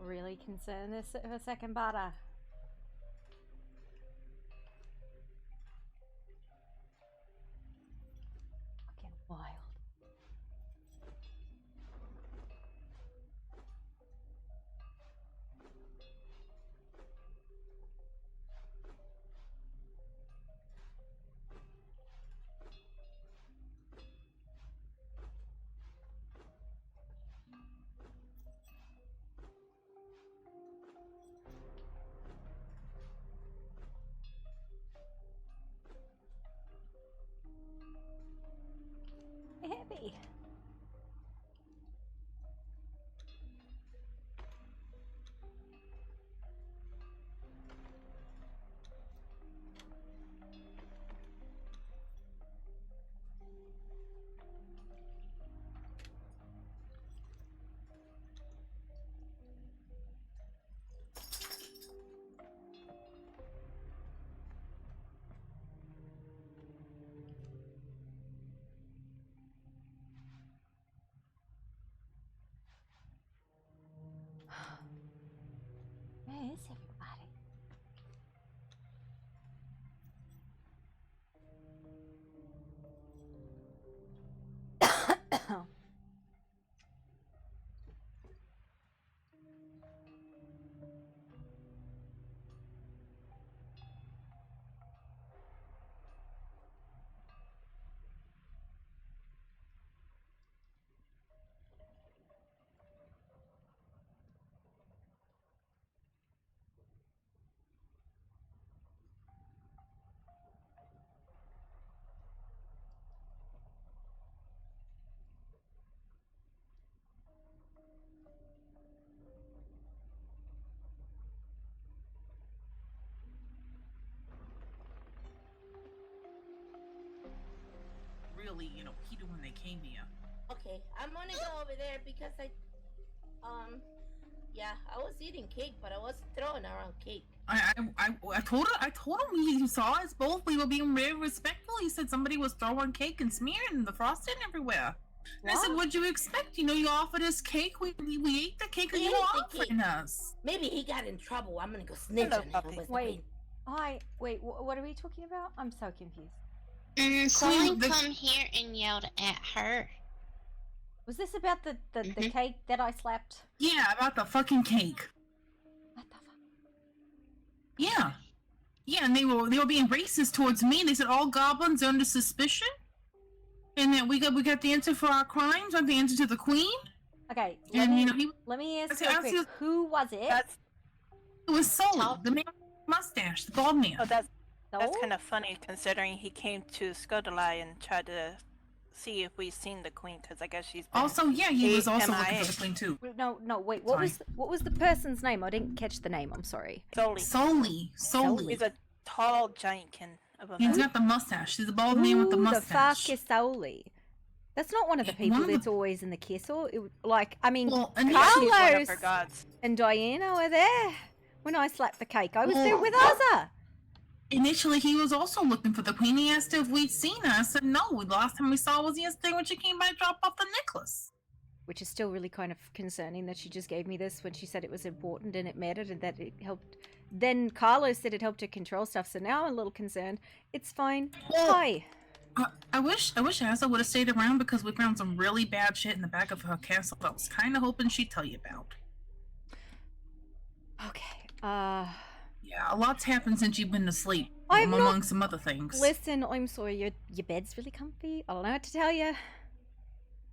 really concerned this for a second, Butter. Fucking wild. Heavy. Where is everybody? Really, heated when they came here. Okay, I'm gonna go over there because yeah, I was eating cake, but I wasn't throwing around cake. I told him he saw us both. We were being very respectful. He said somebody was throwing cake and smearing the frosting everywhere. And I said, what'd you expect? You offered us cake. We ate the cake, and you were offering us. Maybe he got in trouble. I'm gonna go snitch on him. Wait, what are we talking about? I'm so confused. Someone come here and yelled at her. Was this about the cake that I slapped? Yeah, about the fucking cake. What the fuck? Yeah. Yeah, and they were being racist towards me. They said all goblins are under suspicion. And that we got the answer for our crimes, not the answer to the queen. Okay, let me ask you quick. Who was it? It was Sully, the man with the mustache, the bald man. Oh, that's kind of funny considering he came to Skodalai and tried to see if we've seen the queen, because I guess she's been he was also MIA. looking for the queen too. No, wait. What was the person's name? I didn't catch the name. I'm sorry. Sully. He's a tall giantkin of a man. He's got the mustache. He's the bald man with the mustache. The fuck is Sully? That's not one of the people that's always in the castle. Carlos and Diana were there when I slapped the cake. I was there with Azza. Initially, he was also looking for the queen. He asked if we'd seen her. I said no. The last time we saw her was yesterday when she came by to drop off the necklace. Which is still really kind of concerning that she just gave me this when she said it was important and it mattered and that it helped. Then Carlos said it helped her control stuff, so now I'm a little concerned. It's fine. Hi. I wish Asa would have stayed around because we found some really bad shit in the back of her castle that I was kind of hoping she'd tell you about. Okay, Yeah, a lot's happened since you've been asleep, among some other things. Listen, I'm sorry, your bed's really comfy. I don't know what to tell you.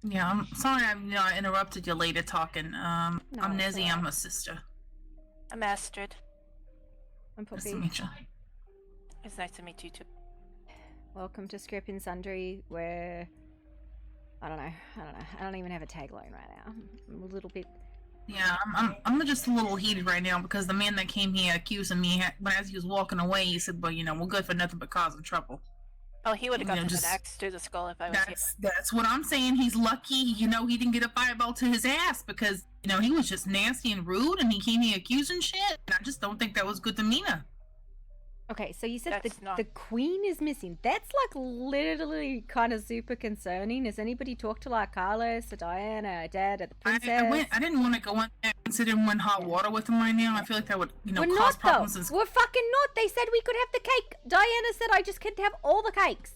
Yeah, I'm sorry I interrupted you later talking. I'm Nezzy, I'm her sister. I'm Astrid. I'm Poppy. Nice to meet you. It's nice to meet you too. Welcome to Scrip and Sundry, where... I don't know. I don't even have a tagline right now. I'm a little bit... Yeah, I'm just a little heated right now because the man that came here accusing me, as he was walking away, he said, well, we're good for nothing but causing trouble. Oh, he would have gotten an axe to the skull if I was here. That's what I'm saying. He's lucky, he didn't get a fireball to his ass because, he was just nasty and rude and he came here accusing shit. And I just don't think that was good demeanor. Okay, so you said That's not- the queen is missing. That's like literally kind of super concerning. Has anybody talked to like Carlos or Diana or Dad or the princess? I didn't want to go in there considering we're in hot water with them right now. I feel like that would, We're cause not problems. though. We're fucking not. They said we could have the cake. Diana said I just could have all the cakes.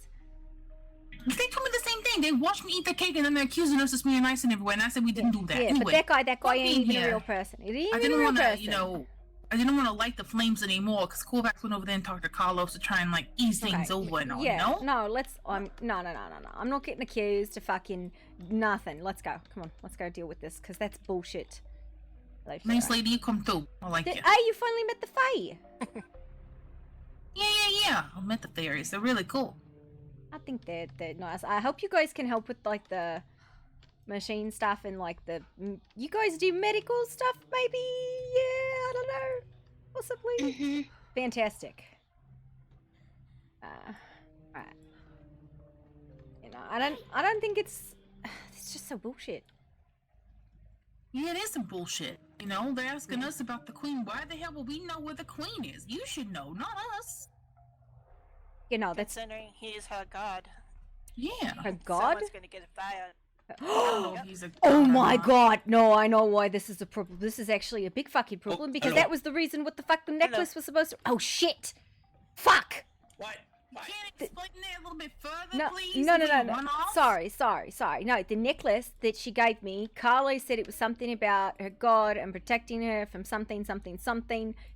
They told me the same thing. They watched me eat the cake and then they're accusing us of smearing icing everywhere, and I said we didn't do that. Yeah, Anyway, but that guy fuck ain't being even a here. real person. It ain't I even didn't a real want to, person. I didn't want to light the flames anymore because Kovacs went over there and talked to Carlos to try and like ease things over and all. Yeah, You know? no, let's. No. I'm not getting accused of fucking nothing. Let's go. Come on, let's go deal with this because that's bullshit. Nice lady, you come through. I like it. Hey, you finally met the Fae. Yeah. I met the fairies. They're really cool. I think they're nice. I hope you guys can help with like the machine stuff and like the. You guys do medical stuff, maybe? Yeah, I don't know. Possibly. Mm-hmm. Fantastic. Right. You know, I don't think it's just so bullshit. Yeah, it is some bullshit. You know, they're asking us about the queen. Why the hell would we know where the queen is? You should know, not us. You know, that's Considering he is her god. Yeah. her god. Someone's gonna get fired. Oh, he's a Oh god or my not. god, no, I know why this is a problem. This is actually a big fucking problem because hello. that was the reason what the fuck the necklace was supposed to. Oh shit! Fuck! What? Can you explain that a little bit further, No, please? no. One-off? Sorry. No, the necklace that she gave me, Carlo said it was something about her god and protecting her from something.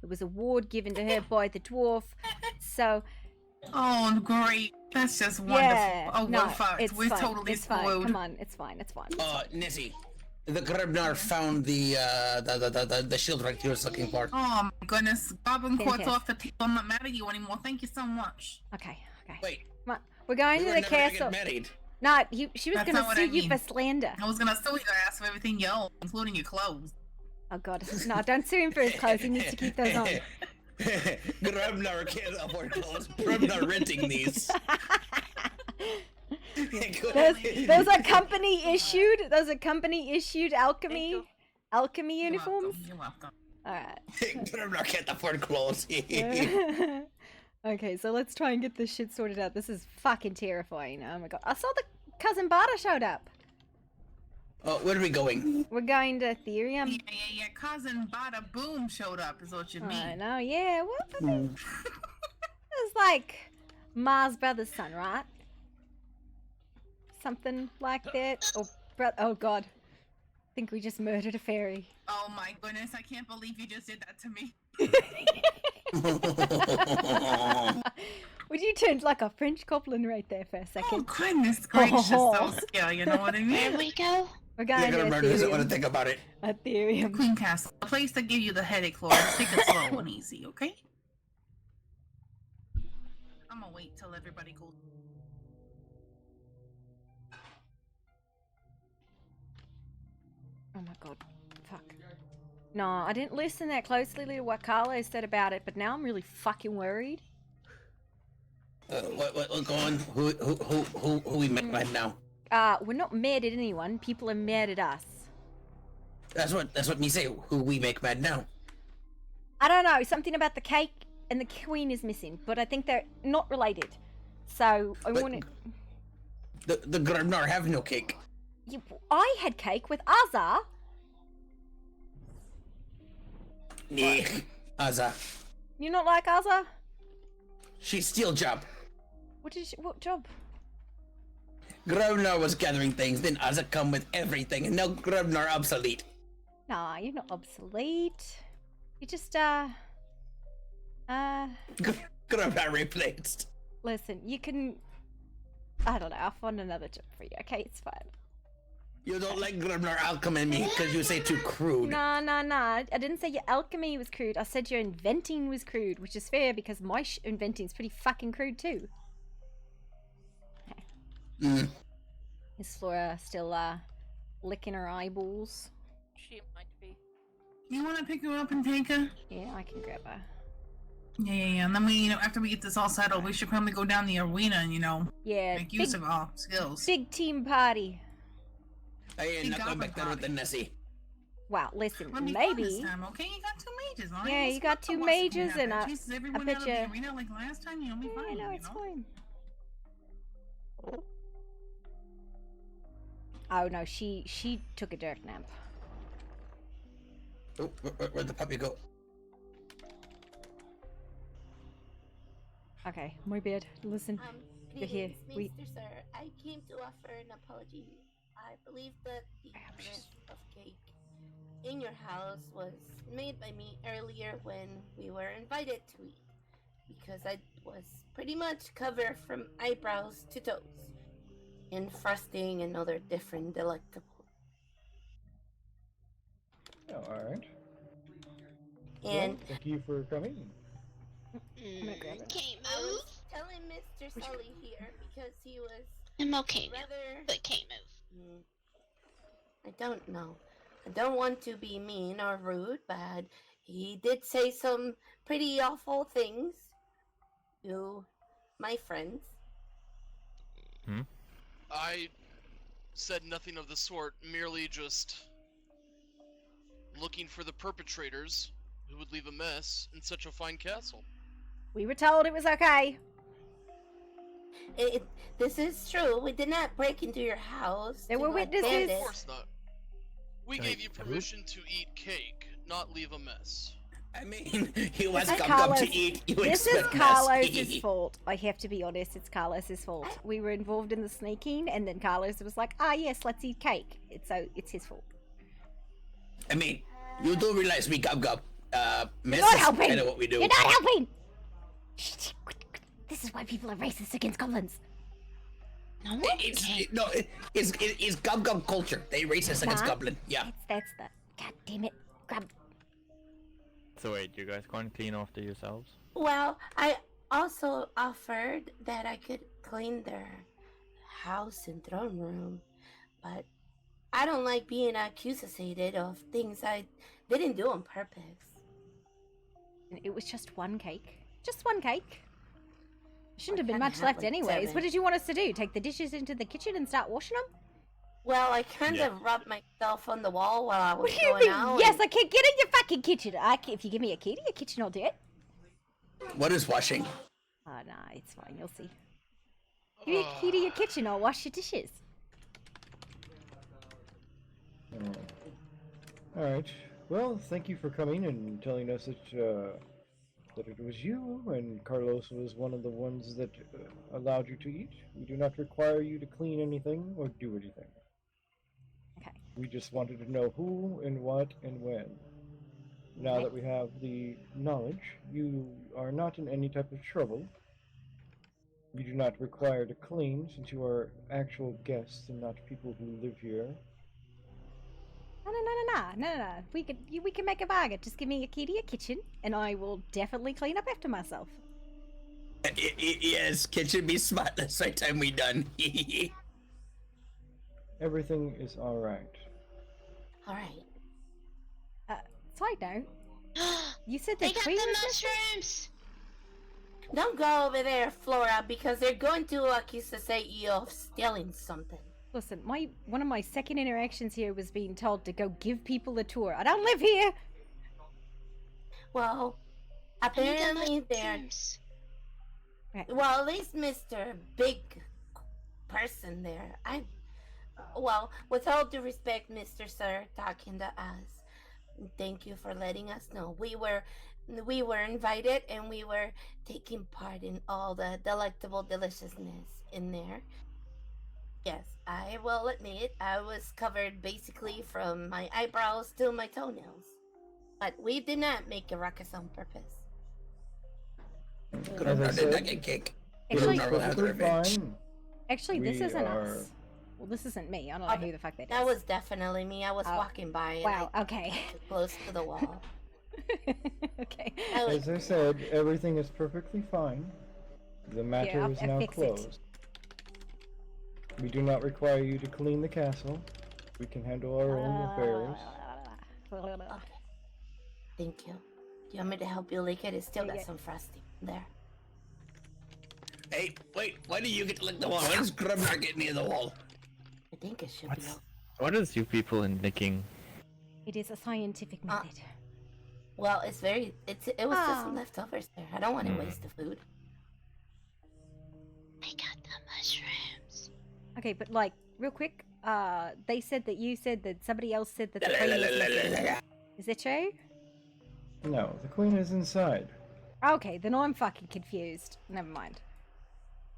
It was a ward given to her by the dwarf. So, Oh, great. That's just wonderful. yeah. Oh, no, we're fucked. it's We're fine. totally it's fine. spoiled. Come on, it's fine. Nessie, the Grebnar found the shield right you was looking for. Oh my goodness. Goblin Court's Fantastic. off the table. I'm not mad at you anymore. Thank you so much. Okay. Wait, Come on. We're going we to were the never gonna castle. get married. No, she was That's gonna not what sue I you mean. for slander. I was gonna sue your ass for everything you own, including your clothes. Oh god, no, don't sue him for his clothes. He needs to keep those on. Grebnar can't afford clothes. Grebnar renting these. Those are company issued. Those are company issued alchemy uniforms. You're welcome. All right. Grebnar can't afford clothes. Okay, so let's try and get this shit sorted out. This is fucking terrifying. Oh my god, I saw the cousin Bada showed up. Oh, where are we going? We're going to Ethereum. Yeah. Cousin Bada Boom showed up, is what you I mean. know. Yeah. What? It's like Mars' brother's son, right? Something like that. Or oh god, I think we just murdered a fairy. Oh my goodness, I can't believe you just did that to me. Would you turn like a French goblin right there for a Oh second? goodness gracious, so scary, you know what I Where mean? we go? We're Yeah, going to Grebnar doesn't want to Ethereum. think about it. Ethereum. Queen Castle, a place to give you the headache, Laura. Just take it slow and easy, okay? I'm gonna wait till everybody goes. Oh my god. Fuck. No, I didn't listen that closely to what Carlo said about it, but now I'm really fucking worried. What go on? Who we met right now? We're not mad at anyone. People are mad at us. That's what me say. Who we make mad now? I don't know. Something about the cake and the queen is missing, but I think they're not related. So I But- want to. The Grebnar have no cake. I had cake with Azar. Nah, Aza. You not like Azar? She steal job. What job? Grebnar was gathering things, then Aza come with everything, and now Grebnar obsolete. Nah, you're not obsolete. You just Grebnar replaced. listen. You can. I don't know. I'll find another job for you. Okay, it's fine. You don't like Grebnar alchemy me because you say too crude. Nah. I didn't say your alchemy was crude. I said your inventing was crude, which is fair because my inventing's pretty fucking crude too. Mm. Is Flora still licking her eyeballs? She might be. You wanna pick her up and take her? Yeah, I can grab her. Yeah. And then we, after we get this all settled, we should probably go down the arena and, Yeah, make use of our skills. big team party. I ain't Big not going back there with the goblin Nessie. Well, listen, Let me fun this maybe. time, okay? You got 2 mages, alright? Yeah, Let's you got not 2 what's mages, gonna and happen. Chases everyone bet out of you. the arena like last time, you'll be Yeah, fine, no, you it's know? fine. Oh no, she took a dirt nap. Oh, where'd the puppy go? Okay, my bad. Listen, you're here. Greetings, Mr. Sir. I came to offer an apology. I believe that the mess of cake in your house was made by me earlier when we were invited to eat, because I was pretty much covered from eyebrows to toes in frosting and other different delectables. Alright. And Well, thank you for coming. gonna grab it. Can't I move. was telling Mr. Sully here because he was I'm okay now, rather. but can't move. I don't know. I don't want to be mean or rude, but he did say some pretty awful things to my friends. I said nothing of the sort, merely just looking for the perpetrators who would leave a mess in such a fine castle. We were told it was okay. This is true. We did not break into your house. There to were witnesses. attend Of it. course not. We gave you permission to eat cake, not leave a mess. I mean, he was This is come Carlos. to eat. You This is expect Carlos's fault. I have to be honest. It's Carlos's fault. We were involved in the sneaking, and then Carlos was like, "Ah, yes, let's eat cake." It's his fault. I mean, you do realize we gub. Mess not is helping. kind of what we do. You're not helping. This is why people are racist against goblins. No, It's gub culture. They racist against Nah. goblin. Yeah. That's the. God damn it! Grab. So wait, you guys can't clean after yourselves? Well, I also offered that I could clean their house and throne room, but I don't like being accusated of things I didn't do on purpose. It was just one cake. Just one cake. Shouldn't have been kinda much had, left like, anyways. 7. What did you want us to do? Take the dishes into the kitchen and start washing them? Well, I kind of rubbed myself on the wall while I was What do you going mean? out. Yes, and- I can't get in your fucking kitchen. If you give me a key to your kitchen, I'll do it. What is washing? Oh, nah, it's fine. You'll see. Give me a key to your kitchen. I'll wash your dishes. Alright. Well, thank you for coming and telling us that it was you and Carlos was one of the ones that allowed you to eat. We do not require you to clean anything or do anything. Okay. We just wanted to know who and what and when. Now that we have the knowledge, you are not in any type of trouble. You do not require to clean since you are actual guests and not people who live here. No. We can make a bargain. Just give me a key to your kitchen, and I will definitely clean up after myself. Yes, kitchen be spotless right time we done. Everything is alright. All right. Side note, you said They the got queen the was missing? mushrooms. Don't go over there, Flora, because they're going to accuse you of stealing something. Listen, one of my second interactions here was being told to go give people a tour. I don't live here. Well, I need the apparently they're. mushrooms. Well, at least Mr. Big Person there. Well, with all due respect, Mr. Sir, talking to us, thank you for letting us know. We were invited and we were taking part in all the delectable deliciousness in there. Yes, I will admit I was covered basically from my eyebrows to my toenails. But we did not make a ruckus on purpose. Could have As I run said, that get cake. Actually- Could have Perfectly revenge. fine. Actually, this We isn't are- us. Well, this isn't me. I don't know who the fuck that is. That was definitely me. I was Oh. walking by and Wow. I Okay. got close to the wall. Okay. I was As I said, everything is perfectly fine. The matter I'll is now fix it. closed. We do not require you to clean the castle. We can handle our own affairs. Okay. Thank you. Do you want me to help you lick it? It's still got Yeah. some frosting there. Hey, wait, why do you get to lick the wall? Why does Grub not get near the wall? I think it should be. What is you people in nicking? It is a scientific method. Well, it was just some leftovers there. I don't want to waste the food. I got the mushrooms. Okay, but like, real quick, they said that you said that somebody else said that the queen was missing. Is that true? No, the queen is inside. Okay, then I'm fucking confused. Never mind.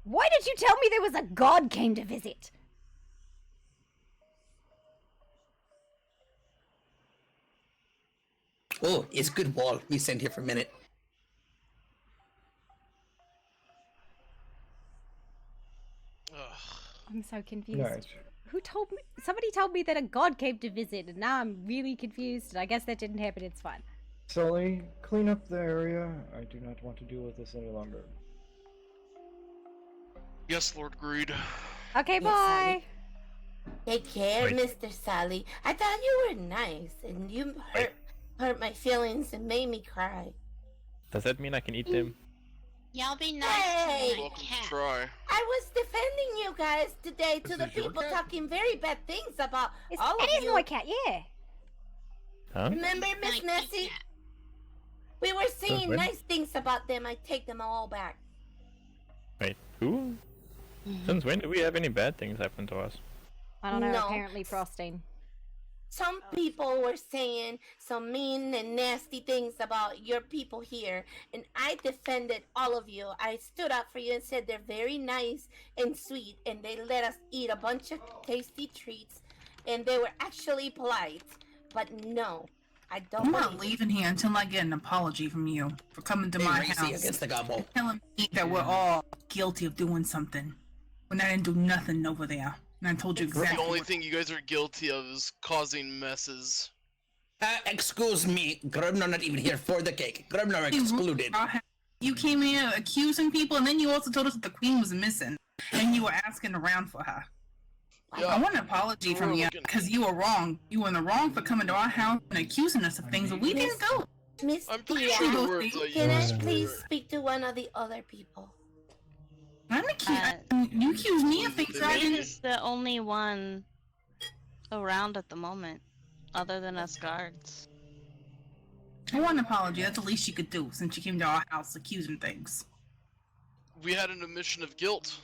Why did you tell me there was a god came to visit? Oh, it's good wall. We stand here for a minute. I'm so confused. Right. Who told me? Somebody told me that a god came to visit, and now I'm really confused. And I guess that didn't happen. It's fine. Sully, clean up the area. I do not want to deal with this any longer. Yes, Lord Greed. Okay, Yes, bye. Take care, Mr. Sally. I thought you were nice, and you hurt my feelings and made me cry. Does that mean I can eat them? Y'all be nice Hey! to my Welcome to cat. try. I was defending you guys today to This the is your people cat? talking very bad things about It's, all of it is you. my cat, yeah. Huh? Remember, Miss Like, Nessie? yeah. We were saying when? nice things about them. I take them all back. Wait, who? Since when do we have any bad things happen to us? I don't know. No. Apparently, frosting. Some people were saying some mean and nasty things about your people here, and I defended all of you. I stood up for you and said they're very nice and sweet, and they let us eat a bunch of tasty treats, and they were actually polite. But no, I don't I'm not believe it. leaving here until I get an apology from you for coming to my Racy house against the gobble. telling me that we're all guilty of doing something when I didn't do nothing over there. And I told you The exactly. only thing you guys are guilty of is causing messes. Excuse me, Grubner not even here for the cake. Grubner excluded. You came here accusing people, and then you also told us that the queen was missing, and you were asking around for her. Yeah. I want an apology from you because you were wrong. You were in the wrong for coming to our house and accusing us of things that we didn't do. Miss I'm pretty Tia, sure the Those words things- I can I used please were- speak to one of the other people? I'm you accuse me of things I Reed didn't. is the only one around at the moment, other than us guards. I want an apology. That's the least you could do since you came to our house accusing things. We had an admission of guilt.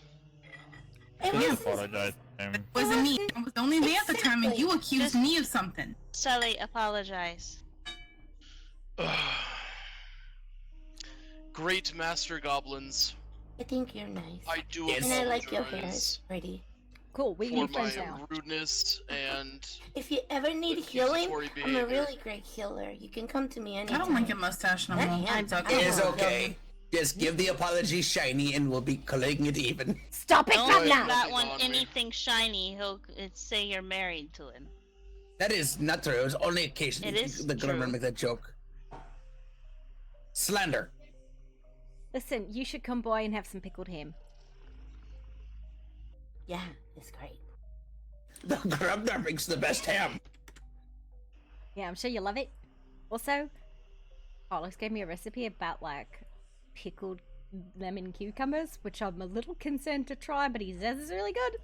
It Please was apologize to him. It wasn't me. I was only there at the time, and you accused me of something. Sully, apologize. Great master goblins. I think you're nice. I do Yes. And I like your hair. It's apologize pretty. Cool. We can for be my friends now. rudeness and If you ever need healing, accusatory I'm a behavior. really great healer. You can come to me I anytime. don't like your mustache no That more. hand- It's I It okay. is don't- okay. Just give the apology shiny and we'll be collecting it even. Stop it, Don't Grubner! give Grubner! that Nothing one on me. anything shiny. He'll say you're married to him. That is not true. It was only occasionally It is the Grubner true. make that joke. Slander. Listen, you should come by and have some pickled ham. Yeah, it's great. The Grubner makes the best ham. Yeah, I'm sure you love it. Also, Carlos gave me a recipe about like pickled lemon cucumbers, which I'm a little concerned to try, but he says it's really good.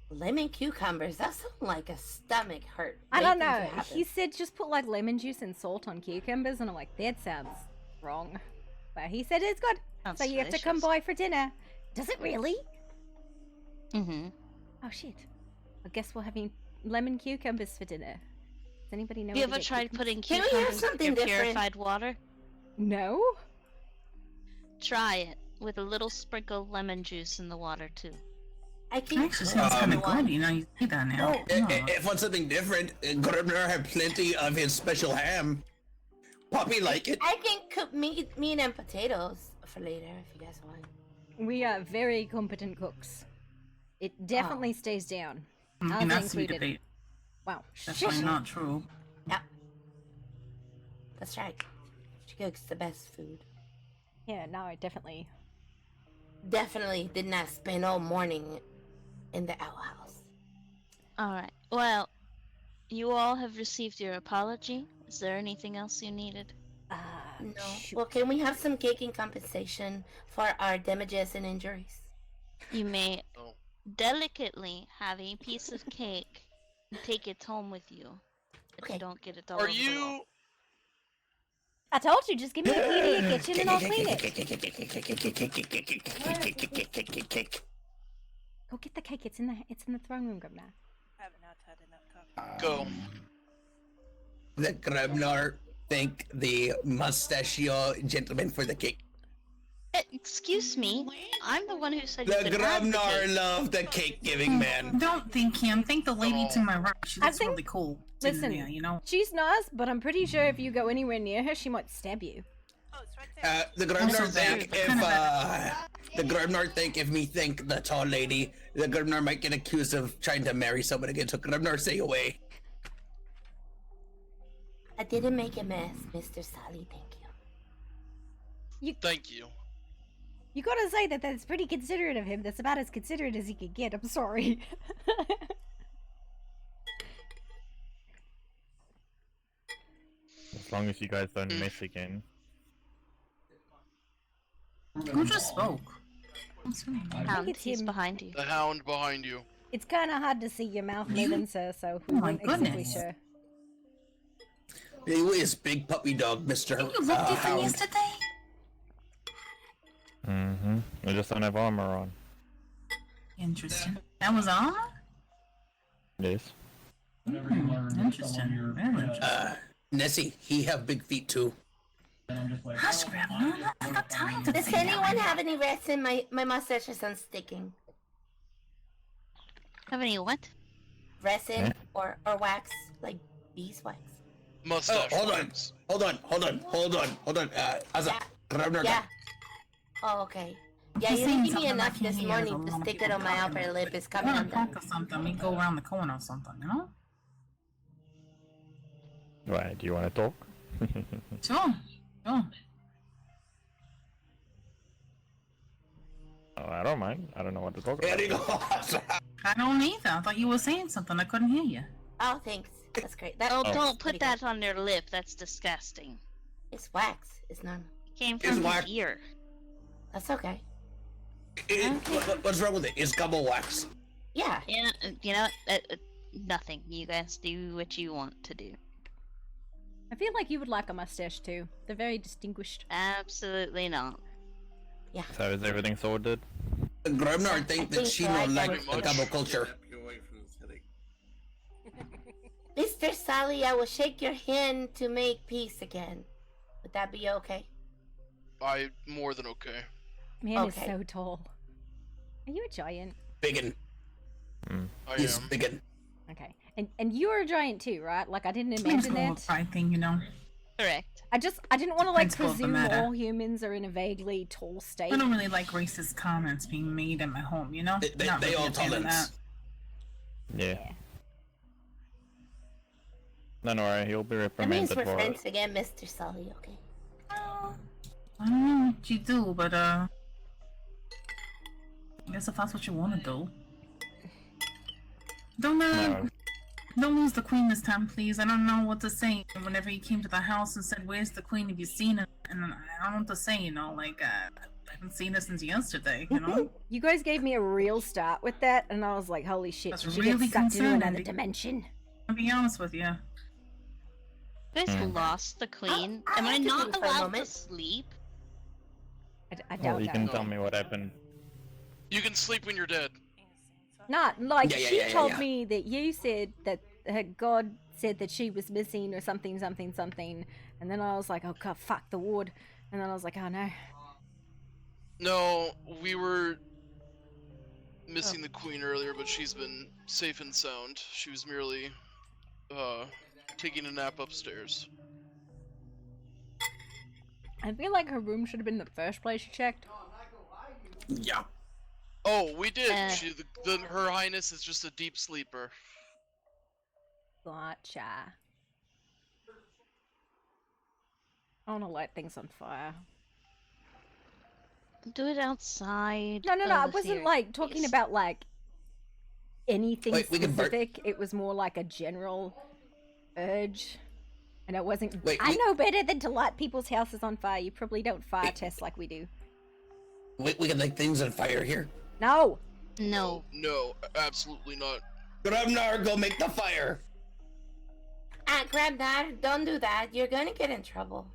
Lemon cucumbers, that sounds like a stomach hurt. I don't waiting to know. happen. He said just put like lemon juice and salt on cucumbers, and I'm like, that sounds wrong. But he said it's good. Sounds So you have to come delicious. by for dinner. Does it really? Mm-hmm. Oh shit. I guess we're having lemon cucumbers for dinner. Does anybody know? Have you where to ever get tried cucumbers? putting Can we have cucumbers in something your different? purified water? No. Try it with a little sprinkle of lemon juice in the water too. I It think actually sounds kind of one. good, you know, you say that now. Oh. If want something different, Grubner had plenty of his special ham. Poppy like it. I can cook meat and potatoes for later if you guys want. We are very competent cooks. It definitely stays down. I mean, Ours that's some included. debate. Wow. That's Shit. probably not true. That's right. She cooks the best food. Yeah, no, definitely. Definitely did not spend all morning in the outhouse. Alright. Well, you all have received your apology. Is there anything else you needed? No. shoot. Well, can we have some cake in compensation for our damages and injuries? You may Oh. delicately have a piece of cake and take it home with you. If Okay. you don't get it all Are over the wall. you? I told you, just give me a key to your kitchen and I'll clean it. Go get the cake. It's in the throne room, Governor. I have not had enough coffee. Go. The Grubnar thank the mustachio gentleman for the cake. Excuse me, I'm the one who said The you could have the Grubnar cake. love the cake giving man. Don't thank him. Thank the lady to my right. She I looks think- really cool. Listen, Yeah, you know. she's nice, but I'm pretty sure if you go anywhere near her, she might stab you. Oh, it's right there. The Grubnar Also think bad, if kind of the Grubnar think if me think the tall lady, the Grubnar might get accused of trying to marry someone again. So Grubnar, stay away. I didn't make a mess, Mr. Sally. Thank you. Thank you. You gotta say that that's pretty considerate of him. That's about as considerate as he could get. I'm sorry. As long as you guys don't mess again. Who just spoke? What's her name? Hound, it's he's him. behind you. The hound behind you. It's kind of hard to see your mouth You- moving, sir, so Oh we my weren't exactly goodness. sure. Who is big puppy dog, Mr. You looked different Hound? yesterday? Mm-hmm. I just don't have armor on. Interesting. That was on? Yes. Interesting. Very interesting. Nessie, he have big feet too. Hush, Grandma. I got time to Does say that. anyone have any resin? My mustache is unsticking. Have any what? Resin Huh? or wax, like beeswax. Mustache. Oh, hold on. wax. Hold on. Asa, Grubnar. Yeah. Oh, okay. Yeah, He's you saying didn't give me something I enough can't this hear. morning There's a to lot of stick it people on my talking. upper lip. It's I coming want to undone. talk or something. We go around the corner or something, you know? Right, do you want to talk? Sure. Sure. Oh, I don't mind. I don't know what to talk about. There you go. I don't either. I thought you were saying something. I couldn't hear you. Oh, thanks. That's great. That, Oh, that's don't pretty put that good. on your lip. That's disgusting. It's wax. It's normal. It came It's from his wax. ear. That's okay. What's wrong with it? It's gumbo wax. Yeah. Yeah, you know, nothing. You guys do what you want to do. I feel like you would like a mustache too. They're very distinguished. Absolutely not. So is everything sorted? Grubnar think that think she so. don't I like think the so. gumbo culture. Mr. Sally, I will shake your hand to make peace again. Would that be okay? More than okay. Man Okay. is so tall. Are you a giant? Biggin. I He's am. biggin. Okay. And you're a giant too, right? Like I didn't Seems imagine cool that. pride thing, you know? Correct. I didn't want to like Principle of the presume matter. all humans are in a vaguely tall state. I don't really like racist comments being made in my home, you know? They Not really all a fan of tolerance. that. Yeah. No, no, worry, he'll be That means reprimanded we're for it. friends again, Mr. Sally, okay? Well, I don't know what you do, but I guess if that's what you want to do. No. Don't lose the queen this time, please. I don't know what to say. Whenever he came to the house and said, "Where's the queen? Have you seen her?" And I don't know what to say. You know, like I haven't seen her since yesterday. You know. You guys gave me a real start with that, and I was like, "Holy shit!" That's Did she really get sucked into concerning. another dimension? I'll be honest with you. You guys Hmm. lost the queen. I'll Am I have to not think for a allowed to moment. sleep? I Well, doubt you that. can tell me what happened. You can sleep when you're dead. Not like Yeah, she told yeah. me that you said that her god said that she was missing or something, and then I was like, "Oh god, fuck the ward," and then I was like, "Oh no." No, we were missing the queen earlier, but she's been safe and sound. She was merely taking a nap upstairs. I feel like her room should have been the first place you checked. Yeah. Oh, we did. Uh. Her Highness is just a deep sleeper. Gotcha. I want to light things on fire. Do it outside. No, I of wasn't your like talking base. about like anything Wait, we can burn- specific. It was more like a general urge. And it wasn't. Wait, I we- know better than to light people's houses on fire. You probably don't fire Wait. test like we do. We can light things on fire here. No! No. No, absolutely not. Grubnar, go make the fire. Grab that. Don't do that. You're gonna get in trouble.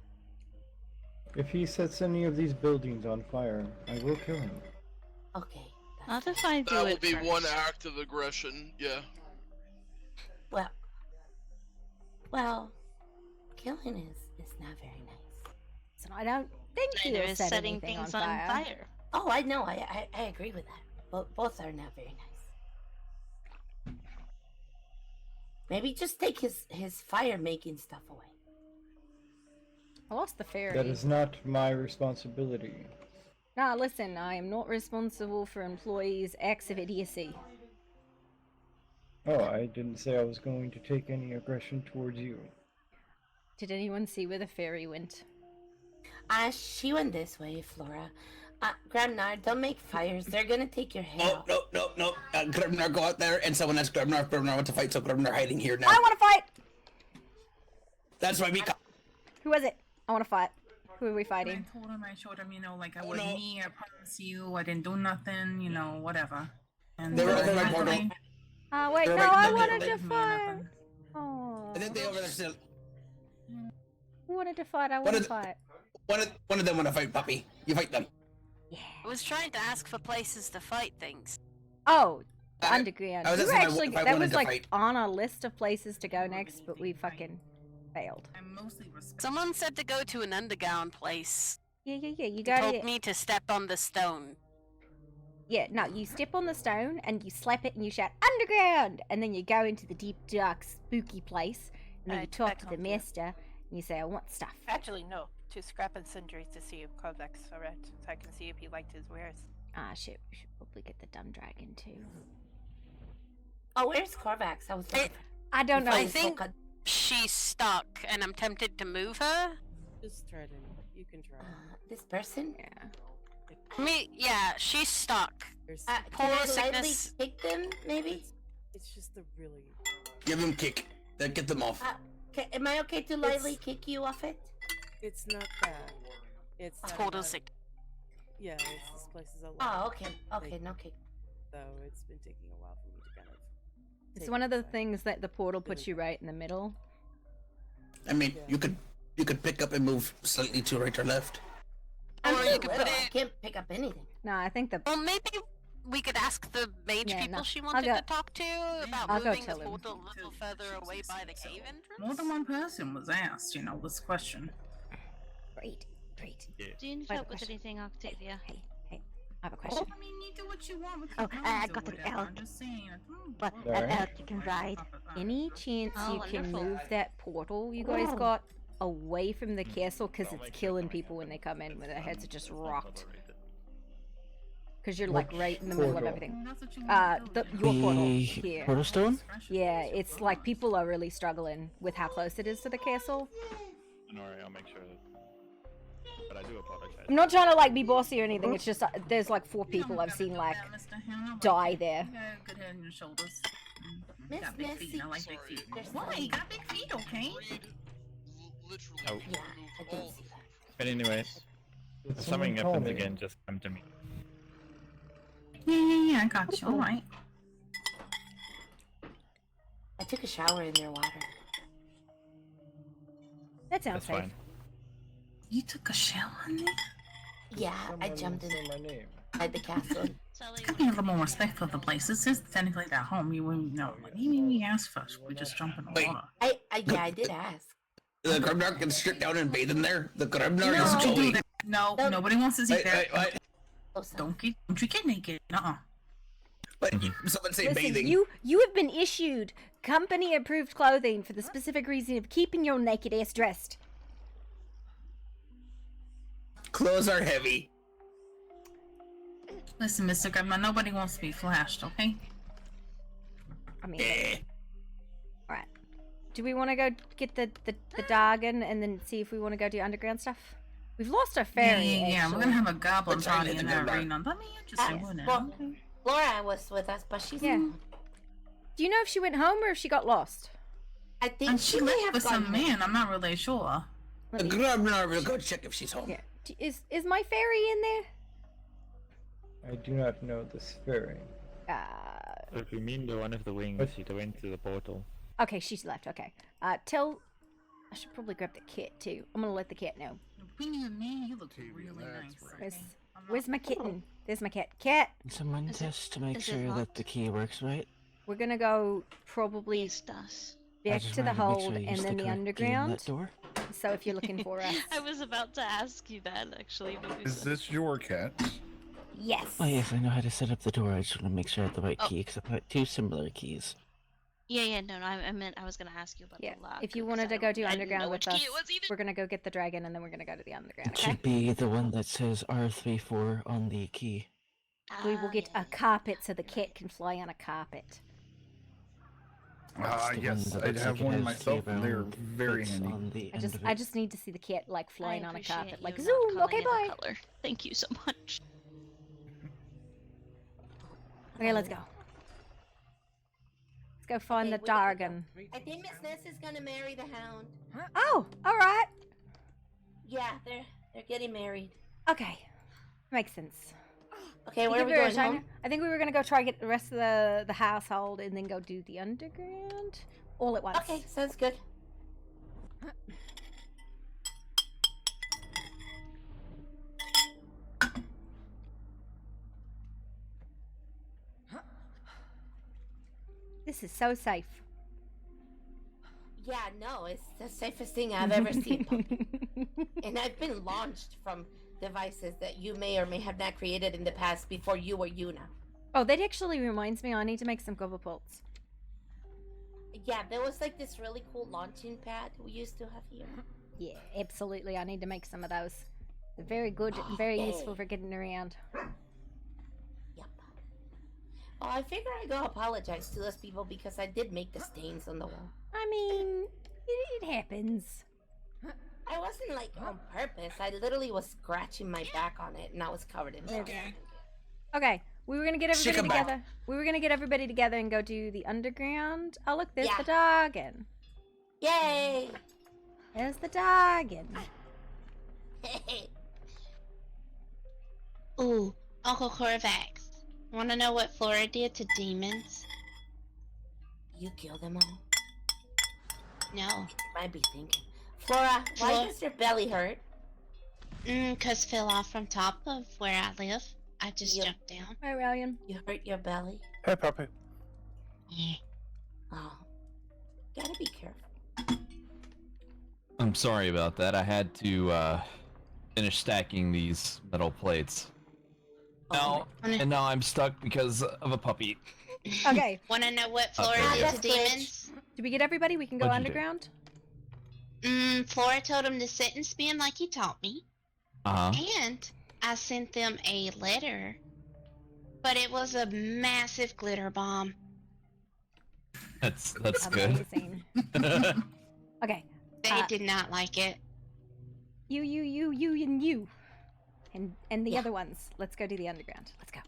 If he sets any of these buildings on fire, I will kill him. Okay. Not if I do That will it be first. one act of aggression. Yeah. Well, killing is not very nice. So I don't think he Neither was is setting setting anything things on fire. Oh, I know. I agree with that. Both are not very nice. Maybe just take his fire making stuff away. I lost the fairy. That is not my responsibility. Nah, listen, I am not responsible for employees' acts of idiocy. Oh, I didn't say I was going to take any aggression towards you. Did anyone see where the fairy went? She went this way, Flora. Grabnar, don't make fires. They're gonna take your head Oh, off. no. Grubnar, go out there, and someone else Grubnar. Grubnar want to fight, so Grubnar hiding here now. I want to fight! That's why we Who is it? I want to fight. Who are we fighting? I told him, I showed him, like I Oh, wasn't no. me, I promise you, I didn't do nothing, whatever. And They were over then my portal. finally- Wait, They're no, right I in the wanted middle. to Me fight. nothing. Oh. And then they over there still. Who wanted to fight? I What want to is- fight. One of them want to fight, puppy. You fight them. I was trying to ask for places to fight things. Oh, the I- underground. I was We were asking actually, if I that wanted was to like fight. on our list of places to go next, but we fucking failed. I'm mostly respectful. Someone said to go to an underground place. Yeah. You They got told it. me to step on the stone. Yeah, no, you step on the stone and you slap it and you shout underground, and then you go into the deep, dark, spooky place, and then you I talk to the can't do it. master, and you say, "I want stuff." Actually, no. To Scrap and Sindri to see if Kovacs alright, so I can see if he liked his wares. Ah, shit, we should probably get the dumb dragon too. Oh, where's Corvax? I was looking for I don't know. I think she's stuck, and I'm tempted to move her. Just try to. You can try. this person. Yeah. Yeah, she's stuck. There's, Can Polar I lightly sickness. kick them, maybe? it's just the really. Give them kick. Then get them off. Am I okay to lightly kick you off it? It's not that. It's that, Portal sick. Yeah, this place is a lot. Oh, okay. Okay, no kick. So it's been taking a while for me to kind of. It's take one of it the aside. things that the portal puts you right in the middle. I mean, you could pick up and move slightly to right or left. I'm Or too you could put little. I it- can't pick up anything. No, I think the Well, maybe we could ask the mage Yeah, people no, she I'll wanted go- to talk to about I'll go moving tell the him. portal a little further away by the cave More entrance. than one person was asked, this question. great. Do you need Wait, help with question. anything, Octavia? Hey, I have a question. I mean, you do what you want with Oh, your I guns or got an whatever, elk. I'm just saying. But Alright. an elk you can ride. Any chance Oh, you can wonderful. move that portal you guys got away from the castle? Because it's killing people when they come in, when their heads are just rocked. Because you're like Which right in the middle of portal? everything. That's what you want to do, Your yeah. portal here. Portal stone? Yeah, it's like people are really struggling with how close it is to the castle. Alright, I'll make sure. But I do apologize. I'm not trying to like be bossy or anything. It's just there's like 4 people I've seen like die there. You got a good head on your shoulders. You Miss got big feet. Missy. I like big feet. There's Why? some- You got big feet, okay? Literally Oh. Yeah, I remove did all. see that. But anyway, Did if something someone call happens me? again, just come to me. Yeah, I got you. All right. I took a shower in their water. That sounds That's safe. fine. You took a shower in there? Yeah, I Someone jumped say my name. inside the castle. Sully, Could be a little more respectful of the place. This is technically their home. You wouldn't know. Even we asked first. We just jump in the Wait. water. Yeah, I did ask. The Grubnar can strip down and bathe in there. The Grubnar No, is don't do Joey. that. No, Don't- nobody wants to see Wait, that. wait. Oh, sorry. Don't you get naked. But someone say Listen, bathing. you have been issued company approved clothing for the specific reason of keeping your naked ass dressed. Clothes are heavy. Listen, Mr. Grandma, nobody wants to be flashed, okay? I mean, Yeah. alright. Do we want to go get the Dargon and then see if we want to go do underground stuff? We've lost our fairy. Yeah, we're gonna have a goblin But I party need in to go that back. arena. Let me interesting, Uh, wouldn't it? well- Okay. Laura was with us, but she's Yeah. Do you know if she went home or if she got lost? I think And she may left have with gone some home. man. I'm not really sure. The Grubnar will go check if she's home. Yeah. Is my fairy in there? I do not know this fairy. If you mean the one of the wings, What? you go into the portal. Okay, she's left. Okay. Tell. I should probably grab the cat too. I'm gonna let the cat know. Between you and me, you look really nice. Where's my kitten? There's my cat. Cat. Someone test to make sure that the key works right. We're gonna go probably back to the hold and then the underground. So if you're looking for us. I was about to ask you that actually. Is this your cat? Yes. Oh yes, I know how to set up the door. I just want to make sure I have the right key because I put 2 similar keys. Yeah, no, I meant I was gonna ask you about the lock. If you wanted to go do underground with us, we're gonna go get the dragon and then we're gonna go to the underground. It Okay. should be the one that says R34 on the key. We will get a carpet so the cat can fly on a carpet. That's the Yes, one that I looks have like it one has myself, and they're T-bone very bits handy. on the I end just of I it. just need to see the cat like flying on a carpet. Like you zoom. not Okay, calling bye. it a color. Thank you so much. Okay, let's go. Let's go find the dragon. I think Miss Ness is gonna marry the hound. Oh, all right. Yeah, they're getting married. Okay, makes sense. Okay, You where are give we her a going shiner? home? I think we were gonna go try get the rest of the household and then go do the underground all at once. Okay, sounds good. This is so safe. Yeah, no, it's the safest thing I've ever seen. Puppy. And I've been launched from devices that you may or may have not created in the past before you were Yuna. Oh, that actually reminds me. I need to make some gobble bolts. Yeah, there was like this really cool launching pad we used to have here. Yeah, absolutely. I need to make some of those. They're very good and very useful for getting around. Oh, I figure I go apologize to those people because I did make the stains on the wall. I mean, it happens. I wasn't like on purpose. I literally was scratching my back on it and I was covered in blood. Okay, we were gonna get everybody Chicken back. together. We were gonna get everybody together and go do the underground. Oh, look, there's Yeah. the dragon. Yay! There's the dragon. Ooh, Uncle Corvax. Wanna know what Flora did to demons? You killed them all? No. You might be thinking. Flora, why does your belly hurt? 'Cause fell off from top of where I live. I just jumped down. Hi, Rallian. You hurt your belly? Hey, puppy. Yeah. Oh. Gotta be careful. I'm sorry about that. I had to finish stacking these metal plates. Now, and now I'm stuck because of a puppy. Okay. Wanna know what Flora Okay. did to demons? Did we get everybody? We can go What'd you do? underground? Flora told him to sit and spin like he taught me. And I sent them a letter. But it was a massive glitter bomb. That's good. Amazing. Okay. They did not like it. You, and you. And the other ones. Let's go do the underground. Let's go.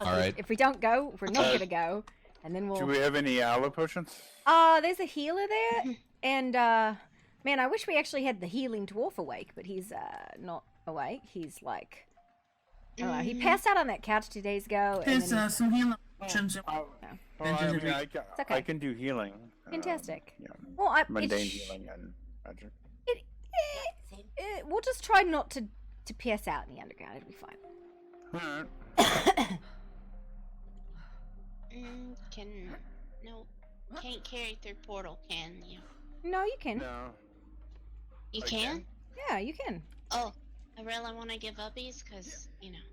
All right. If we don't go, we're not gonna go. And then we'll... Do we have any aloe potions? There's a healer there. And, man, I wish we actually had the healing dwarf awake, but he's, not awake. He's, like... I don't know. He passed out on that couch 2 days ago. And There's then... some healing potions. I can do healing. Fantastic. Yeah. Well, Mundane it's- healing and magic. We'll just try not to pass out in the underground. It'll be fine. Alright. Can't carry through portal, can you? No, you can. No. You I can? can. Yeah, you can. Oh, I really want to give uppies because, you know.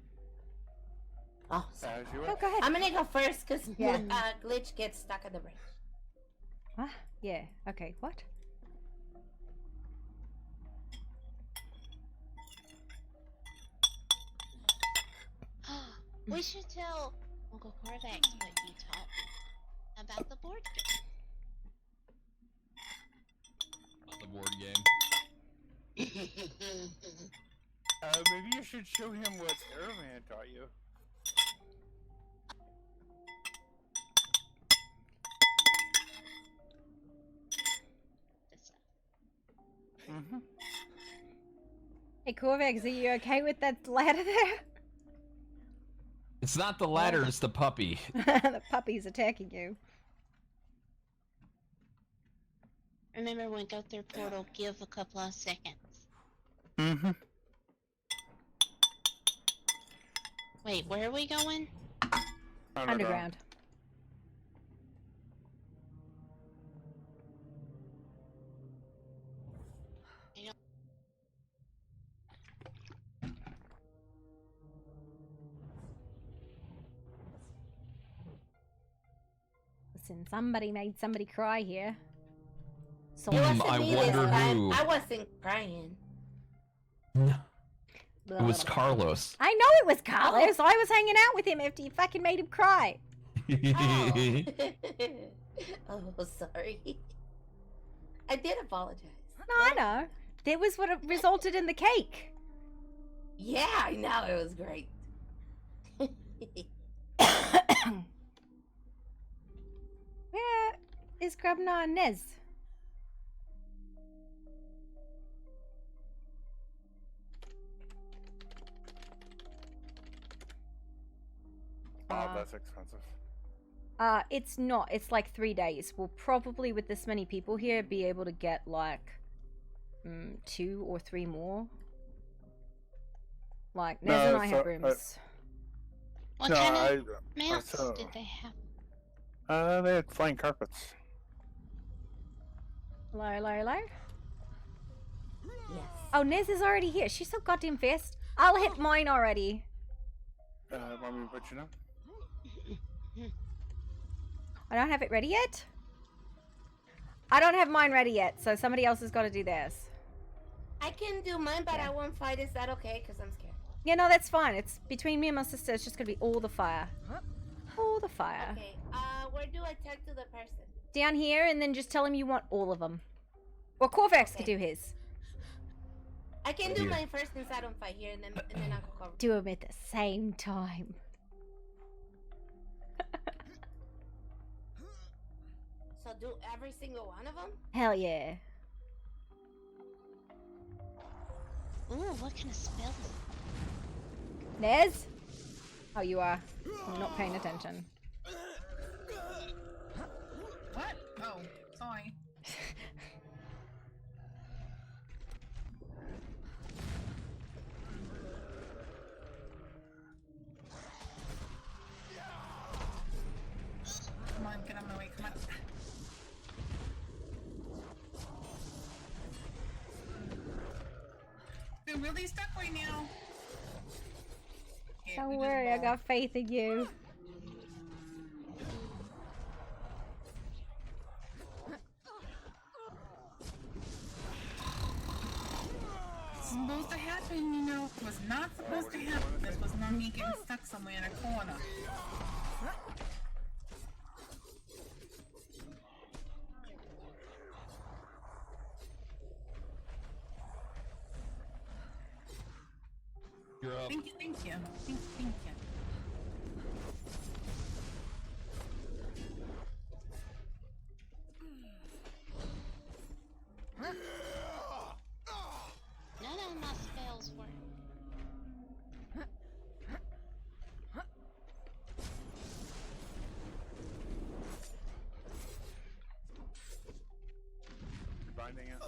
Oh, sorry. Oh, go ahead. I'm gonna go first because Yeah. Glitch gets stuck on the bridge. What? Yeah. Okay. What? We should tell Uncle Corvax what you taught me about the board game. About the board game. Maybe you should show him what Airman taught you. Hey, Corvax, are you okay with that ladder there? It's not the ladder, it's the puppy. The puppy's attacking you. Remember when go through portal, give a couple of seconds. Mm-hmm. Wait, where are we going? Underground. Listen, somebody made somebody cry here. So It wasn't I me wonder this time. who. I wasn't crying. It was Carlos. I know it was Carlos. I was hanging out with him after you fucking made him cry. Oh, sorry. I did apologize. No, I know. That was what resulted in the cake. Yeah, I know. It was great. Where is Grubnar and Nez? Oh, that's expensive. It's not. It's like 3 days. We'll probably, with this many people here, be able to get like 2 or 3 more. Like, Nez and I have rooms. What kind of mounts did they have? They had flying carpets. Hello, hello, hello? Yes. Oh, Nez is already here. She's so goddamn fast. I'll hit mine already. Want me to put you down? I don't have it ready yet. I don't have mine ready yet, so somebody else has got to do theirs. I can do mine, but I won't fight. Is that okay? Because I'm scared. Yeah, no, that's fine. It's between me and my sister. It's just going to be all the fire. All the fire. Okay, where do I talk to the person? Down here, and then just tell him you want all of them. Or Corvax could do his. I can do mine first since I don't fight here, and then I'll go cover. Do them at the same time. So do every single one of them? Hell yeah. Ooh, what kind of spell? Nez? Oh, you are. I'm not paying attention. What? Oh, sorry. Come on, get out of my way, come on. We're really stuck right now. Okay, Don't worry, I got faith in you. This is supposed to happen, you know. It was not supposed to happen. This was not me getting stuck somewhere in a corner. You're up. Thank you. Thank you. None of my spells work. Binding it.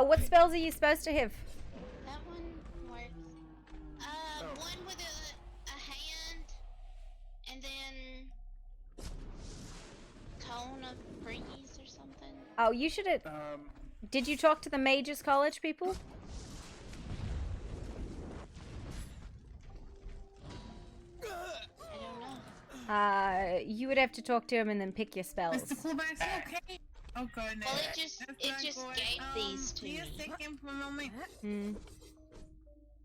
What spells are you supposed to have? That one works. One with a hand, and then cone of breeze or something. Oh, you should have... Did you talk to the Mages College people? I don't know. You would have to talk to him and then pick your spells. Mr. Fullback's okay? Oh goodness. Well, it just gave these to me. Just a second for a moment.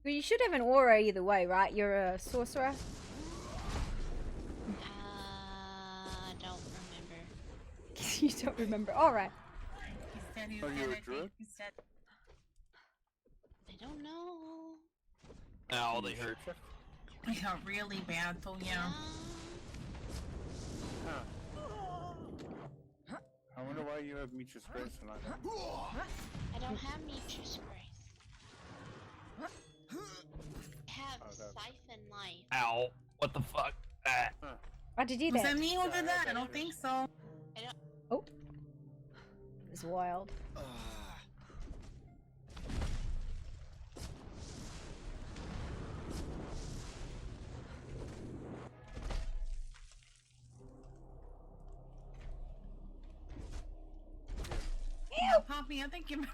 Well, you should have an aura either way, right? You're a sorcerer? I don't remember. You don't remember. Alright. Are you a druid? I don't know. Ow, they hurt. I got really bad, so yeah. I wonder why you have Meech's Grace and I don't. I don't have Mutu's Grace. I have Siphon Life. Ow. What the fuck? Why did you do Was that? that me who did that? I don't think so. Oh. is wild. Yeah, Poppy, I think you.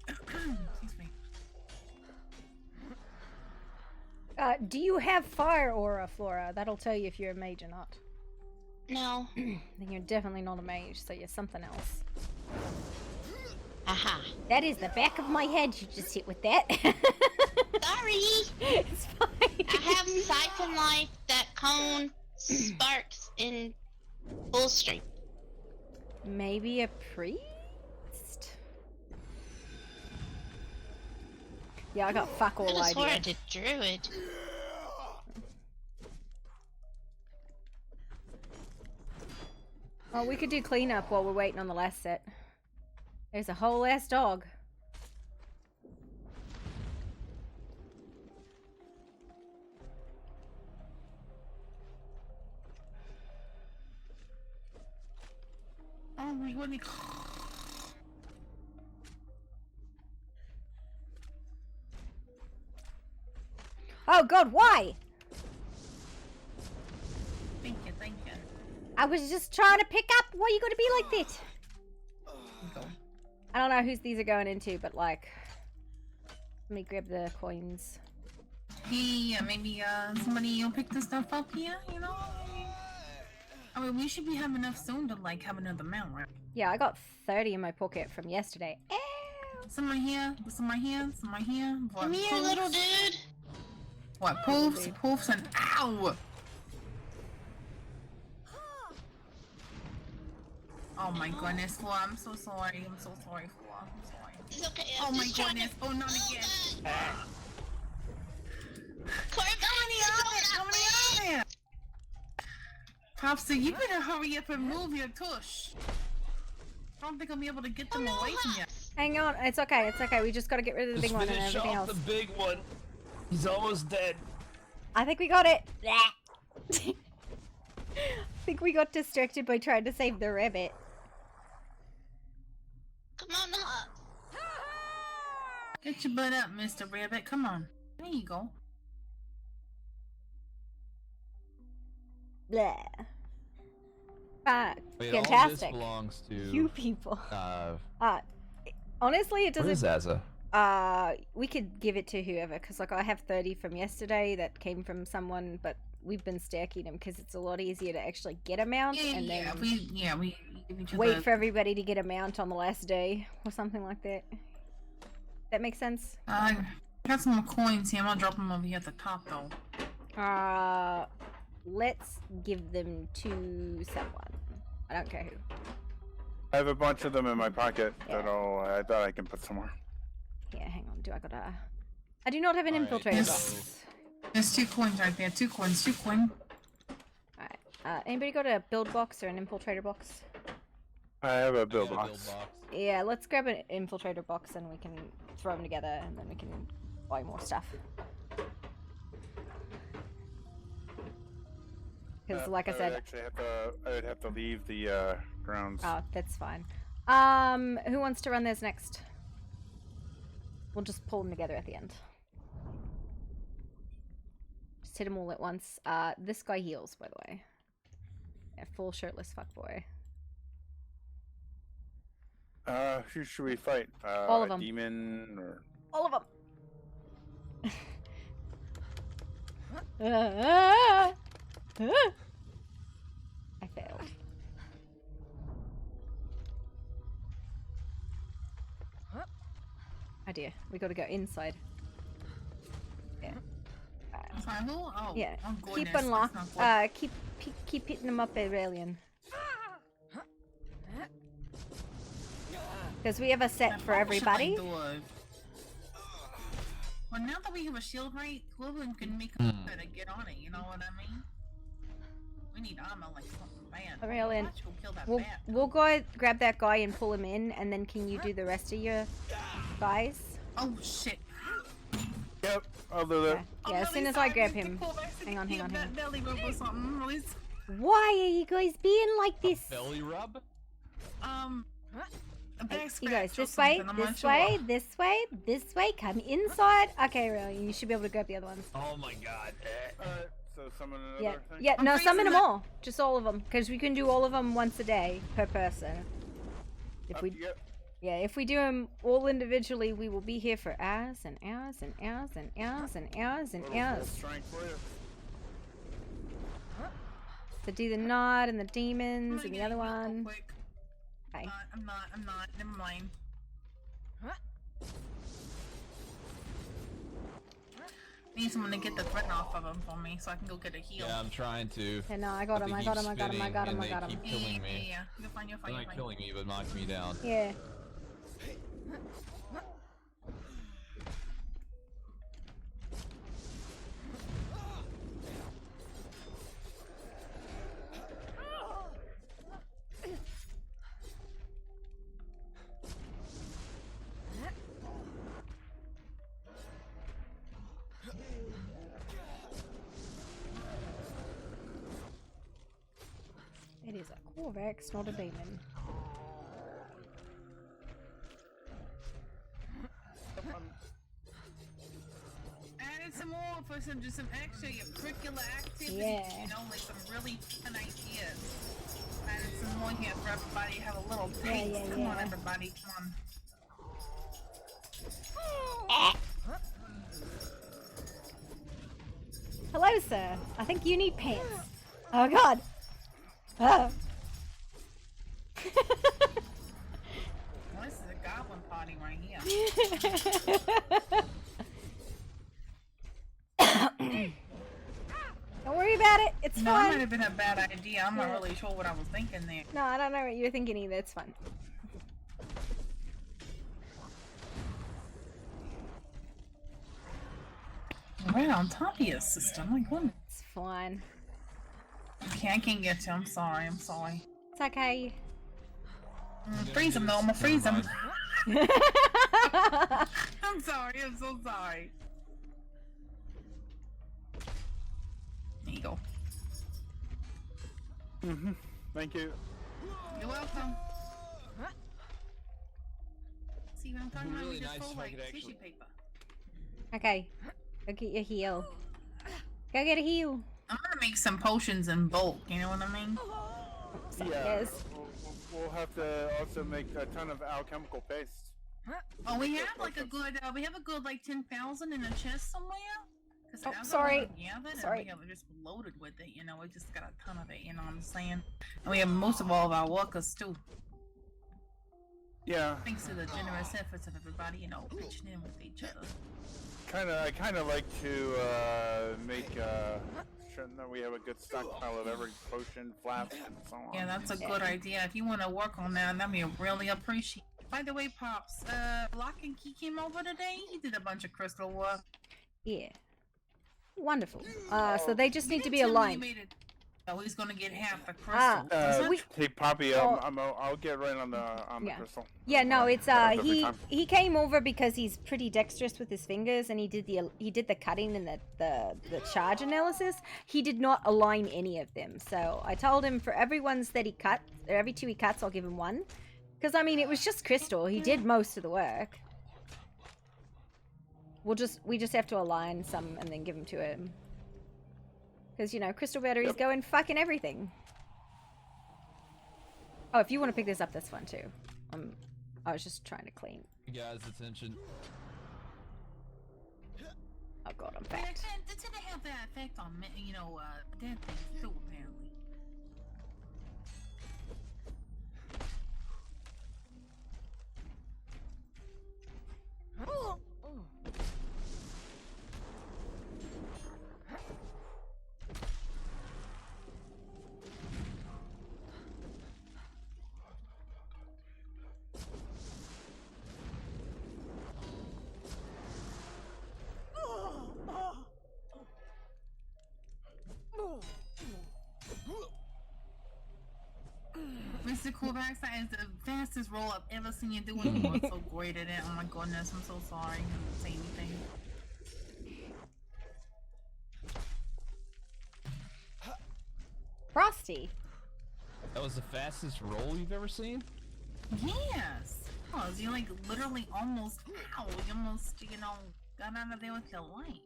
Excuse me. Do you have fire aura, Flora? That'll tell you if you're a mage or not. No. Then you're definitely not a mage, so you're something else. Aha. That is the back of my head you just hit with that. Sorry. It's fine. I have Siphon Life, that cone, sparks in full strength. Maybe a priest? Yeah, I got fuck all I swore I idea. did druid. Well, we could do cleanup while we're waiting on the last set. There's a whole ass dog. Oh my goodness. Oh god, why? Thank you, thank you. I was just trying to pick up. Why you gotta be like that? I don't know whose these are going into, but like, let me grab the coins. Yeah, maybe somebody will pick this stuff up here, you know? I mean, we should be having enough soon to like have another mount, right? Yeah, I got 30 in my pocket from yesterday. Some right here, some right here, some right here. What, Come here, poofs? little dude. What, poofs, poofs, and ow! Oh my goodness, Flo, I'm so sorry. I'm so sorry, Flo. I'm sorry. It's okay. Oh my goodness. Oh, not again. How many are there? Popsy, you better hurry up and move your tush. I don't think I'll be able to get them away from you. Hang on, it's okay, it's okay. We just gotta get rid of the big one and finish everything off else. the big one. He's almost dead. I think we got it. I think we got distracted by trying to save the rabbit. Come on up. Get your butt up, Mr. Rabbit. Come on. There you go. Blah. Wait, Fantastic. all this belongs to You people. Uh, Honestly, it where is doesn't. Azza? We could give it to whoever, because like I have 30 from yesterday that came from someone, but we've been stacking them because it's a lot easier to actually get a mount and then we give each wait other- for everybody to get a mount on the last day or something like that. That makes sense? I got some more coins here. I'm gonna drop them over here at the top, though. Let's give them to someone. I don't care who. I have a bunch of them in my pocket that I thought I can put somewhere. Yeah, hang on. I do not have an infiltrator box. There's 2 coins right there. 2 coins. 2 coins. Alright. Anybody got a build box or an infiltrator box? I have a build box. Yeah, let's grab an infiltrator box and we can throw them together and then we can buy more stuff. Because like I said... I would have to leave the grounds. Oh, that's fine. Who wants to run theirs next? We'll just pull them together at the end. Just hit them all at once. This guy heals, by the way. Yeah, full shirtless fuckboy. Who should we fight? All of them. Demon or... All of them! I failed. Oh dear, we gotta go inside. Yeah. Oh, Yeah. oh, Keep goodness, that's unlock. not good. Keep hitting them up, Aurelian. Because we have a set for everybody. Well, now that we have a shield right, whoever can make a to get on it, you know what I mean? We need armor like something bad. Aurelian, Let's go kill that we'll, bat. we'll go grab that guy and pull him in, and then can you do the rest of your guys? Oh shit. Yep, I'll do that. Yeah, as soon as I grab him. Hang on. Belly rub or something, please. Why are you guys being like this? Belly rub? You guys, this way, this way, come inside. Okay, really, you should be able to grab the other ones. Oh my god. So summon another thing? Yeah, no, summon them all. Just all of them, because we can do all of them once a day per person. If we, yeah, if we do them all individually, we will be here for hours and hours and hours and hours and hours and hours. To do the knot and the demons and the other one. Okay. I'm not. Never mind. Need someone to get the threat off of him for me so I can go get a heal. Yeah, I'm trying to. Yeah, no, I got him. I got him. They keep killing me. Yeah. You're fine. They're not killing me, but knocking me down. Yeah. It is a Corvax, not a demon. Added some more for some extra curricular activities. Yeah. You know, like some really fun ideas. Added some more here for everybody to have a little taste. Come on, everybody, come on. Hello, sir. I think you need pants. Oh god. Oh. Well, this is a goblin party right here. Don't worry about it. It's No, fine. that might have been a bad idea. I'm not really sure what I was thinking there. No, I don't know what you were thinking either. It's fine. Right on top of your sister. My goodness. It's fine. Okay, I can't get you. I'm sorry. It's okay. Freeze him, though. I'm gonna freeze him. I'm sorry. I'm so sorry. There you go. Thank you. You're welcome. See what I'm talking about? Really We just nice fold if I like could tissue actually- paper. Okay. Go get your heal. Go get a heal. I'm gonna make some potions in bulk. You know what I mean? Yeah. Yes. We'll have to also make a ton of alchemical paste. Oh, we have like a good. We have a good like 10,000 in a chest somewhere. Oh, sorry. Sorry. We're just loaded with it. You know, we just got a ton of it. You know what I'm saying? And we have most of all of our workers too. Yeah. Thanks to the generous efforts of everybody, you know, pitching in with each other. I kind of like to make sure that we have a good stockpile of every potion, flask, and so on. Yeah, that's a good idea. If you want to work on that, that'd be really appreciated. By the way, Pops, Lock and Key came over today. He did a bunch of crystal work. Yeah. Wonderful. So they just need to be aligned. Oh, he's gonna get half the crystal. Hey, Poppy, I'll get right on the crystal. Yeah, no, it's Every time. he came over because he's pretty dexterous with his fingers, and he did the cutting and the charge analysis. He did not align any of them, so I told him for every ones that he cut, or every two he cuts, I'll give him one. Because I mean, it was just crystal. He did most of the work. We just have to align some and then give them to him. Because, you know, crystal batteries go in fucking everything. Oh, if you want to pick this up, that's fun too. I was just trying to clean. Guys, attention. Oh god, I'm Yeah, fat. it didn't have that effect on, you know, dead things too, apparently. Mr. Kovacs, that is the fastest roll I've ever seen you do, and you are so great at it. Oh my goodness, I'm so sorry. I didn't say anything. nasty. That was the fastest roll you've ever seen? Yes. Oh, you like literally almost, ow, you almost, got out of there with your life.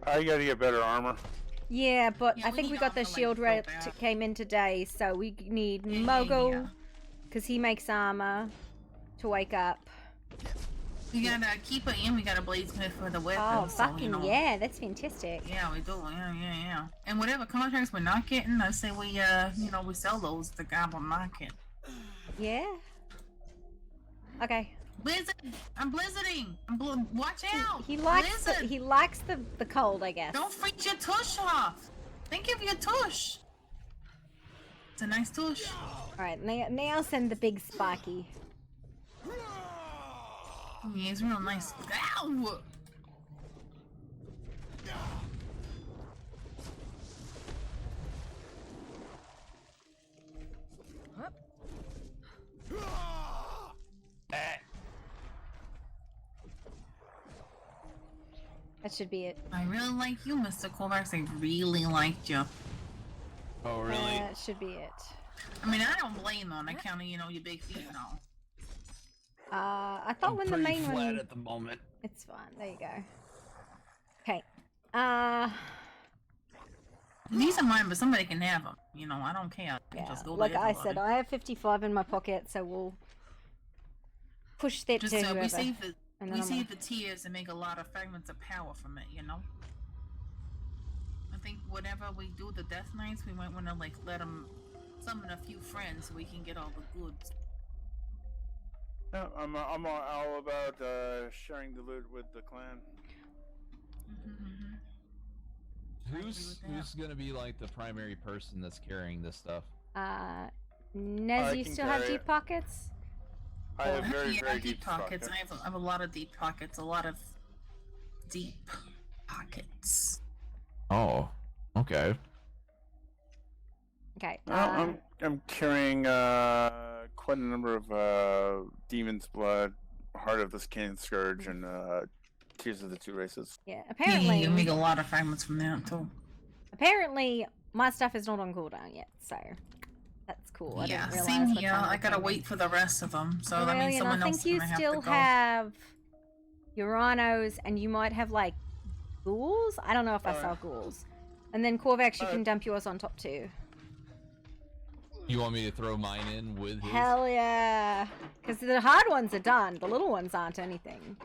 I gotta get better armor. Yeah, but Yeah, I we think we need got the armor, like, shield so rate bad. came in today, so we need Yeah, Mogul, because he makes armor to wake up. We got a keeper and we got a bladesmith for the weapons. Oh, so, fucking yeah, that's fantastic. Yeah, we do. Yeah. And whatever contracts we're not getting, I say we, we sell those at the goblin market. Yeah. Okay. Blizzard! I'm blizzarding! Watch out! He likes Blizzard! the cold, I guess. Don't freak your tush off! Think of your tush! It's a nice tush. Alright, now send the big spiky. Yeah, it's real nice. Ow! That should be it. I really like you, Mr. Kovacs. I really liked you. Oh, really? That should be it. I mean, I don't blame on account of, your big feet and all. I thought when the pretty main flat one... at the moment. It's fine. There you go. Okay. These are mine, but somebody can have them. I don't care. Yeah, Just go to like I everybody. said, I have 55 in my pocket, so we'll push that Just to whoever. we save the and then I'm the tears and make a lot of fragments of power from it. I think whenever we do the death knights, we might want to let them summon a few friends so we can get all the goods. Yeah, I'm all about sharing the loot with the clan. Who's gonna be like the primary person that's carrying this stuff? Nez, you can still have carry deep it. pockets? I have very, Yeah, very deep pockets. I have a lot of deep pockets. A lot of deep pockets. Oh, okay. Okay. I'm carrying quite a number of Demon's Blood, Heart of the Skin Scourge, and Tears of the Two Races. Yeah, apparently... you can make a lot of fragments from that, too. Apparently, my stuff is not on cooldown yet, so... That's cool. I Yeah, didn't realize same what here. time I it gotta came wait in. for the rest of them, so that means Aurelian, someone I else think is you gonna have still to go. have Uranos, and you might have, like, ghouls? I don't know if I saw ghouls. And then Corvax, you can dump yours on top, too. You want me to throw mine in with his? Hell yeah! Because the hard ones are done. The little ones aren't anything.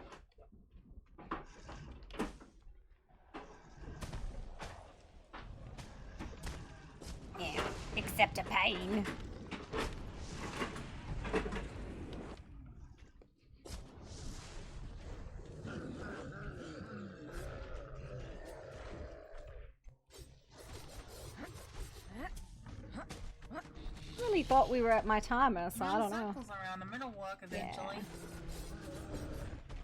Yeah, except a pain. Really thought we were at my timer, so I don't know. Circles around the middle walk eventually.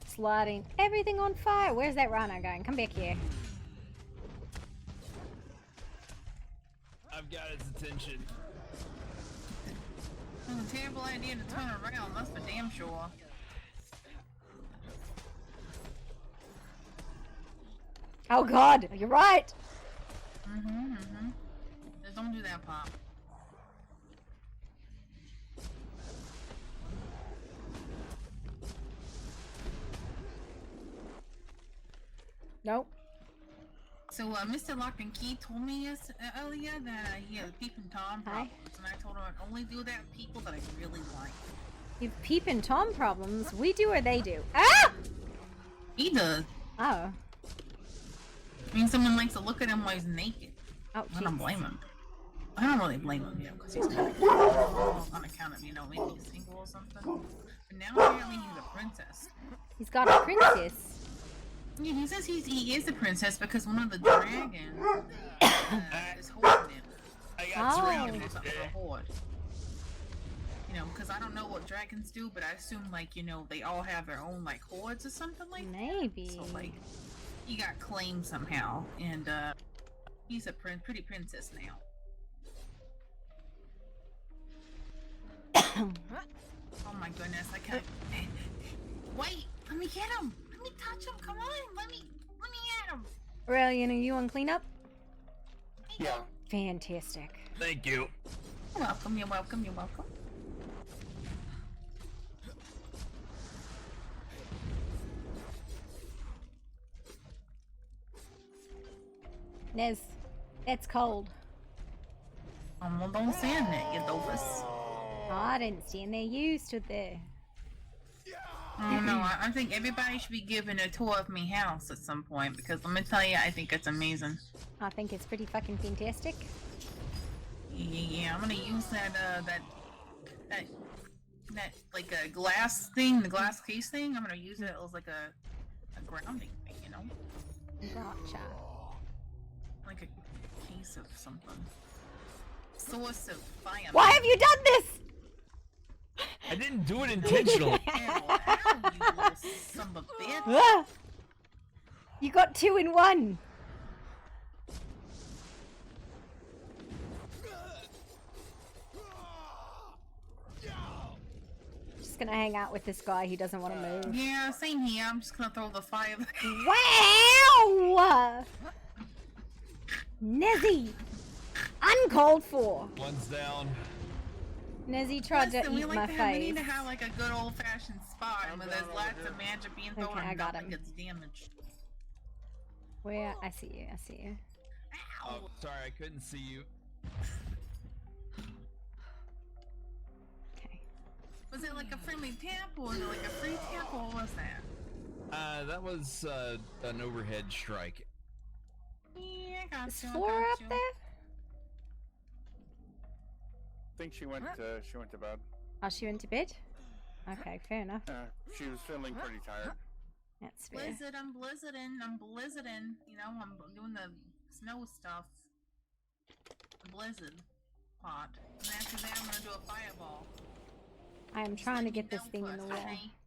Sliding everything on fire. Where's that rhino going? Come back here. I've got its attention. It's a terrible idea to turn around, that's for damn sure. Oh god, you're right. Just don't do that, Pop. Nope. So, Mr. Lock and Key told me earlier that he had peeping Tom problems, and I told him I'd only do that with people that I really like. You peeping Tom problems. We do or they do. Ah! He does. Oh. I mean, someone likes to look at him while he's naked. Oh, I don't blame him. I don't really blame him, because he's kind of on account of, maybe he's single or something. But now apparently he's a princess. He's got a princess. Yeah, he says he is a princess because one of the dragons is holding him. I got surrounded or something for a horde. Because I don't know what dragons do, but I assume, they all have their own, hordes or something like that. Maybe. So, he got claimed somehow, and, he's a pretty princess now. Oh my goodness, I can't... Wait! Let me get him! Let me touch him! Come on! Let me get him! Aurelian, are you on cleanup? Yeah. Fantastic. Thank you. You're welcome, you're welcome, you're welcome. Nez, it's cold. Well, don't stand there, you dopus. Oh, I didn't stand there. You stood there. Oh no, I think everybody should be given a tour of me house at some point because let me tell you, I think it's amazing. I think it's pretty fucking fantastic. Yeah, I'm gonna use that like a glass thing, the glass case thing. I'm gonna use it as like a grounding thing, you know? Gotcha. Like a case of something. Source of fire. Why have you done this? I didn't do it intentionally. You little son of a bitch. Ah! You got 2 in 1. Just gonna hang out with this guy. He doesn't want to move. Yeah, same here. I'm just gonna throw the fire. Wow! Nezzy! Uncalled for! One's down. Nezzy tried to eat my We face. need to have like a good old fashioned spot where there's lots of magic being thrown Okay, I and got nothing him. gets damaged. Where? I see you, I see you. Oh, sorry, I couldn't see you. Was it like a friendly tap or was it like a free tap or what was that? That was an overhead strike. Yeah, I got Is you. Flora up there? I think she went to bed. Oh, she went to bed? Okay, fair enough. She was feeling pretty tired. That's fair. Blizzard, I'm blizzarding. You know, I'm doing the snow stuff. The blizzard part. And after that, I'm gonna do a fireball. I am trying to get this thing in the wall.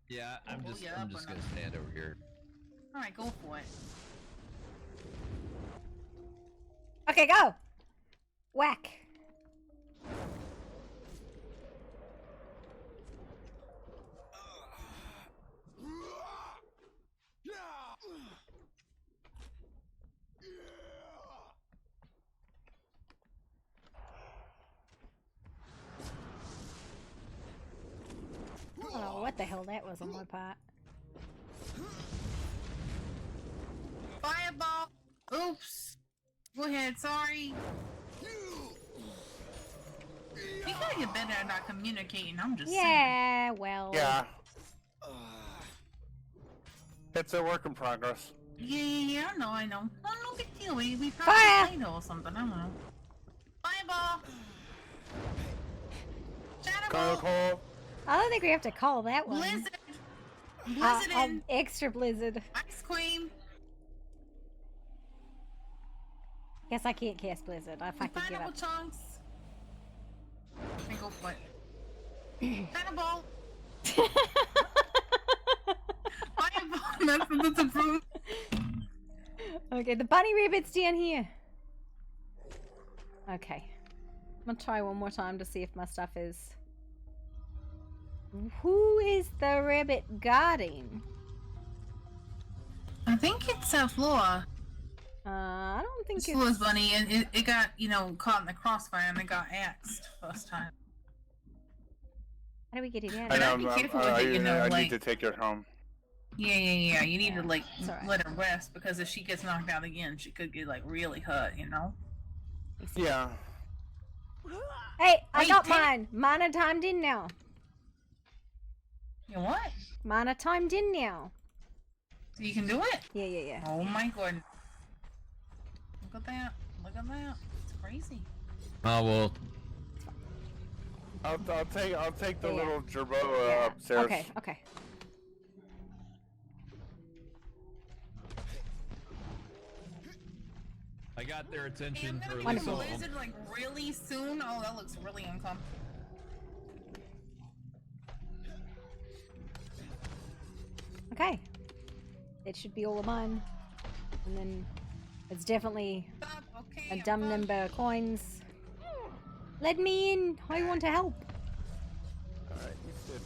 Yeah, I'm Pull just you I'm up just or gonna not? stand over here. Alright, go for it. Okay, go! Whack! I don't know what the hell that was on my part. Fireball! Oops! Go ahead, sorry. You gotta get better at not communicating, I'm just saying. Yeah, well. Yeah. It's a work in progress. Yeah, I know. No big deal. We Fire! probably played or something, I don't know. Fireball! Call. I don't think we have to call that one. Blizzard! Blizzarding! Extra blizzard. Ice cream! Guess I can't cast blizzard. I fucking give Pineapple up. chunks! I go for it. Fireball! Fireball! That's approved. Okay, the bunny rabbit's down here. Okay. I'm gonna try one more time to see if my stuff is... Who is the rabbit guarding? I think it's Flora. I don't think It's it's... Flora's bunny, and it got, caught in the crossfire and it got axed first time. How do we get it out? I know. Be careful with it, I like... need to take her home. Yeah. You need to, like, alright. let her rest, because if she gets knocked out again, she could get, like, really hurt, you know? Yeah. Hey, I Wait, got damn it. mine. Mine are timed in now. You what? Mine are timed in now. So you can do it? Yeah. Oh my god. Look at that. Look at that. It's crazy. Oh well. I'll take the Yeah. little gerbo upstairs. Okay. I got their Hey, attention I'm for gonna at get a least blizzard, like, really soon. Oh, that looks really uncomfortable. Okay. It should be all of mine. And then it's definitely a dumb number of coins. Let me in. I want to help. Alright, you sit.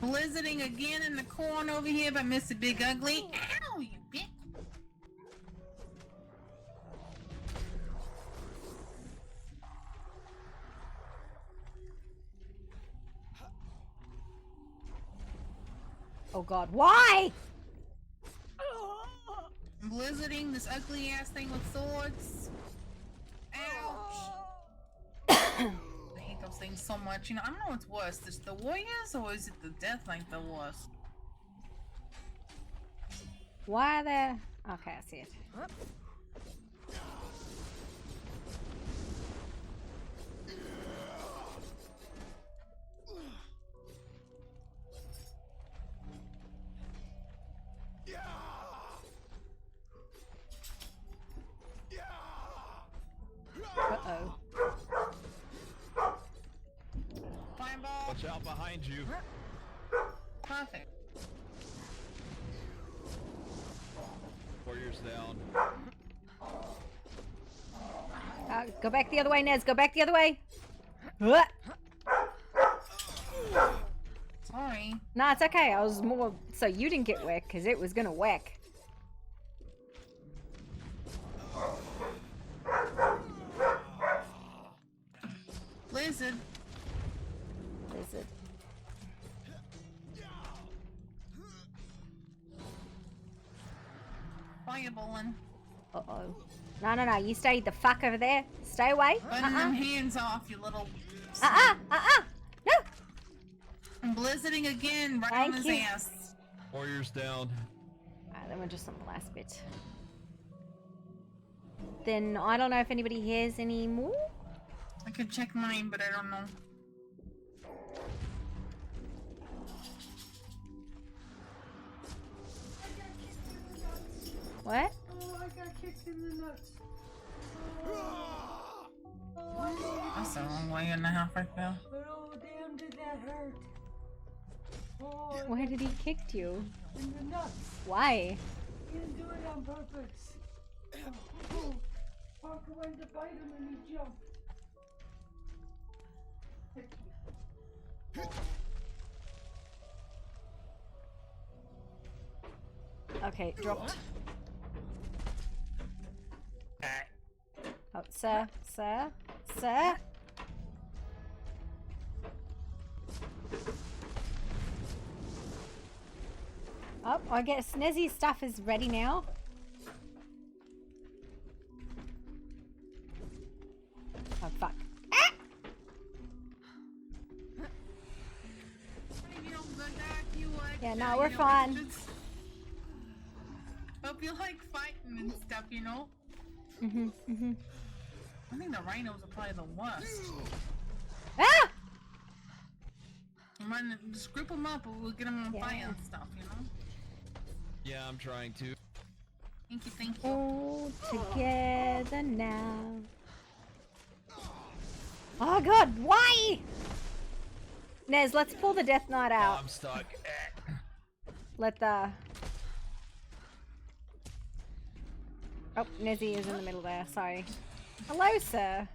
Blizzarding again in the corner over here by Mr. Big Ugly. Ow, you bitch. Oh god, why? Blizzarding this ugly ass thing with swords. Ouch. I hate those things so much. You know, I don't know what's worse. Is it the warriors or is it the death knight the worst? Why are there? Okay, I see it. Uh-oh. Fireball. Watch out behind you. Perfect. Warriors down. Go back the other way, Nez. Go back the other way. Sorry. Nah, it's okay. I was more so you didn't get whacked because it was gonna whack. Blizzard. Blizzard. Fireballing. Uh-oh. No. You stay the fuck over there. Stay away. Putting them hands off, you little... No! I'm blizzarding again, right Thank on his you. ass. Warriors down. Alright, then we're just on the last bit. Then I don't know if anybody hears any more. I could check mine, but I don't know. What? Oh, I got kicked in the nuts. That's the wrong way and a half right there. But oh, damn, did that hurt. Oh, Where did he kick you? in the nuts. Why? He didn't do it on purpose. Oh, Parker went to bite him and he jumped. Okay, dropped. Oh, sir. Oh, I guess Snezzy's stuff is ready now. Oh, fuck. Yeah, no, we're fine. Hope you like fighting and stuff, you know? Mm-hmm. I think the rhinos are probably the worst. Ah! Just group them up and we'll get them on fire and stuff, you know? Yeah, I'm trying to. Thank you. All together now. Oh god, why? Nez, let's pull the Death Knight out. I'm stuck. Let the... Oh, Nezzy is in the middle there, sorry. Hello, sir.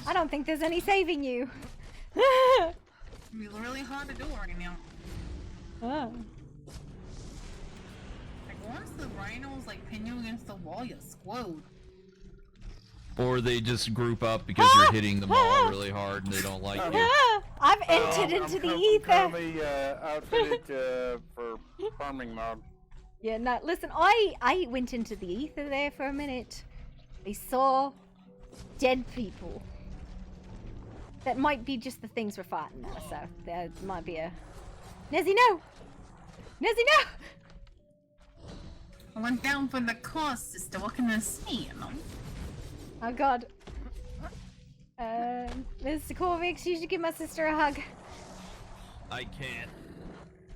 I don't think there's any saving you. It'd be really hard to do right now. Oh. Like, once the rhinos, like, pin you against the wall, you're screwed. Or they just group up because you're hitting them all really hard and they don't like you. I've entered into the ether. Currently outfitted for farming mode. Yeah, no, listen, I went into the ether there for a minute. I saw dead people. That might be just the things we're fighting now, so there might be a... Nezzy, no! Nezzy, no! I went down for the cause, sister. What can I say, you know? Oh god. Mr. Corvix, you should give my sister a hug. I can't.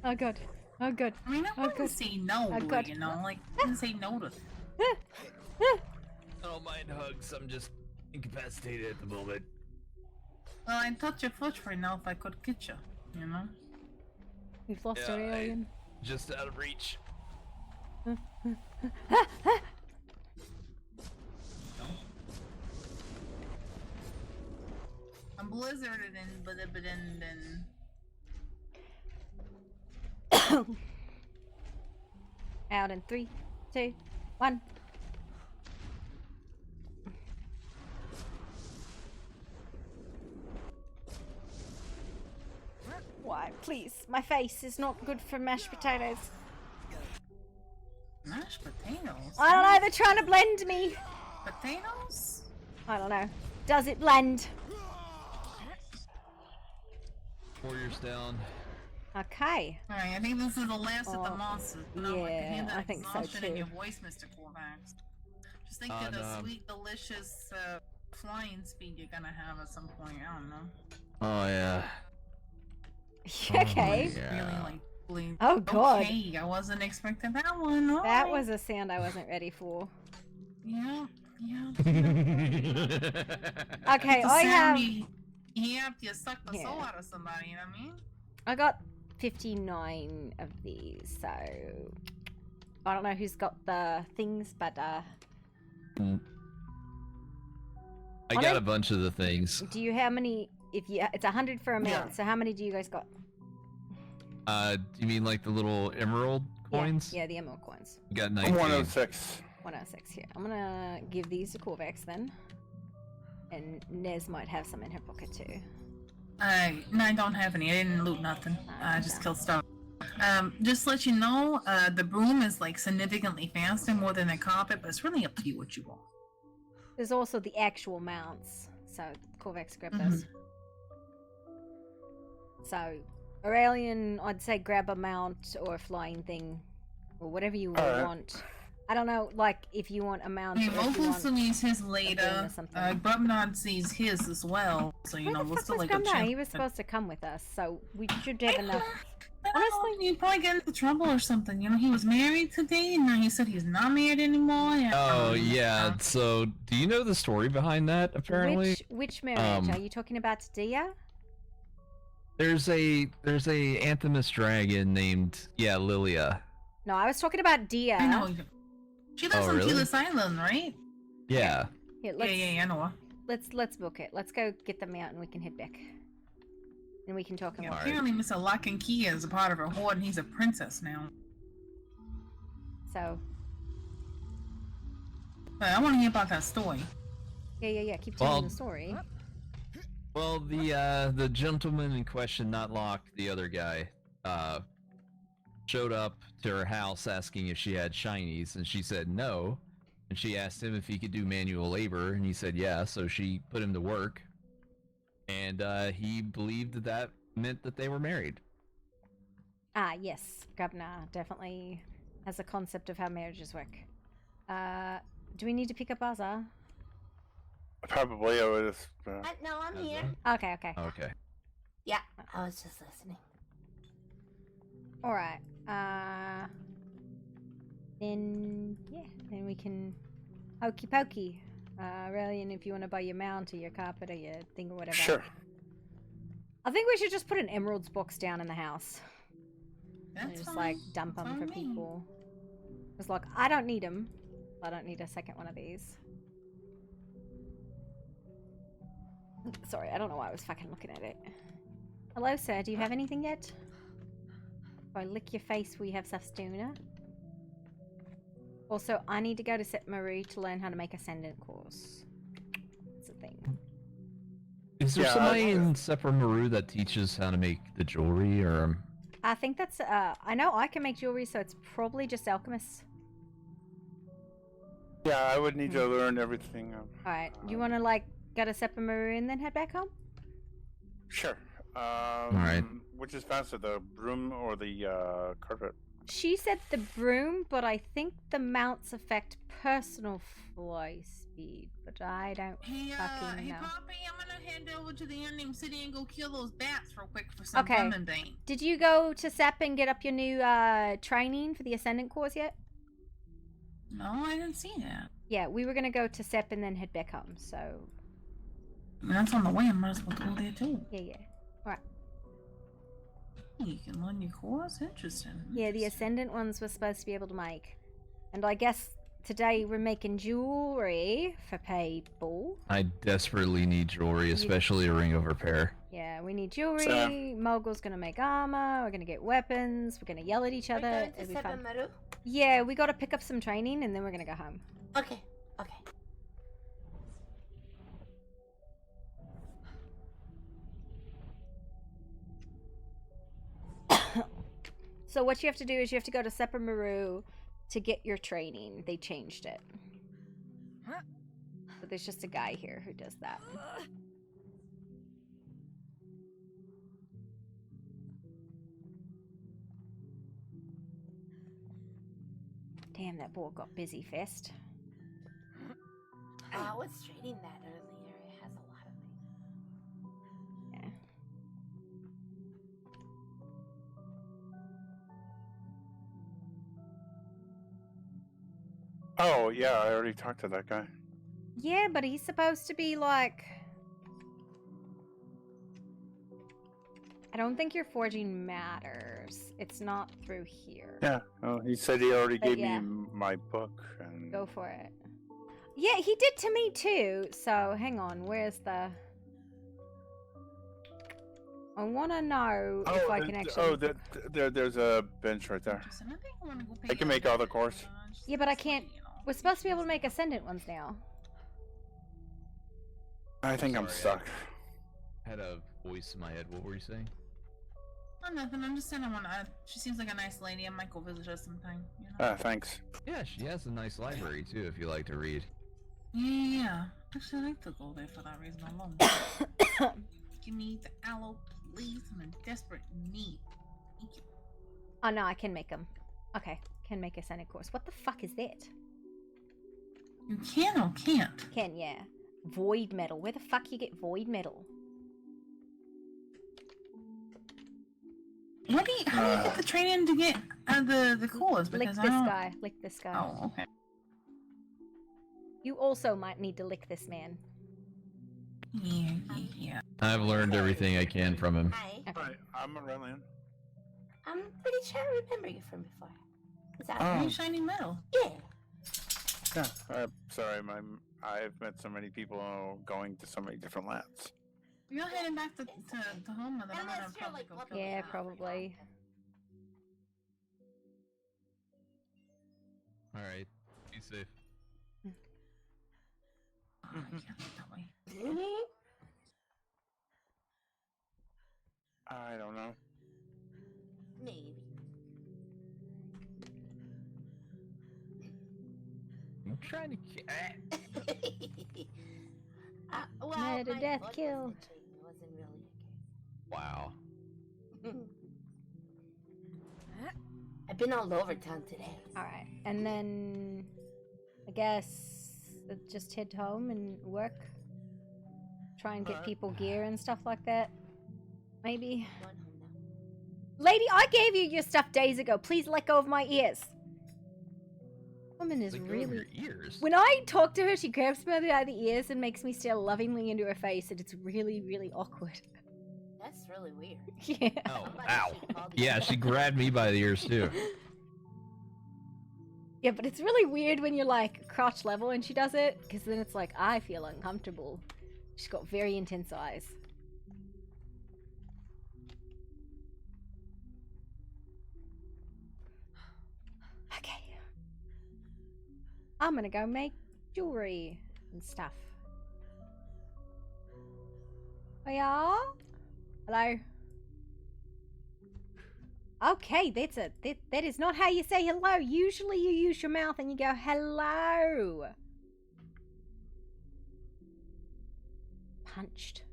Oh god. Oh god. I mean, I wouldn't say no Oh, to God. it, you know? Like, I wouldn't say no to it. I don't mind hugs, I'm just incapacitated at the moment. Well, I'd touch your foot right now if I could get you, you know? We've lost our alien. Just out of reach. I'm blizzarded and Out in 3, 2, 1. Why, please? My face is not good for mashed potatoes. Mashed potatoes? I don't know, they're trying to blend me. Potatoes? I don't know. Does it blend? Warriors down. Okay. Alright, I think this is the last of the Oh, monsters. yeah, I think so exhaustion in too. your voice, Mr. Corvax. Just think of the sweet, delicious flying speed you're gonna have at some point. I don't know. Oh yeah. Okay. Oh, yeah. Really like bleed. Oh god. Okay, I wasn't expecting that one. That Alright. was a sound I wasn't ready for. Yeah. Okay, The I sound have. You have to suck the soul out of somebody, you know what I mean? I got 59 of these, so I don't know who's got the things, but I got a bunch of the things. do you how many? If you, it's 100 for a mount. Yeah. So how many do you guys got? Do you mean like the little emerald coins? Yeah, the emerald coins. We got 19. 106. 106 here. I'm gonna give these to Corvax then, and Nez might have some in her pocket too. No, I don't have any. I didn't loot nothing. I just killed stuff. Just to let you know, the broom is like significantly faster, more than the carpet, but it's really up to you what you want. There's also the actual mounts, so Corvax grab those. So, Aurelian, I'd say grab a mount or a flying thing, or whatever you want. I don't know, like if you want a mount. I mean, or if you Opal want sees his later. Grubnod sees his as well, so you know we'll still like a chance. He was supposed to come with us, so we should have enough. Honestly, you'd probably get into trouble or something. You know, he was married today, and now he said he's not married anymore. Oh yeah. So, do you know the story behind that? Apparently, Which marriage? Are you talking about Dia? there's a Anthemus dragon named Lilia. No, I was talking about Dia. I know. She lives on really? Telis Island, right? Yeah. Here, let's, I know her. Let's book it. Let's go get them out, and we can head back. And we can talk Yeah, about apparently Mr. Lock and Key is a part of her horde, and he's a princess now. So. But I want to hear about that story. Yeah. Keep telling the story. Well, the gentleman in question, not Locke, the other guy, showed up to her house asking if she had shinies, and she said no. And she asked him if he could do manual labor, and he said yeah, so she put him to work. And he believed that meant that they were married. Ah, yes. Grubnar definitely has a concept of how marriages work. Do we need to pick up Azar? Probably, I would just. No, I'm here. Okay. Okay. Yeah, I was just listening. Alright. Then we can hokey pokey. Aurelian, if you want to buy your mount or your carpet or your thing or whatever. Sure. I think we should just put an emeralds box down in the house. And That's just fine. like dump them for people. It's like, I don't need them. I don't need a second one of these. Sorry, I don't know why I was fucking looking at it. Hello, sir. Do you have anything yet? If I lick your face, we have stuff sooner. Also, I need to go to Set Marie to learn how to make Ascendant cores. It's a thing. Is there somebody in Sepra Maru that teaches how to make the jewelry, or? I think that's, I know I can make jewelry, so it's probably just alchemists. Yeah, I would need to learn everything. Alright, you want to, like, go to Sepra Maru and then head back home? Sure. Alright. Which is faster, the broom or the carpet? She said the broom, but I think the mounts affect personal fly speed, but I don't fucking know. Poppy, I'm gonna head over to the unnamed city and go kill those bats real quick for some Okay. fun and bang. Did you go to SEP and get up your new training for the Ascendant course yet? No, I didn't see that. Yeah, we were gonna go to SEP and then head back home, so... I mean, that's on the way. I might as well go there too. Yeah. Alright. You can learn your course? Interesting. Yeah, the Ascendant ones were supposed to be able to make. And I guess today we're making jewelry for people. I desperately need jewelry, especially a ring of repair. Yeah, we need jewelry. Mogul's gonna make armor. We're gonna get weapons. We're gonna yell at each other. Going to It'll be fun. Sebamaru? Yeah, we gotta pick up some training and then we're gonna go home. Okay, okay. So what you have to do is you have to go to Sepamaru to get your training. They changed it. But there's just a guy here who does that. Damn, that board got busy fast. I was trading that earlier. It has a lot of things. Yeah. Oh yeah, I already talked to that guy. Yeah, but he's supposed to be like... I don't think your forging matters. It's not through here. Yeah, he said he already But gave yeah. me my book. And... Go for it. Yeah, he did to me too. So hang on, where's the... I want to know if I can actually... there's a bench right there. I can make other course. Yeah, but I can't... We're supposed to be able to make ascendant ones now. I think I'm stuck. I had a voice in my head. What were you saying? Oh, nothing. I'm just saying I want to. She seems like a nice lady. I might go visit her sometime. You know? Thanks. Yeah, she has a nice library too, if you like to read. Yeah. Actually, I like to go there for that reason alone. Give me the aloe, please. I'm in desperate need. Thank you. Oh no, I can make them. Okay, can make ascendant course. What the fuck is that? You can or can't? Can, yeah. Void metal. Where the fuck you get void metal? How do you get the training to get the cores? Lick Because this I don't... guy. Lick this guy. Oh, okay. You also might need to lick this man. Yeah. I've learned everything I can from him. Hi. Hi, I'm Aurelian. I'm pretty sure I remember you from before. Is that Oh. Very shiny metal. Yeah. Yeah, sorry, I've met so many people going to so many different labs. You're heading back to home, and then I'm gonna probably go kill Yeah, the probably. Alright, be safe. Oh, I can't think that way. I don't know. Maybe. I'm trying to Well, Murder, my death, book kill. was itching. It wasn't really Wow. a case. I've been all over town today. Alright, and then... I guess... just head home and work. Try and get people gear and stuff like that. Maybe. Lady, I gave you your stuff days ago. Please let go of my ears. Woman is Let go of really... your ears? When I talk to her, she grabs me by the ears and makes me stare lovingly into her face, and it's really, really awkward. That's really weird. Yeah. Oh, ow. Yeah, she grabbed me by the ears too. Yeah, but it's really weird when you're like crouch level and she does it, because then it's like, I feel uncomfortable. She's got very intense eyes. Okay. I'm gonna go make jewelry and stuff. Oh, yeah? Hello? Okay, that is not how you say hello. Usually you use your mouth and you go hello. Punched.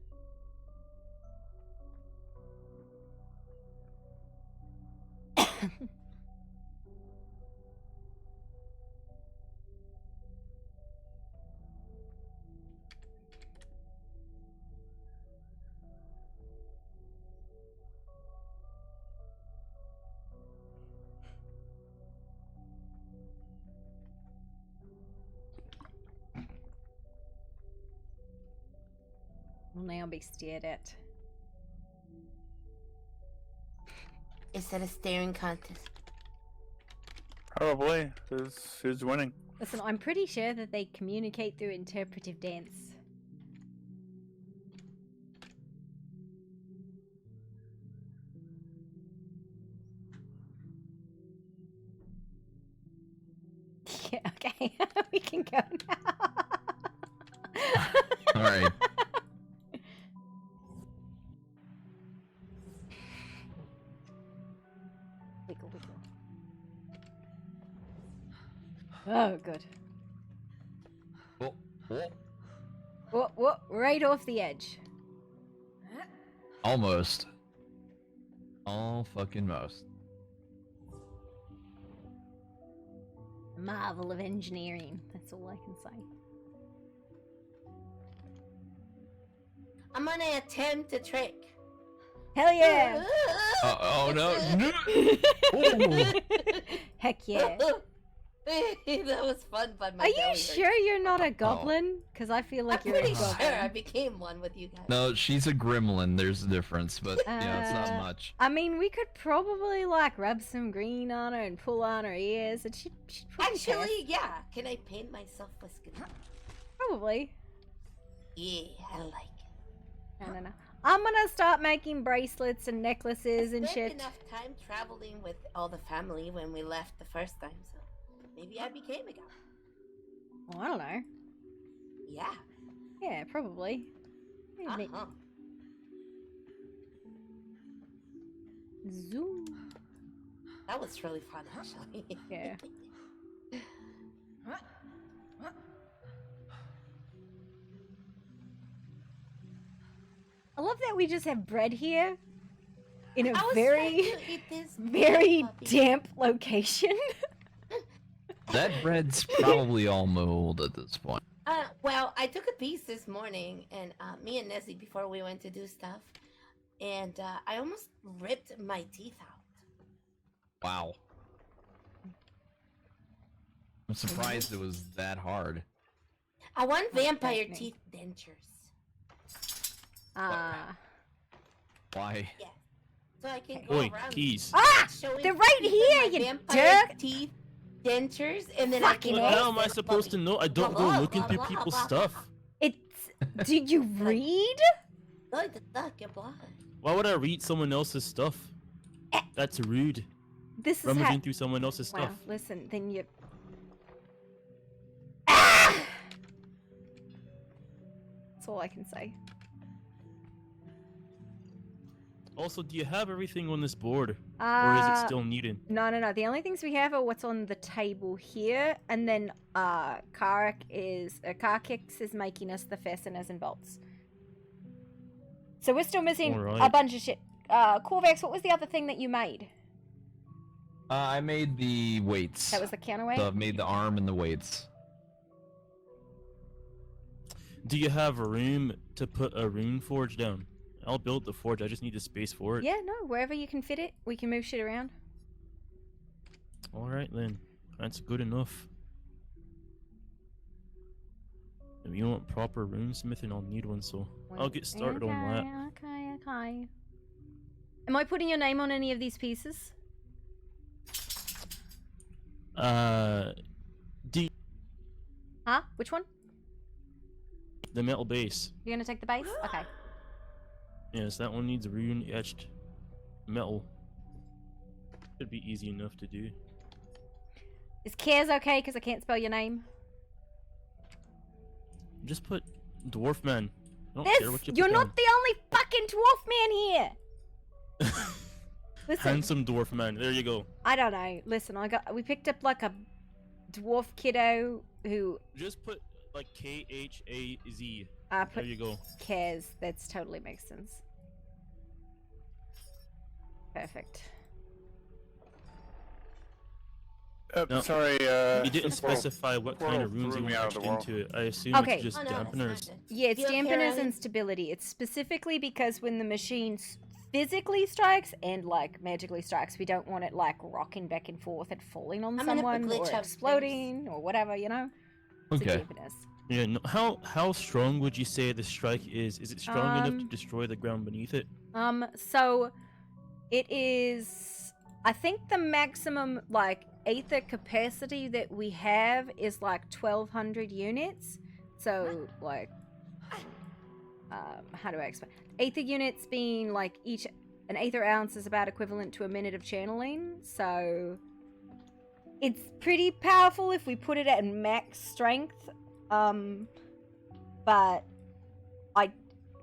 Will now be stared at. Is that a staring contest? Probably. Who's winning? Listen, I'm pretty sure that they communicate through interpretive dance. Yeah, okay. We can go now. Alright. Wiggle, wiggle. Oh, good. Whoa, right off the edge. Almost. All fucking most. Marvel of engineering. That's all I can say. I'm gonna attempt a trick. Hell yeah! Oh no! Heck yeah! That was fun, but my Are you belly sure hurts. you're not a goblin? Because I feel like I'm you're a pretty goblin. sure I became one with you guys. No, she's a gremlin. There's a difference, but yeah, it's not much. I mean, we could probably like rub some green on her and pull on her ears, and she'd probably Actually, yeah. Can I paint myself with skin? Probably. Yeah, I like it. No. I'm gonna start making bracelets and necklaces and Spent shit. enough time traveling with all the family when we left the first time, so maybe I became a guy. Well, I don't know. Yeah. Yeah, probably. Uh-huh. Zoom. That was really fun, actually. Yeah. I love that we just have bread here in a I was very, trying to eat this very puppy. damp location. That bread's probably all mold at this point. Well, I took a piece this morning, and me and Nessie before we went to do stuff, and I almost ripped my teeth out. Wow. I'm surprised it was that hard. I want vampire teeth dentures. Why? Yeah. So I can go Oi, around keys. showing They're right people here, my you vampire dick. teeth dentures, and then Fucking I What can the hell am I supposed to know? I don't go looking through people's stuff. Did you read? Like the duck, you're blind. Why would I read someone else's stuff? That's rude. This is Rummaging through someone else's Wow, stuff. listen, then you... That's all I can say. Also, do you have everything on this board? Or is it still needed? No. The only things we have are what's on the table here, and then Car Kicks is making us the fasteners and bolts. So we're still missing a Alright. bunch of shit. Corvax, what was the other thing that you made? I made the weights. That was the counterweight? So I've made the arm and the weights. Do you have room to put a rune forge down? I'll build the forge, I just need the space for it. Yeah, no, wherever you can fit it, we can move shit around. Alright then, that's good enough. If you want proper runesmithing, I'll need one, so I'll get started on that. Okay. Am I putting your name on any of these pieces? D, Huh? Which one? the metal base. You're gonna take the base? Okay. Yes, that one needs rune etched metal. Should be easy enough to do. Is Cares okay? Because I can't spell your name. Just put dwarf man. I don't care what you put You're down. not the only fucking dwarf man here! Listen, Handsome dwarf man. There you go. I don't know. Listen, we picked up like a dwarf kiddo who Just put like KHAZ. put There you go. Cares. That's totally makes sense. Perfect. No, Sorry, you didn't the portal- specify what kind portal of runes threw you me out of etched the world. into it. I assume Okay. it's just dampeners. Yeah, it's Feel dampeners okay, and stability. It's specifically because when the machine physically strikes and like magically strikes, we don't want it like rocking back and forth and falling on I'm gonna put someone glitch or upstairs. exploding or whatever, you know? It's a Okay. dampeners. Yeah. No, how strong would you say the strike is? Is it strong enough to Um, destroy the ground beneath it? So it is, I think the maximum, like, aether capacity that we have is like 1,200 units. So, like, how do I explain? Aether units being like an aether ounce is about equivalent to a minute of channeling. So, it's pretty powerful if we put it at max strength. But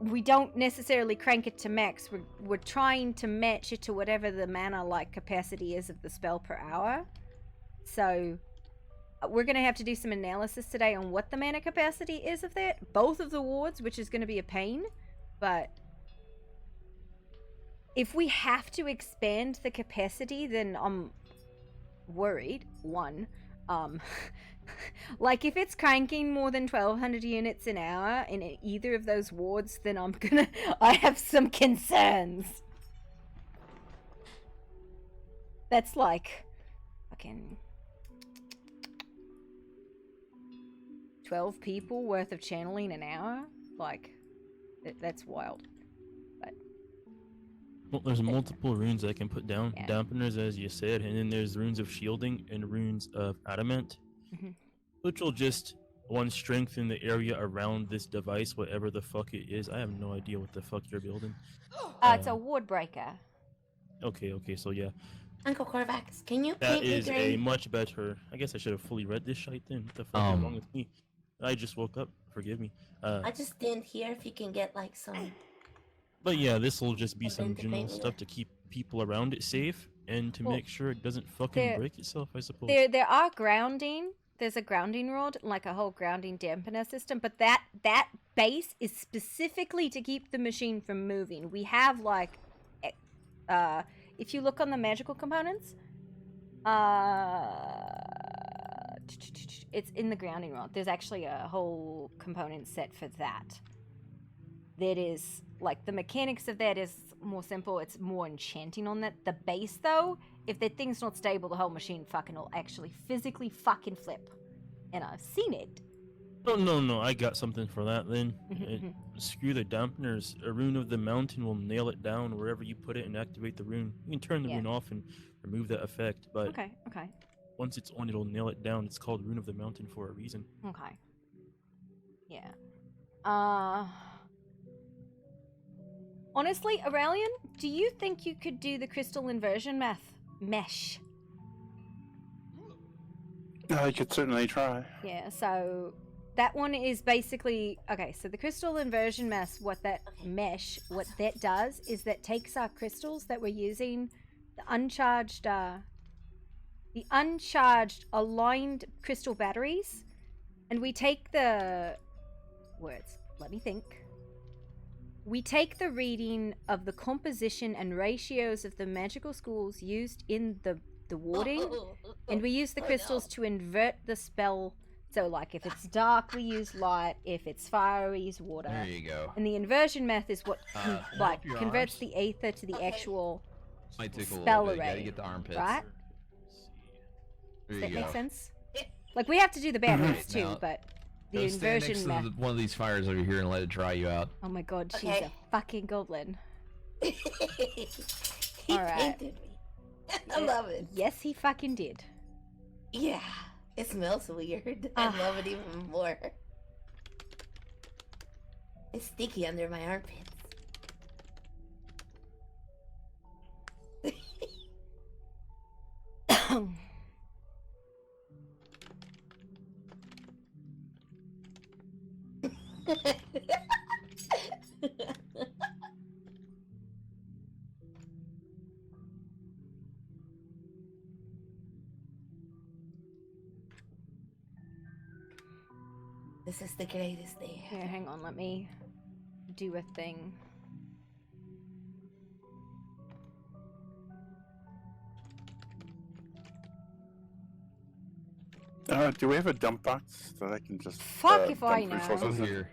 we don't necessarily crank it to max. We're trying to match it to whatever the mana like capacity is of the spell per hour. So we're going to have to do some analysis today on what the mana capacity is of that. Both of the wards, which is going to be a pain. But if we have to expand the capacity, then I'm worried. One, like if it's cranking more than 1,200 units an hour in either of those wards, then I have some concerns. That's like fucking 12 people worth of channeling an hour. Like, that's wild. But well, there's multiple runes I can put down. Yeah. Dampeners, as you said, and then there's runes of shielding and runes of adamant, which will just strengthen the area around this device, whatever the fuck it is. I have no idea what the fuck you're building. It's a ward breaker. Okay, so yeah. Uncle Corvax, can you That paint me is a much better. I guess I should have fully read this shite then. What the fuck is wrong with me? I just woke up. Forgive me. I just stand here if you can get like some. But yeah, this will just be some general stuff to keep people around it safe and to make sure it doesn't fucking break itself, I suppose. There are grounding. There's a grounding rod, like a whole grounding dampener system, but that base is specifically to keep the machine from moving. We have like, if you look on the magical components, it's in the grounding rod. There's actually a whole component set for that. That is, like, the mechanics of that is more simple. It's more enchanting on that. The base, though, if that thing's not stable, the whole machine fucking will actually physically fucking flip. And I've seen it. Oh, no, I got something for that then. Screw the dampeners. A rune of the mountain will nail it down wherever you put it and activate the rune. You can turn the rune off and remove that effect, but Okay. once it's on, it'll nail it down. It's called Rune of the Mountain for a reason. Okay. Yeah. Honestly, Aurelian, do you think you could do the crystal inversion mesh? I could certainly try. Yeah, so that one is basically okay. So the crystal inversion mesh, what that does is that takes our crystals that we're using, the uncharged aligned crystal batteries, and we take the words. Let me think. We take the reading of the composition and ratios of the magical schools used in the warding, and we use the crystals to invert the spell. So, like, if it's dark, we use light. If it's fire, we use water. There you go. And the inversion meth is what converts the aether to the actual might take a spell little bit. array. You gotta get the armpits. Right? There Does you that go. make sense? Like, we have to do the batteries too, Now, but the go stand next inversion to meth. one of these fires over here and let it dry you out. Oh my god, she's Okay. a fucking goblin. He Alright. painted me. I love it. Yes, he fucking did. Yeah, it smells weird. I love it even more. It's sticky under my armpits. This is the greatest day. Here, hang on, let me do a thing. Do we have a dump box that I can just Fuck if I dump know. resources in? Here.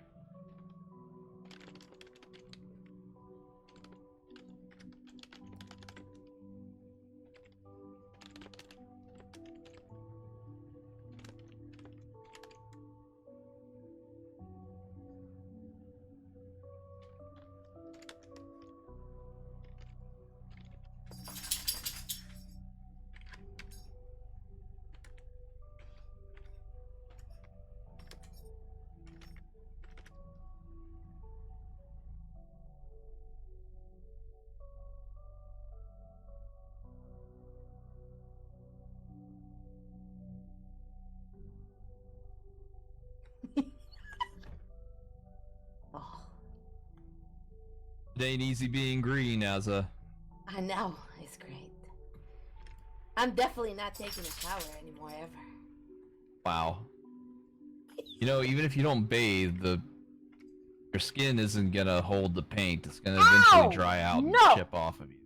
It ain't easy being green, Asa. I know, it's great. I'm definitely not taking a shower anymore, ever. Wow. You know, even if you don't bathe, your skin isn't gonna hold the paint. It's gonna eventually dry out and chip off of you.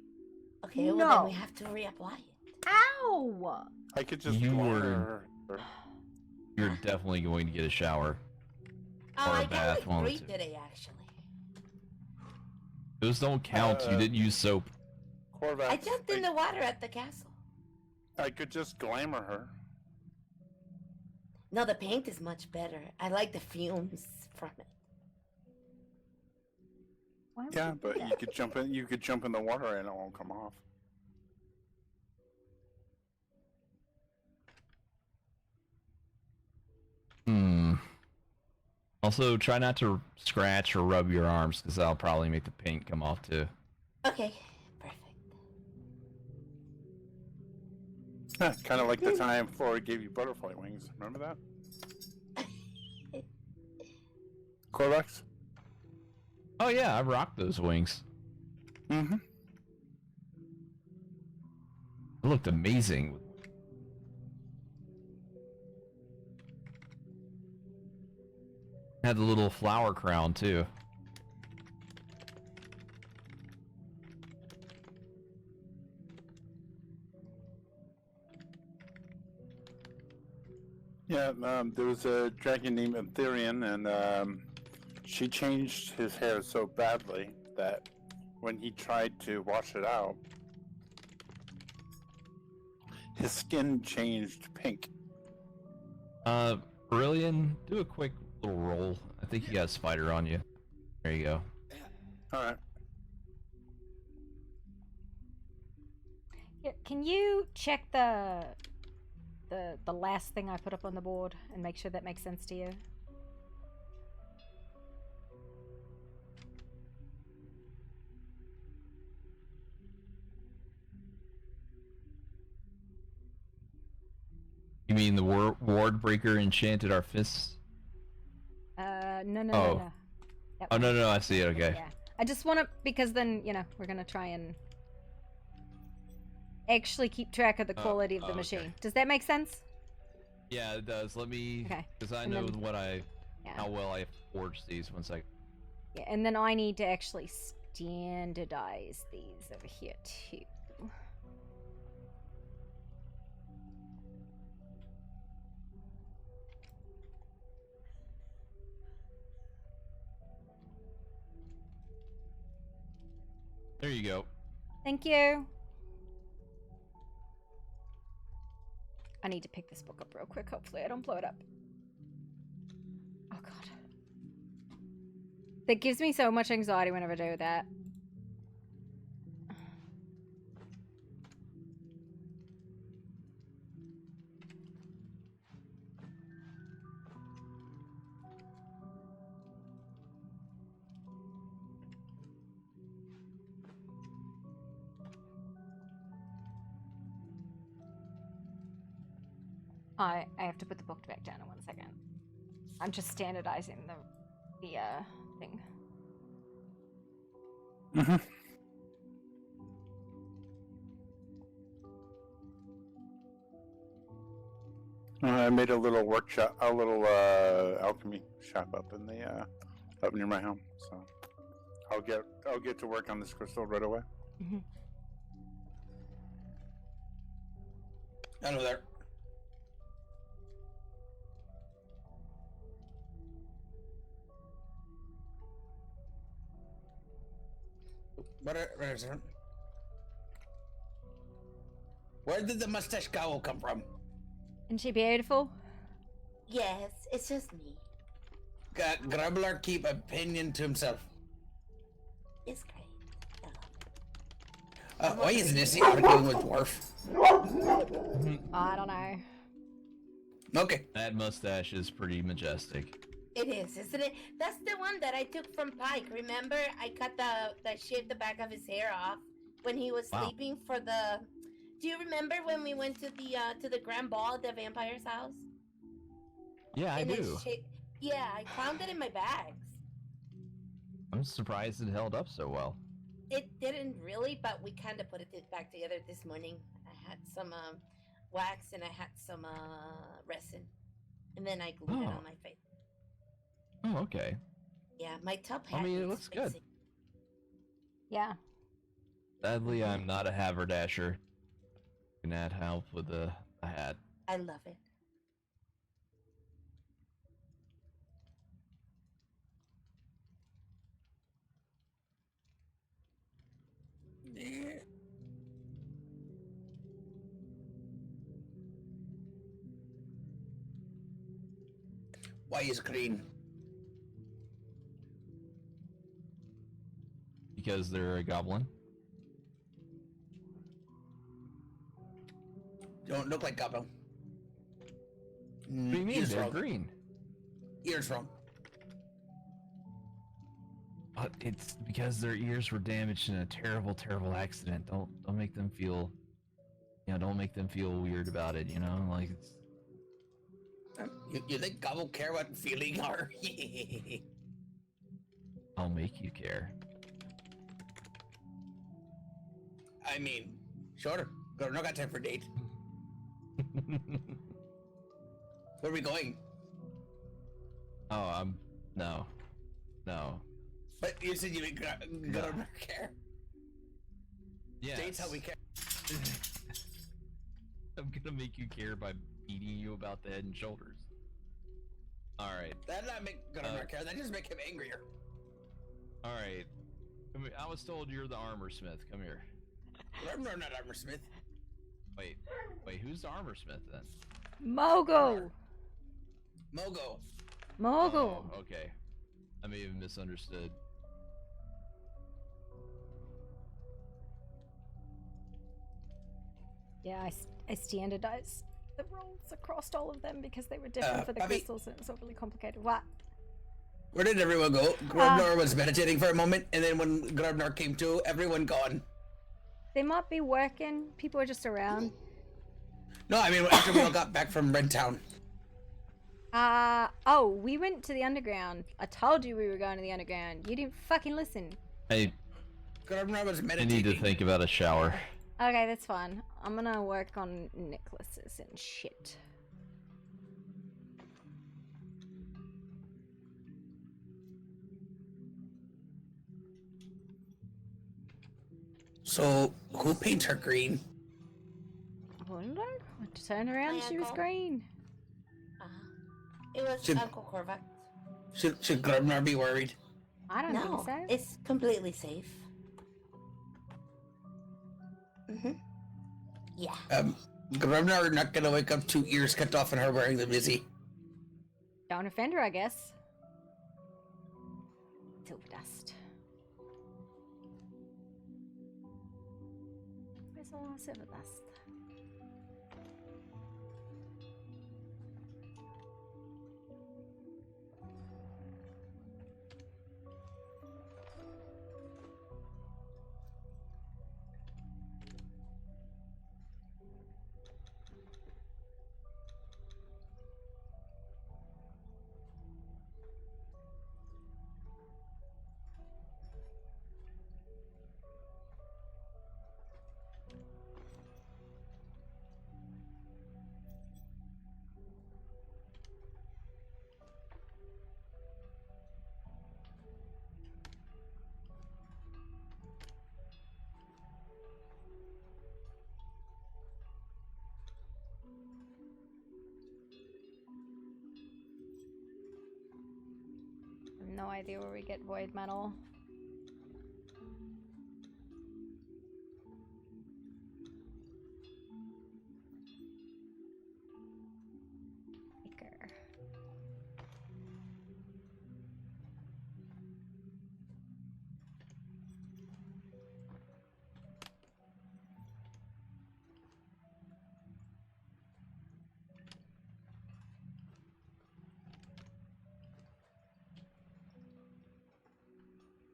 Okay, well then we have to reapply it. Ow! I could just You're definitely going to get a shower. Oh, or I a bath, got one like of 3 the two. today, actually. Those don't count. You didn't use soap. Corvax, I jumped in the water at the castle. I could just glamour her. No, the paint is much better. I like the fumes from it. Yeah, but you could jump in. You could jump in the water and it won't come off. Also, try not to scratch or rub your arms, because that'll probably make the paint come off too. Okay. Kind of like the time Flora gave you butterfly wings. Remember that? Corvax? Oh yeah, I rocked those wings. Mm-hmm. It looked amazing. Had the little flower crown too. Yeah, there was a dragon named Ethereum, and she changed his hair so badly that when he tried to wash it out, his skin changed pink. Brilliant. Do a quick little roll. I think you got a spider on you. There you go. Alright. Yeah, can you check the last thing I put up on the board and make sure that makes sense to you? You mean the ward breaker enchanted our fists? No, no, Oh. no. That Oh, one. no, I see it, okay. Yeah. I just want to, because then, you know, we're going to try and actually keep track of the quality of the okay. machine. Does that make sense? Yeah, it does. Let me, Okay. because I And know then- how well I forged these. 1 second. Yeah, and then I need to actually standardize these over here, too. There you go. Thank you. I need to pick this book up real quick. Hopefully I don't blow it up. Oh god. That gives me so much anxiety whenever I do that. I have to put the book back down in 1 second. I'm just standardizing the thing. Mm-hmm. I made a little workshop, a little alchemy shop up in the up near my home. So I'll get to work on this crystal right away. Mm-hmm. Hello there. Where is it? Where did the mustache cowl come from? Isn't she beautiful? Yes, it's just me. Grubbler keep opinion to himself. It's great. Why isn't this arguing with Dwarf? I don't know. Okay. That mustache is pretty majestic. It is, isn't it? That's the one that I took from Pike. Remember, I cut shaved the back of his hair off when he was sleeping for the. Do you remember when we went to the grand ball at the vampire's house? Yeah, I do. Yeah, I found it in my bags. I'm surprised it held up so well. It didn't really, but we kind of put it back together this morning. I had some wax and I had some resin, and then I glued it Oh. on my face. Oh, okay. Yeah, my top I hat. mean, it needs looks good. fixing. Yeah. Sadly, I'm not a haberdasher. Can that help with the hat? I love it. Why is green? Because they're a goblin. Don't look like goblin. What do you mean? They're green. Ears wrong. It's because their ears were damaged in a terrible, terrible accident. Don't make them feel, don't make them feel weird about it. Like it's. You think God will care what feeling are? I'll make you care. I mean, sure. No got time for date. Where are we going? Oh, no. But you said you would gonna care. Yes. Date's how we care. I'm gonna make you care by beating you about the head and shoulders. All right. That not make gonna care. That just make him angrier. All right. I was told you're the armor smith. Come here. I'm not armor smith. Wait. Who's the armor smith then? Mogo. Mogo. Mogo. Oh, okay. I may have misunderstood. Yeah, I standardized the rolls across all of them because they were different for the Bobby. crystals and it's overly complicated. What? Where did everyone go? Grubnar was meditating for a moment, and then when Grubnar came to, everyone gone. They might be working. People are just around. No, I mean after we all got back from Red Town. Oh, we went to the underground. I told you we were going to the underground. You didn't fucking listen. Grubnar was I meditating. need to think about a shower. Okay, that's fine. I'm gonna work on necklaces and shit. So, who paints her green? I don't know. I turned around and she was green. It was Should- Uncle Korvac. Should Grubnar be worried? I don't No, think so. it's completely safe. Yeah. Grubnar not gonna wake up 2 ears cut off and her wearing them, is he? Don't offend her, I guess. Silver dust. Where's all our silver dust? I have no idea where we get void metal. Icker.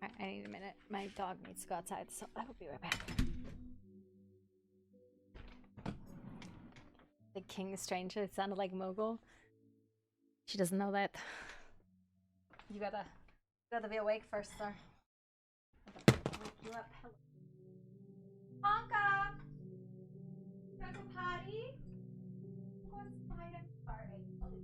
I need a minute. My dog needs to go outside, so I will be right back. The king stranger, it sounded like Mogul. She doesn't know that. You gotta be awake first, sir. You are pillow. Honka! Wanna go potty? Go outside, I'm sorry.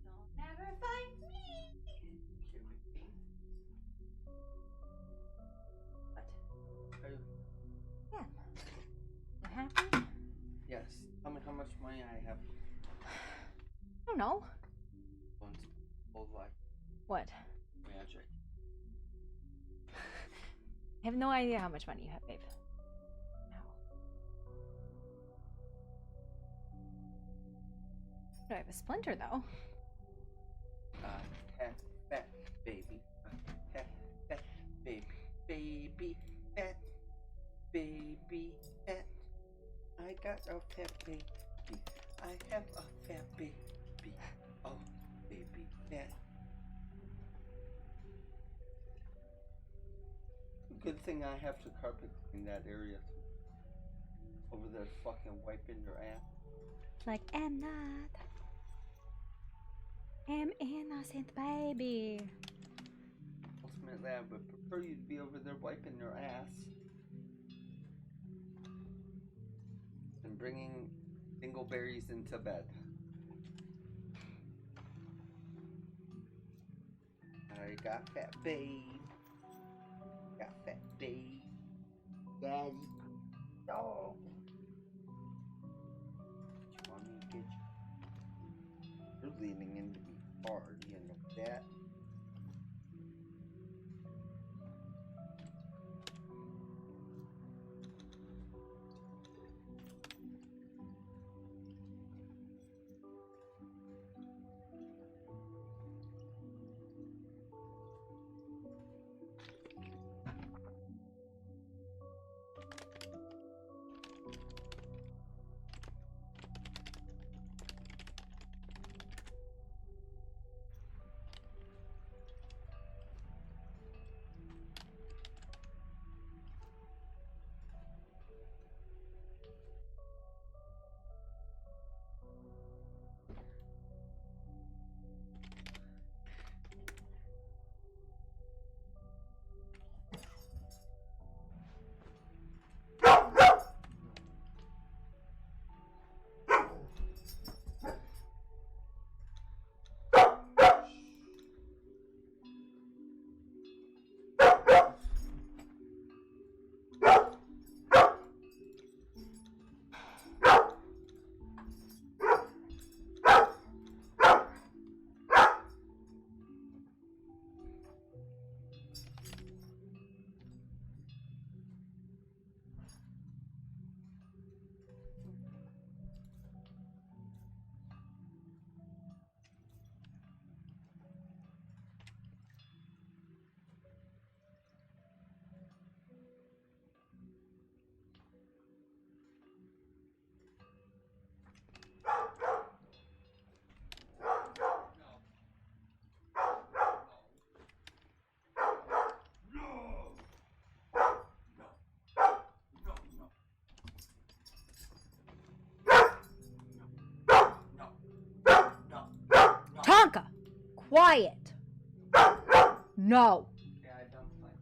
Don't ever find me. What? Yeah. You happy? Yes. Tell me how much money I have. I don't know. Once whole life. What? May I check? I have no idea how much money you have, babe. I have a splinter though. Fat baby. Fat baby. Baby fat. Baby fat. I got a fat baby. I have a fat baby. Oh, baby fat. Good thing I have to carpet clean that area too. Over there fucking wiping your ass. Like, I'm not. I'm innocent, baby. Ultimately, I would prefer you to be over there wiping your ass and bringing dingleberries into bed. I got fat babe. Got fat babe. Daddy. Dog. What you want me to get you? You're leaning into me hard, you know that? Tonka! Quiet! No! Yeah, I don't like.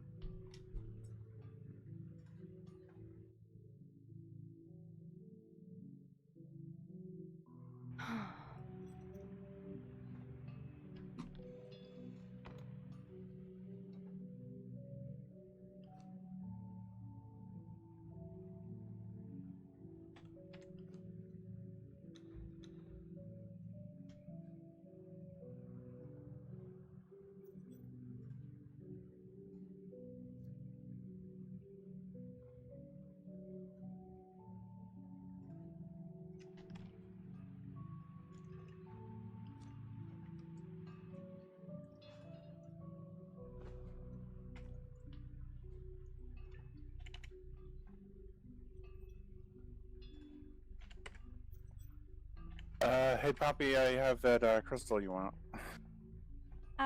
Hey Poppy, I have that crystal you want.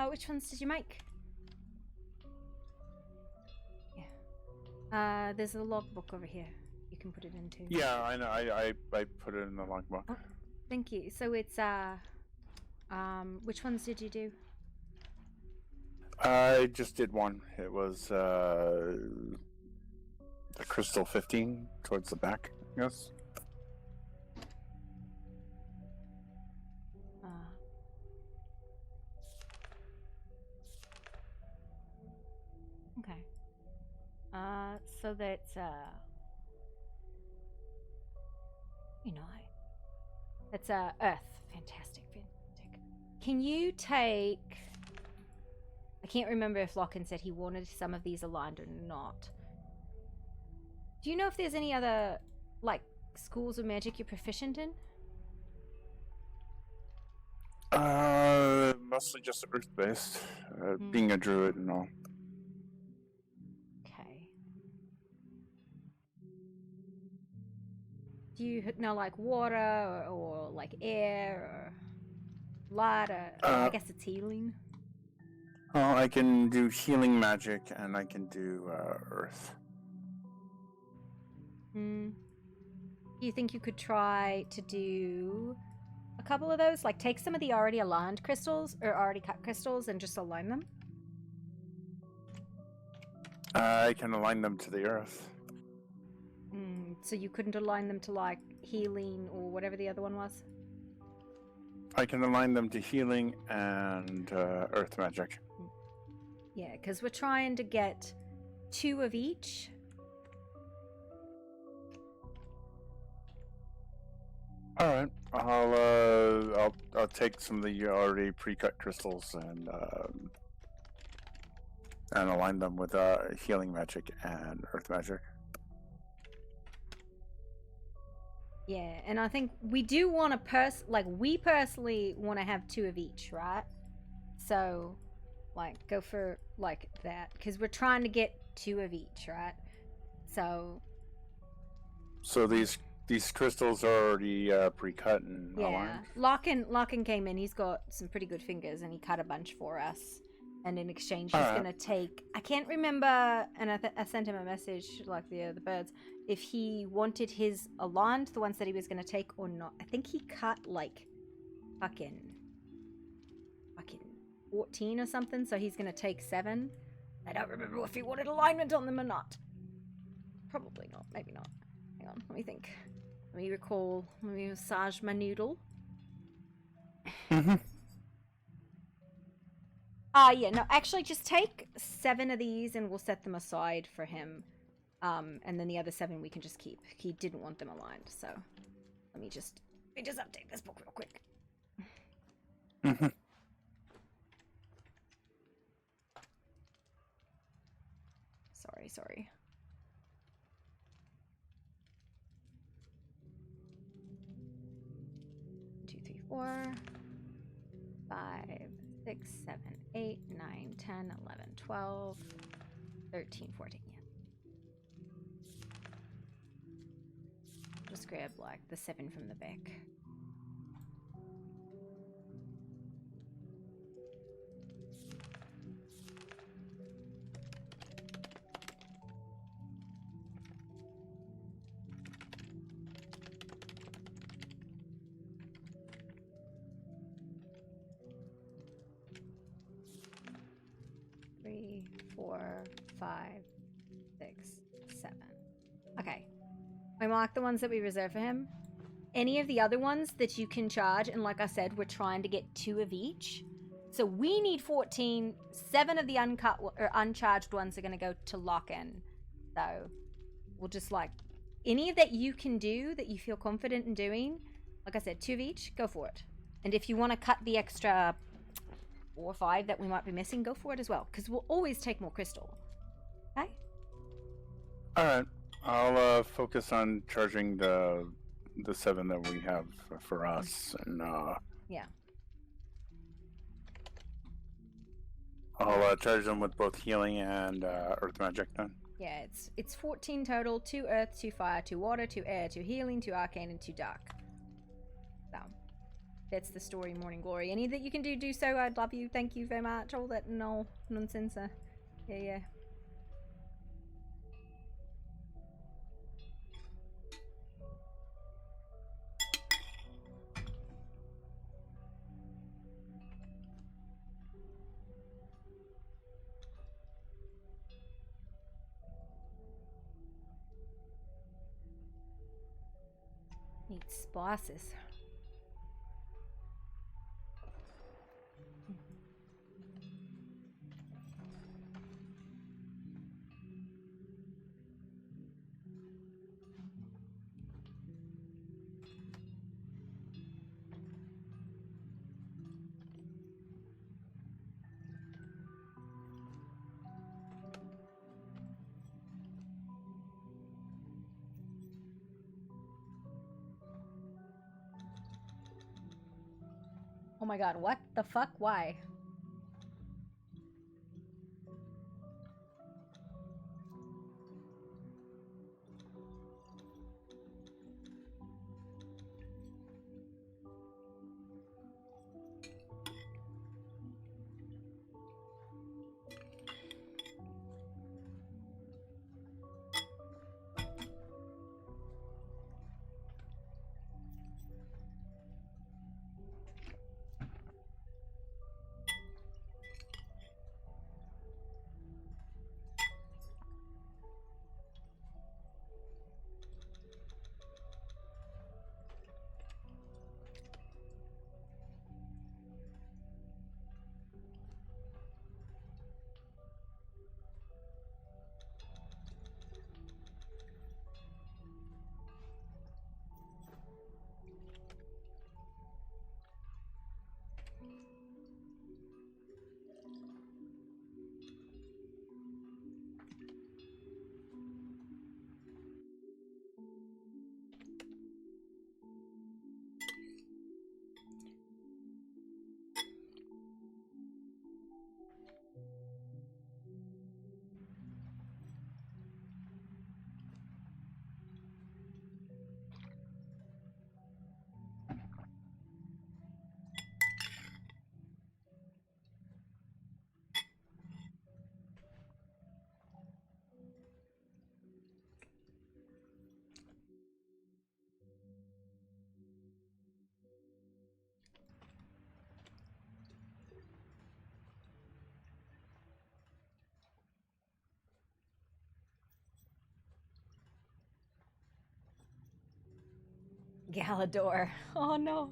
Which ones did you make? Yeah. There's a logbook over here. You can put it into. Yeah, I know. I put it in the logbook. Oh, thank you. So it's which ones did you do? I just did one. It was the crystal 15 towards the back. Yes. Okay. So that's that's Earth. Fantastic. Can you take? I can't remember if Lockin said he wanted some of these aligned or not. Do you know if there's any other like schools of magic you're proficient in? Mostly just earth-based, being a druid and all. Okay. Do you know like water or like air or light or I guess it's healing? Well, I can do healing magic and I can do earth. Do you think you could try to do a couple of those? Like take some of the already aligned crystals or already cut crystals and just align them? I can align them to the earth. So you couldn't align them to like healing or whatever the other one was? I can align them to healing and earth magic. Yeah, because we're trying to get 2 of each. All right, I'll take some of the already pre-cut crystals and align them with healing magic and earth magic. Yeah, and I think we do want to we personally want to have 2 of each, right? So, like, go for like that because we're trying to get 2 of each, right? So these crystals are already pre-cut and yeah, aligned. Larkin came in. He's got some pretty good fingers, and he cut a bunch for us. And in exchange, he's gonna take. I can't remember, and I sent him a message like the birds, if he wanted his aligned, the ones that he was gonna take or not. I think he cut like fucking 14 or something, so he's gonna take 7. I don't remember if he wanted alignment on them or not. Probably not. Maybe not. Hang on, let me think. Let me recall. Let me massage my noodle. Yeah, no, actually just take 7 of these and we'll set them aside for him. And then the other 7 we can just keep. He didn't want them aligned, so let me just update this book real quick. Sorry. 2, 3, 4, 5, 6, 7, 8, 9, 10, 11, 12, 13, 14, yeah. Just grab like the 7 from the back. Three, 4, 5, 6, 7. Okay. I marked the ones that we reserved for him. Any of the other ones that you can charge, and like I said, we're trying to get 2 of each. So we need 14. 7 of the uncut or uncharged ones are going to go to lock-in. So we'll just like any that you can do that you feel confident in doing. Like I said, 2 of each, go for it. And if you want to cut the extra 4 or 5 that we might be missing, go for it as well, because we'll always take more crystal. Okay? Alright. I'll focus on charging the 7 that we have for us, and yeah. I'll charge them with both healing and earth magic then. Yeah, it's 14 total. 2 earth, 2 fire, 2 water, 2 air, 2 healing, 2 arcane, and 2 dark. So that's the story, Morning Glory. Any that you can do so. I'd love you. Thank you very much. All that no nonsense. Yeah. Need spices. Oh my god, what the fuck? Why? Galador. Oh no.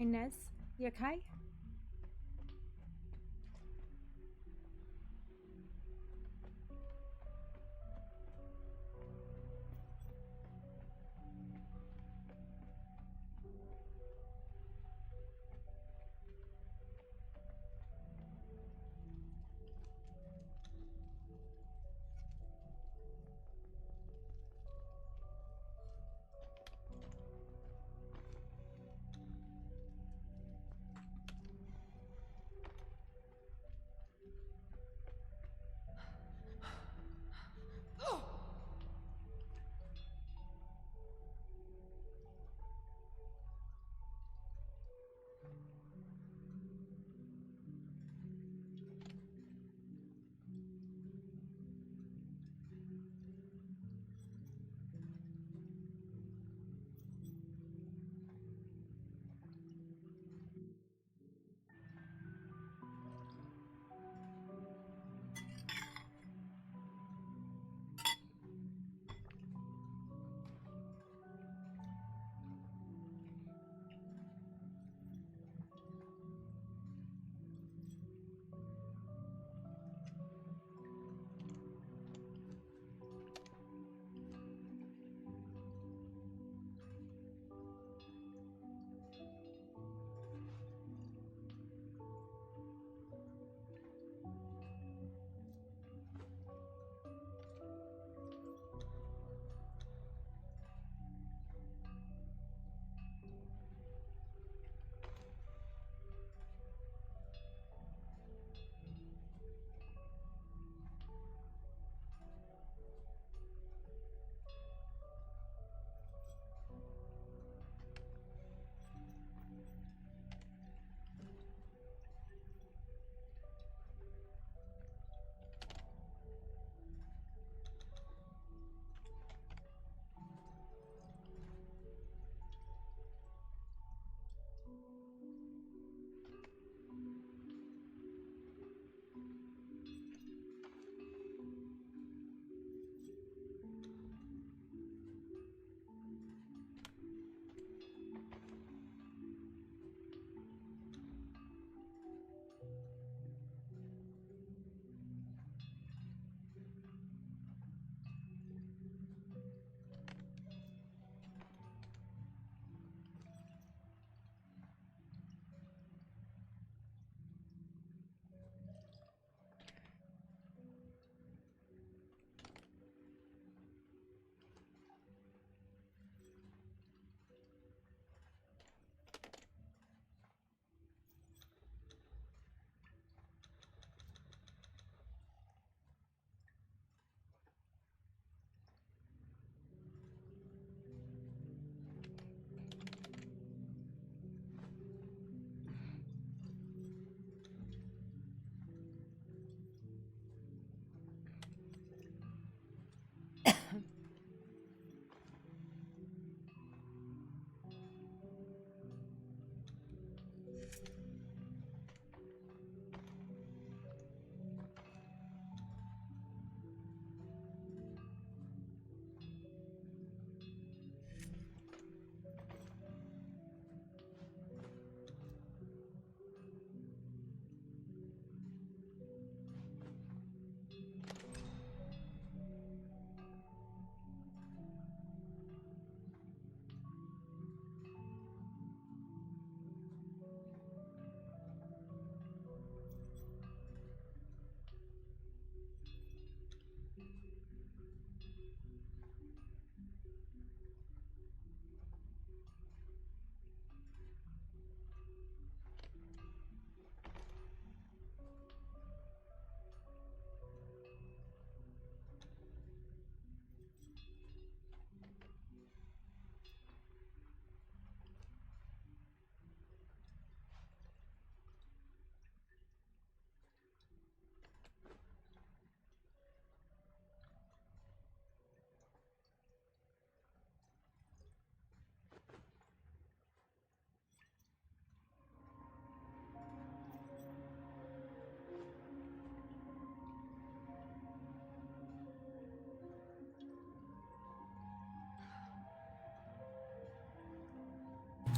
Inez, you okay?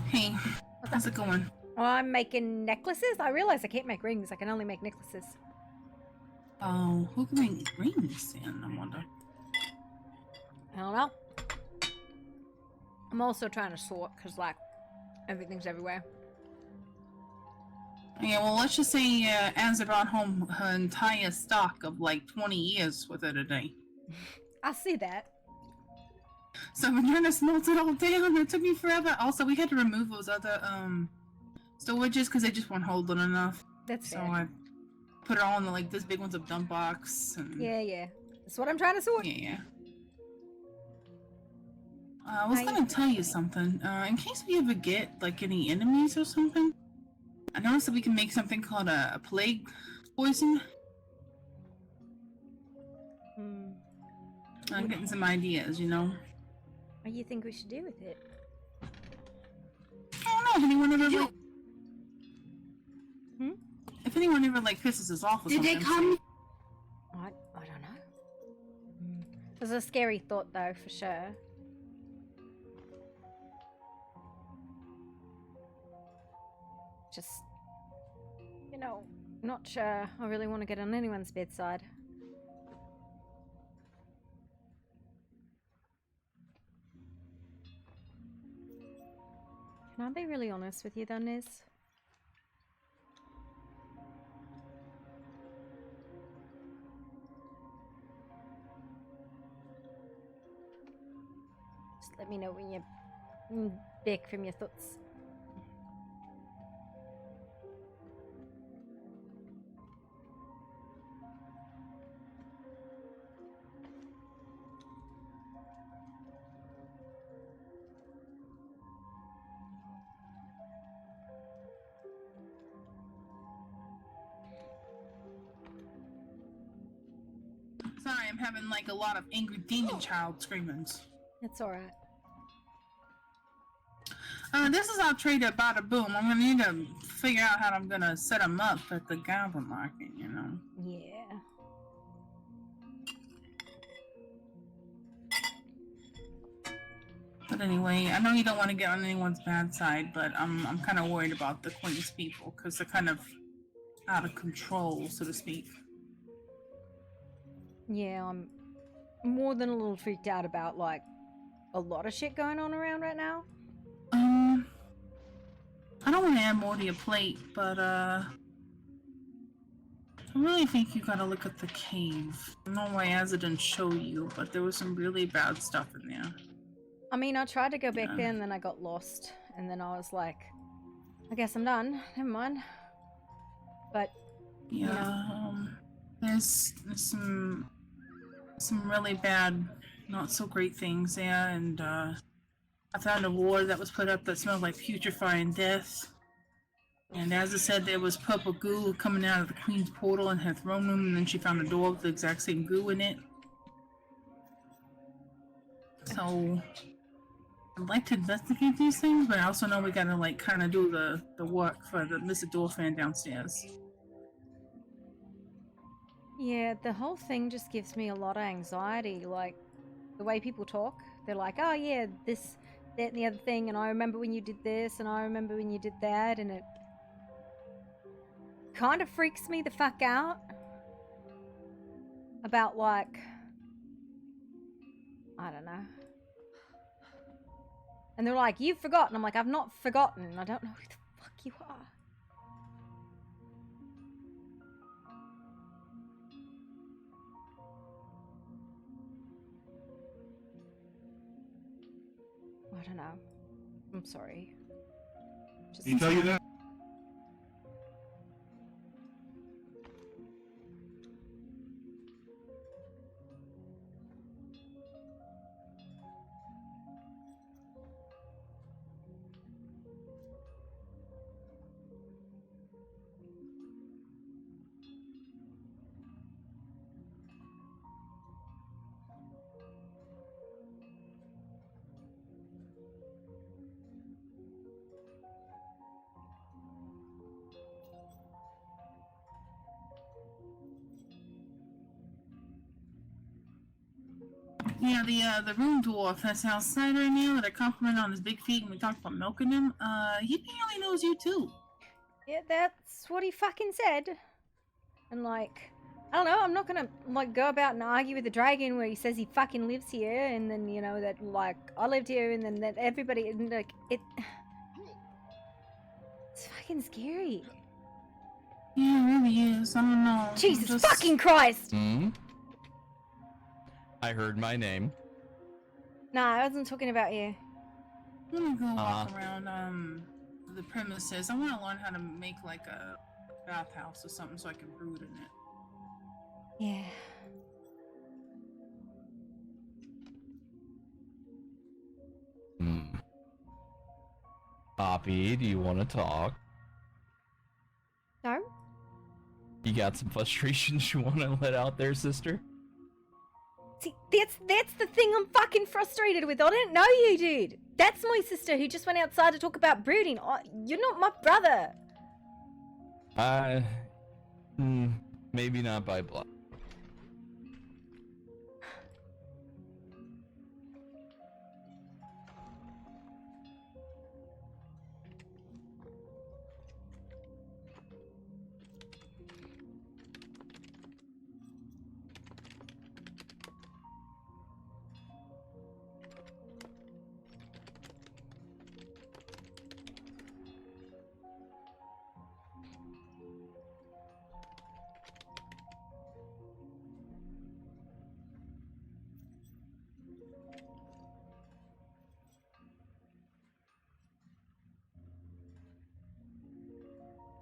Hey, how's it going? Oh, I'm making necklaces? I realize I can't make rings. I can only make necklaces. Oh, who can make rings then, I wonder? I don't know. I'm also trying to sort because, like, everything's everywhere. Yeah, well, let's just say Anza brought home her entire stock of like 20 years with her today. I see that. So we're trying to smelt it all down. It took me forever. Also, we had to remove those other storages because they just weren't holding enough. That's so fair. I put it all in the, like this big one's a dump box. And... Yeah. That's what I'm trying to sort. Yeah. I was gonna tell you something. In case we ever get like any enemies or something, I noticed that we can make something called a plague poison. I'm getting some ideas, you know. What do you think we should do with it? I don't know. If anyone ever like, if anyone ever like pisses us off or Did something. they come? I don't know. It was a scary thought, though, for sure. Just, you know, not sure I really want to get on anyone's bedside. Can I be really honest with you, then, Niz? Just let me know when you're back from your thoughts. Sorry, I'm having like a lot of angry demon child screamings. It's alright. This is our trader Bada Boom. I'm gonna need to figure out how I'm gonna set him up at the goblin market, you know. Yeah. But anyway, I know you don't want to get on anyone's bad side, but I'm kind of worried about the Queen's people because they're kind of out of control, so to speak. Yeah, I'm more than a little freaked out about, like, a lot of shit going on around right now. I don't want to add more to your plate, but I really think you gotta look at the cave. I don't know why Azza didn't show you, but there was some really bad stuff in there. I mean, I tried to go back there and then I got lost. And then I was like, I guess I'm done. Never mind. But, Yeah, you know. There's some really bad, not so great things there, and I found a ward that was put up that smelled like putrefying death. And as I said, there was purple goo coming out of the Queen's portal in her throne room, and then she found a door with the exact same goo in it. So I'd like to investigate these things, but I also know we gotta like kind of do the work for the Mr. Doorfan downstairs. Yeah, the whole thing just gives me a lot of anxiety. Like, the way people talk, they're like, oh yeah, this, that, and the other thing, and I remember when you did this, and I remember when you did that, and it kind of freaks me the fuck out about, like, I don't know. And they're like, you've forgotten. I'm like, I've not forgotten. I don't know who the fuck you are. don't know. I'm sorry. Just Did he tell you that? Yeah, the room dwarf that's outside right now that I complimented on his big feet and we talked about milking him, he apparently knows you too. Yeah, that's what he fucking said. And like, I don't know, I'm not gonna like go about and argue with the dragon where he says he fucking lives here and then, you know, that like I lived here and then that everybody, and like, it's fucking scary. Yeah, it really is. I don't know. Jesus fucking Christ! Hmm? I heard my name. Nah, I wasn't talking about you. I'm gonna go walk around the premises. I want to learn how to make like a bathhouse or something so I can brood in it. Yeah. Poppy, do you want to talk? No? You got some frustrations you want to let out there, sister? See, that's the thing I'm fucking frustrated with. I didn't know you, dude. That's my sister who just went outside to talk about brooding. You're not my brother. Maybe not by blood.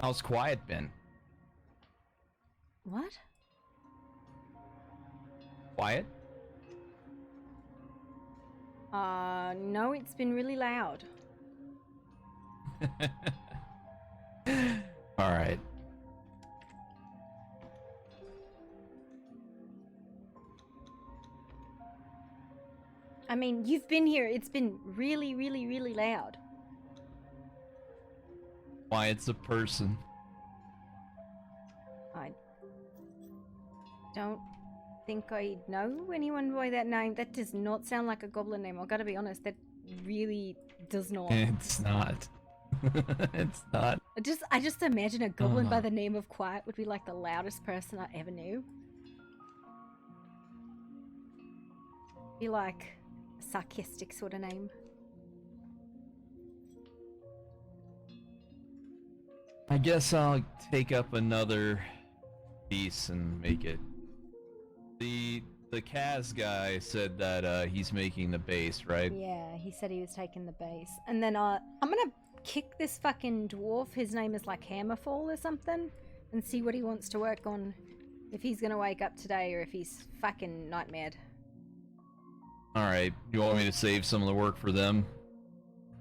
How's quiet been? What? Quiet? No, it's been really loud. Alright. I mean, you've been here. It's been really, really, really loud. Quiet's a person. I don't think I know anyone by that name. That does not sound like a goblin name. I gotta be honest, that really does not. It's not. It's not. I just imagine a goblin by the name of Quiet would be like the loudest person I ever knew. Be like a sarcastic sort of name. I guess I'll take up another piece and make it. The Kaz guy said that he's making the base, right? Yeah, he said he was taking the base. And then I'm gonna kick this fucking dwarf, his name is like Hammerfall or something, and see what he wants to work on. If he's gonna wake up today or if he's fucking nightmared. Alright, you want me to save some of the work for them?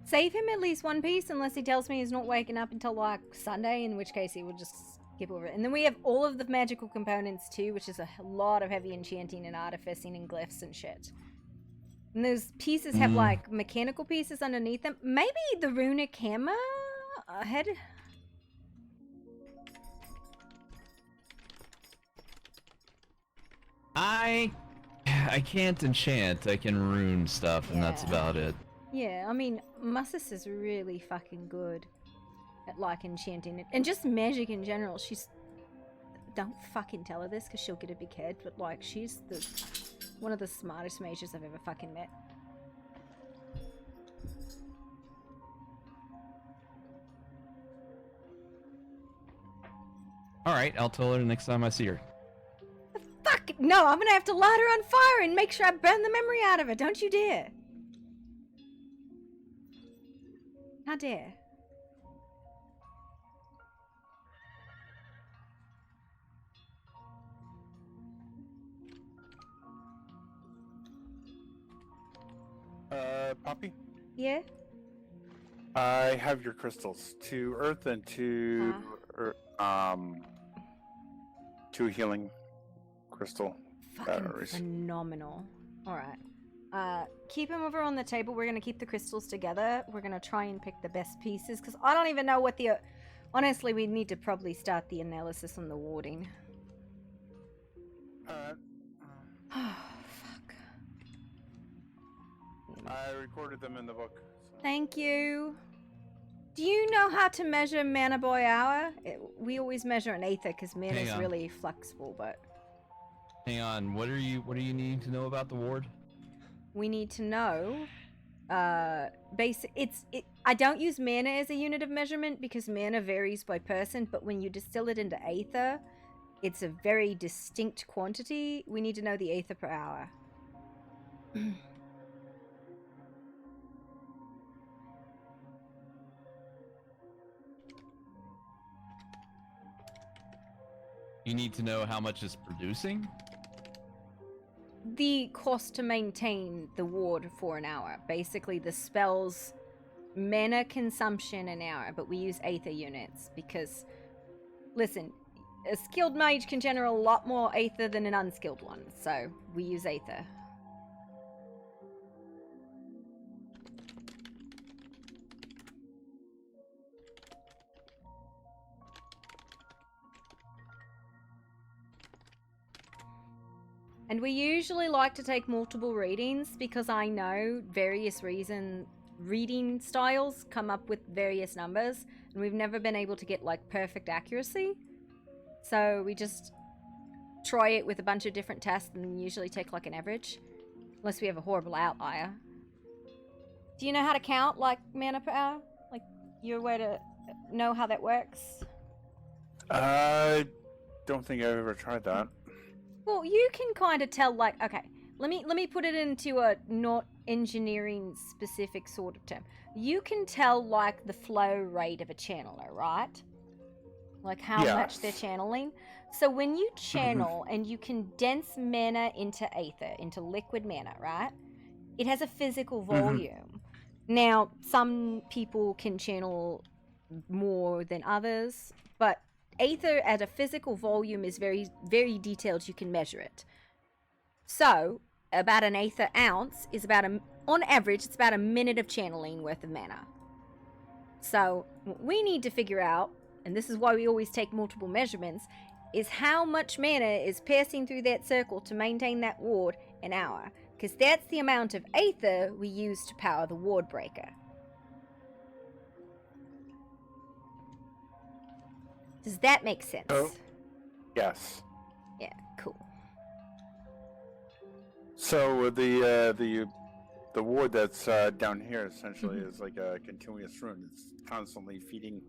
Save him at least one piece unless he tells me he's not waking up until like Sunday, in which case he will just skip over it. And then we have all of the magical components too, which is a lot of heavy enchanting and artificing and glyphs and shit. And those pieces have like mechanical pieces underneath them. Maybe the runic hammer ahead. I can't enchant. I can rune stuff, and that's about it. Yeah, I mean, my sister's really fucking good at like enchanting it. And just magic in general. She's... Don't fucking tell her this because she'll get a big head, but like she's one of the smartest mages I've ever fucking met. Alright, I'll tell her next time I see her. Fuck! No, I'm gonna have to light her on fire and make sure I burn the memory out of her. Don't you dare. How dare. Poppy? Yeah? I have your crystals. 2 earth and 2 2 healing crystal Fucking batteries. phenomenal. Alright. Keep them over on the table. We're gonna keep the crystals together. We're gonna try and pick the best pieces, because I don't even know what the... Honestly, we need to probably start the analysis on the warding. Fuck. I recorded them in the book. So. Thank you. Do you know how to measure mana by hour? We always measure an ether because mana is really flexible, but... Hang on, what are you needing to know about the ward? We need to know... I don't use mana as a unit of measurement because mana varies by person, but when you distill it into ether, it's a very distinct quantity. We need to know the ether per hour. You need to know how much it's producing? The cost to maintain the ward for an hour. Basically, the spell's mana consumption an hour, but we use ether units because, listen, a skilled mage can generate a lot more ether than an unskilled one, so we use ether. And we usually like to take multiple readings because I know various reading styles come up with various numbers, and we've never been able to get like perfect accuracy. So we just try it with a bunch of different tests and usually take like an average, unless we have a horrible outlier. Do you know how to count like mana per hour? Like your way to know how that works? I don't think I've ever tried that. Well, you can kind of tell, like, okay, let me put it into a not engineering specific sort of term. You can tell, like, the flow rate of a channeler, right? Like how much they're channeling. So when you channel and you condense mana into ether, into liquid mana, right? It has a physical volume. Now, some people can channel more than others, but ether at a physical volume is very, very detailed. You can measure it. So, about an ether ounce is about on average, it's about a minute of channeling worth of mana. So, what we need to figure out, and this is why we always take multiple measurements, is how much mana is passing through that circle to maintain that ward an hour. Because that's the amount of ether we use to power the ward breaker. Does that make sense? Oh, yes. Yeah, cool. So the ward that's down here essentially is like a continuous rune. It's constantly feeding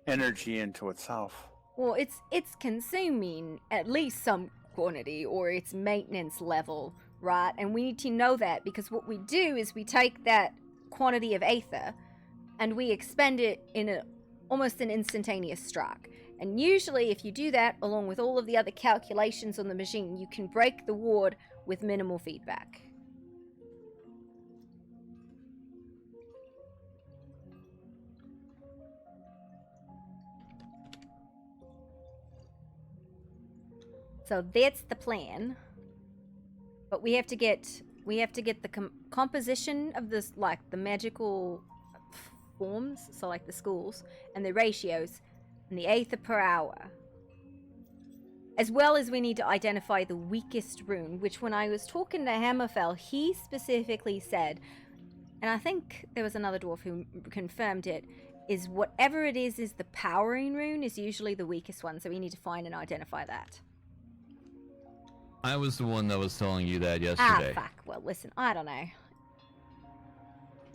energy into itself. Well, it's consuming at least some quantity, or its maintenance level, right? And we need to know that because what we do is we take that quantity of ether and we expend it in almost an instantaneous strike. And usually if you do that, along with all of the other calculations on the machine, you can break the ward with minimal feedback. So that's the plan. But we have to get the composition of this, like the magical forms, so like the schools, and the ratios, and the ether per hour. As well as we need to identify the weakest rune, which when I was talking to Hammerfell, he specifically said, and I think there was another dwarf who confirmed it, is whatever it is the powering rune is usually the weakest one, so we need to find and identify that. I was the one that was telling you that yesterday. Ah, fuck. Well, listen, I don't know.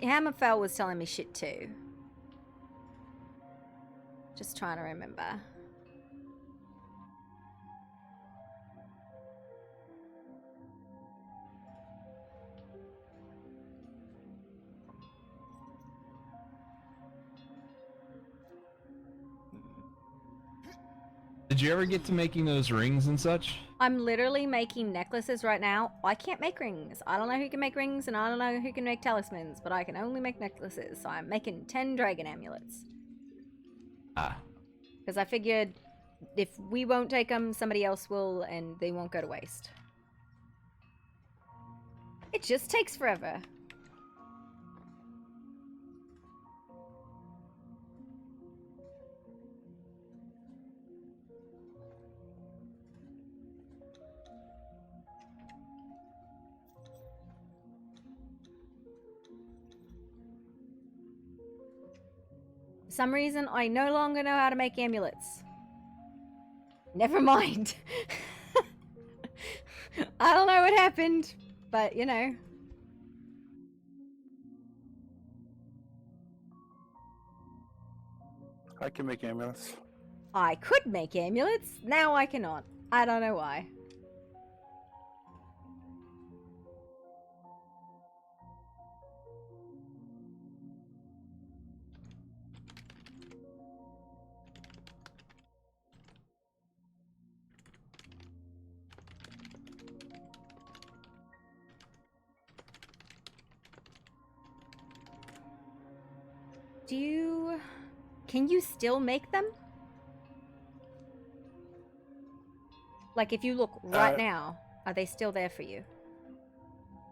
Hammerfell was telling me shit too. Just trying to remember. Did you ever get to making those rings and such? I'm literally making necklaces right now. I can't make rings. I don't know who can make rings, and I don't know who can make talismans, but I can only make necklaces. So I'm making 10 dragon amulets. Ah. Because I figured if we won't take them, somebody else will, and they won't go to waste. It just takes forever. For some reason, I no longer know how to make amulets. Never mind. I don't know what happened, but you know. I can make amulets. I could make amulets, now I cannot. I don't know why. Can you still make them? Like if you look right now, are they still there for you?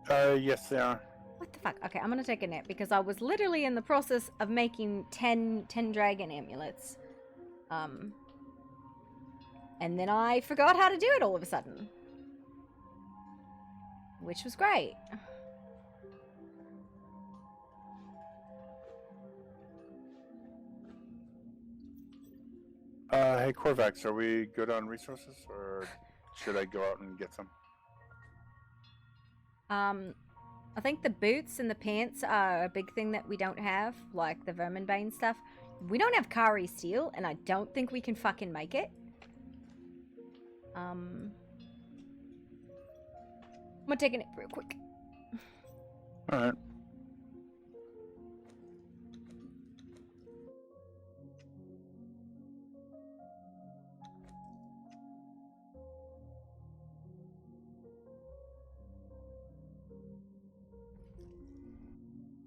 Yes, they are. What the fuck? Okay, I'm gonna take a nap because I was literally in the process of making 10 dragon amulets. And then I forgot how to do it all of a sudden. Which was great. Hey, Corvax, are we good on resources, or should I go out and get some? I think the boots and the pants are a big thing that we don't have, like the verminbane stuff. We don't have Kari steel, and I don't think we can fucking make it. I'm gonna take a nap real quick. Alright.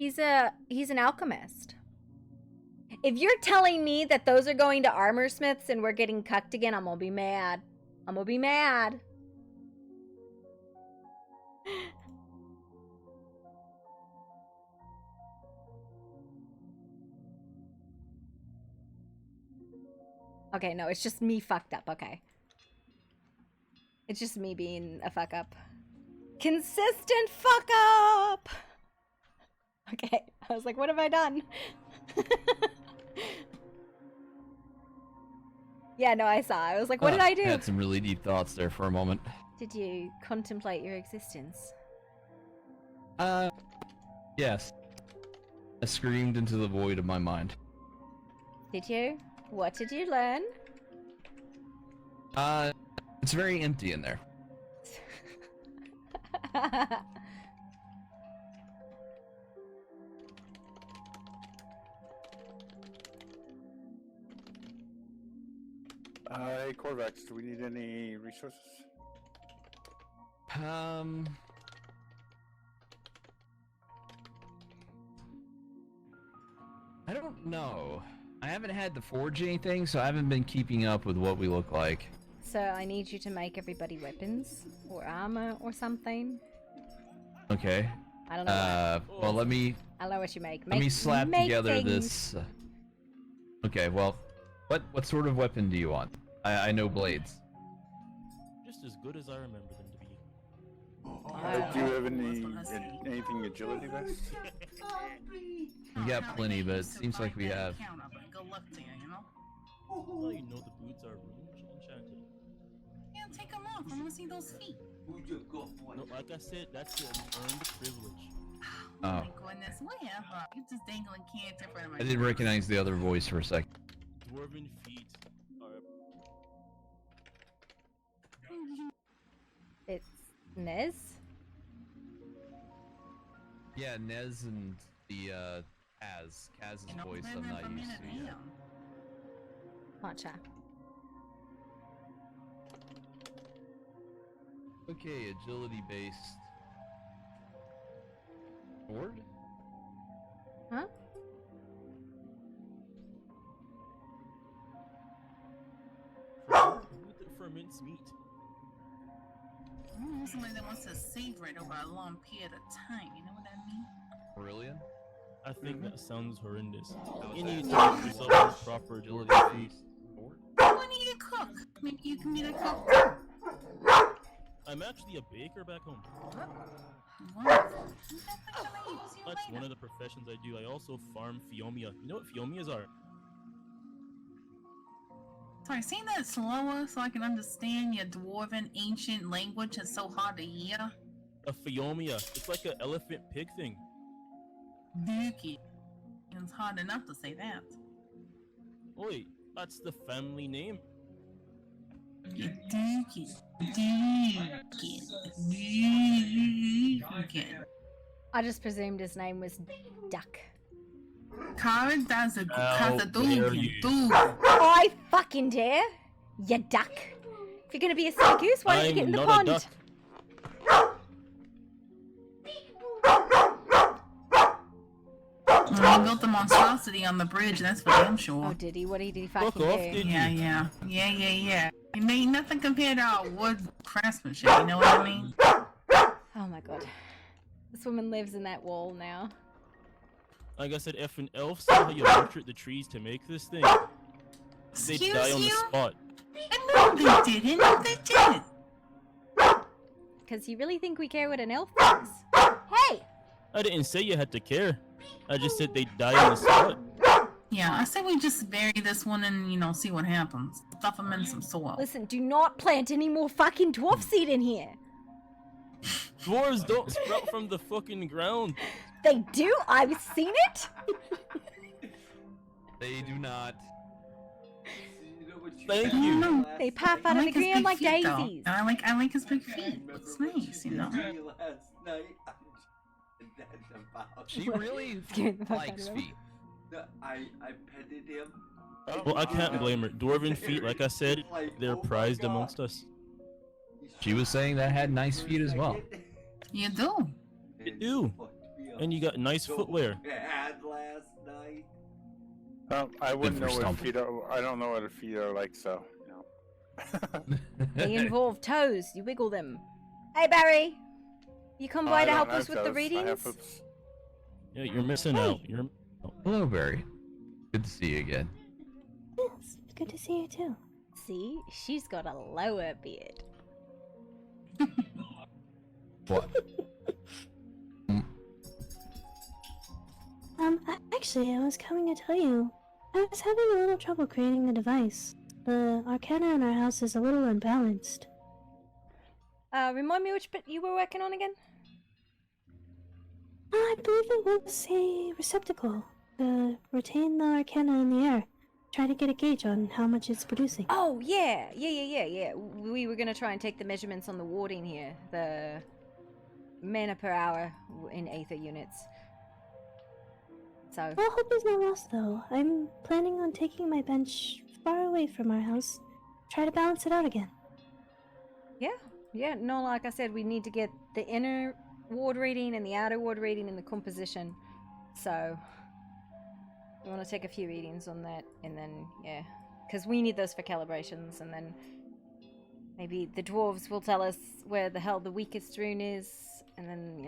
He's an alchemist. If you're telling me that those are going to armor smiths and we're getting cucked again, I'm gonna be mad. I'm gonna be mad. Okay, no, it's just me fucked up, okay. It's just me being a fuck up. Consistent fuck up! Okay, I was like, what have I done? Yeah, no, I saw. I was like, what did I do? I had some really deep thoughts there for a moment. Did you contemplate your existence? Yes. I screamed into the void of my mind. Did you? What did you learn? It's very empty in there. Hey, Corvax, do we need any resources? I don't know. I haven't had to forge anything, so I haven't been keeping up with what we look like. So I need you to make everybody weapons or armor or something. Okay. I don't know. Well, let me. I don't know what you make. Let me slap make together things. this. Okay. Well, what sort of weapon do you want? I know blades. Just as good as I remember them to be. Do you have anything agility based? We got plenty, but it seems like we have. Well, you know the boots are enchanted. Yeah, take them off. I want to see those feet. No, like I said, that's an earned privilege. Oh. My goodness, whatever. You just dangling cancer in front of my I didn't recognize the other voice for a second. Dwarven feet are. It's Nez? Yeah, Nez and the Kaz's voice I'm not used to yet. Matcha. Okay, agility based. Sword? Huh? For mince meat. Somebody that wants to savor it over a long period of time. You know what I mean? Brilliant. I think that sounds horrendous. You is need to that- give yourself some proper agility food. You need to cook. Maybe you can be the cook. I'm actually a baker back home. That's one of the professions I do. I also farm Fiomia. You know what Fiomias are? Sorry, say that slower so I can understand your dwarven ancient language. It's so hard to hear. A Fiomia. It's like an elephant pig thing. Dookie. It's hard enough to say that. Wait, that's the family name. Dookie. I just presumed his name was Duck. Karen does a How dare you. I fucking dare, you duck. If you're gonna be a silly goose, why don't you I'm get in the not a pond? duck. He built the monstrosity on the bridge, that's for damn sure. Oh, did he? What did he fucking Fuck off, do? did Yeah. It made nothing compared to our wood craftsmanship, you know what I mean? Oh my god. This woman lives in that wall now. Like I said, effing elves saw how you butchered the trees to make this thing. They Excuse die on the you? spot. No, they didn't. No, they didn't. Because you really think we care what an elf thinks? Hey! I didn't say you had to care. I just said they die on the spot. Yeah, I say we just bury this one and, see what happens. Stuff them in some soil. Listen, do not plant any more fucking dwarf seed in here. Dwarves don't sprout from the fucking ground. They do? I've seen it? They do not. Thank you. They pop out of the his ground big like feet, though. daisies. I like his big feet. It's nice, Last night, She really Scared the fuck out likes of him. feet. No, I petted him. Well, I can't blame her. Dwarven feet, like I said, they're prized amongst us. She was saying that had nice feet as well. You do. You do. And you got nice footwear. Bad last night. I wouldn't for know what stomping. feet are. I don't know what a feet are like, so. They involve toes. You wiggle them. Hey, Barry! You come by I to don't help have us with the toes. I have readings? hoops. Yeah, you're missing out. You're. Hello, Barry. Good to see you again. Yes, good to see you too. See? She's got a lower beard. What? Actually, I was coming to tell you, I was having a little trouble creating the device. The arcana in our house is a little unbalanced. Remind me which bit you were working on again? I believe it was a receptacle. Retain the arcana in the air. Try to get a gauge on how much it's producing. Oh, yeah. We were gonna try and take the measurements on the warding here. The mana per hour in Aether units. So. Well, hope is not lost, though. I'm planning on taking my bench far away from our house. Try to balance it out again. Yeah, no, like I said, we need to get the inner ward reading and the outer ward reading and the composition. So, we want to take a few readings on that, and then, yeah. Because we need those for calibrations, and then maybe the dwarves will tell us where the hell the weakest rune is, and then,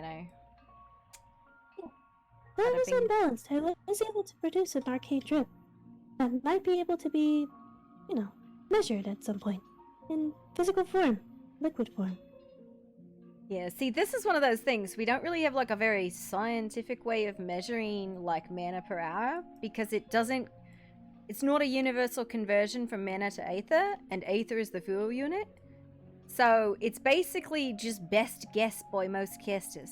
Well, it was unbalanced. I was able to produce an arcade drip that might be able to be, measured at some point. In physical form. Liquid form. Yeah, see, this is one of those things. We don't really have, like, a very scientific way of measuring, like, mana per hour, because it doesn't... It's not a universal conversion from mana to Aether, and Aether is the fuel unit. So, it's basically just best guess by most casters.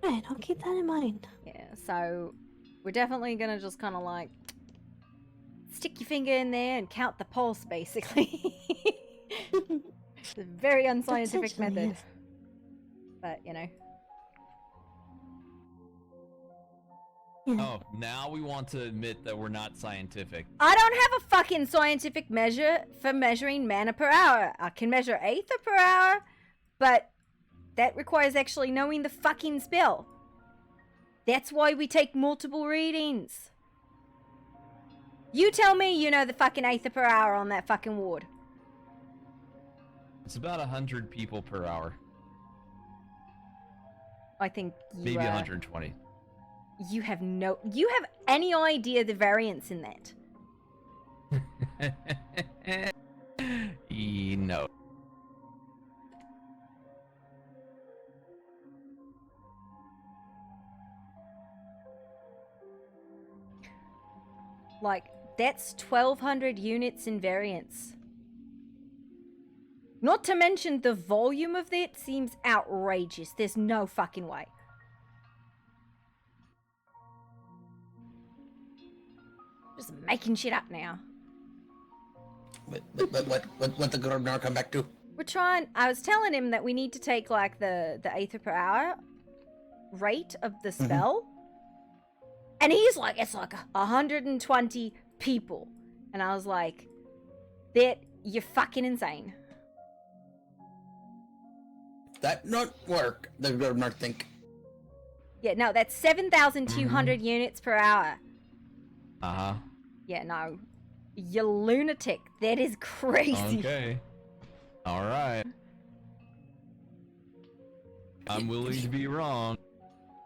Alright, I'll keep that in mind. Yeah, so we're definitely gonna just kind of, like, stick your finger in there and count the pulse, basically. It's a very unscientific Essentially, method. yes. But, Oh, now we want to admit that we're not scientific. I don't have a fucking scientific measure for measuring mana per hour. I can measure aether per hour, but that requires actually knowing the fucking spell. That's why we take multiple readings. You tell me you know the fucking aether per hour on that fucking ward. It's about 100 people per hour. I think you Maybe 120. You have any idea the variance in that? No. Like, that's 1,200 units in variance. Not to mention the volume of that seems outrageous. There's no fucking way. Just making shit up now. What the Grubnar come back to? We're trying. I was telling him that we need to take like the aether per hour rate of the spell, and he's like, it's like 120 people, and I was like, that you're fucking insane. That not work. The Grubnar think. Yeah, no, that's 7,200 units per hour. Uh-huh. Yeah, no. You lunatic. That is crazy. Okay. Alright. I'm willing to be wrong.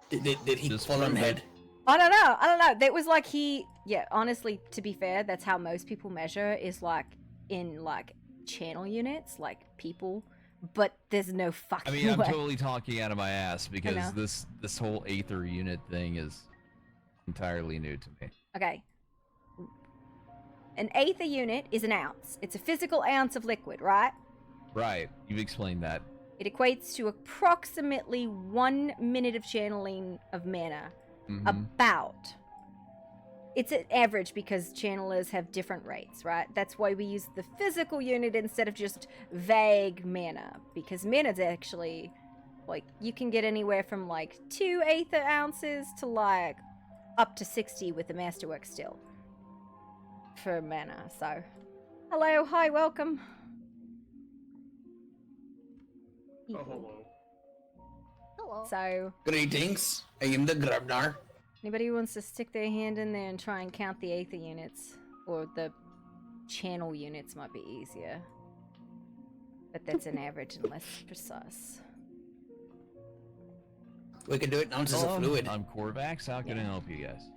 Did he fall on head? I don't know. That was like yeah, honestly, to be fair, that's how most people measure, is like in like channel units, like people. But there's no fucking way. I mean, I'm totally talking out of my ass because this whole aether unit thing is entirely new to me. Okay. An aether unit is an ounce. It's a physical ounce of liquid, right? Right. You've explained that. It equates to approximately 1 minute of channeling of mana. About. It's an average because channelers have different rates, right? That's why we use the physical unit instead of just vague mana. Because mana's actually, like, you can get anywhere from like 2 aether ounces to like up to 60 with the masterwork still. For mana, so. Hello, hi, welcome. Oh, hello. Hello. So. Greetings. I am the Grubnar. Anybody who wants to stick their hand in there and try and count the aether units, or the channel units might be easier. But that's an average and less precise. We can do it in ounces of fluid. I'm Corvax. How can I help you guys?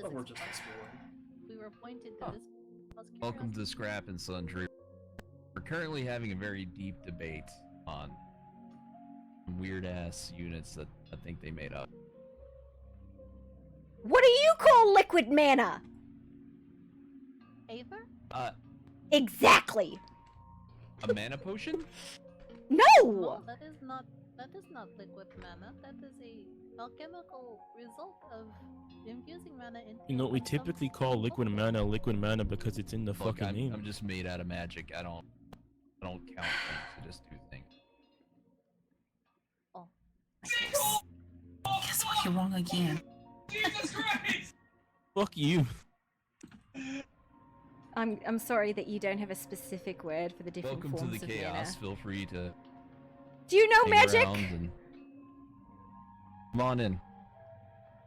We're just exploring. We were appointed to this. Welcome to Scrap and Sundry. We're currently having a very deep debate on weird-ass units that I think they made up. What do you call liquid mana? Aether? Exactly. A mana potion? No! No, that is not liquid mana. That is a alchemical result of infusing mana into. You know, we typically call liquid mana because it's in the fucking name. I'm just made out of magic. I don't count things. I just do things. Oh. Guess what? You're wrong again. Jesus Christ! Fuck you. I'm sorry that you don't have a specific word for the different Welcome forms to the of chaos. mana. Feel free to. Do you know hang magic? around and... Come on in.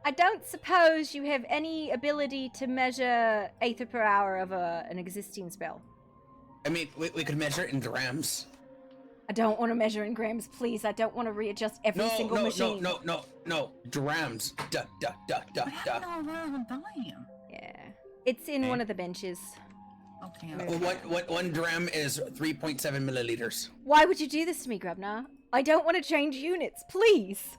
I don't suppose you have any ability to measure aether per hour of an existing spell. I mean, we could measure it in grams. I don't want to measure in grams, please. I don't want to readjust every single machine. No. Drams. Duh. Yeah. It's in one of the benches. Okay. One dram is 3.7 milliliters. Why would you do this to me, Grubnar? I don't want to change units, please.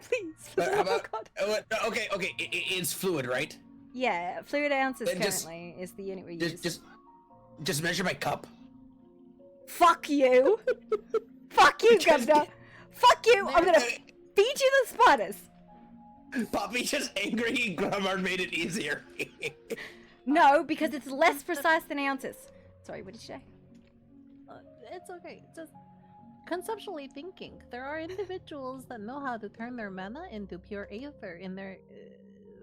Please, for the love of God. Okay, it's fluid, right? Yeah, fluid ounces Then currently is the unit we use. Just measure my cup. Fuck you! Fuck you, Grubnar! Fuck you! I'm gonna feed you the spiders! Poppy's just angry Grubnar made it easier. No, because it's less precise than ounces. Sorry, what did you say? It's okay. Just conceptually thinking, there are individuals that know how to turn their mana into pure aether in their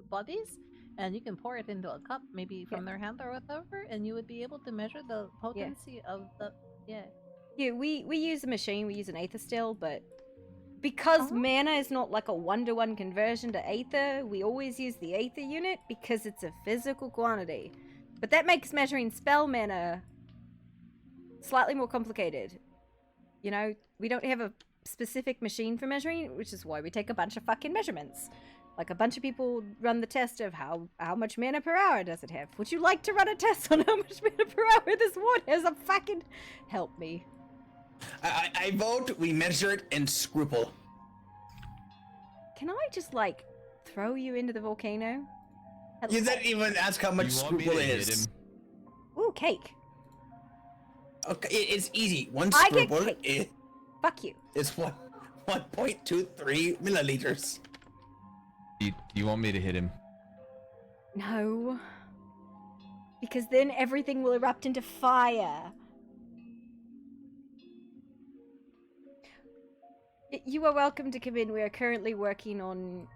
bodies, and you can pour it into a cup, maybe from their hand or whatever, and you would be able to measure the potency of the. Yeah, we use a machine. We use an aether still, but because mana is not like a 1-to-1 conversion to aether, we always use the aether unit because it's a physical quantity. But that makes measuring spell mana slightly more complicated. You know, we don't have a specific machine for measuring, which is why we take a bunch of fucking measurements. Like, a bunch of people run the test of how much mana per hour does it have. Would you like to run a test on how much mana per hour this ward has? A fucking... Help me. I vote we measure it in Scruple. Can I just, like, throw you into the volcano? You didn't even ask how much Scruple is. Ooh, cake. Okay, it's easy. One I get Scruple cake. is... Fuck you. It's 1.23 milliliters. Do you want me to hit him? No. Because then everything will erupt into fire. You are welcome to come in. We are currently working on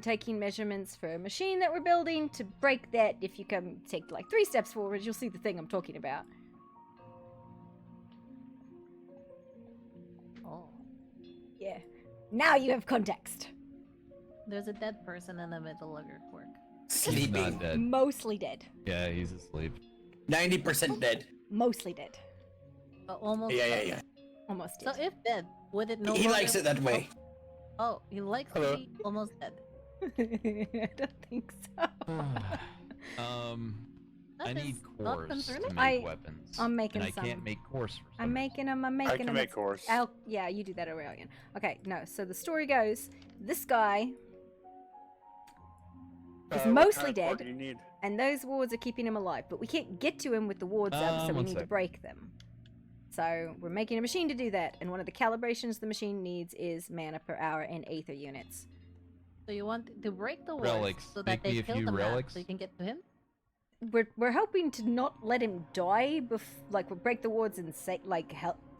taking measurements for a machine that we're building to break that. If you come take like 3 steps forward, you'll see the thing I'm talking about. Oh. Yeah. Now you have context. There's a dead person in the middle of your quirk. He's not dead. Mostly dead. Yeah, he's asleep. 90% dead. Mostly dead. Almost. Yeah. Almost So dead. if dead, would it no He longer... likes it that way. Oh, he likes to be almost dead. I don't think so. I need not cores to concerning. make weapons. I'm making and some. I can't make cores for some I'm making them. I'm making them. make cores. Yeah, you do that, Aurelian. Okay, no. So the story goes: this guy is mostly dead, You need? and those wards are keeping him alive. But we can't get to him with the wards up, so we one need to sec. break them. So we're making a machine to do that, and one of the calibrations the machine needs is mana per hour and aether units. So you want to break the wards Relics. so that Make me they a kill few the man, relics. so you can get to him? We're hoping to not let him die like we'll break the wards and say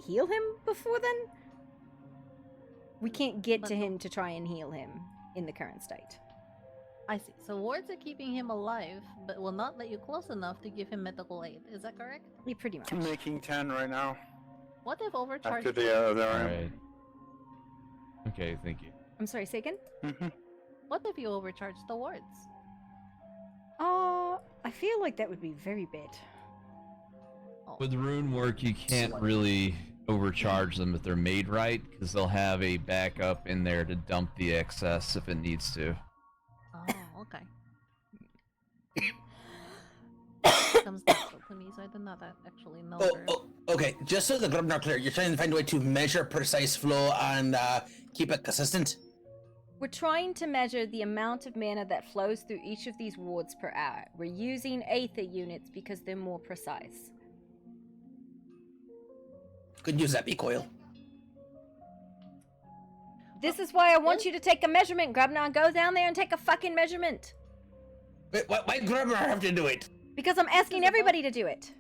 heal him before then. We can't get to him to try and heal him in the current state. I see. So wards are keeping him alive, but will not let you close enough to give him medical aid. Is that correct? Yeah, pretty much. I'm making 10 right now. What if overcharged? After the other Alright. Okay, thank you. I'm sorry, say again? What if you overcharge the wards? I feel like that would be very bad. With rune work, you can't really overcharge them if they're made right, because they'll have a backup in there to dump the excess if it needs to. Oh, okay. Comes natural to me, so I did not actually know. Okay, just so the group are clear, you're trying to find a way to measure precise flow and keep it consistent? We're trying to measure the amount of mana that flows through each of these wards per hour. We're using aether units because they're more precise. Could use Epi Coil. This is why I want you to take a measurement, Grubnar. Go down there and take a fucking measurement. Wait, why Grubnar have to do it? Because I'm asking everybody to do it.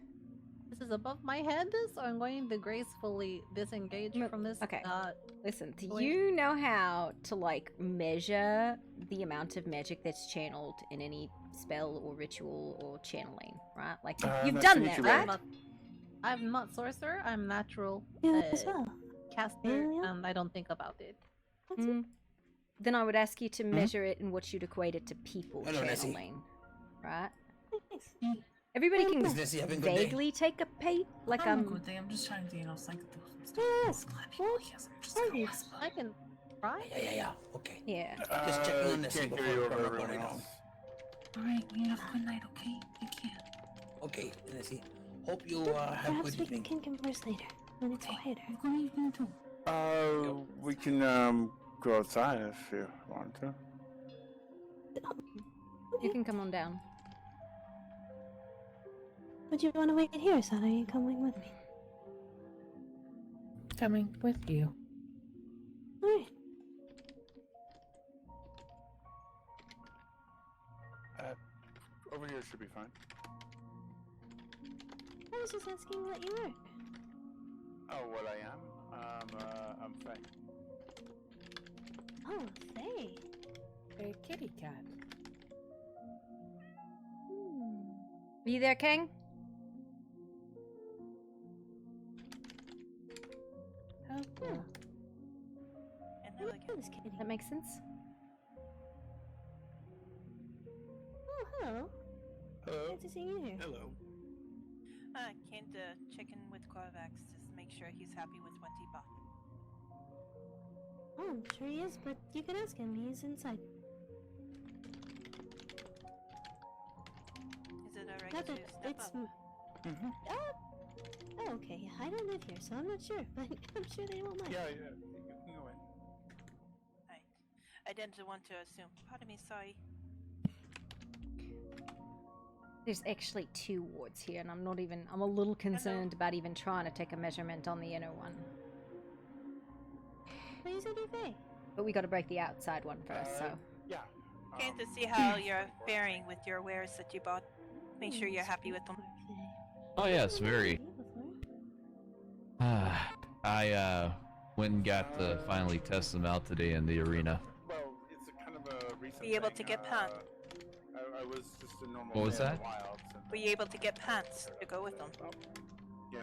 This is above my head, so I'm going to gracefully disengage from this. Okay. Listen, do you know how to, like, measure the amount of magic that's channeled in any spell or ritual or channeling, right? Like, you've done that, right? I'm not sorcerer, I'm natural as well. caster, and I don't think about it. Then I would ask you to measure it in what you'd equate it to people Hello, Nessie. channeling, right? Everybody can Nessie having a good day? vaguely take a pate, like I'm good day. I'm just trying to, psych the stuff. I can try. Yeah. Okay. Yeah. Just checking on Nessie Can't before hear you we over run everyone on. else. Alright, you have a good night, okay? Take care. Okay, Nessie. Hope you have a Perhaps good we evening. can converse later when it's quieter. Good evening, too. We can go outside if you want to. You can come on down. Would you want to wait here, son? Are you coming with me? Coming with you. Alright. Over here should be fine. I was just asking what you were. Oh, what I am? I'm fine. Oh, Faye. A kitty cat. Are you there, King? Oh, cool. That makes sense. Oh, hello. Hello. Good to see you here. Hello. Came to check in with Corvax just to make sure he's happy with what he bought. Oh, I'm sure he is, but you can ask him. He's inside. Is it alright Not to that step it's. up? Oh, okay. Yeah, I don't live here, so I'm not sure, but I'm sure they won't mind. Yeah, you can go in. I didn't want to assume. Pardon me, sorry. There's actually 2 wards here, and I'm a little concerned about even trying to take a measurement on the inner one. But you said you're Faye. But we gotta break the outside one first, so. Yeah. Came to see how you're faring with your wares that you bought. Make sure you're happy with them. Oh yes, very. I went and got to finally test them out today in the arena. Well, it's a kind of a recent Be able thing. to get pants. I was just a normal What was man in that? the wild, so- Were you able to get pants to go with them?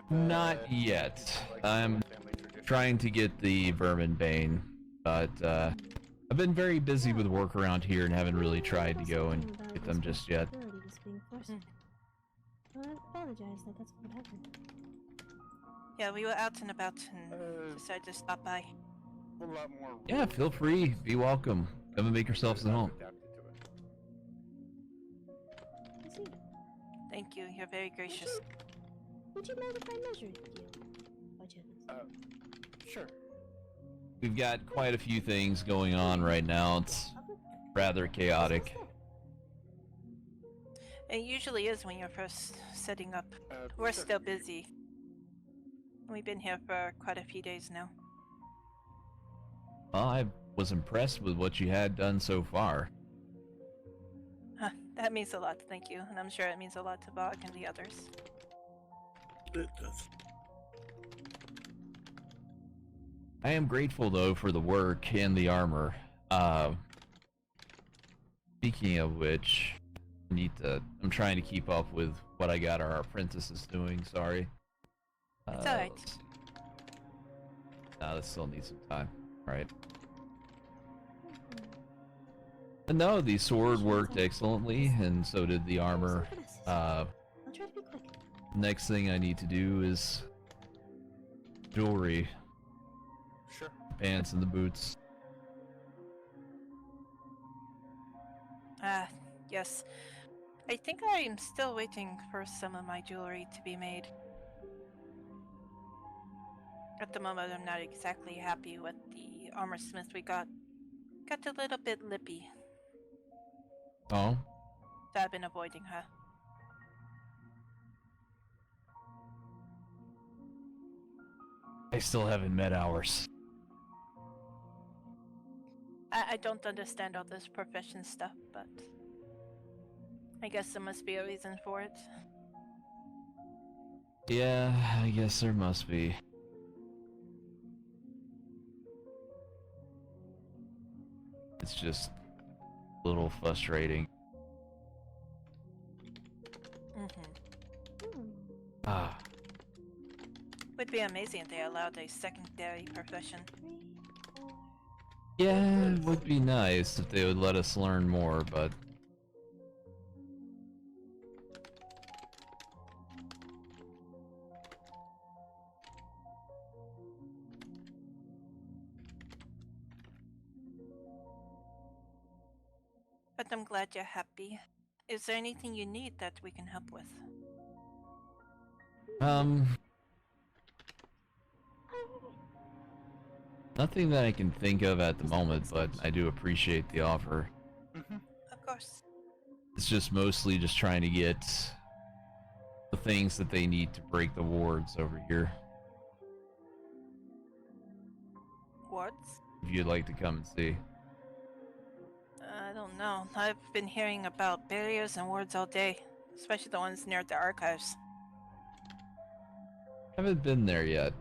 Not yet. I'm trying to get the Vermin Bane, but I've been very busy with work around here and haven't really tried to go and get them just yet. Abilities being forced. Well, I apologize that that's what happened. Yeah, we were out and about and decided to stop by. A lot more. Yeah, feel free. Be welcome. Come and make yourselves at home. I see. Thank you, you're very gracious. Would you mind if I measured you? By chance? Sure. We've got quite a few things going on right now. It's rather chaotic. It usually is when you're first setting up. We're still busy. We've been here for quite a few days now. Well, I was impressed with what you had done so far. Huh, that means a lot, thank you. And I'm sure it means a lot to Bog and the others. It does. I am grateful though for the work and the armor. Speaking of which, I'm trying to keep up with what I got our apprentices doing, sorry. It's alright. That still needs some time, right? And no, the sword worked excellently, and so did the armor. I'll try to be quick. Next thing I need to do is jewelry. Sure. Pants and the boots. Yes. I think I'm still waiting for some of my jewelry to be made. At the moment, I'm not exactly happy with the armor smith we got. Got a little bit lippy, Oh? so I've been avoiding her. I still haven't met ours. I don't understand all this profession stuff, but I guess there must be a reason for it. Yeah, I guess there must be. It's just a little frustrating. Ah. Would be amazing if they allowed a secondary profession. Yeah, it would be nice if they would let us learn more, but... But I'm glad you're happy. Is there anything you need that we can help with? Nothing that I can think of at the moment, but I do appreciate the offer. Of course. It's just mostly just trying to get the things that they need to break the wards over here. Wards? If you'd like to come and see. I don't know. I've been hearing about barriers and wards all day, especially the ones near the archives. Haven't been there yet.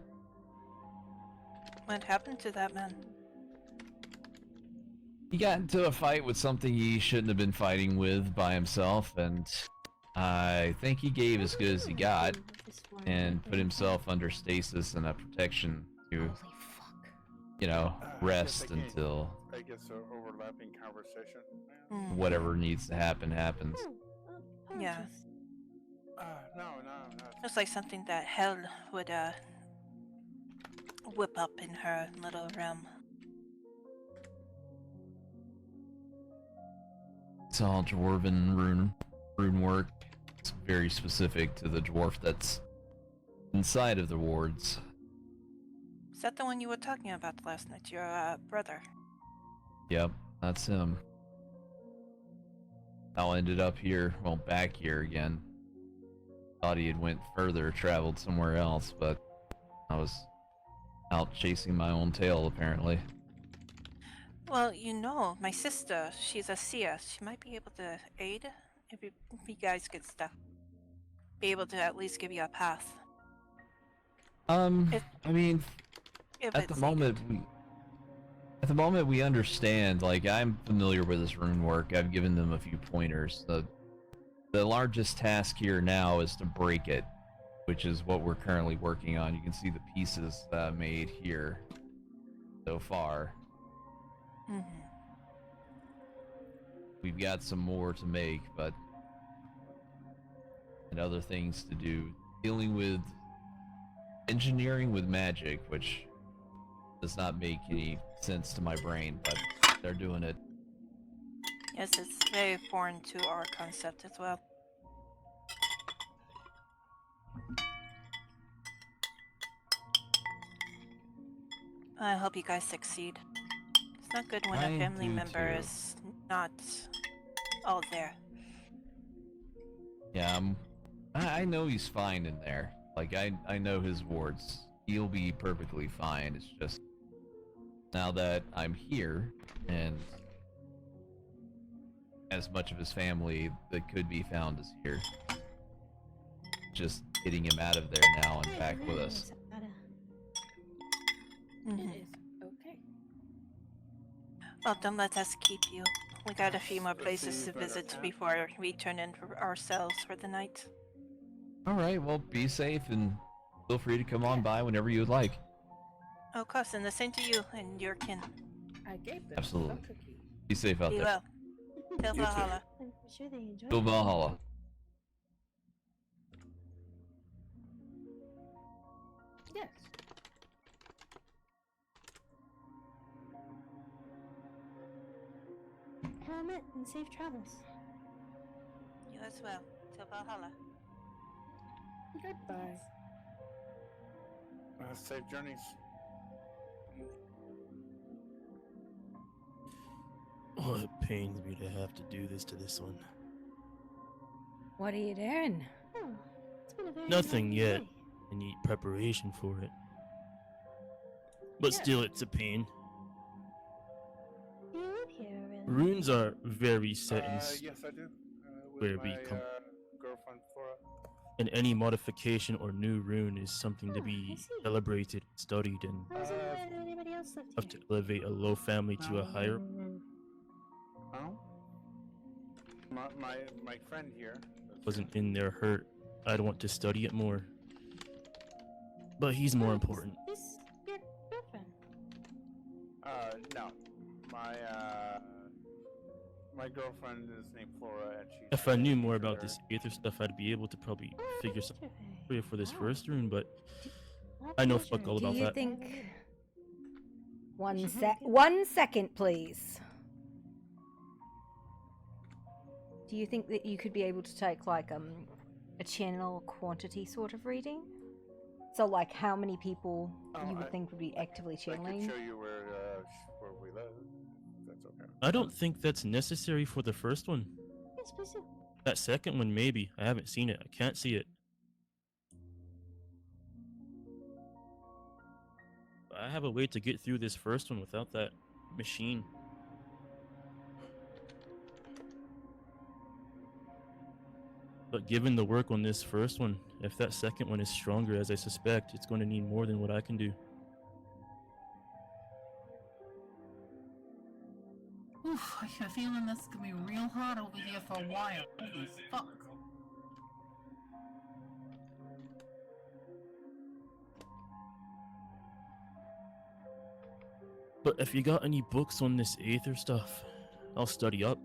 What happened to that man? He got into a fight with something he shouldn't have been fighting with by himself, and I think he gave as good as he got and put himself under stasis and a protection to, you know, rest until I guess an overlapping conversation. whatever needs to happen happens. Yeah. No. Looks like something that Hell would whip up in her little realm. It's all dwarven rune work. It's very specific to the dwarf that's inside of the wards. Is that the one you were talking about last night? Your brother? Yep, that's him. How I ended up here, well, back here again. Thought he had went further, traveled somewhere else, but I was out chasing my own tail, apparently. Well, you know, my sister, she's a seer. She might be able to aid if you guys get stuck. Be able to at least give you a path. I mean, If at the it's moment we understand. Like, I'm familiar with this rune work. I've given them a few pointers. The largest task here now is to break it, which is what we're currently working on. You can see the pieces made here so far. We've got some more to make, but and other things to do. Dealing with engineering with magic, which does not make any sense to my brain, but they're doing it. Yes, it's very foreign to our concept as well. I hope you guys succeed. It's not good when I a family do member too. is not all there. Yeah, I know he's fine in there. Like, I know his wards. He'll be perfectly fine. It's just now that I'm here and as much of his family that could be found is here. Just getting him out of there now and back with us. Okay. Well, don't let us keep you. We got a few more places to visit before we turn in for ourselves for the night. Alright, well, be safe and feel free to come on by whenever you would like. Of course, and the same to you and your kin. I gave them Absolutely. a cookie. Be safe out Be there. well. Till You too. Valhalla. I'm sure they enjoy Go it. Valhalla. Yes. Helmet and safe travels. You as well. Till Valhalla. Goodbye. Safe journeys. Oh, it pains me to have to do this to this one. What are you doing? Oh, it's been a very Nothing long yet. day. I need preparation for it. But still, it's a pain. You live here already. Runes are very set in Yes, I do. where With we my come. girlfriend Flora. And any modification or new rune is something to Oh, I be see. celebrated, studied, and I was aware that anybody else lived have to elevate a low family to a higher. Oh? My friend here. Wasn't in there hurt. I'd want to study it more. But he's more important. This your girlfriend. No. My girlfriend is named Flora, and she's. If I knew more about this Aether stuff, I'd be able to probably figure something for this first rune, but I know fuck all Do about you that. think... One second, please. Do you think that you could be able to take, like, a channel quantity sort of reading? So, like, how many people you would think would be actively I could channeling? show you where we live. If that's okay. I don't think that's necessary for the first one. Yes, please do. That second one, maybe. I haven't seen it. I can't see it. I have a way to get through this first one without that machine. But given the work on this first one, if that second one is stronger as I suspect, it's going to need more than what I can do. Oof, I have a feeling this is gonna be real hot over here for a while. Holy fuck. But if you got any books on this Aether stuff, I'll study up.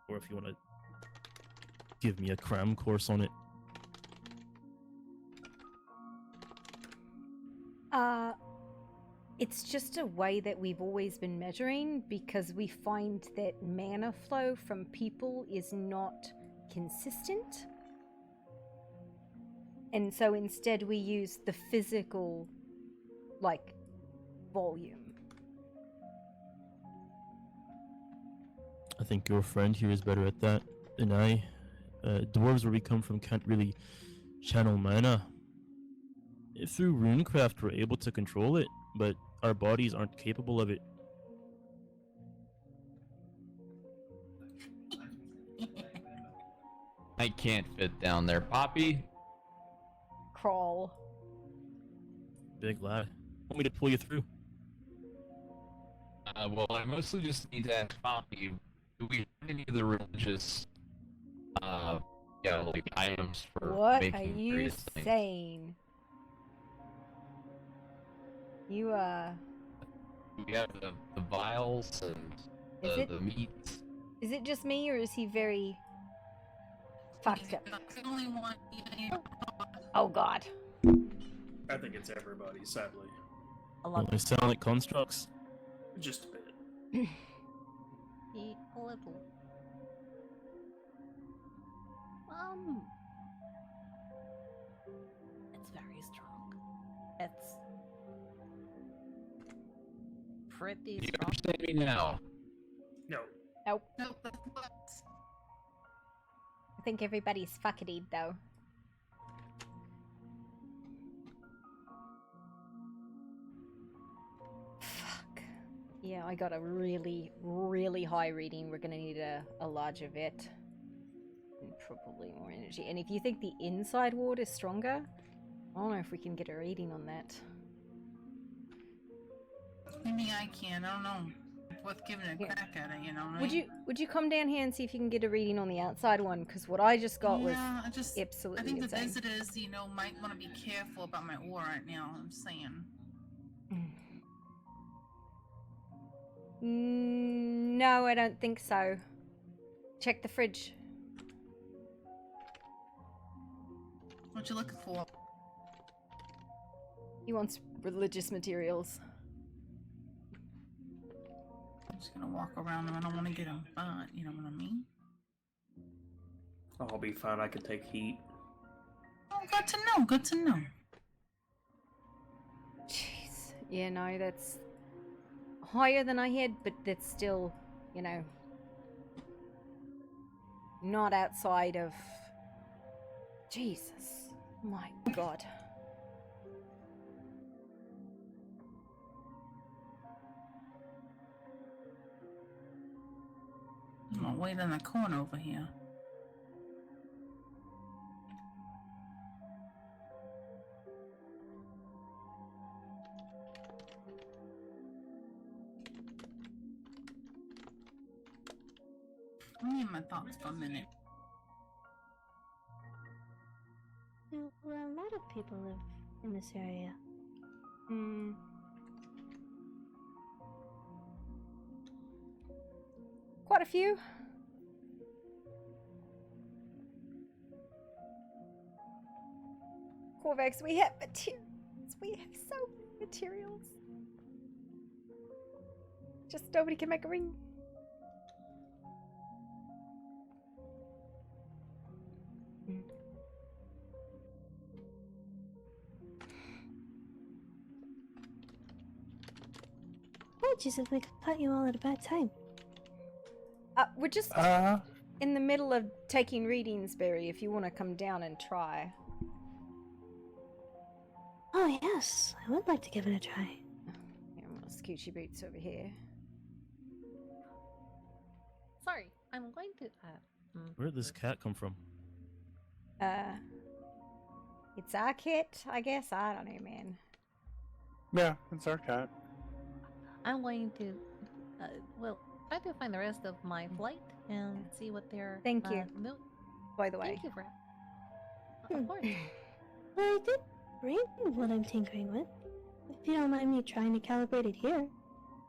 Or if you want to give me a cram course on it. It's just a way that we've always been measuring because we find that mana flow from people is not consistent. And so instead we use the physical, like, volume. I think your friend here is better at that than I. Dwarves where we come from can't really channel mana. Through runecraft we're able to control it, but our bodies aren't capable of it. I can't fit down there, Poppy. Crawl. Big lad. Want me to pull you through? Well, I mostly just need to ask Poppy, do we have any of the religious, like items for What making are you various things? saying? You, We have the vials and the meats. Is it just me, or is he very fucked up? Oh god. I think it's everybody, sadly. Well, they sound like constructs. Just a bit. Eat a little. It's very strong. It's pretty You strong. understand me now? No. Nope. I think everybody's fuckity though. Fuck. Yeah, I got a really, really high reading. We're gonna need a larger vet. And probably more energy. And if you think the inside ward is stronger, I don't know if we can get a reading on that. Maybe I can, I don't know. It's worth giving a crack at it, you know what I mean? Would you come down here and see if you can get a reading on the outside one? Because what I just got was I absolutely think the insane. visitors, might want to be careful about my ore right now, I'm saying. No, I don't think so. Check the fridge. What you looking for? He wants religious materials. I'm just gonna walk around them. I don't want to get them burnt, you know what I mean? I'll be fine. I can take heat. Oh, good to know. Good to know. Jeez. Yeah, no, that's higher than I had, but that's still, not outside of... Jesus. My God. I'm gonna wait in the corner over here. Let me get my thoughts for a minute. Well, a lot of people live in this area. Quite a few. Corvax, we have materials. We have so many materials. Just nobody can make a ring. Apologies if we caught you all at a bad time. We're just in the middle of taking readings, Barry, if you want to come down and try. Oh yes, I would like to give it a try. Yeah, I'm gonna scooch your boots over here. Sorry, I'm going to. Where did this cat come from? It's our kit, I guess. I don't know, man. Yeah, it's our cat. I'm going to, well, try to find the rest of my flight and see what they're. Thank you. By the way. Thank you for. Of course. Well, I did bring what I'm tinkering with. If you don't mind me trying to calibrate it here.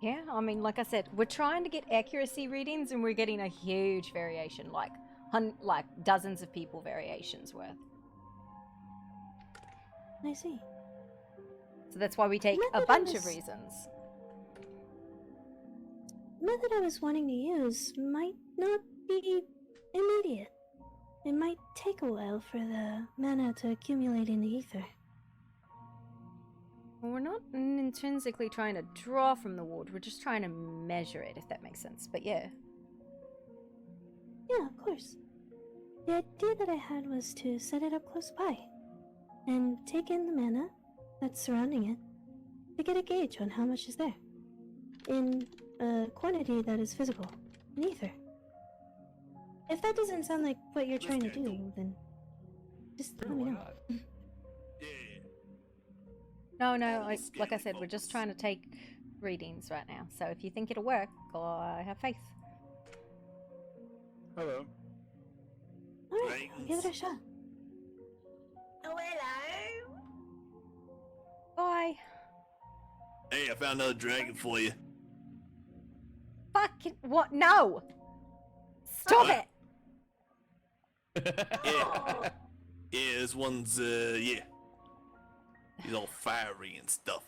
Yeah, I mean, like I said, we're trying to get accuracy readings, and we're getting a huge variation, like dozens of people variations worth. I see. So that's why we take a bunch of reasons. The method I was wanting to use might not be immediate. It might take a while for the mana to accumulate in the ether. Well, we're not intrinsically trying to draw from the ward, we're just trying to measure it, if that makes sense. But yeah. Yeah, of course. The idea that I had was to set it up close by and take in the mana that's surrounding it to get a gauge on how much is there in a quantity that is physical, in ether. If that doesn't sound like what you're trying to do, then just let me know. No, like I said, we're just trying to take readings right now. So if you think it'll work, I have faith. Hello. Alright, I'll give it a shot. Oh, hello. Bye. Hey, I found another dragon for you. Fucking what? No! Stop it! Yeah. Yeah, this one's, yeah. He's all fiery and stuff.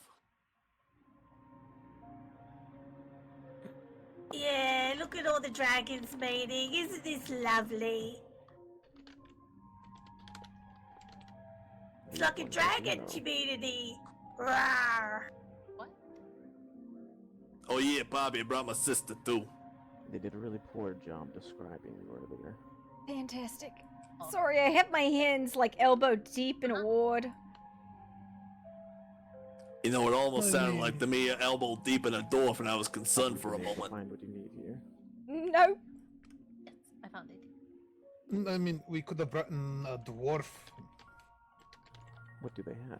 Yeah, look at all the dragons mating. Isn't this lovely? It's like a dragon community. Rawr. Oh yeah, Bobby, I brought my sister too. They did a really poor job describing you earlier. Fantastic. Sorry, I have my hands like elbow deep in a ward. You know, it almost sounded like to me elbow deep in a dwarf, and I was concerned for a moment. Find what you need here. No. Yes, I found it. I mean, we could have brought in a dwarf. What do they have?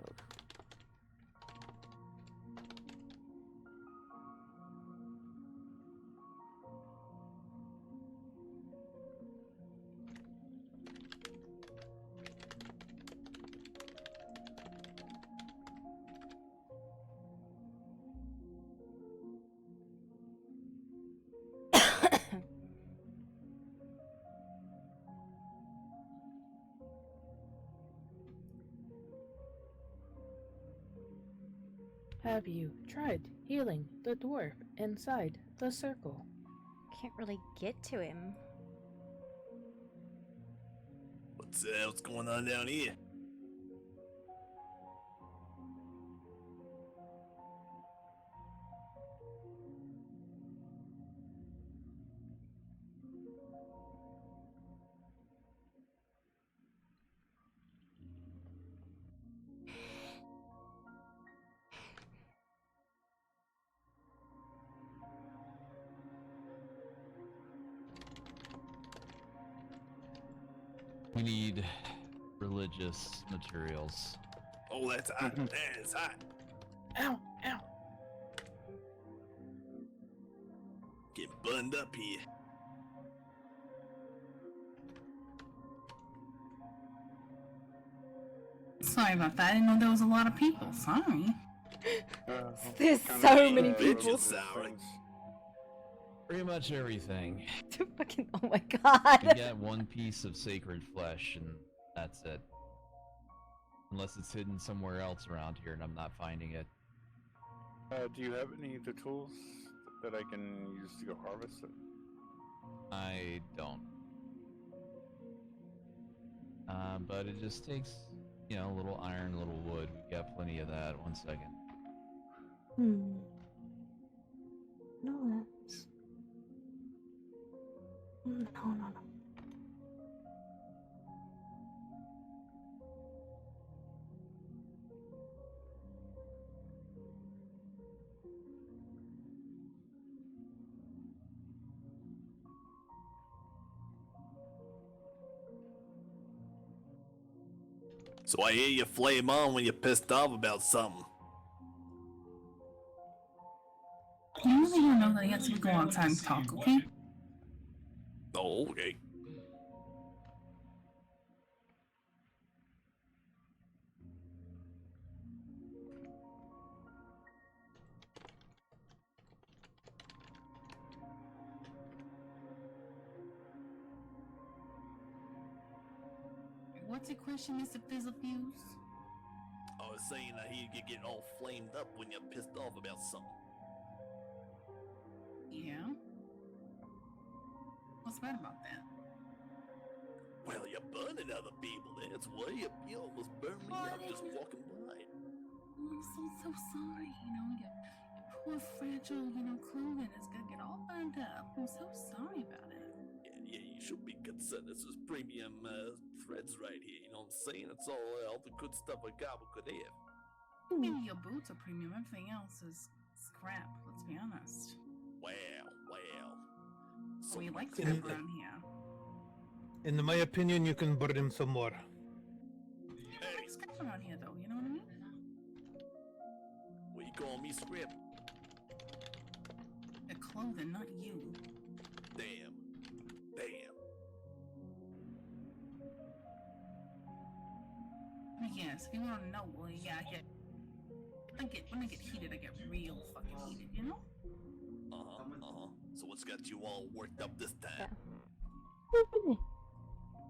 Have you tried healing the dwarf inside the circle? Can't really get to him. What's going on down here? We need religious materials. Oh, that's hot. That is hot. Ow, ow. Get burned up here. Sorry about that. I didn't know there was a lot of people. Sorry. There's so many people. Pretty much everything. Fucking, oh my god. You get one piece of sacred flesh, and that's it. Unless it's hidden somewhere else around here, and I'm not finding it. Do you have any of the tools that I can use to go harvest it? I don't. But it just takes, you know, a little iron, a little wood. We've got plenty of that. 1 second. No, that's... No. So I hear you flame on when you're pissed off about something. You really don't know that he has to go outside and talk, okay? Oh, okay. What's your question, Mr. Fizzlefuse? I was saying I hear you get all flamed up when you're pissed off about something. Yeah? What's bad about that? Well, you're burning other people. That's why you almost burned me up just walking by. I'm so sorry. Your poor fragile, clothing is gonna get all burned up. I'm so sorry about it. Yeah, you should be concerned. This is premium threads right here. You know what I'm saying? It's all the good stuff a gobble could have. Maybe your boots are premium. Everything else is scrap. Let's be honest. Wow. So we like scrap around here. In my opinion, you can burn him some more. Yeah, we like scrap around here, though. You know what I mean? What you call me, script? The clothing, not you. Damn. Yes, if you want to know, well, yeah, when I get heated, I get real fucking heated, you know? So what's got you all worked up this time?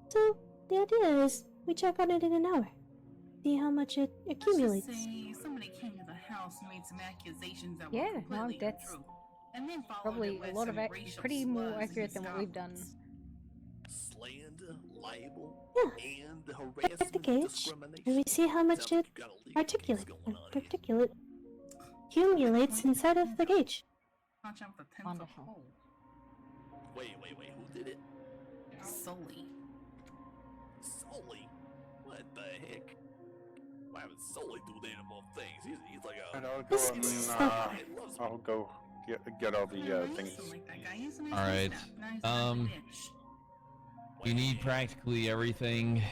So, the idea is we check on it in an hour. See how much it accumulates. Let's just say somebody came to the house and made some accusations that were Yeah, no, completely that's untrue. And then followed probably it with a lot of some racial pretty more slurs and accurate than what we've done. Slander, libel, Yeah. and Check harassment, the gauge, discrimination. and we see how much it particulate accumulates inside of the gauge. Watch out for the 10th hole. Wait, who did it? Sully. Sully? What the heck? Why would Sully do that among things? He's like a... I'll go get all the things. All right. You need practically everything,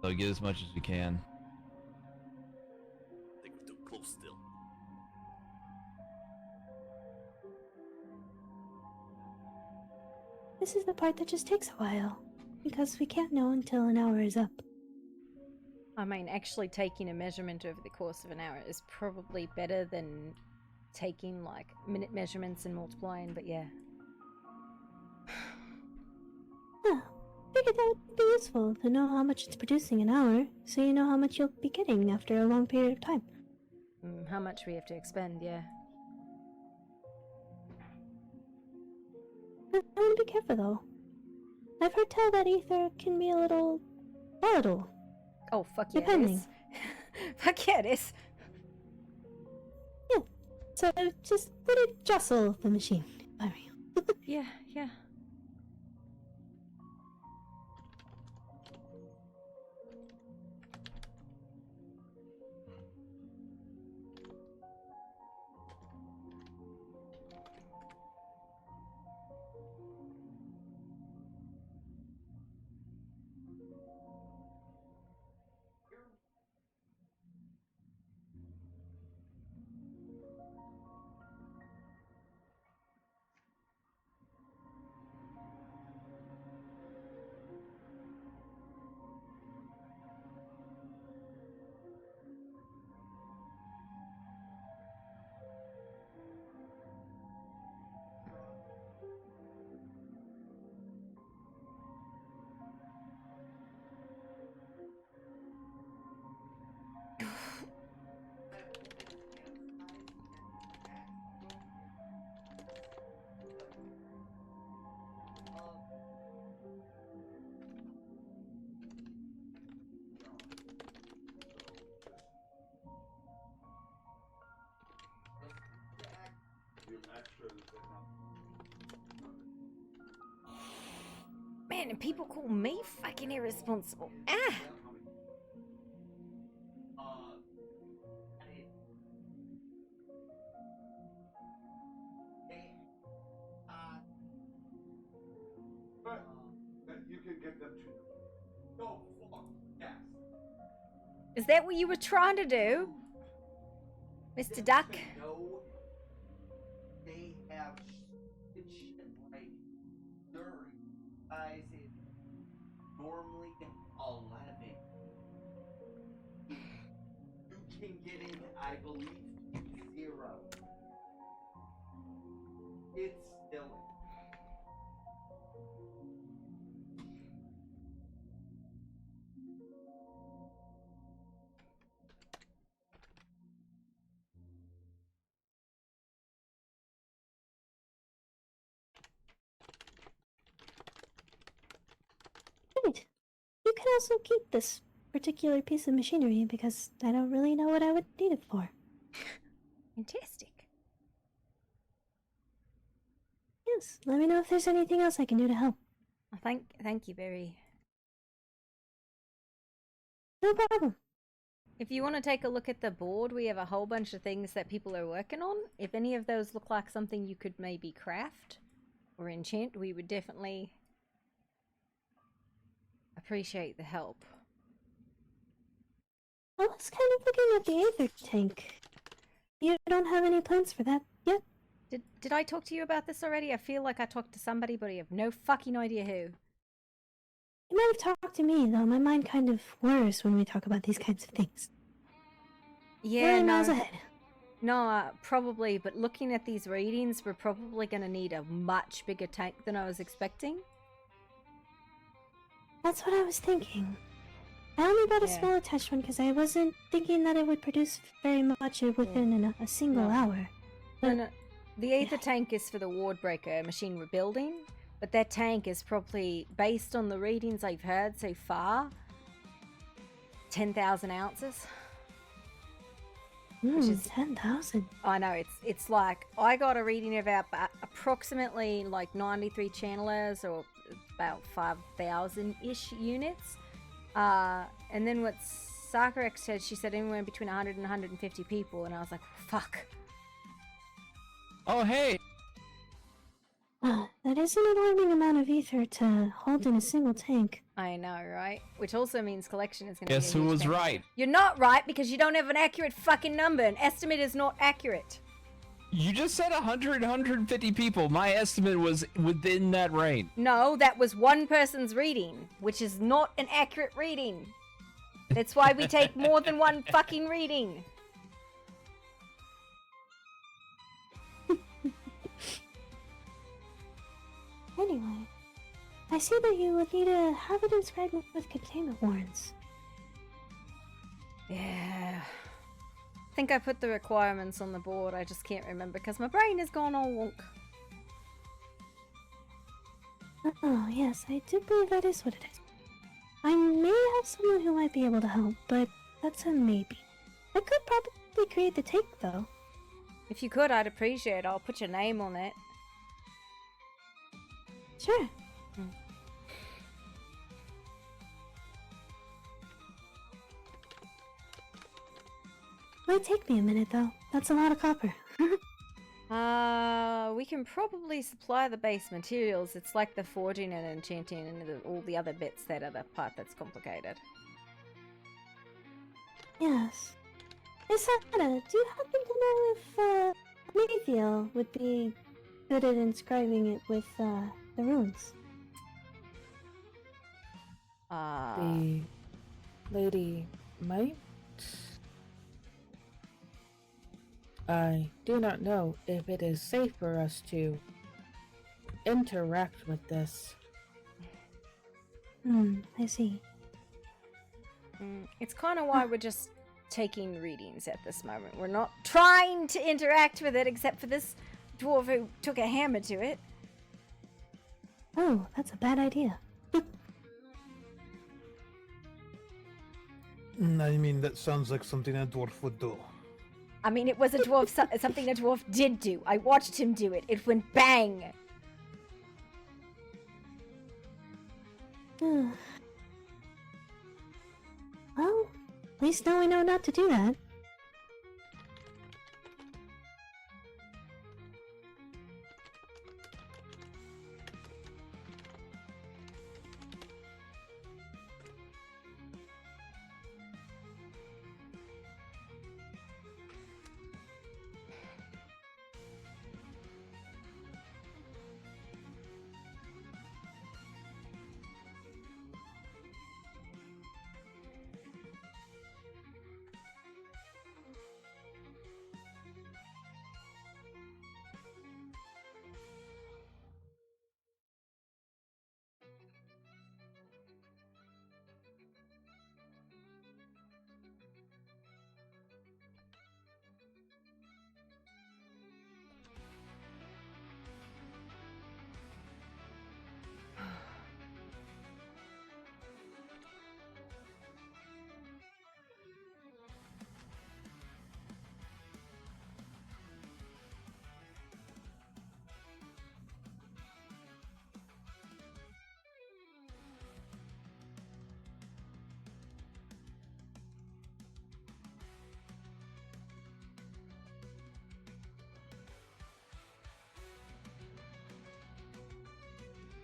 so get as much as you can. I think we're too close still. This is the part that just takes a while, because we can't know until an hour is up. I mean, actually taking a measurement over the course of an hour is probably better than taking, like, minute measurements and multiplying, but yeah. Huh. Figured that would be useful to know how much it's producing an hour, so you know how much you'll be getting after a long period of time. How much we have to expend, yeah. I want to be careful though. I've heard tell that ether can be a little volatile. Oh, fuck yeah, depending. it is. Fuck yeah, it is. Yeah, so just let it jostle the machine. Yeah. Man, and people call me fucking irresponsible. Ah! But you can get them to. No, fuck, yes. Is that what you were trying to do, Mr. Duck? No, they have shit right during size is normally 11. You can get in, I believe, 0. It's silly. Right. You can also keep this particular piece of machinery because I don't really know what I would need it for. Fantastic. Yes, let me know if there's anything else I can do to help. Thank you, Barry. No problem. If you want to take a look at the board, we have a whole bunch of things that people are working on. If any of those look like something you could maybe craft or enchant, we would definitely appreciate the help. I was kind of looking at the aether tank. You don't have any plans for that yet? Did I talk to you about this already? I feel like I talked to somebody, but I have no fucking idea who. You might have talked to me, though. My mind kind of whirs when we talk about these kinds of things. Yeah, We're no. miles ahead. No, probably, but looking at these readings, we're probably going to need a much bigger tank than I was expecting. That's what I was thinking. I only bought a small attached one because I wasn't thinking that it would produce very much within a single hour. No. The aether tank is for the ward breaker machine we're building, but that tank is probably, based on the readings I've heard so far, 10,000 ounces. Which is 10,000. I know, it's like, I got a reading of about approximately like 93 channelers, or about 5,000-ish units. And then what Sakarex said, she said anywhere between 100 and 150 people, and I was like, fuck. Oh, hey! That is an alarming amount of ether to hold in a single tank. I know, right? Which also means collection is going to be Guess who was right? You're not right, because you don't have an accurate fucking number. An estimate is not accurate. You just said 100, 150 people. My estimate was within that range. No, that was one person's reading, which is not an accurate reading. That's why we take more than one fucking reading. Anyway, I see that you would need to have it inscribed with containment warrants. Yeah. I think I put the requirements on the board, I just can't remember because my brain has gone all wonk. Oh, yes, I do believe that is what it is. I may have someone who might be able to help, but that's a maybe. I could probably create the tank, though. If you could, I'd appreciate it. I'll put your name on it. Sure. Might take me a minute, though. That's a lot of copper. We can probably supply the base materials. It's like the forging and enchanting and all the other bits that are the part that's complicated. Yes. Isada, do you happen to know if, Mayfield would be good at inscribing it with, the runes? The lady might. I do not know if it is safe for us to interact with this. I see. It's kind of why we're just taking readings at this moment. We're not trying to interact with it, except for this dwarf who took a hammer to it. Oh, that's a bad idea. I mean, that sounds like something a dwarf would do. I mean, it was a dwarf, something a dwarf did do. I watched him do it. It went bang. Well, at least now we know not to do that.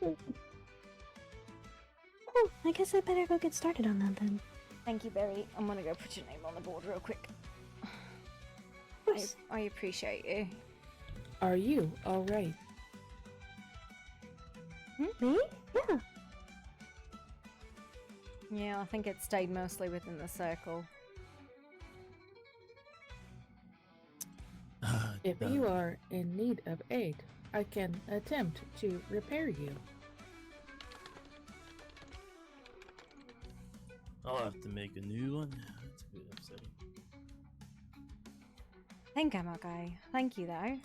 Oh, I guess I better go get started on that then. Thank you, Barry. I'm gonna go put your name on the board real quick. I appreciate you. Are you alright? Me? Yeah. Yeah, I think it stayed mostly within the circle. If you are in need of aid, I can attempt to repair you. I'll have to make a new one. That's a bit upsetting. I think I'm okay. Thank you, though.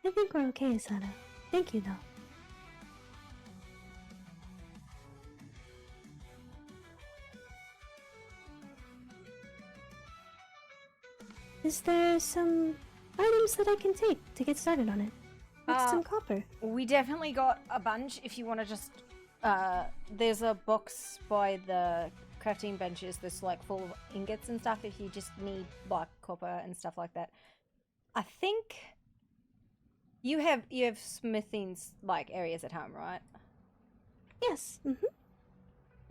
I think we're okay, Sada. Thank you, though. Is there some items that I can take to get started on it? Like some copper? We definitely got a bunch. If you want to just, there's a box by the crafting benches that's like full of ingots and stuff. If you just need like copper and stuff like that, I think you have smithing like areas at home, right? Yes. Mm-hmm.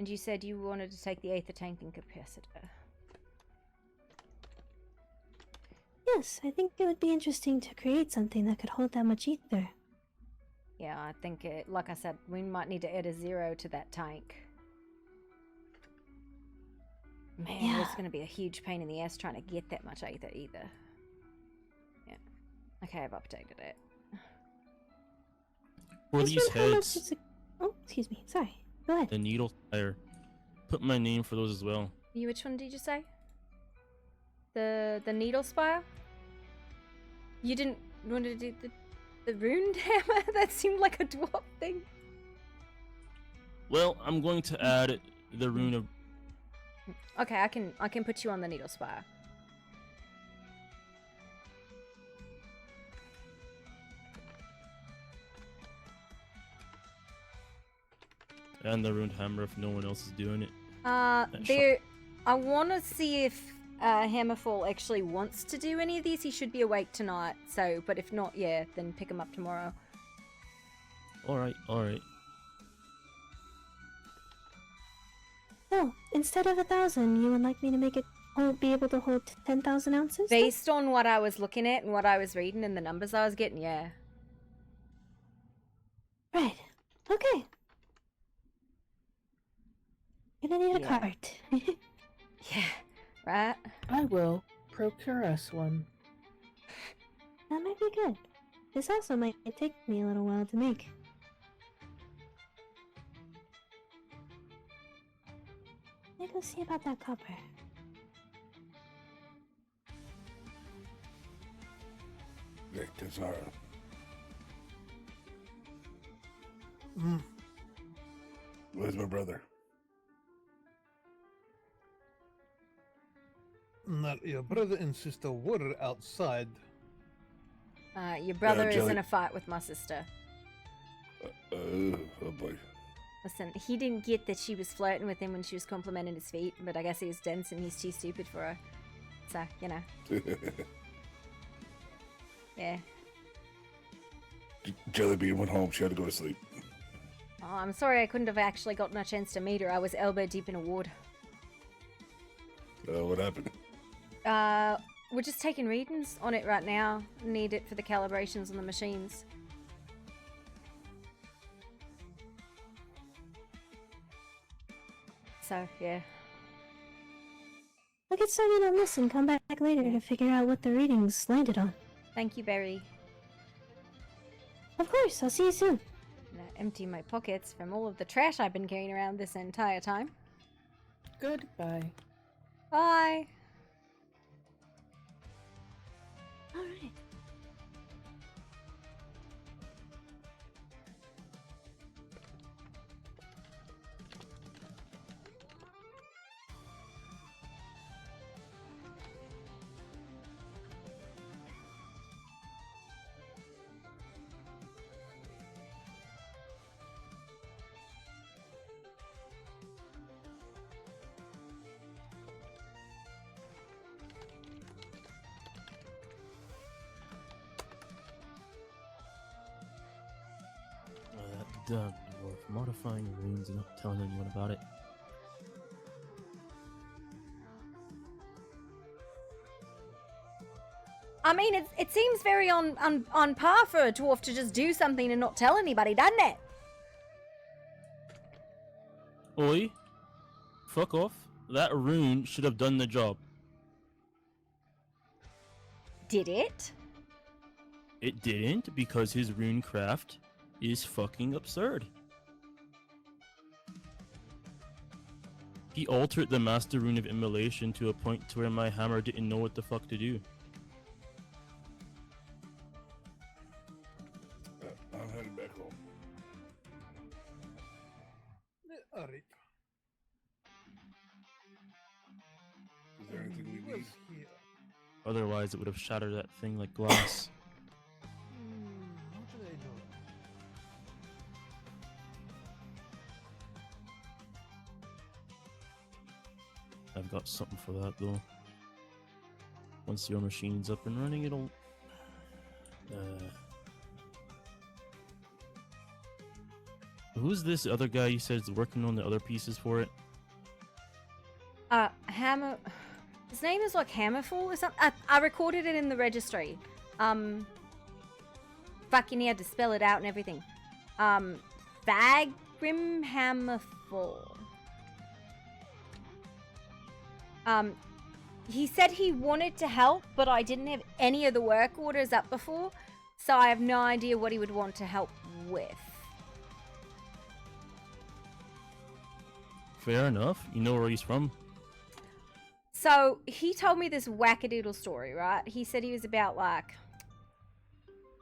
And you said you wanted to take the aether tank and capacitor. Yes, I think it would be interesting to create something that could hold that much ether. Yeah, I think it, like I said, we might need to add a 0 to that tank. Man, Yeah. it's going to be a huge pain in the ass trying to get that much aether either. Yeah. Okay, I've updated it. For This these one, how much heads, is it? Oh, excuse me. Sorry. Go ahead. the needle fire, put my name for those as well. Which one did you say? The needle spire? You didn't want to do the runed hammer? That seemed like a dwarf thing. Well, I'm going to add the rune of. Okay, I can put you on the needle spire. And the runed hammer if no one else is doing it. There. I want to see if Hammerfall actually wants to do any of these. He should be awake tonight. So, but if not, yeah, then pick him up tomorrow. All right, all right. Oh, instead of 1,000, you would like me to make it be able to hold 10,000 ounces? Based on what I was looking at and what I was reading and the numbers I was getting, yeah. Right. Okay. Gonna need a Yeah. cart. Yeah, right? I will procure us one. That might be good. This also might take me a little while to make. Let me go see about that copper. Victor Zara. Where's my brother? Not your brother and sister were outside. Your brother is Jelly. in a fight with my sister. Oh boy. Listen, he didn't get that she was flirting with him when she was complimenting his feet, but I guess he was dense and he's too stupid for her. So, you know. Yeah. Jellybean went home. She had to go to sleep. Oh, I'm sorry I couldn't have actually gotten a chance to meet her. I was elbow deep in a ward. What happened? We're just taking readings on it right now. Need it for the calibrations on the machines. So, yeah. I'll get started on this and come back later to figure out what the readings landed on. Thank you, Barry. Of course, I'll see you soon. And I empty my pockets from all of the trash I've been carrying around this entire time. Goodbye. Bye! Alright. Goddamn dwarf, modifying runes and not telling anyone about it. I mean, it seems very on par for a dwarf to just do something and not tell anybody, doesn't it? Oi, fuck off. That rune should have done the job. Did it? It didn't because his rune craft is fucking absurd. He altered the master rune of immolation to a point to where my hammer didn't know what the fuck to do. I'm heading back home. Alright. Is there anything we need? Otherwise, it would have shattered that thing like glass. What should I do? I've got something for that though. Once your machine's up and running, it'll. Who's this other guy you said is working on the other pieces for it? Hammer. His name is like Hammerfall or something. I recorded it in the registry. Fucking he had to spell it out and everything. Bagrim Hammerfall. He said he wanted to help, but I didn't have any of the work orders up before, so I have no idea what he would want to help with. Fair enough. You know where he's from. So he told me this wackadoodle story, right? He said he was about like,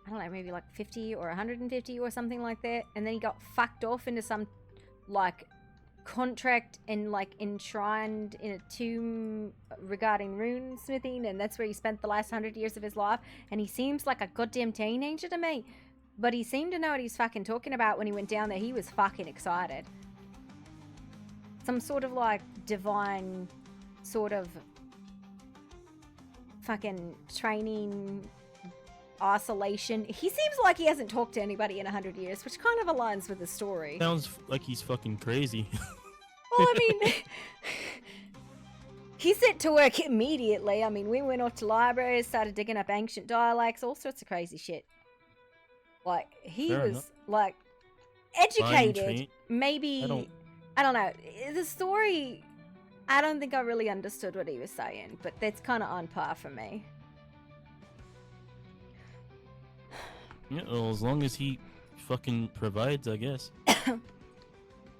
I don't know, maybe like 50 or 150 or something like that. And then he got fucked off into some like contract and like enshrined in a tomb regarding rune smithing. And that's where he spent the last 100 years of his life. And he seems like a goddamn teenager to me. But he seemed to know what he's fucking talking about when he went down there. He was fucking excited. Some sort of like divine sort of fucking training isolation. He seems like he hasn't talked to anybody in 100 years, which kind of aligns with the story. Sounds like he's fucking crazy. Well, I mean, he set to work immediately. I mean, we went off to libraries, started digging up ancient dialects, all sorts of crazy shit. Like, he Fair was enough. like educated. Fine-trained. Maybe I don't know. The story, I don't think I really understood what he was saying, but that's kind of on par for me. Yeah, well, as long as he fucking provides, I guess.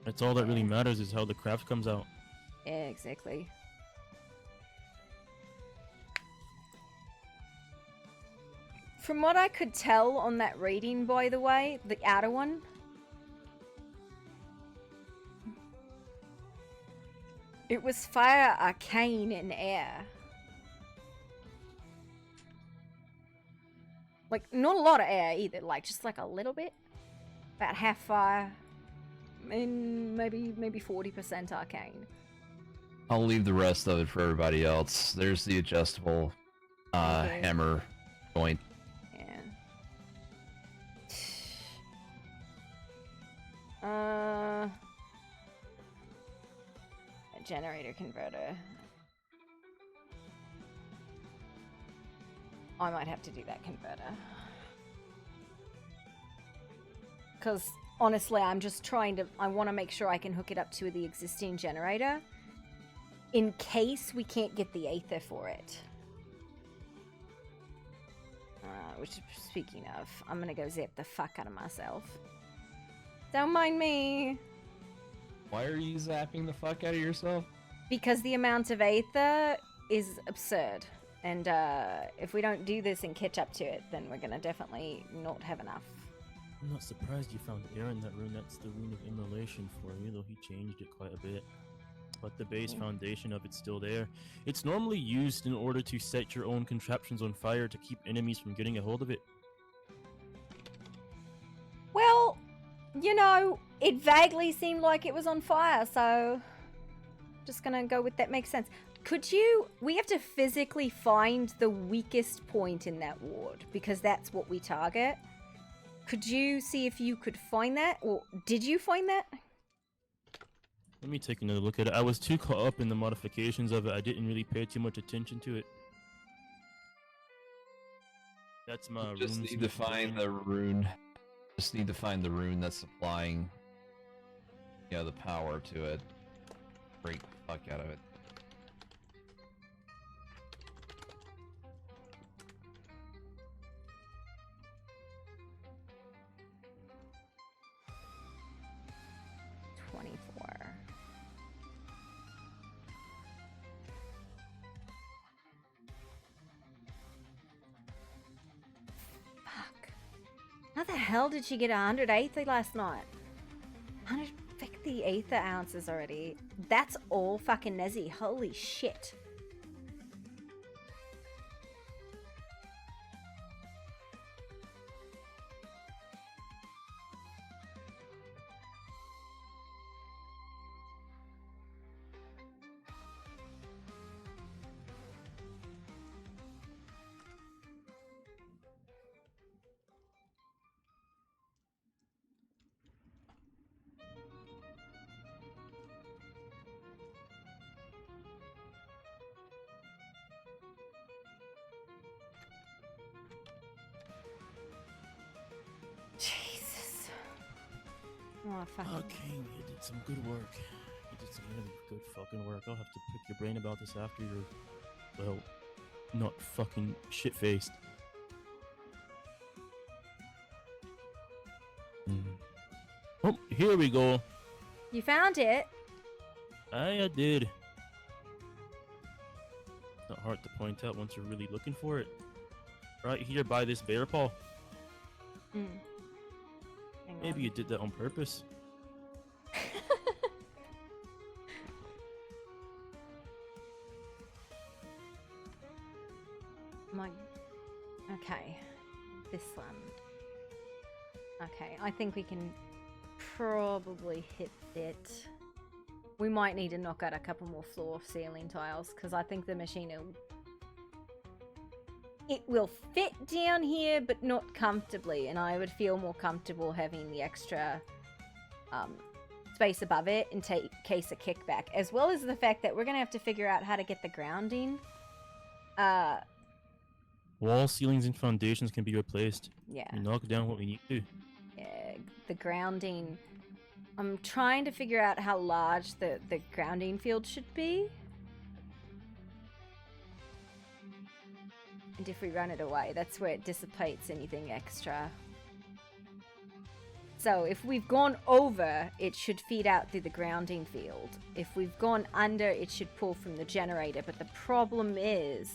That's all that really matters is how the craft comes out. Yeah, exactly. From what I could tell on that reading, by the way, the outer one, it was fire, arcane, and air. Like, not a lot of air either, like, just like a little bit. About half fire, and maybe 40% arcane. I'll leave the rest of it for everybody else. There's the adjustable hammer joint. A generator converter. I might have to do that converter. Because honestly, I'm just trying to, I want to make sure I can hook it up to the existing generator in case we can't get the aether for it. Which, speaking of, I'm gonna go zap the fuck out of myself. Don't mind me. Why are you zapping the fuck out of yourself? Because the amount of aether is absurd. And if we don't do this and catch up to it, then we're gonna definitely not have enough. I'm not surprised you found air in that rune. That's the rune of immolation for you, though he changed it quite a bit. But the base foundation of it's still there. It's normally used in order to set your own contraptions on fire to keep enemies from getting a hold of it. Well, you know, it vaguely seemed like it was on fire, so just gonna go with that. Makes sense. Could you, we have to physically find the weakest point in that ward because that's what we target. could you see if you could find that, or did you find that? Let me take another look at it. I was too caught up in the modifications of it. I didn't really pay too much attention to it. That's my Just need to find the rune. Just need to find the rune that's supplying, the power to it. Break the fuck out of it. How the hell did she get 100 ether last night? 150 ether ounces already. That's all fucking Nezzy. Holy shit. Jesus. Oh, fucking. Okay, you did some good work. You did some really good fucking work. I'll have to pick your brain about this after you're, well, not fucking shit-faced. Oh, here we go. You found it? I did. Not hard to point out once you're really looking for it. Right here by this bear paw. Mm. Maybe you did that on purpose. Okay. This one. Okay, I think we can probably hit it. We might need to knock out a couple more floor ceiling tiles because I think the machine will fit down here but not comfortably, and I would feel more comfortable having the extra space above it in case of kickback, as well as the fact that we're gonna have to figure out how to get the grounding. Wall ceilings and foundations can be replaced. Yeah. We knock down what we need to. Yeah, the grounding. I'm trying to figure out how large the grounding field should be. And if we run it away, that's where it dissipates anything extra. So if we've gone over, it should feed out through the grounding field. If we've gone under, it should pull from the generator. But the problem is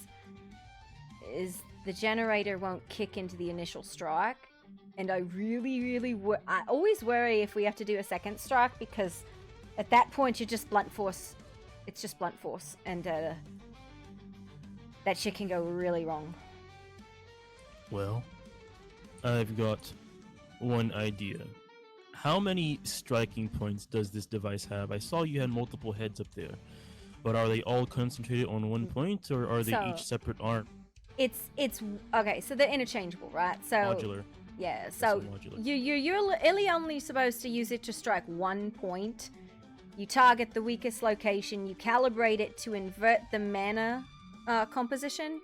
the generator won't kick into the initial strike. And I I always worry if we have to do a second strike, because at that point you're just blunt force. It's just blunt force, and that shit can go really wrong. Well, I've got one idea. How many striking points does this device have? I saw you had multiple heads up there, but are they all concentrated on one point, or are they each separate arm? It's okay. So they're interchangeable, right? So Modular. Yeah. So you're really only supposed to use it to strike one point. You target the weakest location. You calibrate it to invert the mana composition,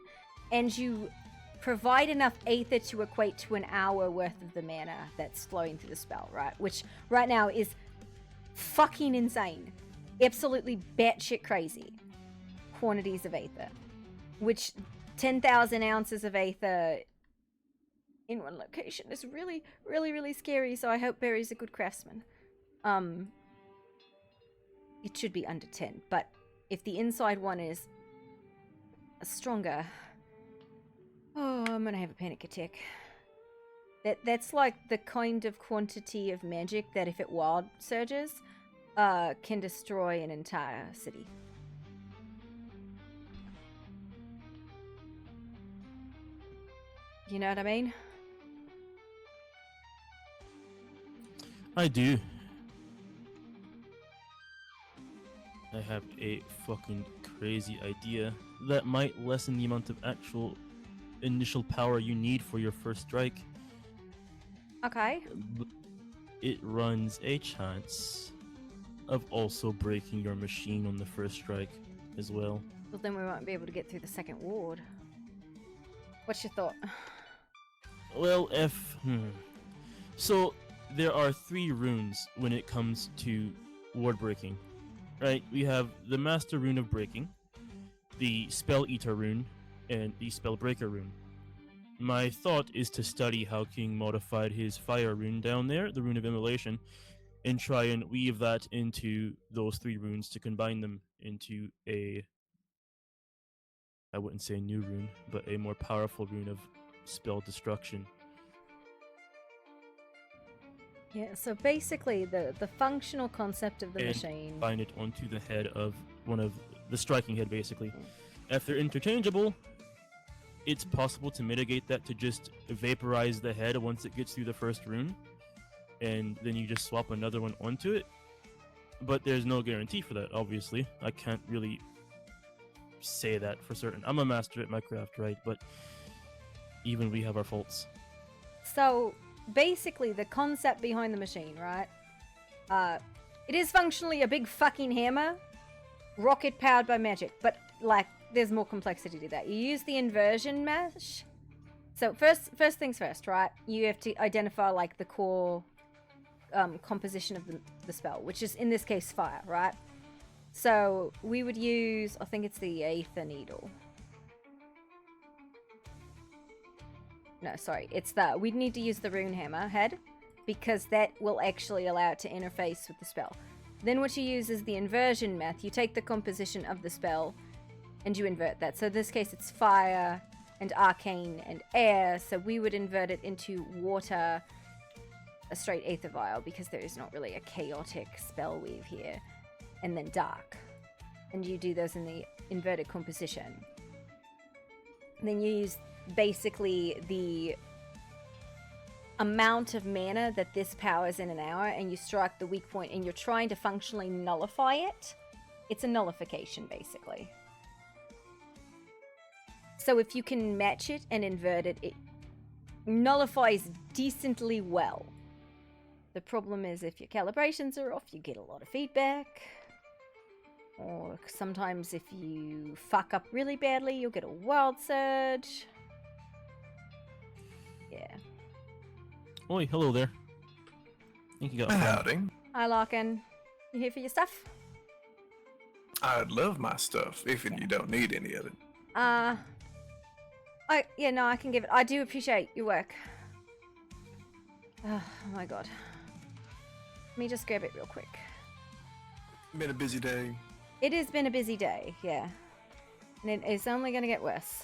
and you provide enough aether to equate to an hour worth of the mana that's flowing through the spell, right? Which right now is fucking insane. Absolutely batshit crazy quantities of aether. Which 10,000 ounces of aether in one location is really, really, really scary, so I hope Barry's a good craftsman. It should be under 10, but if the inside one is stronger, oh, I'm gonna have a panic attack. That's like the kind of quantity of magic that if it wild surges, can destroy an entire city. You know what I mean? I do. I have a fucking crazy idea that might lessen the amount of actual initial power you need for your first strike. Okay. But it runs a chance of also breaking your machine on the first strike as well. Well, then we won't be able to get through the second ward. What's your thought? Well, so there are 3 runes when it comes to ward breaking, right? We have the Master Rune of Breaking, the Spell Eater Rune, and the Spell Breaker Rune. My thought is to study how King modified his Fire Rune down there, the Rune of Immolation, and try and weave that into those 3 runes to combine them into a, I wouldn't say new rune, but a more powerful rune of spell destruction. Yeah, so basically the functional concept of the And machine. bind it onto the head of one of the striking head, basically. If they're interchangeable, it's possible to mitigate that to just vaporize the head once it gets through the first rune, and then you just swap another one onto it. But there's no guarantee for that, obviously. I can't really say that for certain. I'm a master at my craft, right? But even we have our faults. So basically the concept behind the machine, right? It is functionally a big fucking hammer, rocket powered by magic, but like there's more complexity to that. You use the inversion mesh. So first things first, right? You have to identify like the core composition of the spell, which is in this case fire, right? So we would use, I think it's the Aether Needle. No, sorry, we'd need to use the Rune Hammer head, because that will actually allow it to interface with the spell. Then what you use is the inversion method. You take the composition of the spell and you invert that. So in this case it's fire and arcane and air, so we would invert it into water, a straight aether vial, because there is not really a chaotic spell weave here, and then dark. And you do those in the inverted composition. And then you use basically the amount of mana that this powers in an hour, and you strike the weak point, and you're trying to functionally nullify it. It's a nullification, basically. So if you can match it and invert it, it nullifies decently well. The problem is if your calibrations are off, you get a lot of feedback. Or sometimes if you fuck up really badly, you'll get a wild surge. Yeah. Oi, hello there. I think you got Howdy. Hi, Larkin. You here for your stuff? I'd love my stuff if you don't need any of it. Yeah, no, I can give it. I do appreciate your work. Oh my god. Let me just grab it real quick. Been a busy day. It has been a busy day, yeah. And it is only going to get worse.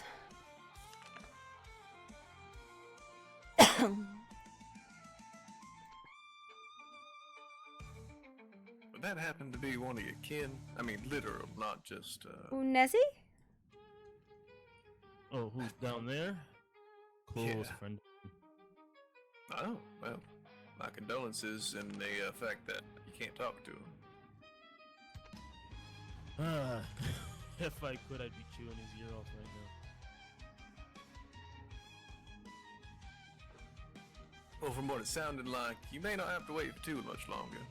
Would that happen to be one of your kin? I mean, literal, not just, Nessie? Oh, who's down there? Close Yeah. friend. Oh, well, my condolences in the fact that you can't talk to him. If I could, I'd be chewing his ear off right now. Well, from what it sounded like, you may not have to wait for too much longer.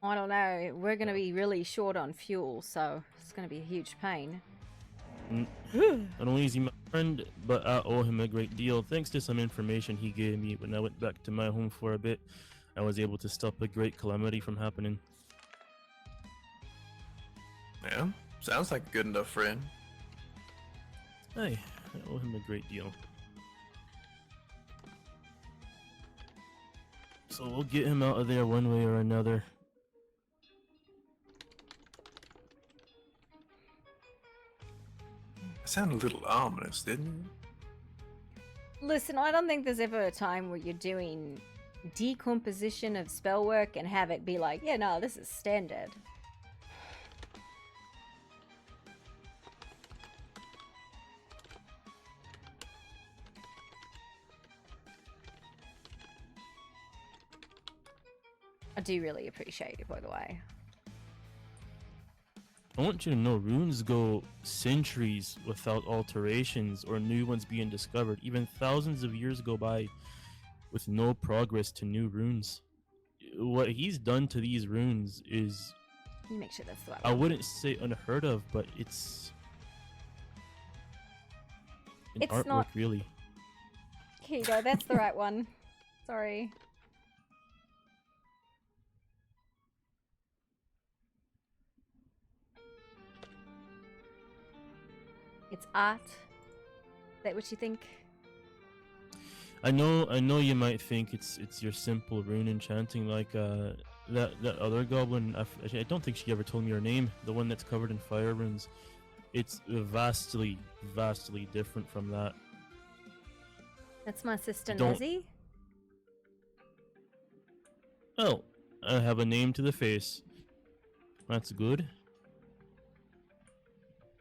I don't know. We're going to be really short on fuel, so it's going to be a huge pain. Not only is he my friend, but I owe him a great deal. Thanks to some information he gave me when I went back to my home for a bit, I was able to stop a great calamity from happening. Yeah, sounds like a good enough friend. Hey, I owe him a great deal. So we'll get him out of there one way or another. Sounded a little ominous, didn't it? Listen, I don't think there's ever a time where you're doing decomposition of spell work and have it be like, yeah, no, this is standard. I do really appreciate it, by the way. I want you to know runes go centuries without alterations or new ones being discovered. Even thousands of years go by with no progress to new runes. What he's done to these runes is, Can you make sure that's the right I one? wouldn't say unheard of, but it's an It's artwork, not- really. Here you go, that's the right one. Sorry. It's art. Is that what you think? I know you might think it's your simple rune enchanting like that other goblin. I don't think she ever told me her name. The one that's covered in fire runes. It's vastly different from that. That's my sister Don't- Nezzy. Oh, I have a name to the face. That's good.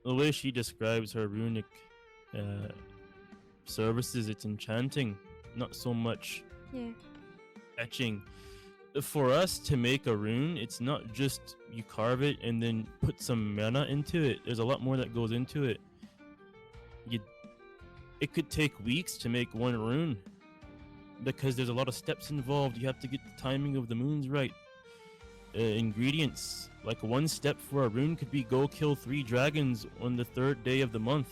The way she describes her runic services, it's enchanting, not so much Yeah. etching. For us to make a rune, it's not just you carve it and then put some mana into it. There's a lot more that goes into it. It could take weeks to make one rune because there's a lot of steps involved. You have to get the timing of the moons right. Ingredients, like one step for a rune could be go kill 3 dragons on the 3rd day of the month.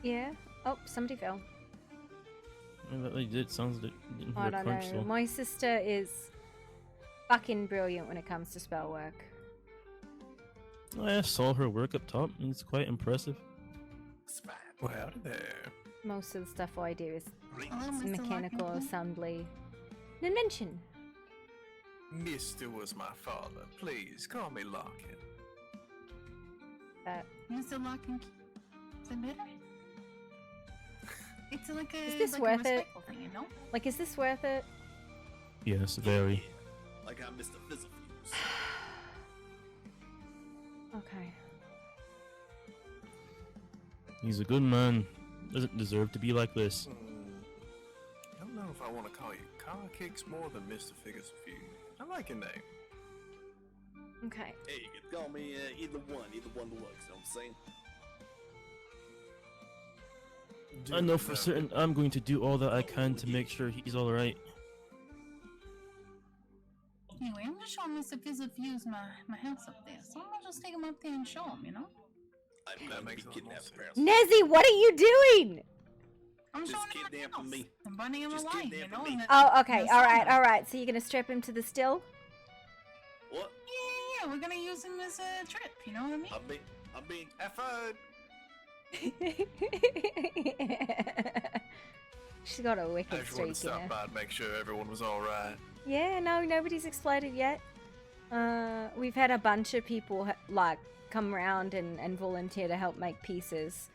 Yeah. Oh, somebody fell. It sounds like it didn't hear I a don't crunch, know. so- My sister is fucking brilliant when it comes to spell work. I saw her work up top, and it's quite impressive. Well, howdy there. Most of the stuff I do is Mr. mechanical Larkin. assembly. An invention. Mister was my father. Please call me Larkin. Mr. Larkin. Is it better? It's like a, Is this like worth a it? respectful thing, you know? Like, is this worth it? Yes, very. Like I'm Mr. Fizzle Fuse. Okay. He's a good man. Doesn't deserve to be like this. I don't know if I want to call you Car Kicks more than Mr. Figures of You. I like your name. Okay. Hey, you can call me either one works, you know what I'm saying? I know for certain I'm going to do all that I can to make sure he's alright. Anyway, I'm just showing Mr. Fizzle Fuse my house up there, so I'm gonna just take him up there and show him, you know? That makes be kidnapped, Nezzy, what are you doing? I'm Just showing him my kidnapping house. me. I'm burning him Just alive, you kidnapping know? me. and Oh, okay. and All right. so- All right. So you're gonna strap him to the still? What? Yeah, we're gonna use him as a trip, you know what I mean? I'm being effort. She's got a I wicked just wanted to streak in stop her. by to make sure everyone was alright. Yeah, no, nobody's exploded yet. We've had a bunch of people like come around and volunteer to help make pieces.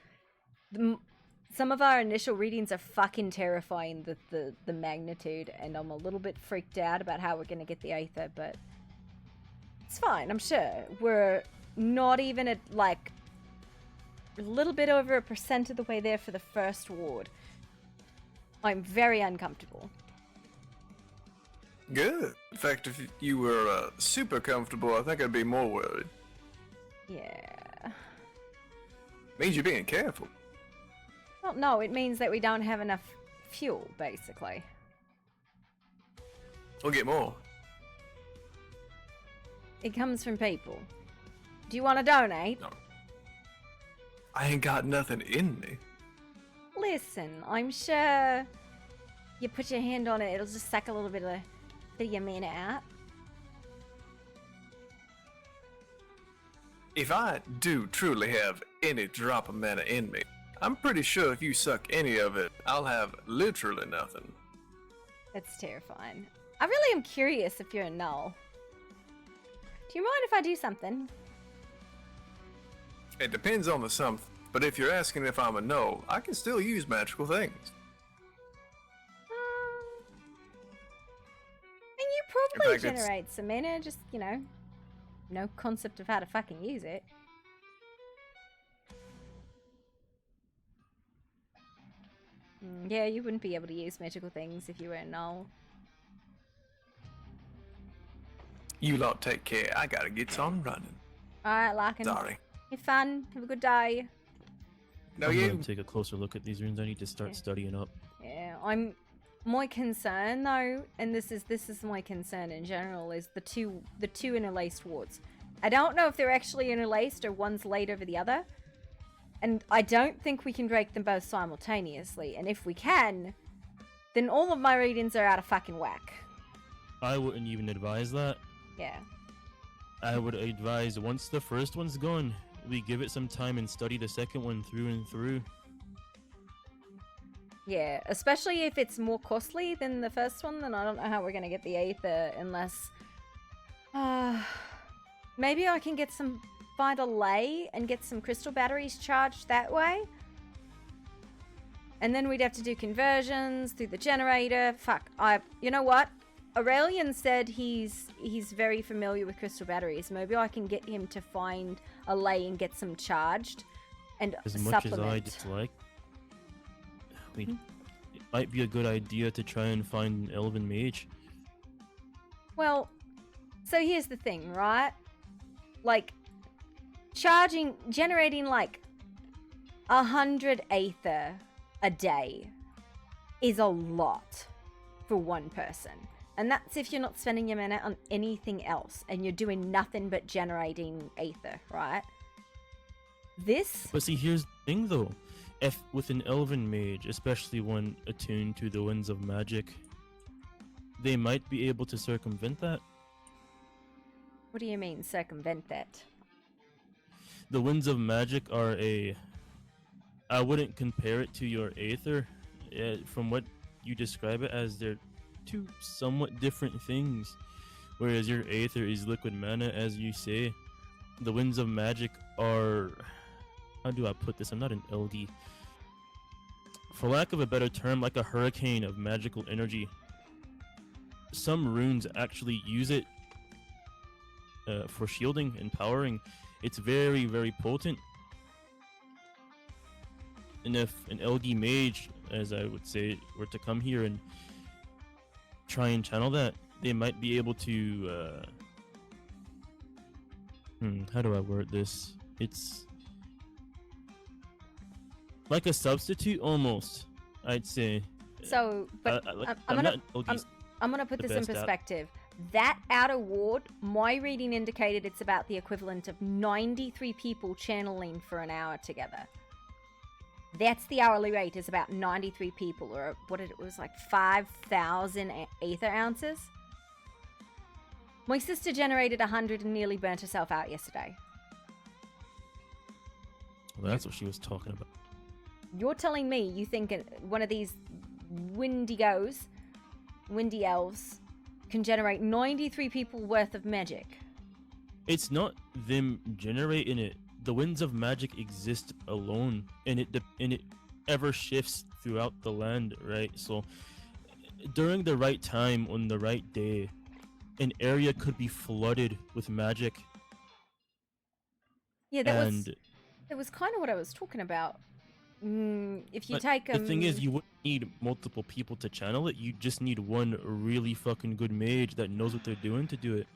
Some of our initial readings are fucking terrifying, the magnitude, and I'm a little bit freaked out about how we're gonna get the Aether, but it's fine, I'm sure. We're not even at like a little bit over 1% of the way there for the first ward. I'm very uncomfortable. Good. In fact, if you were super comfortable, I think I'd be more worried. Yeah. Means you're being careful. Well, no, it means that we don't have enough fuel, basically. We'll get more. It comes from people. Do you want to donate? No. I ain't got nothing in me. Listen, I'm sure you put your hand on it, it'll just suck a little bit of your mana out. If I do truly have any drop of mana in me, I'm pretty sure if you suck any of it, I'll have literally nothing. That's terrifying. I really am curious if you're a null. Do you mind if I do something? It depends on the something, but if you're asking if I'm a null, I can still use magical things. And you probably In fact, it's- generate some mana, just, you know, no concept of how to fucking use it. Yeah, you wouldn't be able to use magical things if you were a null. You lot take care. I gotta get some running. Alright, Larkin. Sorry. Have fun. Have a good day. No, I'm you. gonna take a closer look at these runes. I need to start studying up. Yeah, my concern though, and this is my concern in general, is the two interlaced wards. I don't know if they're actually interlaced or one's laid over the other, and I don't think we can break them both simultaneously. And if we can, then all of my readings are out of fucking whack. I wouldn't even advise that. Yeah. I would advise once the first one's gone, we give it some time and study the second one through and through. Yeah, especially if it's more costly than the first one, then I don't know how we're gonna get the Aether unless... maybe I can find a lay and get some crystal batteries charged that way? And then we'd have to do conversions through the generator. Fuck, you know what? Aurelian said he's very familiar with crystal batteries. Maybe I can get him to find a lay and get some charged and As much supplement. as I dislike, it might be a good idea to try and find an elven mage. Well, so here's the thing, right? Like, generating like 100 Aether a day is a lot for one person. And that's if you're not spending your mana on anything else and you're doing nothing but generating Aether, right? But see, here's the thing though. If with an elven mage, especially one attuned to the winds of magic, they might be able to circumvent that. What do you mean, circumvent that? The winds of magic are I wouldn't compare it to your Aether. From what you describe it as, they're two somewhat different things. Whereas your Aether is liquid mana, as you say. The winds of magic are... How do I put this? I'm not an LD. For lack of a better term, like a hurricane of magical energy. Some runes actually use it for shielding and powering. It's very, very potent. And if an LD mage, as I would say, were to come here and try and channel that, they might be able to... how do I word this? It's like a substitute almost, I'd say. So, but I'm gonna put this in perspective. That outer ward, my reading indicated it's about the equivalent of 93 people channeling for an hour together. That's the hourly rate, is about 93 people, or it was like 5,000 Aether ounces. My sister generated 100 and nearly burnt herself out yesterday. Well, that's what she was talking about. You're telling me you think one of these windy elves, can generate 93 people worth of magic? It's not them generating it. The winds of magic exist alone, and it ever shifts throughout the land, right? So during the right time on the right day, an area could be flooded with magic. Yeah, that was kind of what I was talking about. If you take the thing is, you wouldn't need multiple people to channel it. You just need one really fucking good mage that knows what they're doing to do it.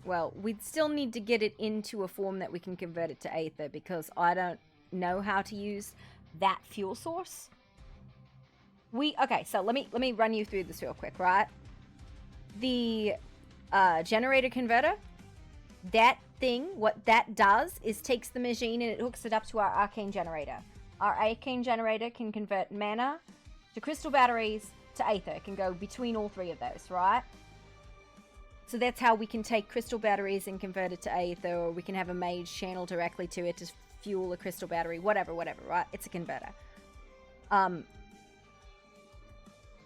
Well, we'd still need to get it into a form that we can convert it to Aether, because I don't know how to use that fuel source. Okay, so let me run you through this real quick, right? The generator converter, that thing, what that does is takes the machine and it hooks it up to our arcane generator. Our arcane generator can convert mana to crystal batteries to Aether. It can go between all three of those, right? So that's how we can take crystal batteries and convert it to Aether, or we can have a mage channel directly to it to fuel a crystal battery, whatever, right? It's a converter.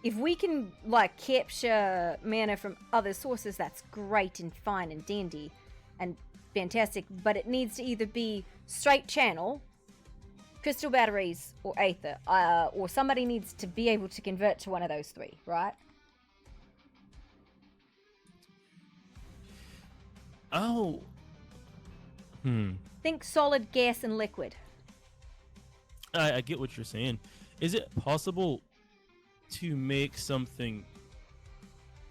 If we can, like, capture mana from other sources, that's great and fine and dandy and fantastic, but it needs to either be straight channel, crystal batteries, or Aether, or somebody needs to be able to convert to one of those three, right? Oh. Think solid, gas, and liquid. I get what you're saying. Is it possible to make something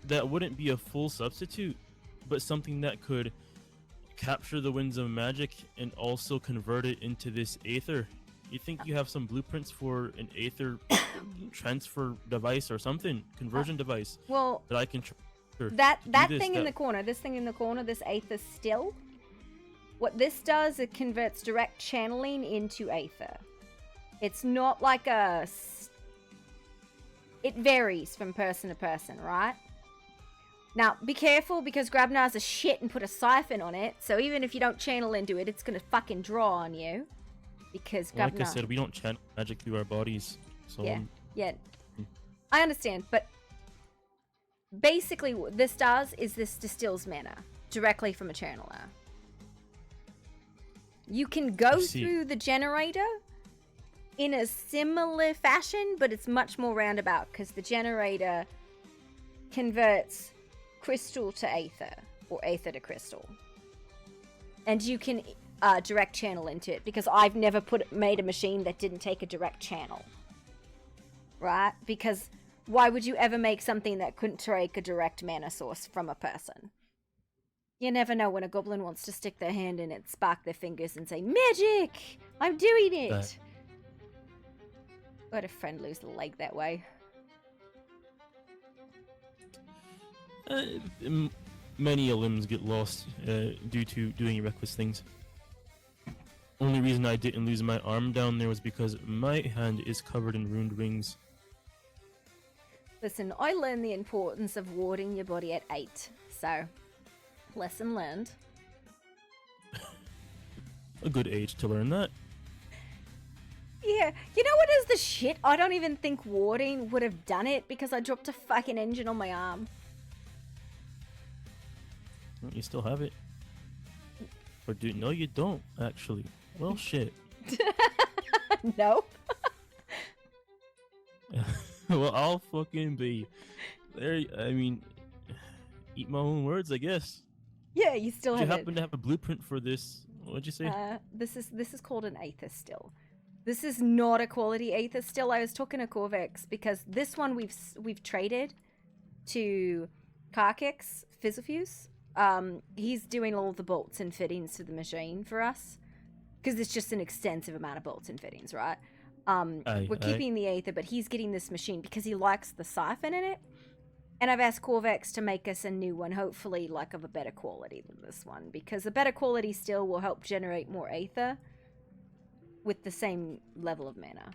that wouldn't be a full substitute, but something that could capture the winds of magic and also convert it into this Aether? You think you have some blueprints for an Aether transfer device or something, conversion device Well, that I can that this, thing in that- the corner, this thing in the corner, this Aether still. What this does, it converts direct channeling into Aether. It's not like it varies from person to person, right? Now, be careful because Grabnar's a shit and put a siphon on it, so even if you don't channel into it, it's gonna fucking draw on you. Because Well, like I Grabnar... said, we don't channel magic through our bodies, so Yeah, yeah. I understand, but basically what this does is this distills mana directly from a channeler. You can go through the generator in a similar fashion, but it's much more roundabout because the generator converts crystal to Aether, or Aether to crystal. And you can direct channel into it, because I've never made a machine that didn't take a direct channel. Right? Because why would you ever make something that couldn't take a direct mana source from a person? You never know when a goblin wants to stick their hand in it, spark their fingers and say, "Magic! I'm doing it!" I had a friend lose a leg that way. Many limbs get lost due to doing reckless things. Only reason I didn't lose my arm down there was because my hand is covered in ruined rings. Listen, I learned the importance of warding your body at 8, so lesson learned. A good age to learn that. Yeah, you know what is the shit? I don't even think warding would have done it because I dropped a fucking engine on my arm. You still have it. Or no, you don't, actually. Well, shit. No. Well, I'll fucking be there. I mean, eat my own words, I guess. Yeah, you still Did have you it. happen to have a blueprint for this? What'd you say? This is called an Aether still. This is not a quality Aether still. I was talking to Corvex because this one we've traded to Karkix Fizzofuse. He's doing all the bolts and fittings to the machine for us because it's just an extensive amount of bolts and fittings, right? We're keeping the Aether, but he's getting this machine because he likes the siphon in it. And I've asked Corvex to make us a new one, hopefully like of a better quality than this one, because a better quality still will help generate more Aether with the same level of mana.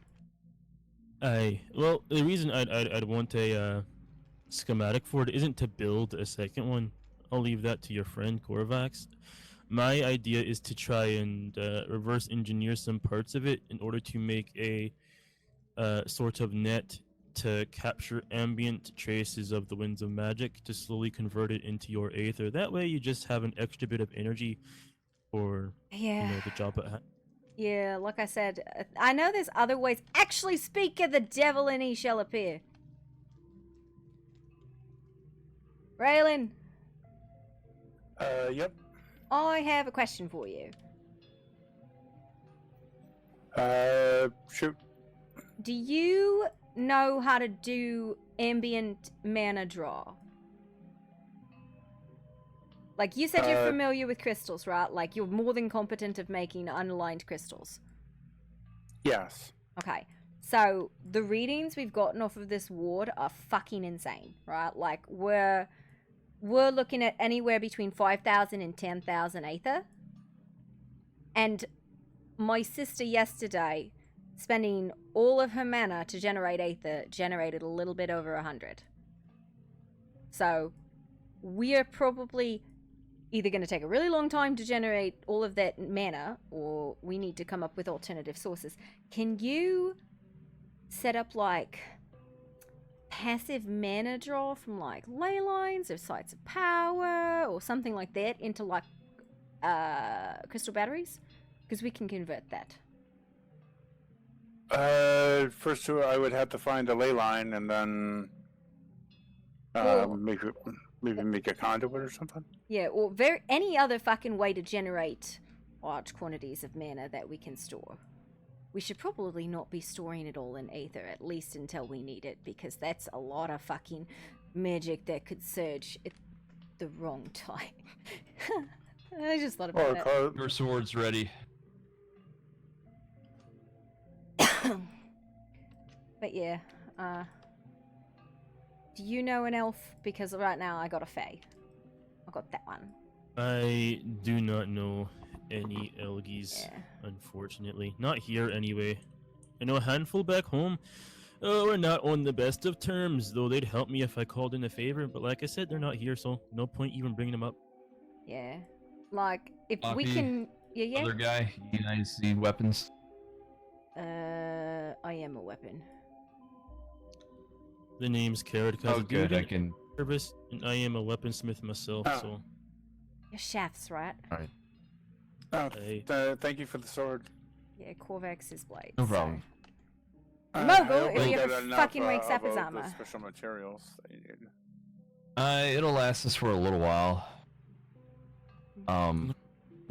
Well, the reason I'd want a schematic for it isn't to build a second one. I'll leave that to your friend Corvax. My idea is to try and reverse engineer some parts of it in order to make a sort of net to capture ambient traces of the winds of magic to slowly convert it into your Aether. That way you just have an extra bit of energy for the job at hand. Yeah, like I said, I know there's other ways. Actually, speak of the devil and he shall appear. Raylan. Yep. I have a question for you. Shoot. Do you know how to do ambient mana draw? Like you said you're familiar with crystals, right? Like you're more than competent of making unaligned crystals. Yes. Okay. So the readings we've gotten off of this ward are fucking insane, right? Like we're looking at anywhere between 5,000 and 10,000 Aether. And my sister yesterday, spending all of her mana to generate Aether, generated a little bit over 100. So we are probably either going to take a really long time to generate all of that mana, or we need to come up with alternative sources. Can you set up like passive mana draw from like ley lines or sites of power or something like that into like crystal batteries? Because we can convert that. First, I would have to find a ley line and then maybe make a conduit or something. Yeah, or any other fucking way to generate large quantities of mana that we can store. We should probably not be storing it all in Aether, at least until we need it, because that's a lot of fucking magic that could surge at the wrong time. I just thought about that. Your sword's ready. But yeah, do you know an elf? Because right now I got a fae. I got that one. I do not know any Elgies, unfortunately. Not here, anyway. I know a handful back home. Oh, we're not on the best of terms, though they'd help me if I called in a favor. But like I said, they're not here, so no point even bringing them up. Yeah. Like, if we Poppy, can... Yeah? Other guy, you guys need weapons? I am a weapon. The name's Carrot, Oh, good, I can... service, and I am a weaponsmith myself, so... Your shafts, right? Alright. Thank you for the sword. Yeah, Corvax is blades. No problem. Mogul, I if he hope ever got enough, fucking wakes up of his the armor. special materials that you need. It'll last us for a little while. More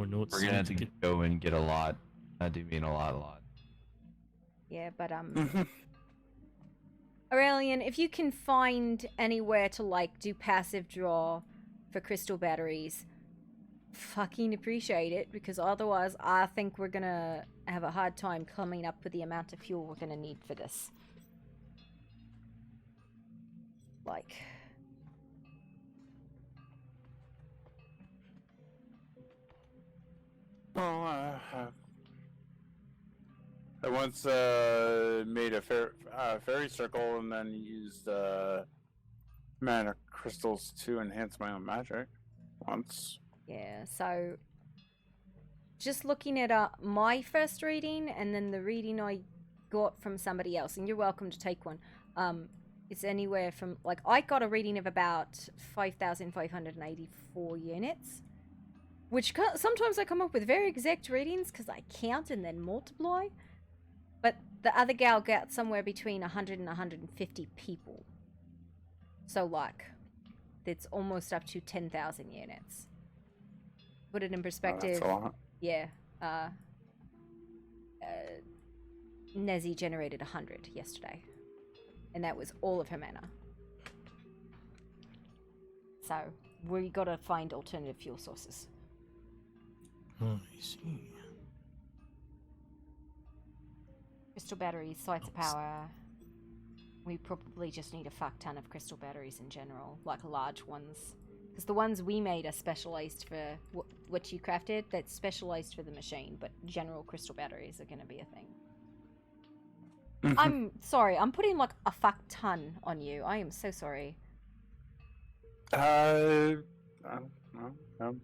notes We're gonna have to go and get a lot. I do mean a lot. Yeah, but Aurelian, if you can find anywhere to like do passive draw for crystal batteries, fucking appreciate it, because otherwise I think we're gonna have a hard time coming up with the amount of fuel we're gonna need for this. Like... Well, I once made a fairy circle and then used mana crystals to enhance my own magic once. Yeah, so just looking at my first reading and then the reading I got from somebody else, and you're welcome to take one. It's anywhere from, like, I got a reading of about 5,584 units, which sometimes I come up with very exact readings because I count and then multiply. But the other gal got somewhere between 100 and 150 people. So, like, it's almost up to 10,000 units. Put it in perspective. That's a lot. Yeah. Nezzy generated 100 yesterday. And that was all of her mana. So, we gotta find alternative fuel sources. Oh, I see. Crystal batteries, sites of power. We probably just need a fuck ton of crystal batteries in general, like large ones. Because the ones we made are specialized for what you crafted, that's specialized for the machine, but general crystal batteries are going to be a thing. I'm sorry, I'm putting like a fuck ton on you. I am so sorry. I'm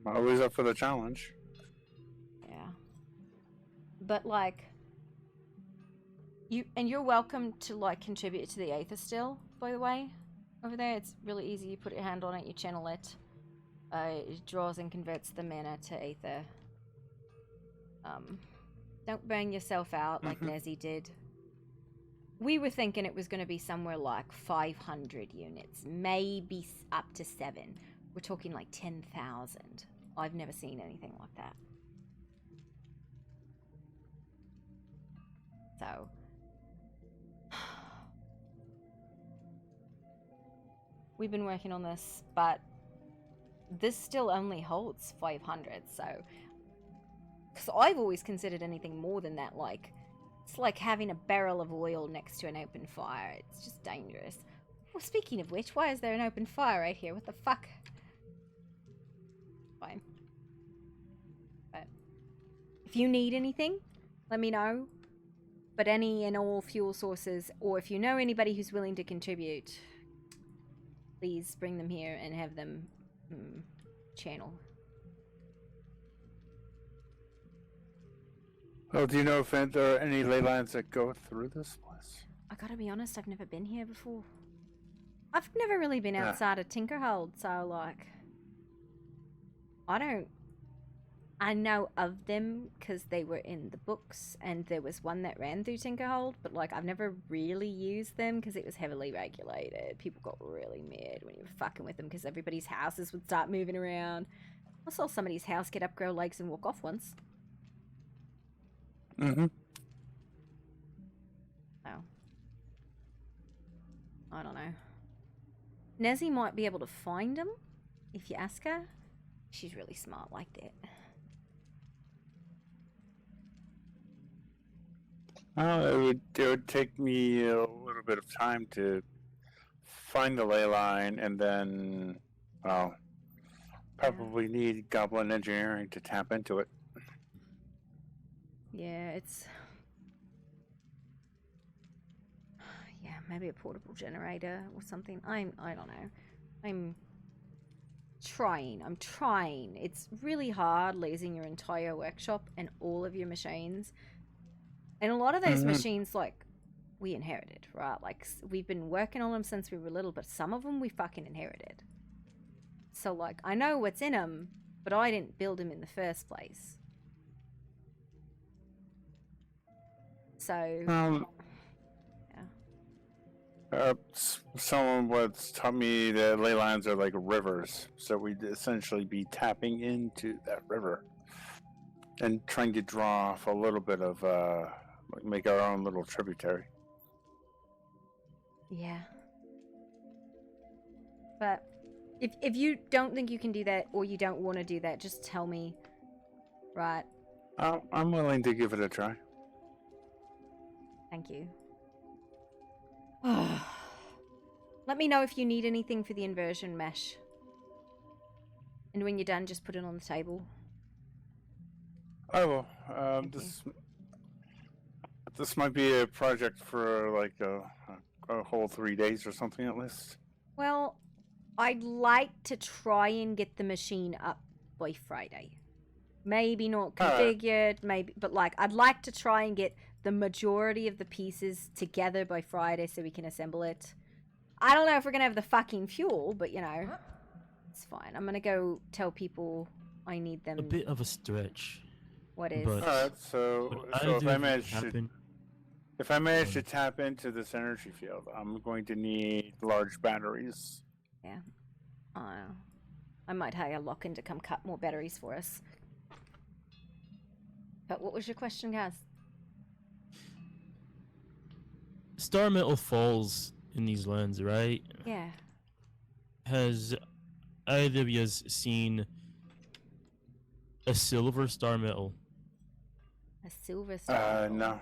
always up for the challenge. Yeah. But like, you're welcome to like contribute to the Aether still, by the way. Over there, it's really easy. You put your hand on it, you channel it. It draws and converts the mana to Aether. Don't burn yourself out like Nezzy did. We were thinking it was going to be somewhere like 500 units, maybe up to 7. We're talking like 10,000. I've never seen anything like that. So... we've been working on this, but this still only holds 500, so... because I've always considered anything more than that, like... it's like having a barrel of oil next to an open fire. It's just dangerous. Well, speaking of which, why is there an open fire right here? What the fuck? Fine. But if you need anything, let me know. But any and all fuel sources, or if you know anybody who's willing to contribute, please bring them here and have them channel. Well, do you know if there are any ley lines that go through this place? I gotta be honest, I've never been here before. I've never really been outside of Tinkerhold, so like... I know of them because they were in the books, and there was one that ran through Tinkerhold, but like I've never really used them because it was heavily regulated. People got really mad when you were fucking with them because everybody's houses would start moving around. I saw somebody's house get up, grow legs, and walk off once. Mm-hmm. Oh. I don't know. Nezzy might be able to find them if you ask her. She's really smart like that. It would take me a little bit of time to find the ley line, and then, well, probably need goblin engineering to tap into it. Yeah, it's... Yeah, maybe a portable generator or something. I don't know. I'm trying. It's really hard losing your entire workshop and all of your machines. And a lot of those machines, like, we inherited, right? Like, we've been working on them since we were little, but some of them we fucking inherited. So, like, I know what's in them, but I didn't build them in the first place. So... Someone once taught me that ley lines are like rivers, so we'd essentially be tapping into that river and trying to draw off a little bit of, make our own little tributary. Yeah. But if you don't think you can do that, or you don't want to do that, just tell me, right? I'm willing to give it a try. Thank you. Let me know if you need anything for the inversion mesh. And when you're done, just put it on the table. I will. This might be a project for like a whole 3 days or something at least. Well, I'd like to try and get the machine up by Friday. Maybe not configured, maybe, but like I'd like to try and get the majority of the pieces together by Friday so we can assemble it. I don't know if we're gonna have the fucking fuel, but you know, it's fine. I'm gonna go tell people I need them. A bit of a stretch. What is? Alright, so if I manage to tap into this energy field, I'm going to need large batteries. Yeah. I might hire Lockin to come cut more batteries for us. But what was your question, guys? Star metal falls in these lands, right? Yeah. Has either of you seen a silver star metal? A silver star metal? No.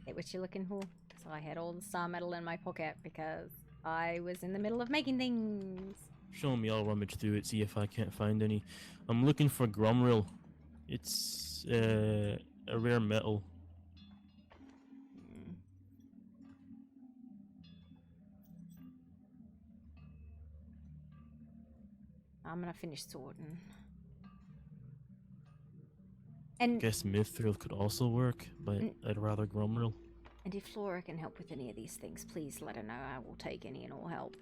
Hey, what you looking for? So I had all the star metal in my pocket because I was in the middle of making things. Show me, I'll rummage through it, see if I can't find any. I'm looking for grumril. It's a rare metal. I'm gonna finish sorting. And I guess mithril could also work, but I'd rather grumril. And if Flora can help with any of these things, please let her know. I will take any and all help.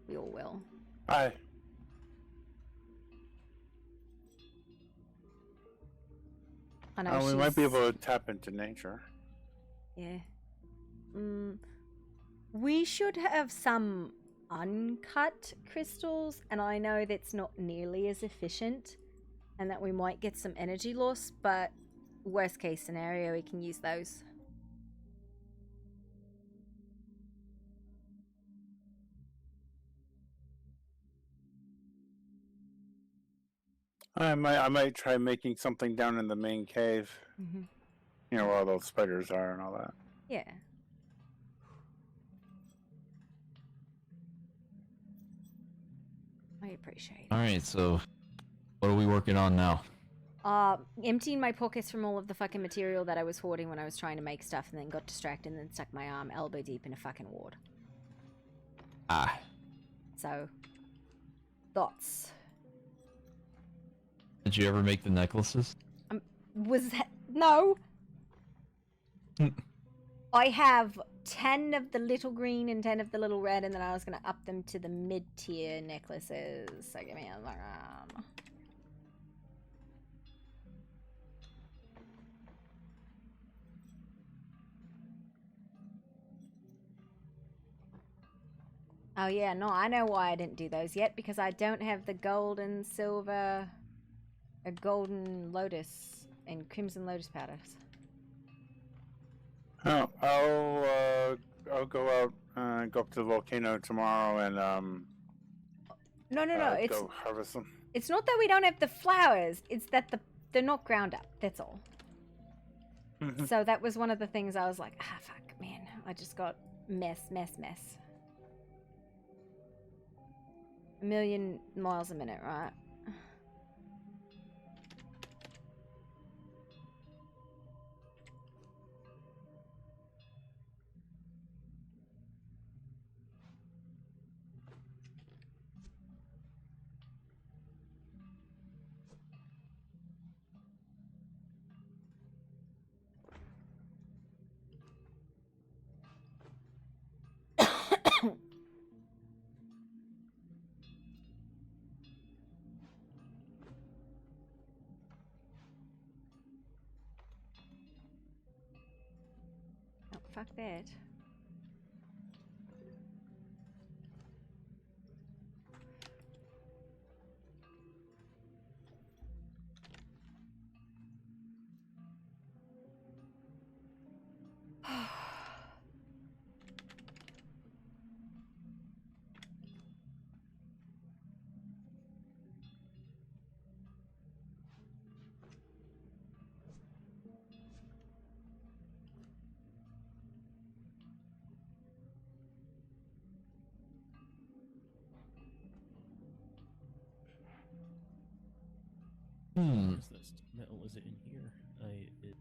We all will. Aye. I know we might be able to tap into nature. Yeah. We should have some uncut crystals, and I know that's not nearly as efficient, and that we might get some energy loss, but worst case scenario, we can use those. I might try making something down in the main cave. Mm-hmm. You know, where all those spiders are and all that. Yeah. I appreciate it. Alright, so what are we working on now? Emptying my pockets from all of the fucking material that I was hoarding when I was trying to make stuff, and then got distracted and then stuck my arm elbow deep in a fucking ward. Ah. So, thoughts? Did you ever make the necklaces? Was that... No! I have 10 of the little green and 10 of the little red, and then I was going to up them to the mid-tier necklaces. So give me a look. Oh yeah, no, I know why I didn't do those yet, because I don't have the gold and silver, a golden lotus and crimson lotus powders. Oh, I'll go out and go up to the volcano tomorrow and No, it's go harvest them. It's not that we don't have the flowers, it's that they're not ground up, that's all. So that was one of the things I was like, ah, fuck, man. I just got mess. A million miles a minute, right? Oh, fuck that. Where's that metal? Is it in here? It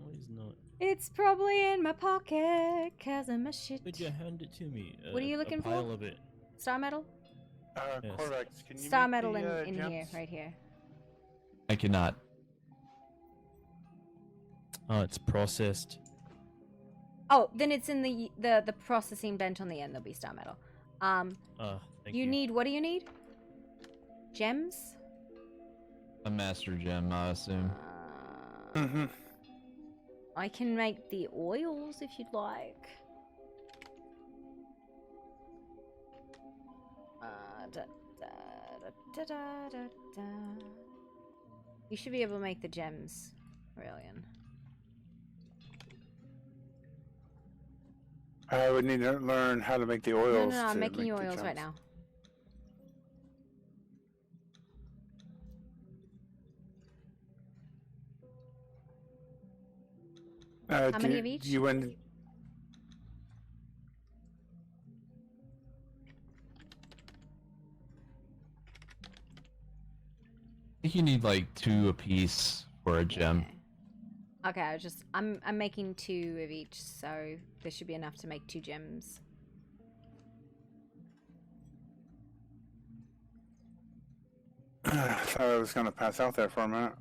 always not. It's probably in my pocket, cause I'm a shit. Could you hand it to me? What are you looking a pile for? of it. Star metal? Yes. Corvex, can you Star make metal the, in here, gems? right here. I cannot. Oh, it's processed. Oh, then it's in the processing vent on the end. There'll be star metal. Thank you need, what do you need? Gems? A master gem, I assume. I can make the oils if you'd like. You should be able to make the gems, Aurelian. I would need to learn how to make the oils. No, I'm to making make you the oils gems. right now. How many of each? You went. I think you need like 2 apiece for a gem. Okay, I'm making 2 of each, so there should be enough to make 2 gems. I thought I was gonna pass out there for a minute.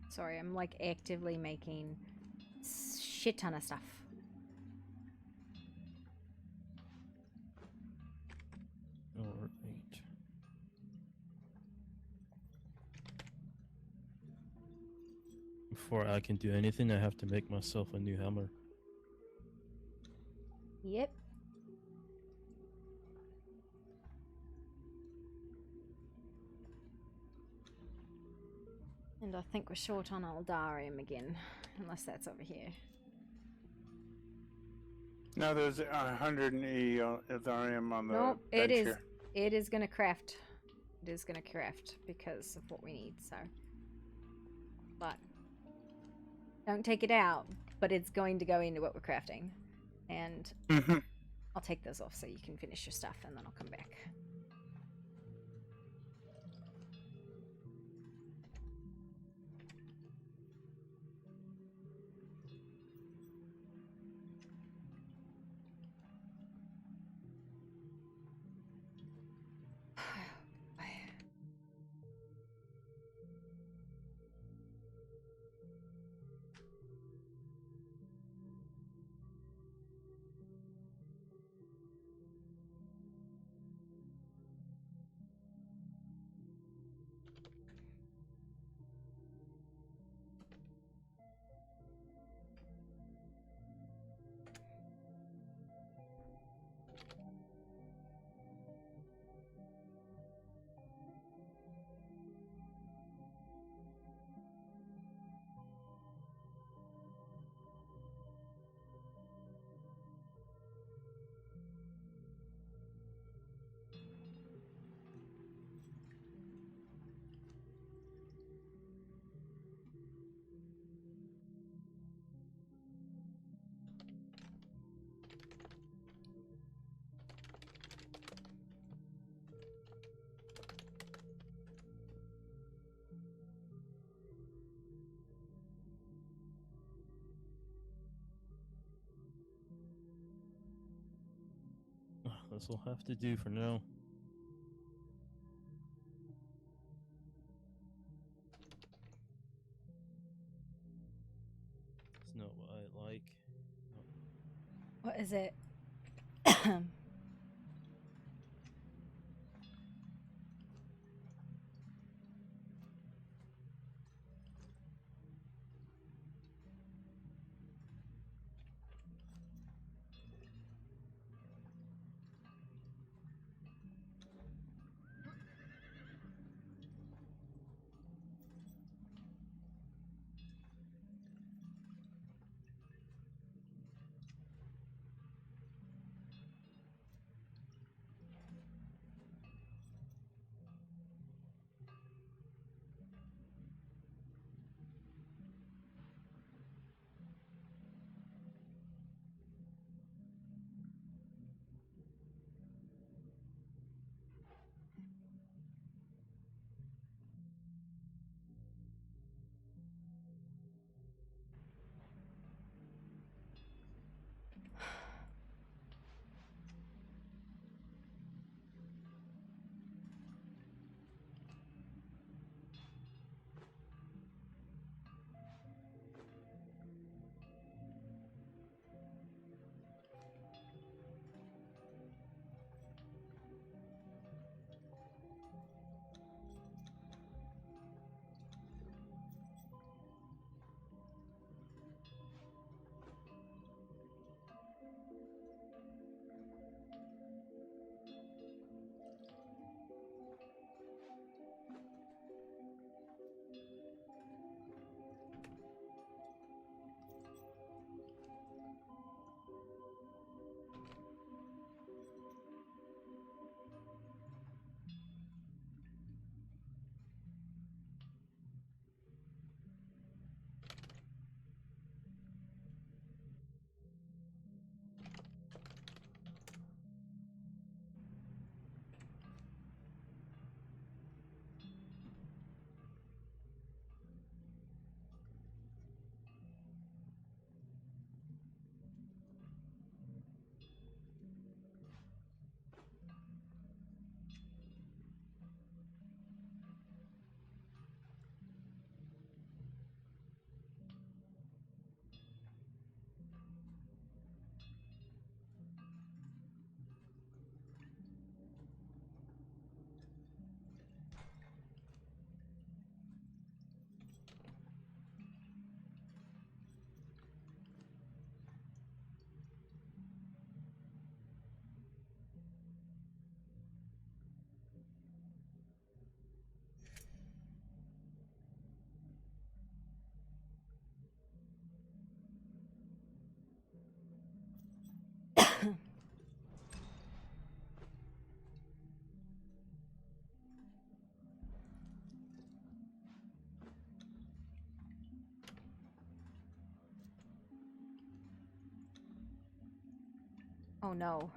Sorry, I'm like actively making shit ton of stuff. Alright. Before I can do anything, I have to make myself a new hammer. Yep. And I think we're short on Aldarium again, unless that's over here. No, there's 180 Ethereum on the Nope, bench here. It is gonna craft. It is gonna craft because of what we need, so. But don't take it out, but it's going to go into what we're crafting. And I'll take those off so you can finish your stuff and then I'll come back. This'll have to do for now. It's not what I like. What is it? Oh no.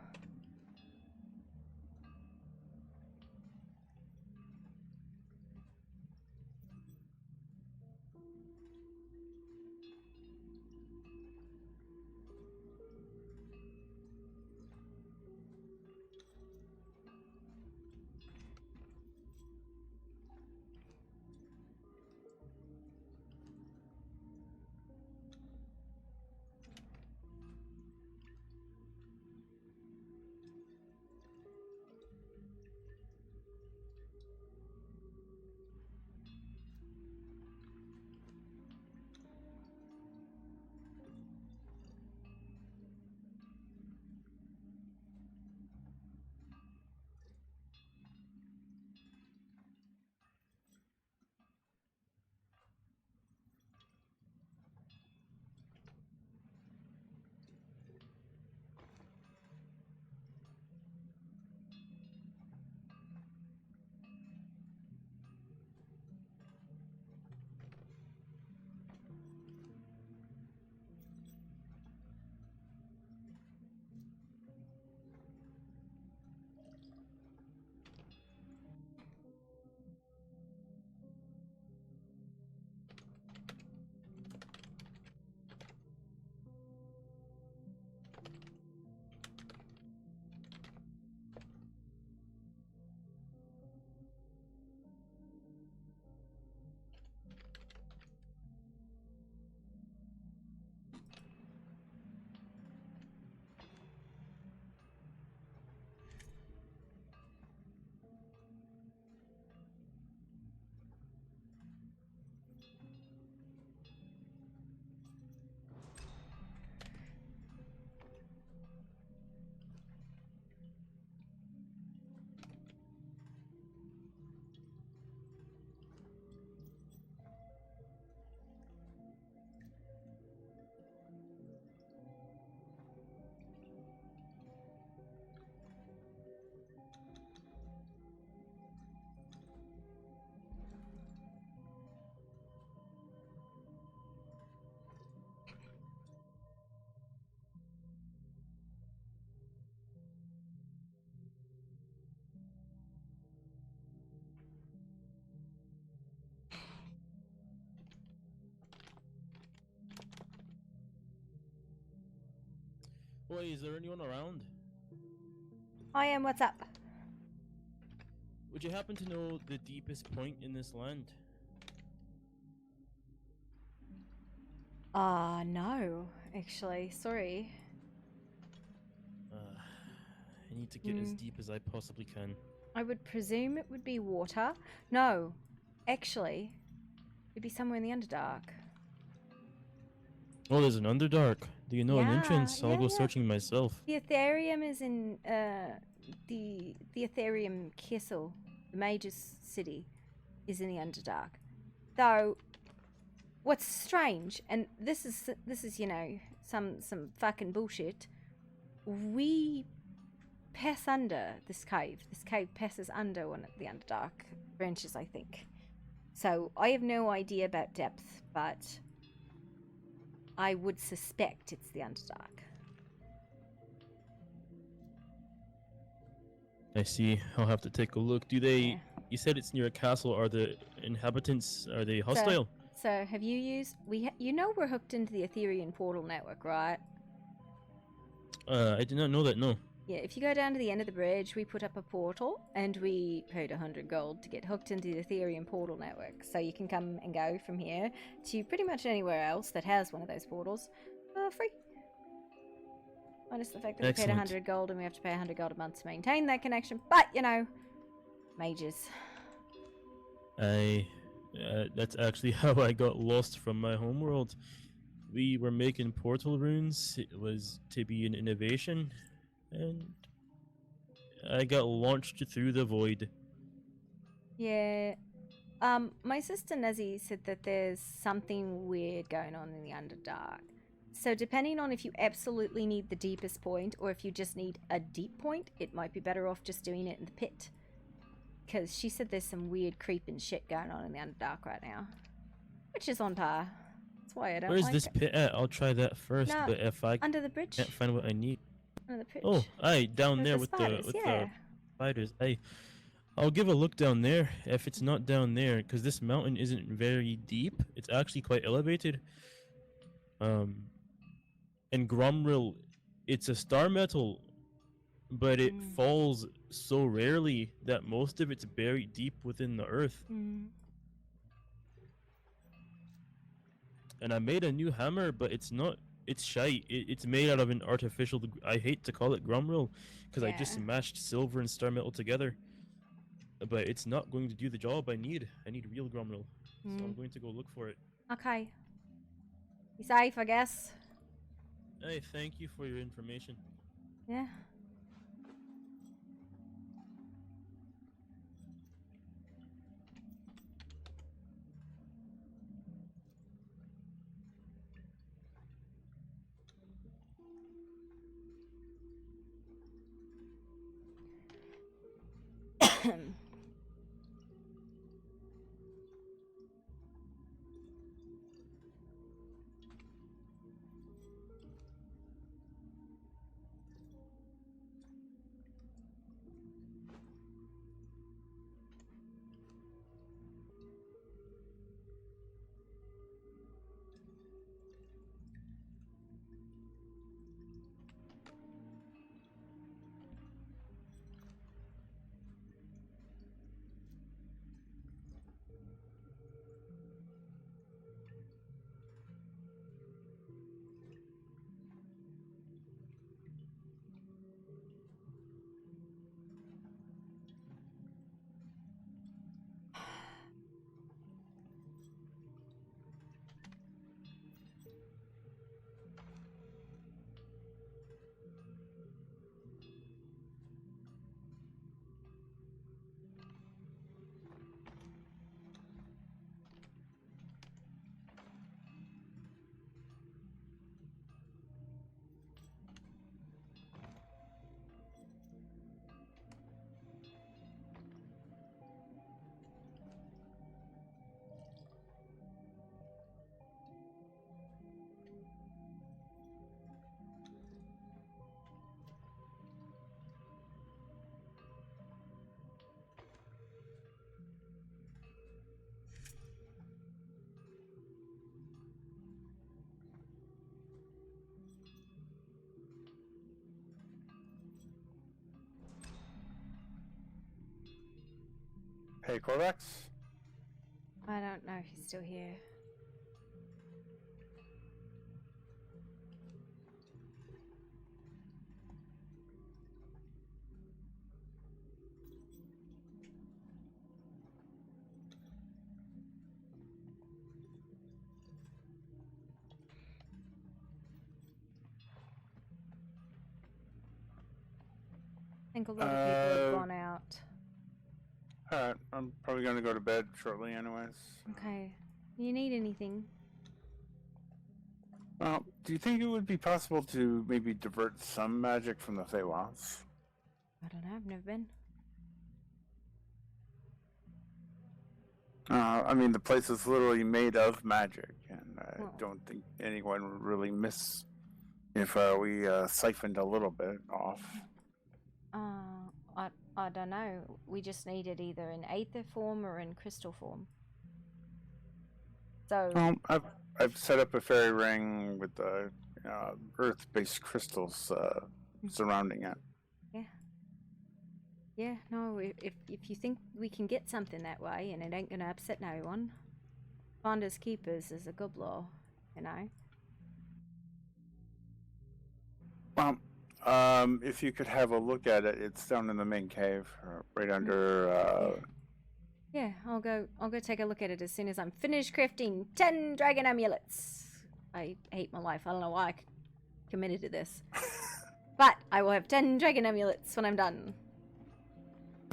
Oi, is there anyone around? I am. What's up? Would you happen to know the deepest point in this land? No, actually. Sorry. I need to get as deep as I possibly can. I would presume it would be water. No, actually, it'd be somewhere in the Underdark. Oh, there's an Underdark. Do you know an entrance? I'll go yeah. searching myself. The Ethereum is in the Ethereum Castle, the Mage's city, is in the Underdark. Though, what's strange, and this is some fucking bullshit. We pass under this cave. This cave passes under one of the Underdark branches, I think. So I have no idea about depth, but I would suspect it's the Underdark. I see. I'll have to take a look. Do they... You said it's near a castle. Are the inhabitants... Are they hostile? So have you used... we're hooked into the Ethereum portal network, right? I did not know that, no. Yeah, if you go down to the end of the bridge, we put up a portal, and we paid 100 gold to get hooked into the Ethereum portal network. So you can come and go from here to pretty much anywhere else that has one of those portals, free. Minus the fact that we paid 100 gold, and we have to pay 100 gold a month to maintain that connection. But, mages. That's actually how I got lost from my homeworld. We were making portal runes. It was to be an innovation. And I got launched through the void. Yeah. My sister Nezzy said that there's something weird going on in the Underdark. So depending on if you absolutely need the deepest point or if you just need a deep point, it might be better off just doing it in the pit. Because she said there's some weird creeping shit going on in the Underdark right now. Which is on par. That's why I don't Where's like this it. pit at? I'll try that first, No, but if I under the bridge. can't find what I need... Under the bridge. Oh, aye, down There's there the with spiders, the yeah. spiders. I'll give a look down there. If it's not down there, because this mountain isn't very deep, it's actually quite elevated. And Gromril, it's a star metal, but it falls so rarely that most of it's buried deep within the earth. And I made a new hammer, but it's not. It's shite. It's made out of an artificial. I hate to call it Gromril, because I just mashed silver and star metal together. But it's not going to do the job I need. I need real Gromril, so I'm going to go look for it. Okay. Be safe, I guess. Hey, thank you for your information. Yeah. Hey, Corvax? I don't know if he's still here. I think a lot of people have gone out. Alright, I'm probably gonna go to bed shortly anyways. Okay. You need anything? Well, do you think it would be possible to maybe divert some magic from the Feywilds? I don't know, I've never been. I mean, the place is literally made of magic, and I don't think anyone would really miss if we siphoned a little bit off. I don't know. We just need it either in aether form or in crystal form. So. I've set up a fairy ring with the earth-based crystals surrounding it. Yeah. Yeah. No. If you think we can get something that way and it ain't gonna upset no one, finders keepers is a good law, you know. Well, if you could have a look at it, it's down in the main cave, right under. Yeah, I'll go take a look at it as soon as I'm finished crafting 10 dragon amulets. I hate my life. I don't know why I committed to this. But I will have 10 dragon amulets when I'm done.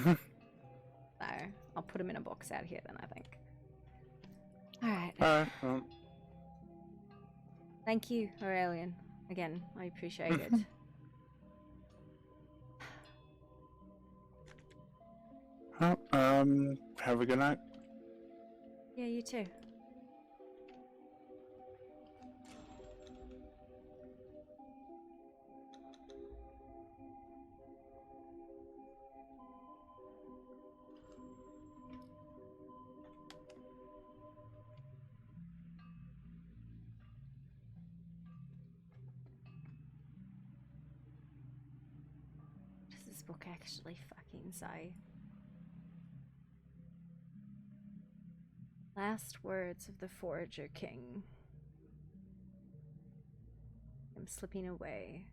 So, I'll put them in a box out here then, I think. Alright. Alright. Thank you, Aurelian. Again, I appreciate it. Well, have a good night. Yeah, you too. What does this book actually fucking say? Last words of the Forager King. I'm slipping away.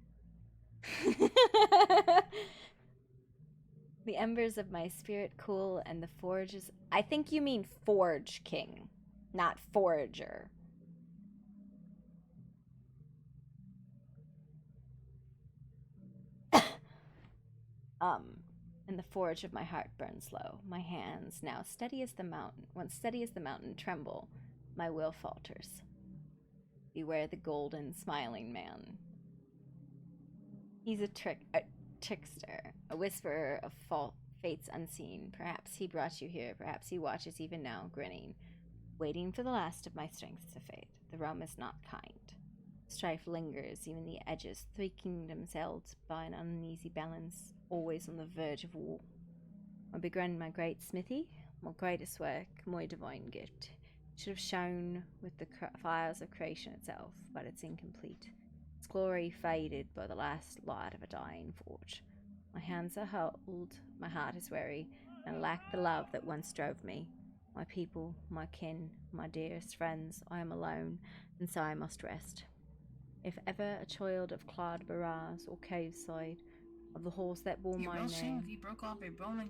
The embers of my spirit cool and the forges. I think you mean Forge King, not Forager. And the forge of my heart burns low. My hands, now steady as the mountain, once steady as the mountain, tremble. My will falters. Beware the golden, smiling man. He's a trickster, a whisperer of fates unseen. Perhaps he brought you here. Perhaps he watches even now, grinning, waiting for the last of my strength to fade. The realm is not kind. Strife lingers, even the edges, 3 kingdoms held by an uneasy balance, always on the verge of war. I began my great smithy, my greatest work, my divine gift. It should have shone with the fires of creation itself, but it's incomplete. Its glory faded by the last light of a dying forge. My hands are held, my heart is weary, and I lack the love that once drove me. My people, my kin, my dearest friends, I am alone, and so I must rest. If ever a child of Claude Barras or Caveside, of the horse that bore my name,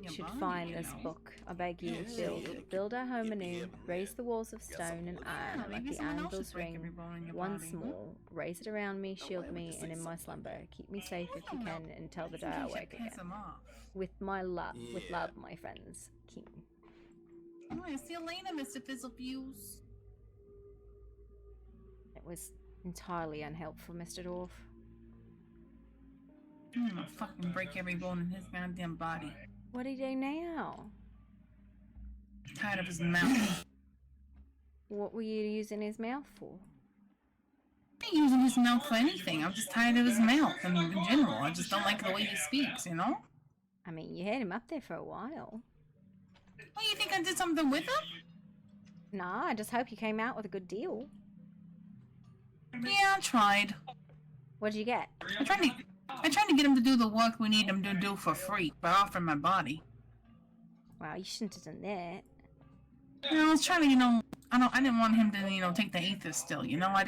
should find this book, I beg you, build our home anew, raise the walls of stone and iron, let the anvils ring once more, raise it around me, shield me, and in my slumber, keep me safe if you can until the day I wake again. With love, my friends, Keen. Alright, see you later, Mr. Fizzlefues. It was entirely unhelpful, Mr. Dwarf. I'm gonna fucking break every bone in his goddamn body. What do you do now? Tired of his mouth. What were you using his mouth for? I'm not using his mouth for anything. I'm just tired of his mouth. I mean, in general, I just don't like the way he speaks, you know? I mean, you had him up there for a while. Well, you think I did something with him? Nah, I just hope you came out with a good deal. Yeah, I tried. What'd you get? I tried to get him to do the work we need him to do for free by offering my body. Wow, you shouldn't have done that. I was trying to, I didn't want him to, take the Aether still, I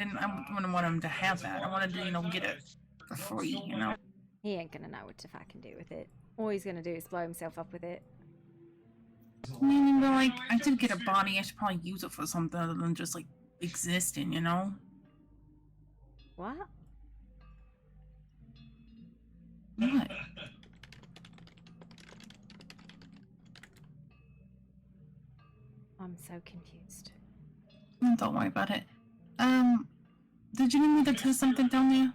wouldn't want him to have that. I wanted to, get it for free, He ain't gonna know what to fucking do with it. All he's gonna do is blow himself up with it. I mean, but, like, I did get a body, I should probably use it for something other than just, like, existing, What? What? I'm so confused. Don't worry about it. Did you need me to test something down there?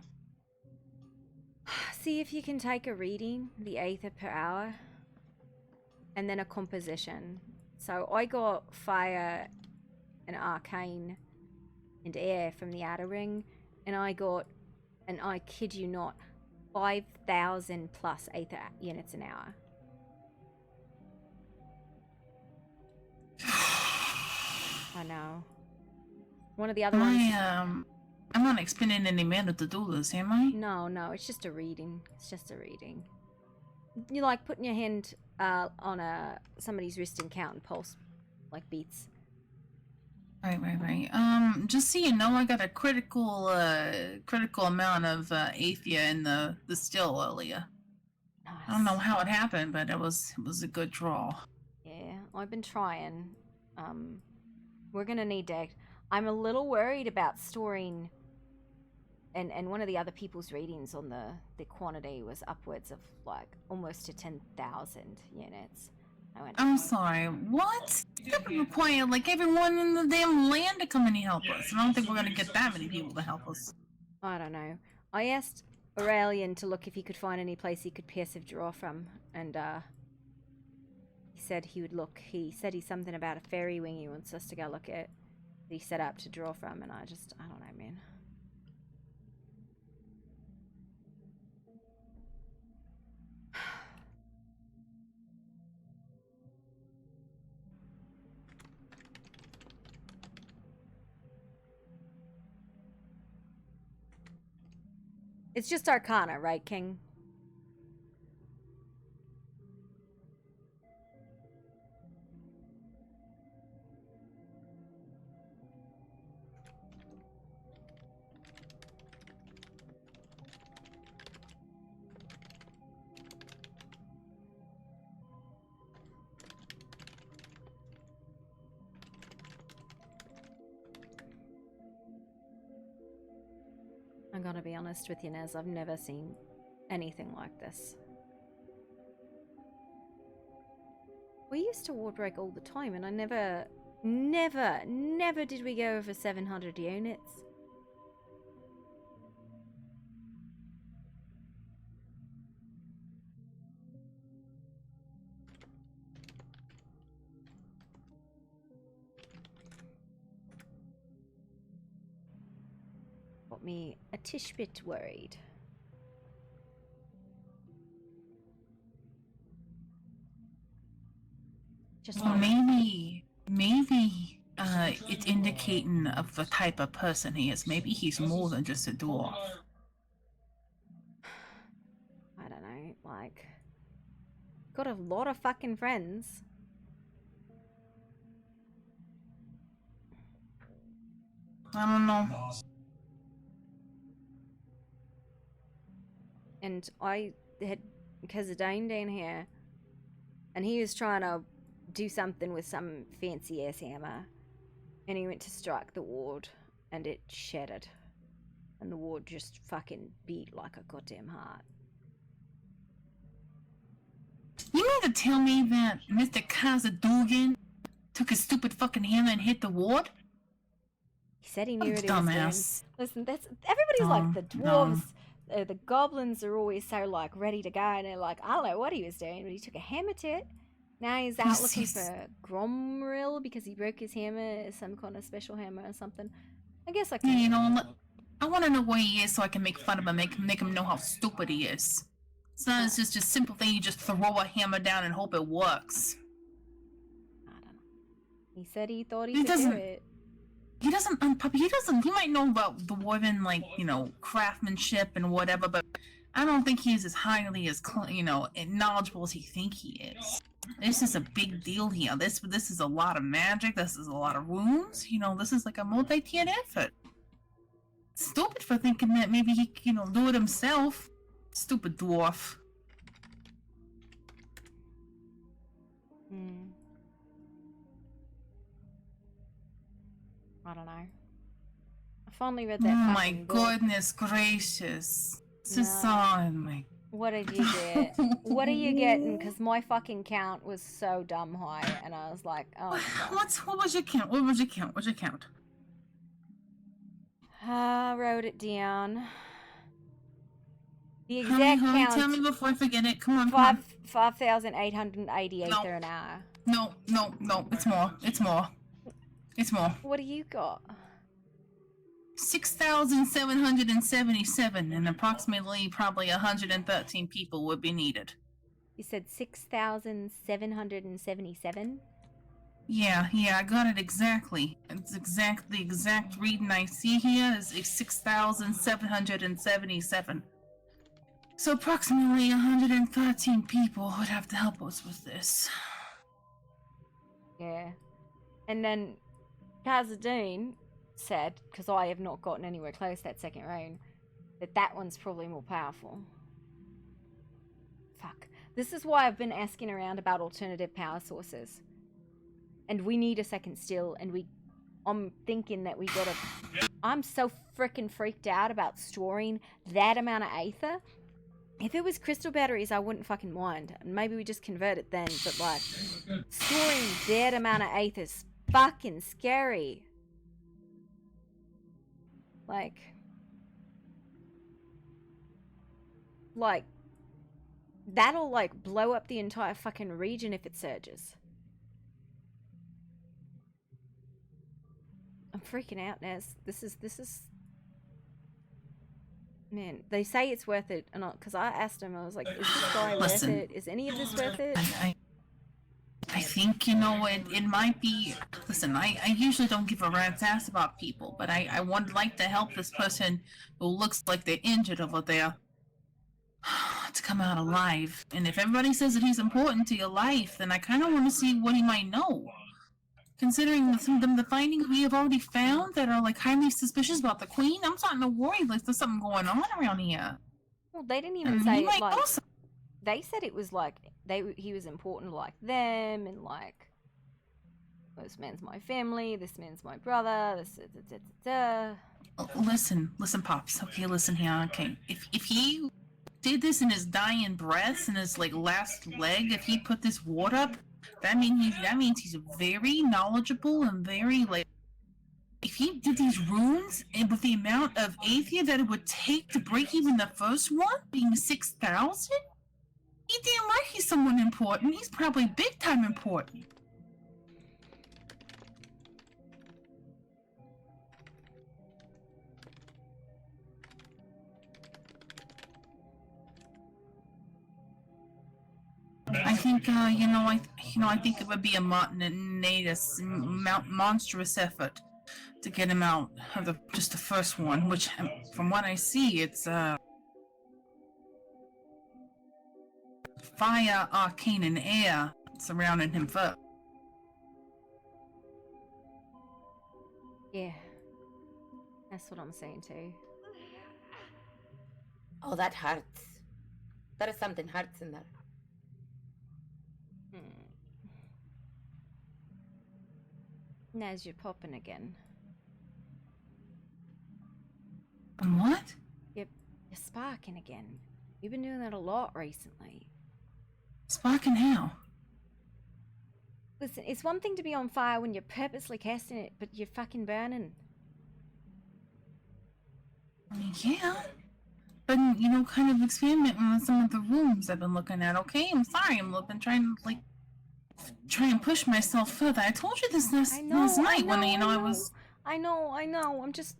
See if you can take a reading, the Aether per hour, and then a composition. So I got fire and arcane and air from the outer ring, and I got, and I kid you not, 5,000 plus Aether units an hour. I know. One of the other ones. I'm not expending any mana to do this, am I? No, it's just a reading. It's just a reading. You like putting your hand on somebody's wrist and counting pulse, like beats. Right. Just so you know, I got a critical amount of Aethia in the still earlier. Nice. I don't know how it happened, but it was a good draw. Yeah, I've been trying. We're gonna need to. I'm a little worried about storing. And one of the other people's readings on the quantity was upwards of like almost to 10,000 units. I'm sorry, what? That would require like everyone in the damn land to come in and help us. I don't think we're gonna get that many people to help us. I don't know. I asked Aurelian to look if he could find any place he could passive draw from, and he said he would look. He said he's something about a fairy wing he wants us to go look at. That he set up to draw from, and I don't know, man. It's just Arcana, right, King? I'm gonna be honest with you, Nez, I've never seen anything like this. We used to ward break all the time, and I never did we go over 700 units. Got me a tish bit worried. Just well, maybe it's indicating of the type of person he is. Maybe he's more than just a dwarf. I don't know, like, got a lot of fucking friends. I don't know. And I had Kazadane down here, and he was trying to do something with some fancy ass hammer, and he went to strike the ward, and it shattered, and the ward just fucking beat like a goddamn heart. You mean to tell me that Mr. Kazadugan took his stupid fucking hammer and hit the ward? He said he knew what he dumbass. was doing. Listen, that's everybody's like the dwarves. The goblins are always so like ready to go, and they're like, I don't know what he was doing, but he took a hammer to it. Now he's out looking for Gromril because he broke his hammer, some kind of special hammer or something. I guess I can. Yeah, you know, I want to know where he is so I can make fun of him, make him know how stupid he is. It's not just a simple thing you just throw a hammer down and hope it works. I don't know. He said he thought he could do it. He doesn't, Puppy, he might know about dwarven, like, you know, craftsmanship and whatever, but I don't think he's as highly as, you know, knowledgeable as he think he is. This is a big deal here. This is a lot of magic. This is a lot of rooms. You know, this is like a multi-tiered effort. Stupid for thinking that maybe he, do it himself. Stupid dwarf. I don't know. I finally read that. Oh my fucking book. goodness gracious! This is No. on my. What did you get? What are you getting? Because my fucking count was so dumb high, and I was like, oh. What was your count? What was your count? What's your count? I wrote it down. The How many, exact count. Tell me before I forget it. Come on. 5,888 No. there an hour. No. It's more. It's more. It's more. What do you got? 6,777, and approximately probably 113 people would be needed. You said 6,777? Yeah, I got it exactly. It's the exact reading I see here is 6,777. So approximately 113 people would have to help us with this. Yeah. And then Kazadine said, because I have not gotten anywhere close that second round, that one's probably more powerful. Fuck. This is why I've been asking around about alternative power sources. And we need a second still, and I'm thinking that we gotta... I'm so freaking freaked out about storing that amount of aether. If it was crystal batteries, I wouldn't fucking mind. Maybe we just convert it then, but like, storing that amount of aether is fucking scary. Like, that'll like blow up the entire fucking region if it surges. I'm freaking out, Naz. This is man, they say it's worth it, and because I asked him, I was like, is this guy worth it? Is any of this worth it? I think, it might be... Listen, I usually don't give a rat's ass about people, but I would like to help this person who looks like they're injured over there to come out alive. And if everybody says that he's important to your life, then I kind of want to see what he might know. Considering the findings we have already found that are, like, highly suspicious about the Queen, I'm starting to worry, like, there's something going on around here. Well, they didn't even say it, like... They said it was, like, he was important like them, and, like, this man's my family, this man's my brother, this... Listen, Pops. Okay, listen here, okay. If he did this in his dying breaths, in his, like, last leg, if he put this ward up, that means he's very knowledgeable and very, like... If he did these runes, and with the amount of aether that it would take to break even the first one, being 6,000? He damn right he's someone important. He's probably big time important. I think, I think it would be a monstrous effort to get him out of just the first one, which, from what I see, it's, fire, arcane, and air surrounding him first. Yeah. That's what I'm saying too. Oh, that hurts. There is something hurts in there. Naz, you're popping again. What? You're sparking again. You've been doing that a lot recently. Sparking how? Listen, it's one thing to be on fire when you're purposely casting it, but you're fucking burning. Yeah. But, kind of experimenting with some of the rooms I've been looking at, okay? I'm sorry, I've been trying to, try and push myself further. I told you this last night when, I was... I know. I'm just...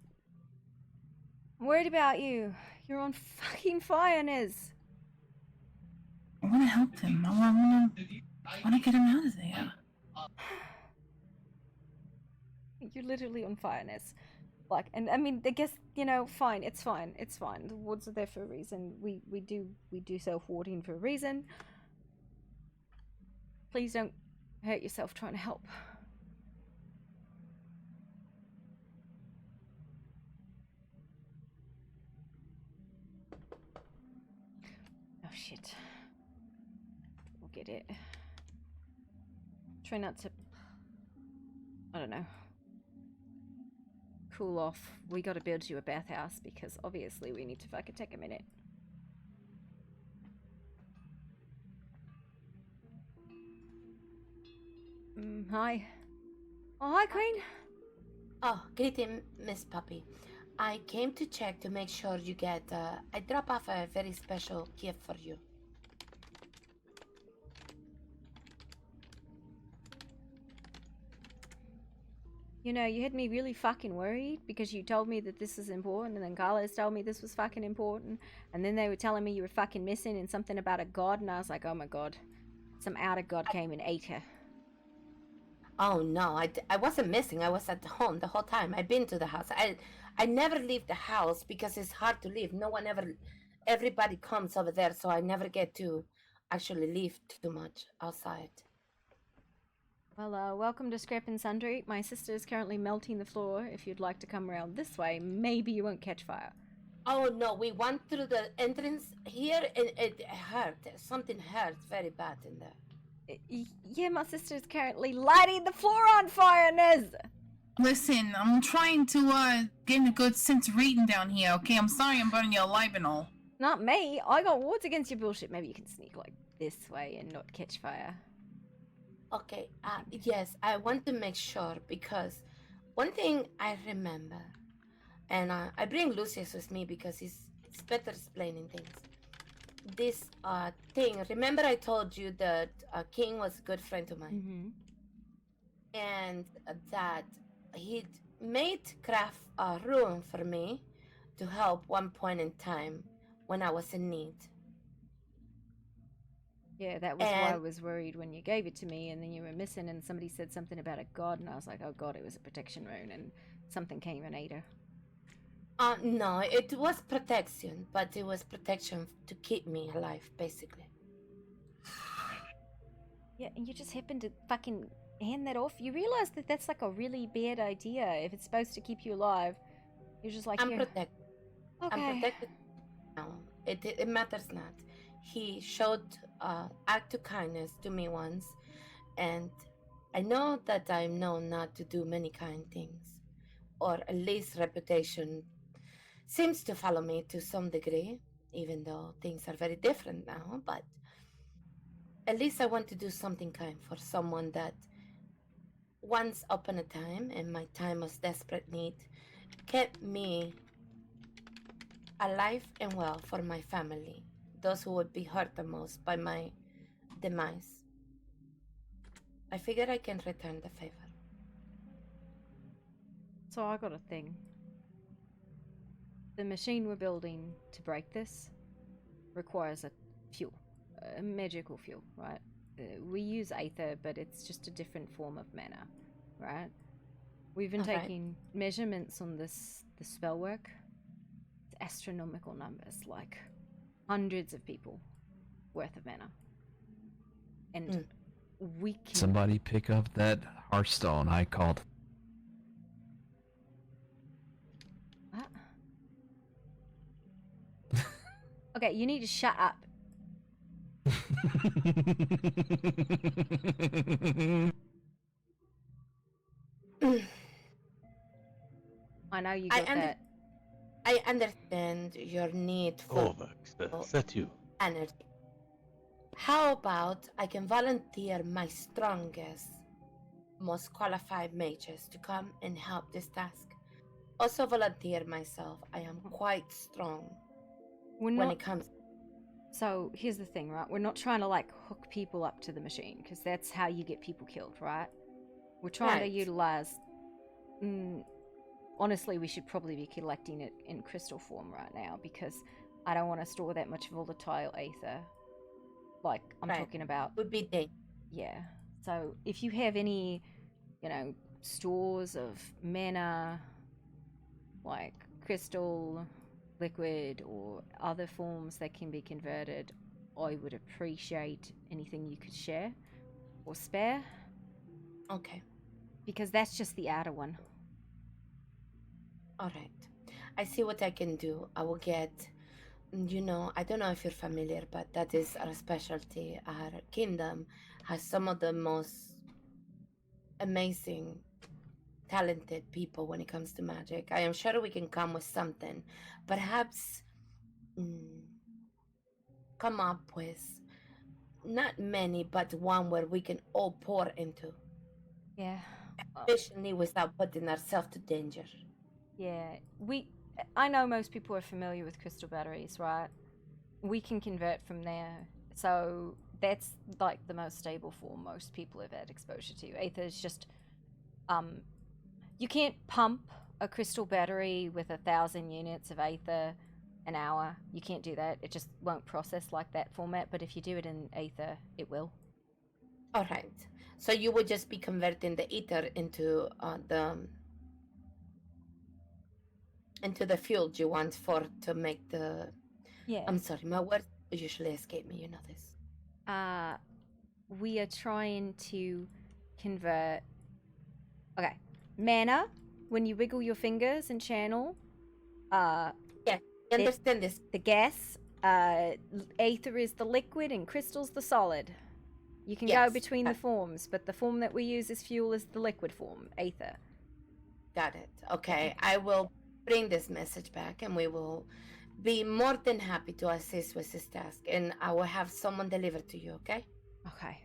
worried about you. You're on fucking fire, Nez. I want to help him. I want to get him out of there. You're literally on fire, Nez. Like, and I mean, I guess, fine. It's fine. The wards are there for a reason. We do self-warding for a reason. Please don't hurt yourself trying to help. Oh shit. We'll get it. Try not to, I don't know, cool off. We gotta build you a bathhouse because obviously we need to fucking take a minute. Hi. Oh, hi, Queen. Oh, greeting, Miss Puppy. I came to check to make sure you get, I drop off a very special gift for you. You know, you had me really fucking worried because you told me that this was important, and then Carlos told me this was fucking important, and then they were telling me you were fucking missing and something about a god, and I was like, oh my god. Some outer god came and ate her. Oh no, I wasn't missing. I was at home the whole time. I've been to the house. I never leave the house because it's hard to leave. No one ever, everybody comes over there, so I never get to actually leave too much outside. Well, welcome to Scrap and Sundry. My sister is currently melting the floor. If you'd like to come around this way, maybe you won't catch fire. Oh no, we went through the entrance here and it hurt. Something hurt very bad in there. Yeah, my sister's currently lighting the floor on fire, Nez! Listen, I'm trying to get a good sense of reading down here, okay? I'm sorry I'm burning your alive and all. Not me. I got wards against your bullshit. Maybe you can sneak like this way and not catch fire. Okay, yes, I want to make sure because one thing I remember, and I bring Lucius with me because he's better explaining things. This thing, remember I told you that King was a good friend of mine? And that he'd made craft a room for me to help one point in time when I was in need. Yeah, that was why I was worried when you gave it to me and then you were missing and somebody said something about a god and I was like, oh god, it was a protection rune and something came and ate her. No, it was protection, but it was protection to keep me alive, basically. Yeah, and you just happened to fucking hand that off? You realize that that's like a really bad idea if it's supposed to keep you alive. You're just like, I'm here. protected. Okay. I'm protected now. It matters not. He showed act of kindness to me once, and I know that I'm known not to do many kind things, or at least reputation seems to follow me to some degree, even though things are very different now, but at least I want to do something kind for someone that once upon a time, in my time of desperate need, kept me alive and well for my family, those who would be hurt the most by my demise. I figure I can return the favor. So I got a thing. The machine we're building to break this requires a fuel, a magical fuel, right? We use aether, but it's just a different form of mana, right? We've been taking measurements on the spell work. It's astronomical numbers, like hundreds of people worth of mana. And we can... Somebody pick up that Hearthstone I called. What? Okay, you need to shut up. I know you got that. I understand your need for you. energy. How about I can volunteer my strongest, most qualified mages to come and help this task? Also volunteer myself. I am quite strong when it comes. So here's the thing, right? We're not trying to like hook people up to the machine because that's how you get people killed, right? We're trying to utilize. Honestly, we should probably be collecting it in crystal form right now because I don't want to store that much volatile aether. Like I'm talking about. Would be day. Yeah. So if you have any, stores of mana, like crystal, liquid, or other forms that can be converted, I would appreciate anything you could share. or spare. Okay. Because that's just the outer one. All right. I see what I can do. I will get, I don't know if you're familiar, but that is our specialty. Our kingdom has some of the most amazing, talented people when it comes to magic. I am sure we can come with something. Perhaps come up with not many, but one where we can all pour into. Yeah. Efficiently without putting ourselves to danger. Yeah, I know most people are familiar with crystal batteries, right? We can convert from there. So that's like the most stable form most people have had exposure to. Aether is just, you can't pump a crystal battery with 1,000 units of Aether an hour. You can't do that. It just won't process like that format. But if you do it in Aether, it will. All right. So you would just be converting the ether into the fuel you want to make the. Yeah. I'm sorry, my words usually escape me. You know this. We are trying to convert. Okay, mana. When you wiggle your fingers and channel. Yeah, I understand this. The gas. Aether is the liquid and crystal's the solid. You can go between the forms, but the form that we use as fuel is the liquid form, Aether. Got it. Okay, I will bring this message back and we will be more than happy to assist with this task. And I will have someone deliver to you, okay? Okay.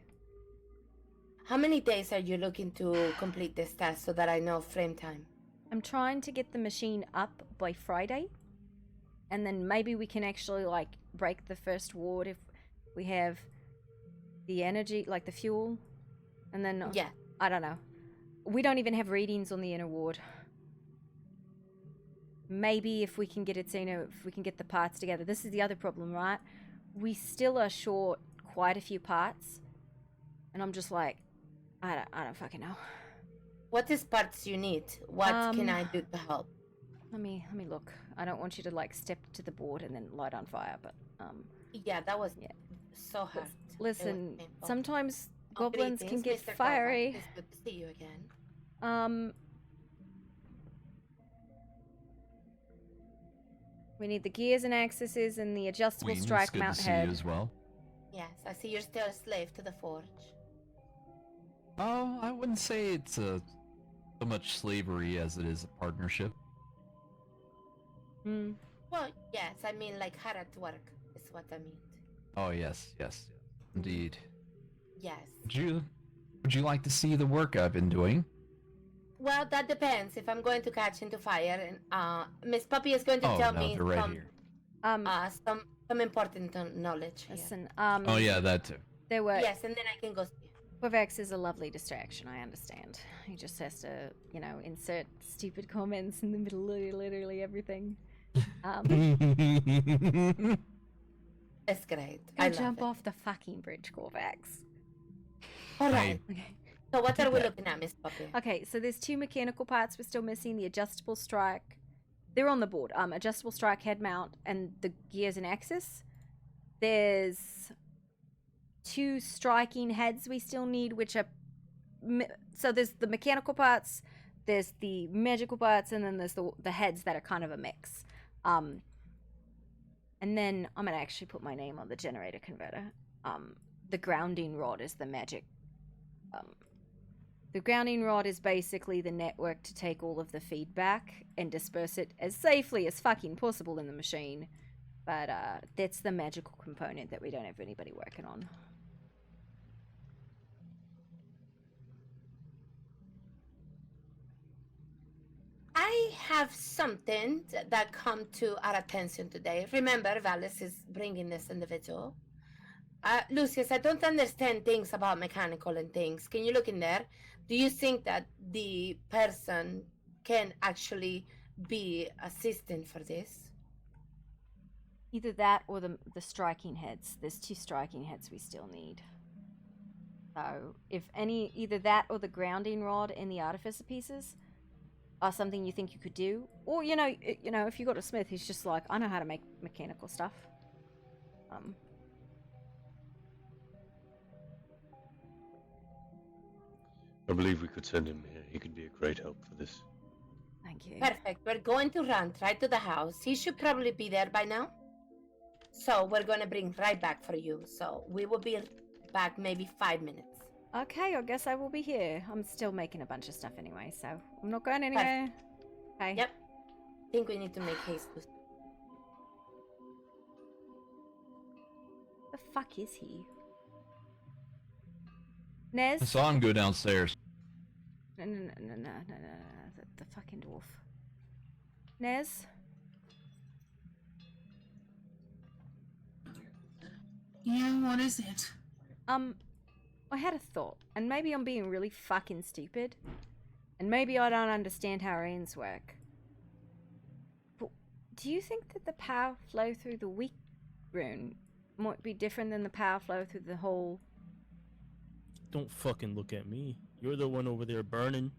How many days are you looking to complete this task so that I know frame time? I'm trying to get the machine up by Friday. And then maybe we can actually, like, break the first ward if we have the energy, like the fuel. And then, yeah, I don't know. We don't even have readings on the inner ward. Maybe if we can get it sooner, if we can get the parts together. This is the other problem, right? We still are short quite a few parts. And I'm just like, I don't fucking know. What is parts you need? What can I do to help? Let me look. I don't want you to like step to the board and then light on fire, but yeah, that was so hard. Listen, sometimes goblins can greetings, get Mr. fiery. Kovac. It's good to see you again. We need the gears and axes and the adjustable Queen, strike it's good mount to see head. you as well. Yes, I see you're still a slave to the forge. Oh, I wouldn't say it's so much slavery as it is a partnership. Well, yes, I mean like hard at work is what I mean. Oh yes, indeed. Yes. Would you like to see the work I've been doing? Well, that depends. If I'm going to catch into fire, and Miss Puppy is going to tell me they're right here. some important knowledge. Listen, Oh yeah, that too. There were. Yes, and then I can go see. Corvax is a lovely distraction, I understand. He just has to, insert stupid comments in the middle of literally everything. It's great. Go jump off the fucking bridge, Corvax. Alright. Okay. So what are we looking at, Miss Puppy? Okay, so there's 2 mechanical parts we're still missing. The adjustable strike. They're on the board. Adjustable strike head mount and the gears and axis. There's 2 striking heads we still need, which are... So there's the mechanical parts, there's the magical parts, and then there's the heads that are kind of a mix. And then I'm going to actually put my name on the generator converter. The grounding rod is the magic. The grounding rod is basically the network to take all of the feedback and disperse it as safely as fucking possible in the machine. But that's the magical component that we don't have anybody working on. I have something that come to our attention today. Remember, Valis is bringing this individual. Lucius, I don't understand things about mechanical and things. Can you look in there? Do you think that the person can actually be assistant for this? Either that or the striking heads. There's 2 striking heads we still need. So if either that or the grounding rod and the artificer pieces are something you think you could do, or if you got a smith who's just like, I know how to make mechanical stuff. I believe we could send him here. He could be a great help for this. Thank you. Perfect. We're going to run right to the house. He should probably be there by now. So we're going to bring right back for you. So we will be back maybe 5 minutes. Okay, I guess I will be here. I'm still making a bunch of stuff anyway, so I'm not going anywhere. Okay. Yep. I think we need to make haste. The fuck is he? Nez? I saw him go downstairs. No. The fucking dwarf. Nez? Yeah, what is it? I had a thought, and maybe I'm being really fucking stupid, and maybe I don't understand how runes work. But do you think that the power flow through the weak rune might be different than the power flow through the whole? Don't fucking look at me. You're the one over there burning.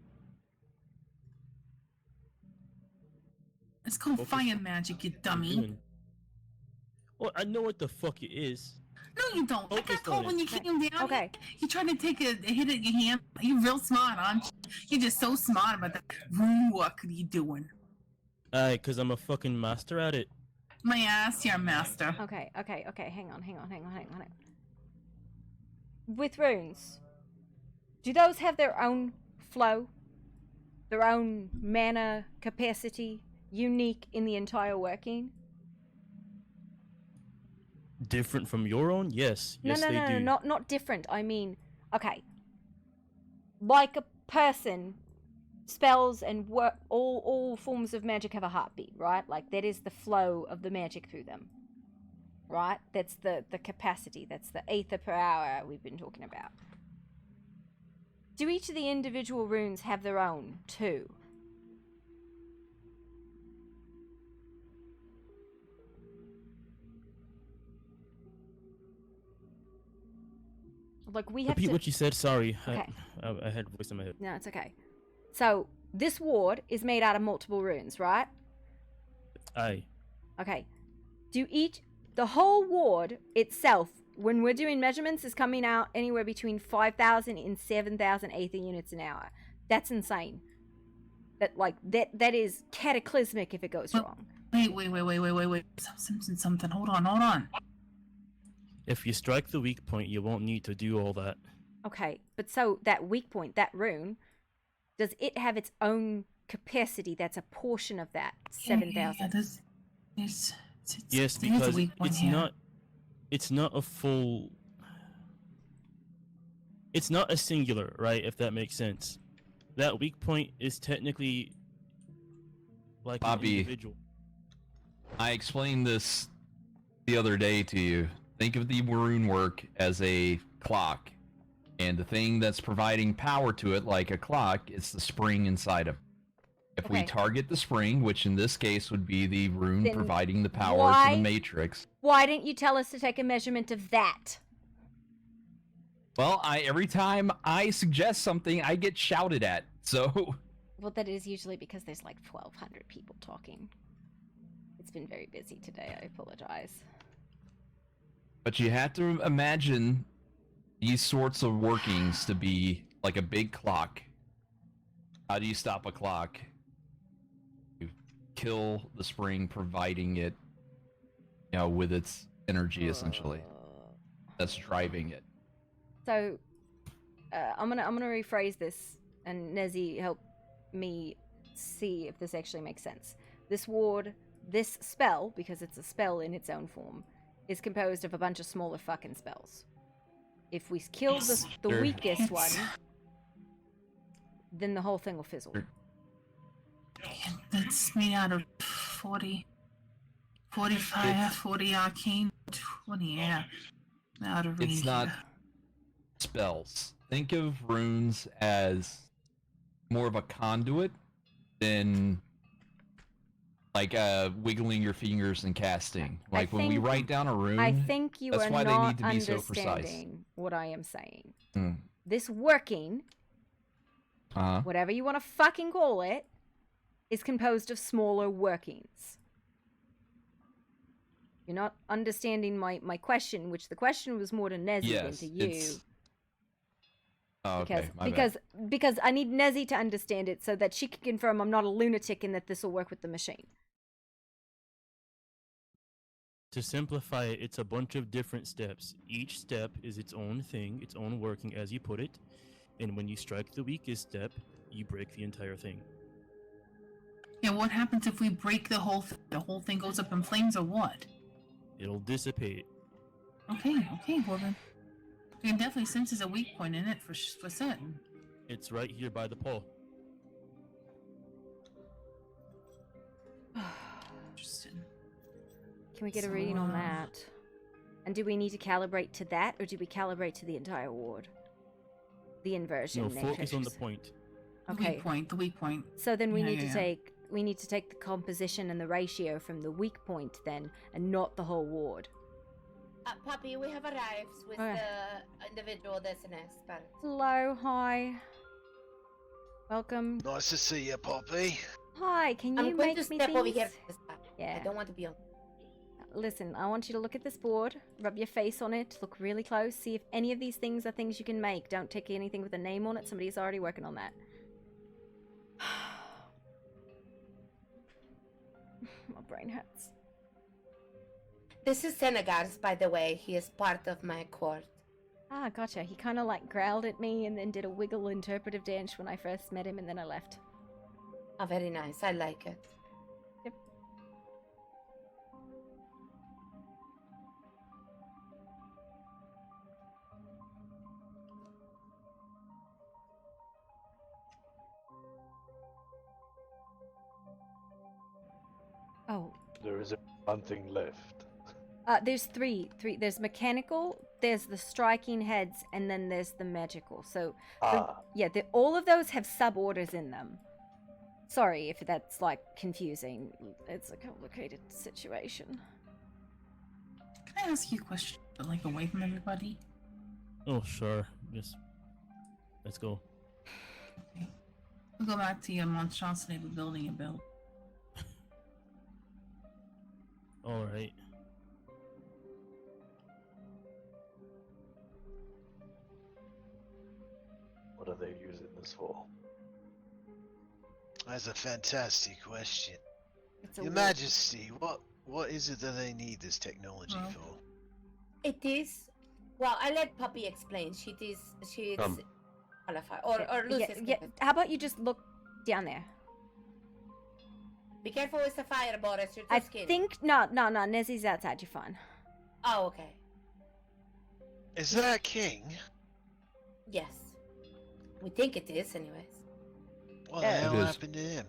It's called fire magic, you dummy. Well, I know what the fuck it is. No, you don't. I got told when you came down. Okay. You tried to take a hit at your hand. You're real smart, aren't you? You're just so smart about that. What are you doing? Cause I'm a fucking master at it. My ass, you're a master. Okay. Hang on. With runes, do those have their own flow? Their own mana capacity? Unique in the entire working? Different from your own? Yes. Yes, they do. No, not different. I mean, okay. Like a person, spells and work, all forms of magic have a heartbeat, right? Like that is the flow of the magic through them, right? That's the capacity. That's the ether per hour we've been talking about. Do each of the individual runes have their own too? Like we have Repeat to... what you said. Sorry, Okay. I had voice in my head. No, it's okay. So this ward is made out of multiple runes, right? Aye. Okay. The whole ward itself, when we're doing measurements, is coming out anywhere between 5,000 and 7,000 ether units an hour. That's insane. That is cataclysmic if it goes wrong. Wait. Something. Hold on. If you strike the weak point, you won't need to do all that. Okay, but so that weak point, that rune, does it have its own capacity that's a portion of that 7,000? Yes, because it's not a full. It's not a singular, right? If that makes sense. That weak point is technically like Bobby, an individual. I explained this the other day to you. Think of the rune work as a clock, and the thing that's providing power to it, like a clock, is the spring inside of it. If we target the spring, which in this case would be the rune Then providing the power to the matrix. Why didn't you tell us to take a measurement of that? Well, every time I suggest something, I get shouted at, so... Well, that is usually because there's like 1,200 people talking. It's been very busy today, I apologize. But you have to imagine these sorts of workings to be like a big clock. How do you stop a clock? You kill the spring, providing it, with its energy, essentially. That's driving it. So, I'm gonna rephrase this, and Nezzy, help me see if this actually makes sense. This ward, this spell, because it's a spell in its own form, is composed of a bunch of smaller fucking spells. If we kill the weakest one, then the whole thing will fizzle. That's made out of 40, 45, 40 arcane, 20, yeah. Out of range. It's not spells. Think of runes as more of a conduit than like wiggling your fingers and casting. Like when we write down a rune, I think you that's are why not they need to be so precise. understanding what I am saying. Hmm. This working, whatever you want to fucking call it, is composed of smaller workings. You're not understanding my question, which the question was more to Nezzy than to you. Oh, okay. Because I need Nezzy to understand it so that she can confirm I'm not a lunatic and that this will work with the machine. To simplify it, it's a bunch of different steps. Each step is its own thing, its own working, as you put it. And when you strike the weakest step, you break the entire thing. Yeah, what happens if we break the whole thing? The whole thing goes up in flames or what? It'll dissipate. Okay, well then. We can definitely sense there's a weak point in it for certain. It's right here by the pole. Interesting. Can we get a reading on that? And do we need to calibrate to that, or do we calibrate to the entire ward? The inversion. No, focus on the point. Okay. The weak point. So then we need to take the composition and the ratio from the weak point then, and not the whole ward. Puppy, we have arrived with Okay. the individual that's an expert. Hello, hi. Welcome. Nice to see you, Poppy. Hi, can you I'm going make to me step things? over here for this time. Yeah. I don't want to be on. Listen, I want you to look at this board, rub your face on it, look really close, see if any of these things are things you can make. Don't take anything with a name on it. Somebody's already working on that. My brain hurts. This is Senegar's, by the way. He is part of my court. Ah, gotcha. He kind of like growled at me and then did a wiggle interpretive dance when I first met him, and then I left. Oh, very nice. I like it. Yep. Oh. There is one thing left. There's three. There's mechanical, there's the striking heads, and then there's the magical. So, all of those have sub-orders in them. Sorry if that's, like, confusing. It's a complicated situation. Can I ask you a question, but, like, away from everybody? Oh, sure. Just let's go. Okay. We'll go back to your monstrosity of a building you built. All right. What are they using this for? That's a fantastic question. Your Majesty, what is it that they need this technology for? It is. Well, I let Puppy explain. She is qualified. Or Lucius. How about you just look down there? Be careful with the fire, Boris. You're too I skinny. think no. Nezzy's outside. You're fine. Oh, okay. Is that King? Yes. We think it is, anyways. What the hell happened to him?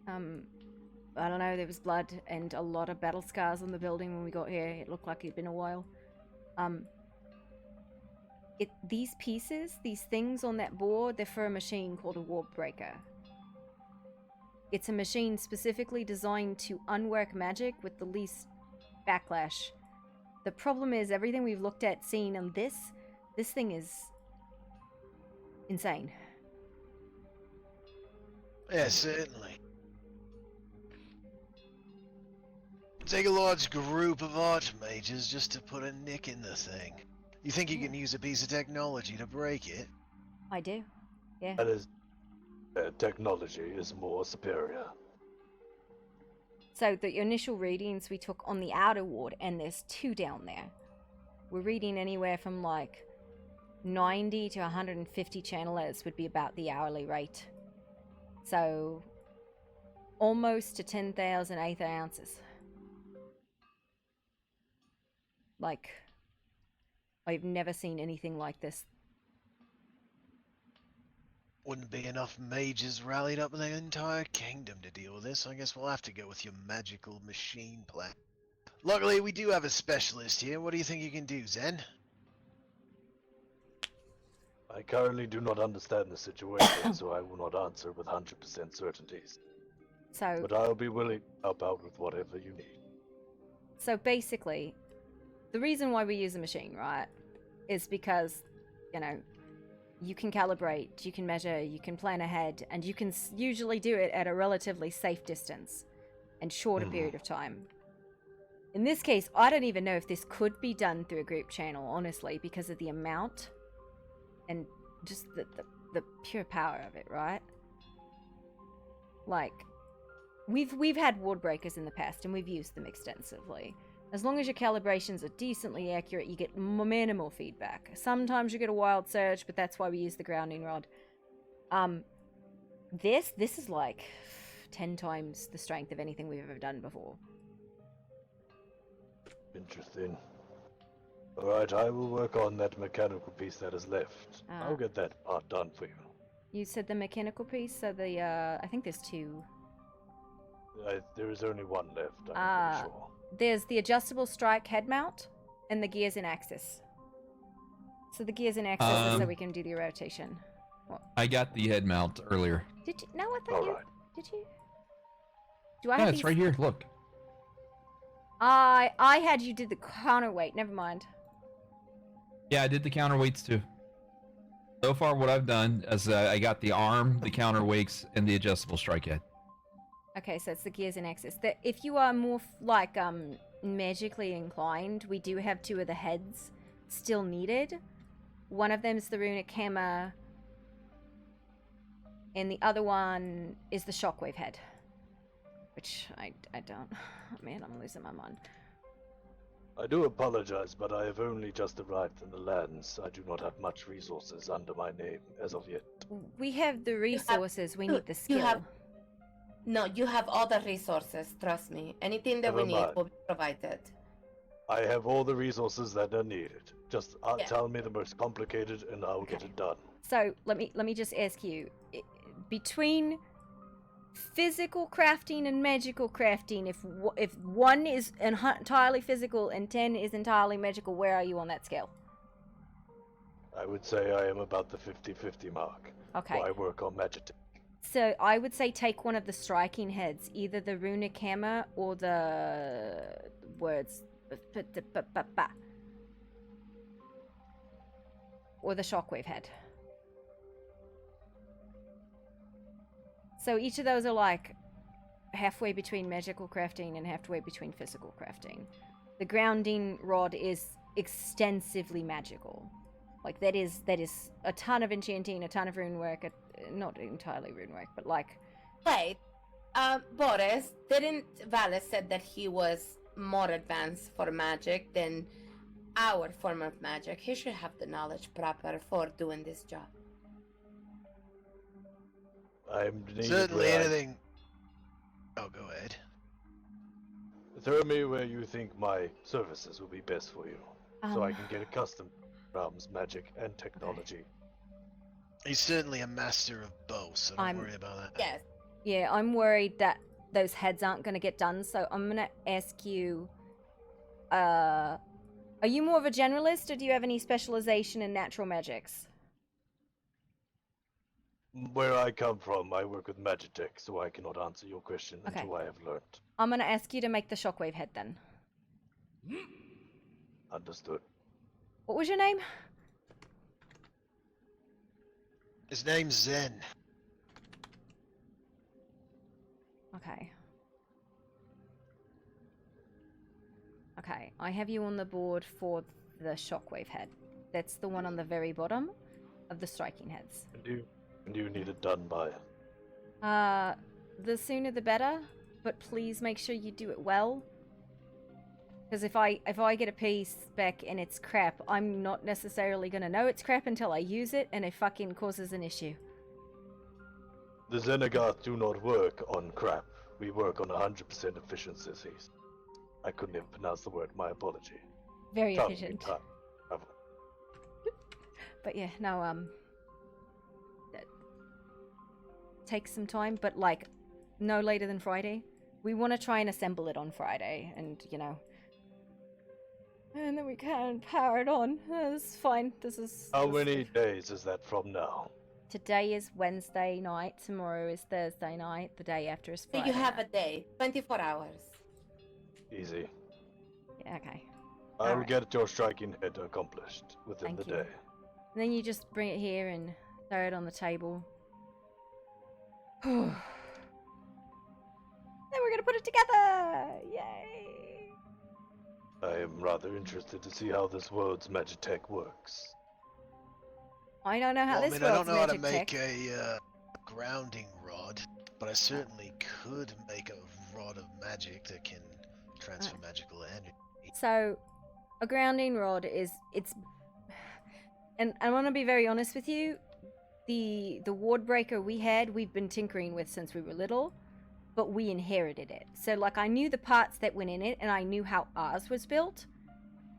I don't know. There was blood and a lot of battle scars on the building when we got here. It looked like it'd been a while. These pieces, these things on that board, they're for a machine called a warp breaker. It's a machine specifically designed to unwork magic with the least backlash. The problem is everything we've looked at, seen, and this thing is insane. Yeah, certainly. Take a large group of archmages just to put a nick in the thing. You think you can use a piece of technology to break it? I do. Yeah. That is, technology is more superior. So the initial readings we took on the outer ward, and there's 2 down there. We're reading anywhere from like 90 to 150 channelers would be about the hourly rate. So almost to 10,000 eighth ounces. Like, I've never seen anything like this. Wouldn't be enough mages rallied up in the entire kingdom to deal with this. I guess we'll have to go with your magical machine plan. Luckily, we do have a specialist here. What do you think you can do, Zen? I currently do not understand the situation, so I will not answer with 100% certainties. So, but I'll be willing to help out with whatever you need. So basically, the reason why we use a machine, right, is because, you know, you can calibrate, you can measure, you can plan ahead, and you can usually do it at a relatively safe distance and shorter period of time. In this case, I don't even know if this could be done through a group channel, honestly, because of the amount and just the pure power of it, right? Like, we've had ward breakers in the past, and we've used them extensively. As long as your calibrations are decently accurate, you get minimal feedback. Sometimes you get a wild surge, but that's why we use the grounding rod. This is like 10 times the strength of anything we've ever done before. Interesting. Alright, I will work on that mechanical piece that is left. I'll get that part done for you. You said the mechanical piece, so the, I think there's two. There is only one left, I'm pretty sure. There's the adjustable strike head mount, and the gears in axis. So the gears in axis is so we can do the rotation. What? I got the head mount earlier. Did you? No, I thought you... Did you? Do I Yeah, have it's these? right here. Look. I had you did the counterweight. Never mind. Yeah, I did the counterweights too. So far, what I've done is I got the arm, the counterweights, and the adjustable strike head. Okay, so it's the gears in axis. If you are more magically inclined, we do have two of the heads still needed. One of them is the runic hammer, and the other one is the shockwave head. Which I don't. Oh, man, I'm losing my mind. I do apologize, but I have only just arrived in the lands. I do not have much resources under my name as of yet. We have the resources. We need the skill. You have all the resources. Trust me. Anything that we Never need mind. will be provided. I have all the resources that are needed. Just tell me the most complicated, and I will get it done. So let me just ask you, between physical crafting and magical crafting, if one is entirely physical and 10 is entirely magical, where are you on that scale? I would say I am about the 50-50 mark. Okay. I work on magic. So I would say take one of the striking heads, either the runic hammer or the words or the shockwave head. So each of those are like halfway between magical crafting and halfway between physical crafting. The grounding rod is extensively magical. Like that is a ton of enchanting, a ton of rune work, not entirely rune work, but like... Wait, Boris, didn't Valis said that he was more advanced for magic than our form of magic? He should have the knowledge proper for doing this job. Certainly anything... Oh, go ahead. Throw me where you think my services will be best for you, so I can get accustomed to realms, magic, and technology. He's certainly a master of both, so don't worry about that. Yes. Yeah, I'm worried that those heads aren't going to get done, so I'm going to ask you, are you more of a generalist, or do you have any specialization in natural magics? Where I come from, I work with Magitech, so I cannot answer your question until I have learned. I'm going to ask you to make the shockwave head then. Understood. What was your name? His name's Zen. Okay. Okay, I have you on the board for the shockwave head. That's the one on the very bottom of the striking heads. And you need it done by? The sooner the better, but please make sure you do it well. Because if I get a piece back and it's crap, I'm not necessarily going to know it's crap until I use it, and it fucking causes an issue. The Xenogoth do not work on crap. We work on 100% efficiency. I couldn't even pronounce the word, my apology. Very efficient. But yeah, no, take some time, but like no later than Friday. We want to try and assemble it on Friday, and you know, and then we can power it on. It's fine. This is. How many days is that from now? Today is Wednesday night. Tomorrow is Thursday night. The day after is Friday. So you have a day, 24 hours. Easy. Yeah, okay. I will get your striking head accomplished within the day. And then you just bring it here and throw it on the table. Then we're gonna put it together! Yay! I am rather interested to see how this world's Magitech works. I don't know how Well, I this mean, I don't world's know how to magic make tech. a grounding rod, but I certainly could make a rod of magic that can transfer magical energy. So, a grounding rod and I want to be very honest with you. The ward breaker we had, we've been tinkering with since we were little, but we inherited it. So, like, I knew the parts that went in it, and I knew how ours was built.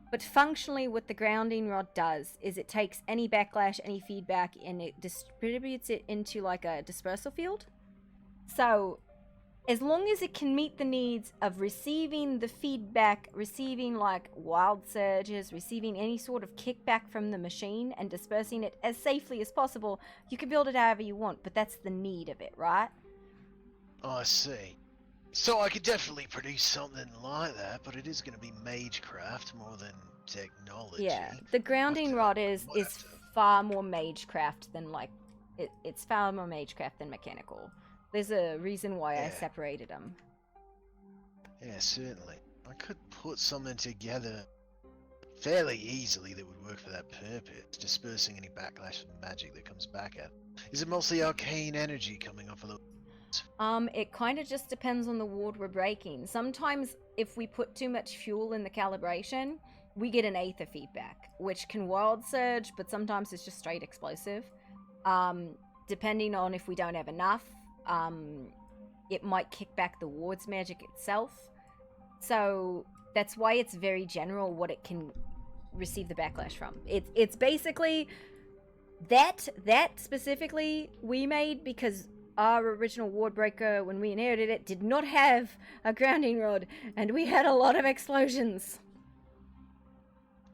But functionally, what the grounding rod does is it takes any backlash, any feedback, and it distributes it into like a dispersal field. So, as long as it can meet the needs of receiving the feedback, receiving like wild surges, receiving any sort of kickback from the machine, and dispersing it as safely as possible, you can build it however you want, but that's the need of it, right? Oh, I see. So I could definitely produce something like that, but it is going to be magecraft more than technology. Yeah, the grounding rod is far more magecraft than like it's far more magecraft than mechanical. There's a reason why I separated them. Yeah, certainly. I could put something together fairly easily that would work for that purpose, dispersing any backlash of magic that comes back at. Is it mostly arcane energy coming off of the... It kind of just depends on the ward we're breaking. Sometimes if we put too much fuel in the calibration, we get an aether feedback, which can wild surge, but sometimes it's just straight explosive. Depending on if we don't have enough, it might kick back the ward's magic itself. So that's why it's very general what it can receive the backlash from. It's basically that specifically we made because our original ward breaker, when we inherited it, did not have a grounding rod, and we had a lot of explosions.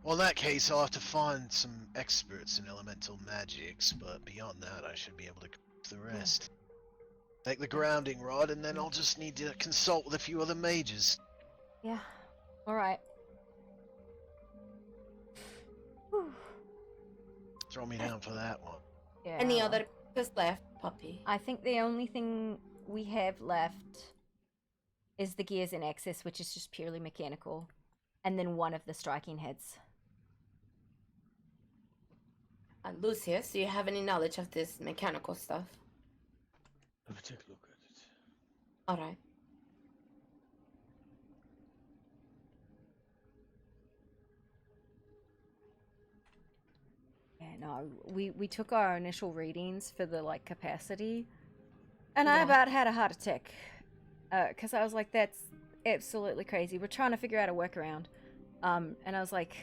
Well, in that case, I'll have to find some experts in elemental magics, but beyond that, I should be able to craft the rest. Make the grounding rod, and then I'll just need to consult with a few other mages. Yeah. Alright. Throw me down for that one. Yeah. Any other pieces left, puppy? I think the only thing we have left is the gears in excess, which is just purely mechanical, and then one of the striking heads. Lucius, do you have any knowledge of this mechanical stuff? Let me take a look at it. Alright. Yeah, no, we took our initial readings for the like capacity, and I about had a heart attack, because I was like, that's absolutely crazy. We're trying to figure out a workaround, and I was like,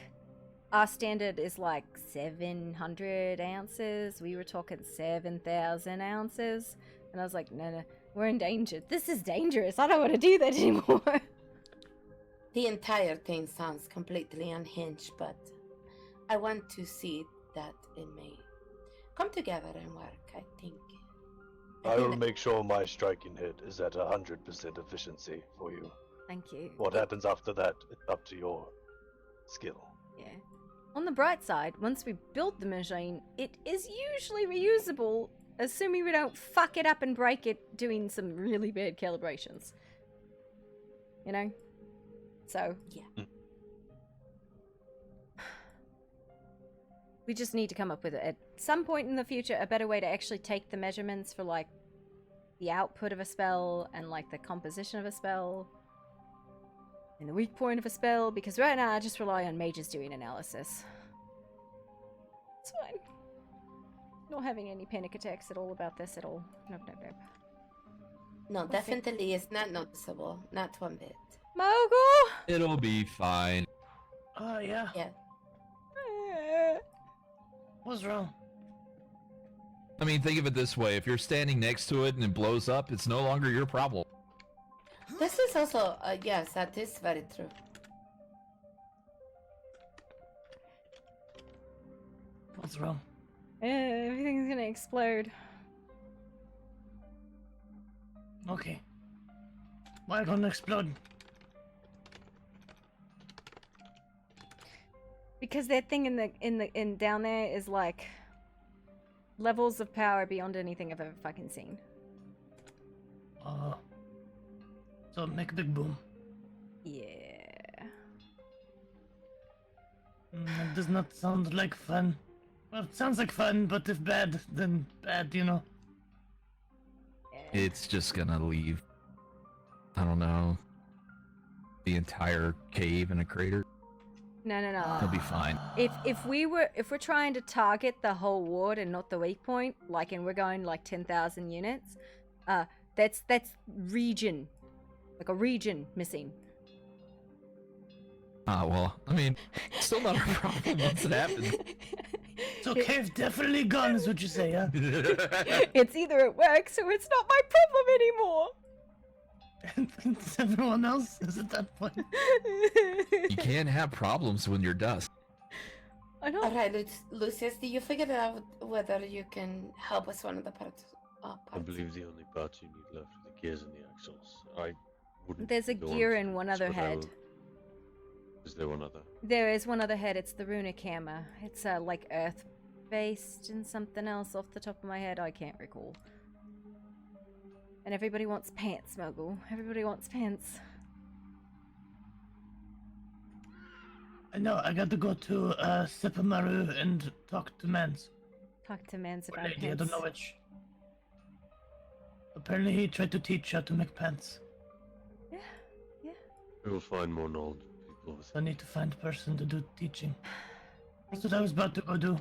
our standard is like 700 ounces. We were talking 7,000 ounces, and I was like, no, we're in danger. This is dangerous. I don't want to do that anymore. The entire thing sounds completely unhinged, but I want to see that it may come together and work, I think. I will make sure my striking hit is at 100% efficiency for you. Thank you. What happens after that, it's up to your skill. Yeah. On the bright side, once we build the machine, it is usually reusable, assuming we don't fuck it up and break it doing some really bad calibrations. You know? So, yeah. We just need to come up with, at some point in the future, a better way to actually take the measurements for, like, the output of a spell and, like, the composition of a spell and the weak point of a spell, because right now I just rely on mages doing analysis. It's fine. Not having any panic attacks at all about this at all. Nope. No, definitely it's not noticeable. Not one bit. Mogul! It'll be fine. Oh, yeah. Yeah. What's wrong? I mean, think of it this way. If you're standing next to it and it blows up, it's no longer your problem. This is also, yes, that is very true. What's wrong? Everything's gonna explode. Okay. Why gonna explode? Because that thing in down there is like levels of power beyond anything I've ever fucking seen. So make a big boom. Yeah. That does not sound like fun. Well, it sounds like fun, but if bad, then bad, you know. It's just gonna leave. I don't know. The entire cave in a crater. No. He'll be fine. If we're trying to target the whole ward and not the weak point, like, and we're going like 10,000 units, that's region, like a region missing. Well, I mean, still not a problem once it happens. So cave definitely gone is what you say, huh? It's either it works or it's not my problem anymore. It's everyone else is at that point. You can't have problems when you're dust. I know. Alright, Lucius, do you figure out whether you can help us one of the parts? I believe the only parts you need left are the gears and the axles. I wouldn't. There's a go on gear to in one this, other but I head. will- Is there one other? There is one other head. It's the runic hammer. It's like earth-based and something else off the top of my head. I can't recall. And everybody wants pants, Mogul. Everybody wants pants. I know, I got to go to Sepamaru and talk to Mans. Talk to Mans Or about lady, I pants. don't know which. Apparently he tried to teach how to make pants. We will find more knowledge people with. So I need to find a person to do teaching. That's what I was about to go do.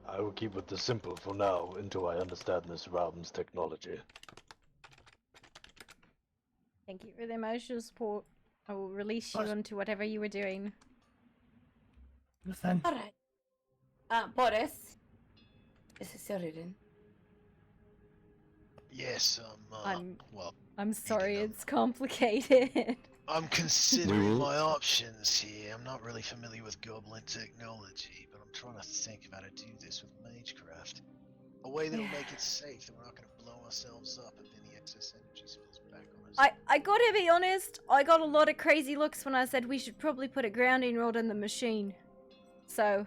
I will keep it this simple for now until I understand this realm's technology. Thank you for the emotional support. I will release you onto whatever you were doing. Fine. Alright. Boris. Is this your reading? Yes, I'm sorry, it's complicated. I'm considering my options here. I'm not really familiar with goblin technology, but I'm trying to think of how to do this with magecraft. A way that'll make it safe, that we're not going to blow ourselves up if any excess energy spills back on us. I gotta be honest, I got a lot of crazy looks when I said we should probably put a grounding rod in the machine. So,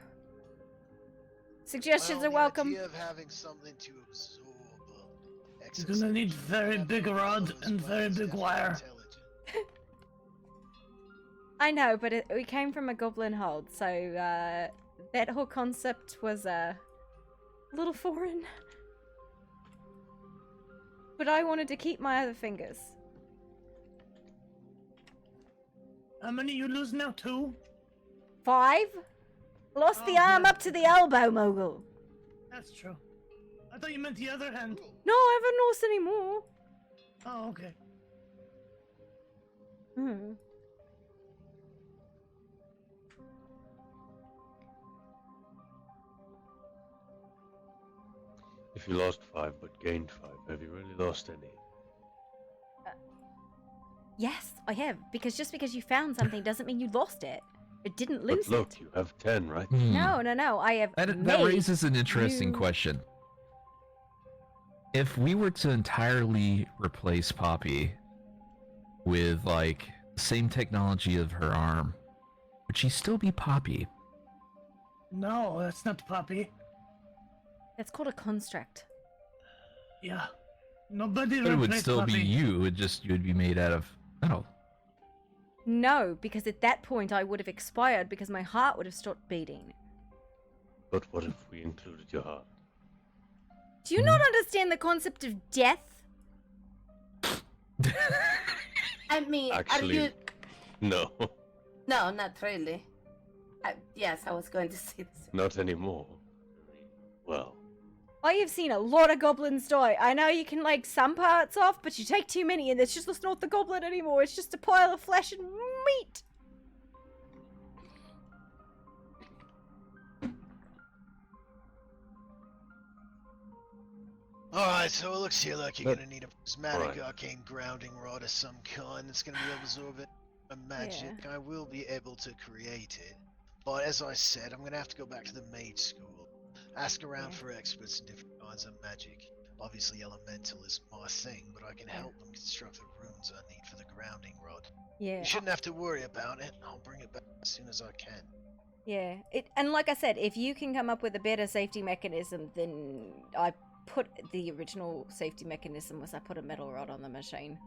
suggestions are welcome. The idea of having something to absorb You're gonna need very big rod and very big wire. I know, but we came from a goblin hold, so that whole concept was a little foreign. But I wanted to keep my other fingers. How many you lose now? 2? 5? Lost the arm up to the elbow, Mogul. That's true. I thought you meant the other hand. No, I haven't lost any more. Oh, okay. Hmm. If you lost 5 but gained 5, have you really lost any? Yes, I have. Because just because you found something doesn't mean you lost it. It didn't lose But look, you have 10, right? it. No. I have That made raises an interesting new- question. If we were to entirely replace Poppy with, like, the same technology of her arm, would she still be Poppy? No, that's not Poppy. That's called a construct. Yeah. Nobody But it would replaced still Poppy. be you. It would just, you would be made out of metal. No, because at that point I would have expired because my heart would have stopped beating. But what if we included your heart? Do you not understand the concept of death? I mean, Actually, are you... no, No, not really. Yes, I was going to say this. not anymore. Well, I have seen a lot of goblins die. I know you can like some parts off, but you take too many and it's just not the goblin anymore. It's just a pile of flesh and meat. Alright, so it looks here like you're But- gonna need a prismatic Alright. arcane grounding rod of some kind that's gonna be absorbing a magic. I will be able to create it. But as I said, I'm gonna have to go back to the mage school. Ask around for experts in different kinds of magic. Obviously elemental is my thing, but I can help them construct the runes I need for the grounding rod. Yeah. You shouldn't have to worry about it. I'll bring it back as soon as I can. Yeah. And like I said, if you can come up with a better safety mechanism, then I put the original safety mechanism was I put a metal rod on the machine.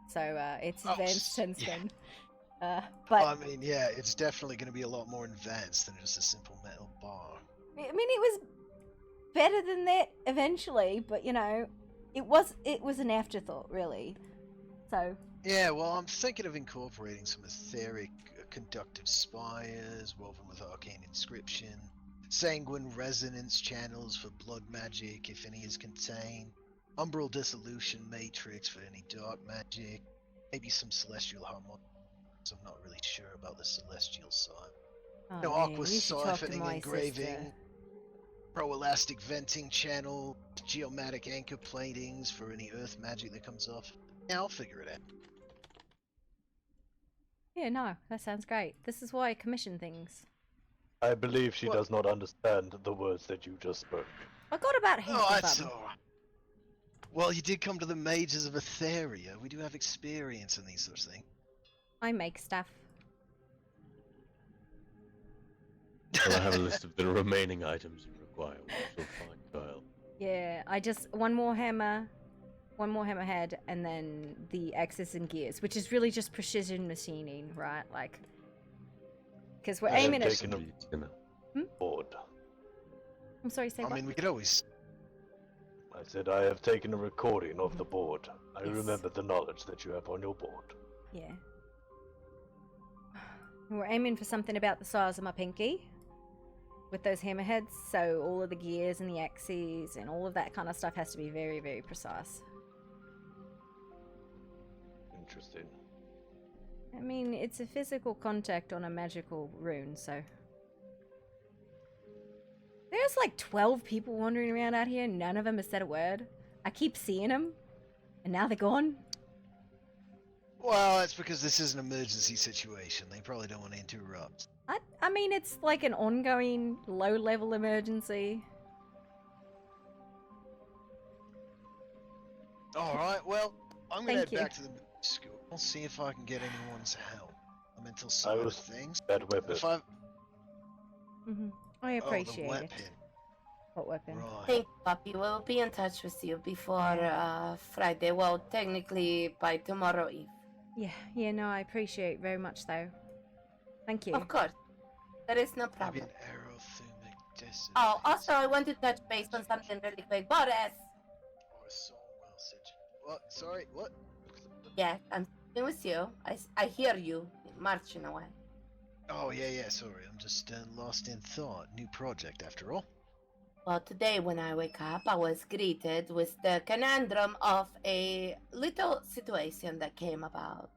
So it's advanced since then. But I mean, yeah, it's definitely going to be a lot more advanced than just a simple metal bar. I mean, it was better than that eventually, but you know, it was an afterthought, really. So Yeah, well, I'm thinking of incorporating some etheric conductive spires woven with arcane inscription, sanguine resonance channels for blood magic if any is contained, umbral dissolution matrix for any dark magic, maybe some celestial harmonics. I'm not really sure about the celestial side. oh, No, yeah, aqua you should talk to siphoning my engraving, sister. pro-elastic venting channel, geomatic anchor platings for any earth magic that comes off. Yeah, I'll figure it out. Yeah, no, that sounds great. This is why I commission things. I believe she does not understand the words that you just spoke. I got about half Oh, of that's them. alright. Well, you did come to the mages of Etheria. We do have experience in these sorts of things. I make stuff. Well, I have a list of the remaining items you require, which you'll find, Kyle. Yeah, I just one more hammerhead, and then the axes and gears, which is really just precision machining, right? Like, because we're I aiming have at. taken a board. I'm sorry, say I what? mean, we could always. I said I have taken a recording of the board. I Yes. remember the knowledge that you have on your board. Yeah. We're aiming for something about the size of my pinky with those hammerheads, so all of the gears and the axes and all of that kind of stuff has to be very, very precise. Interesting. I mean, it's a physical contact on a magical rune, so... There's like 12 people wandering around out here, none of them has said a word. I keep seeing them, and now they're gone. Well, that's because this is an emergency situation. They probably don't want to interrupt. I mean, it's like an ongoing low-level emergency. Alright, well, I'm gonna Thank head you. back to the school. I'll see if I can get anyone's help. I'm until I some was things. that weapon. If I... I appreciate the it. weapon. What weapon? Right. Thank you, Puppy. We'll be in touch with you before Friday. Well, technically by tomorrow eve. Yeah, no, I appreciate very much, though. Thank you. Of course. There is no Maybe problem. an arrow thermic dissonance. Oh, also, I want to touch base on something really quick. Boris! Or a soul well situated. What? Sorry, what? Yeah, I'm speaking with you. I hear you marching away. Oh, yeah, sorry. I'm just lost in thought. New project, after all. Well, today when I wake up, I was greeted with the conundrum of a little situation that came about.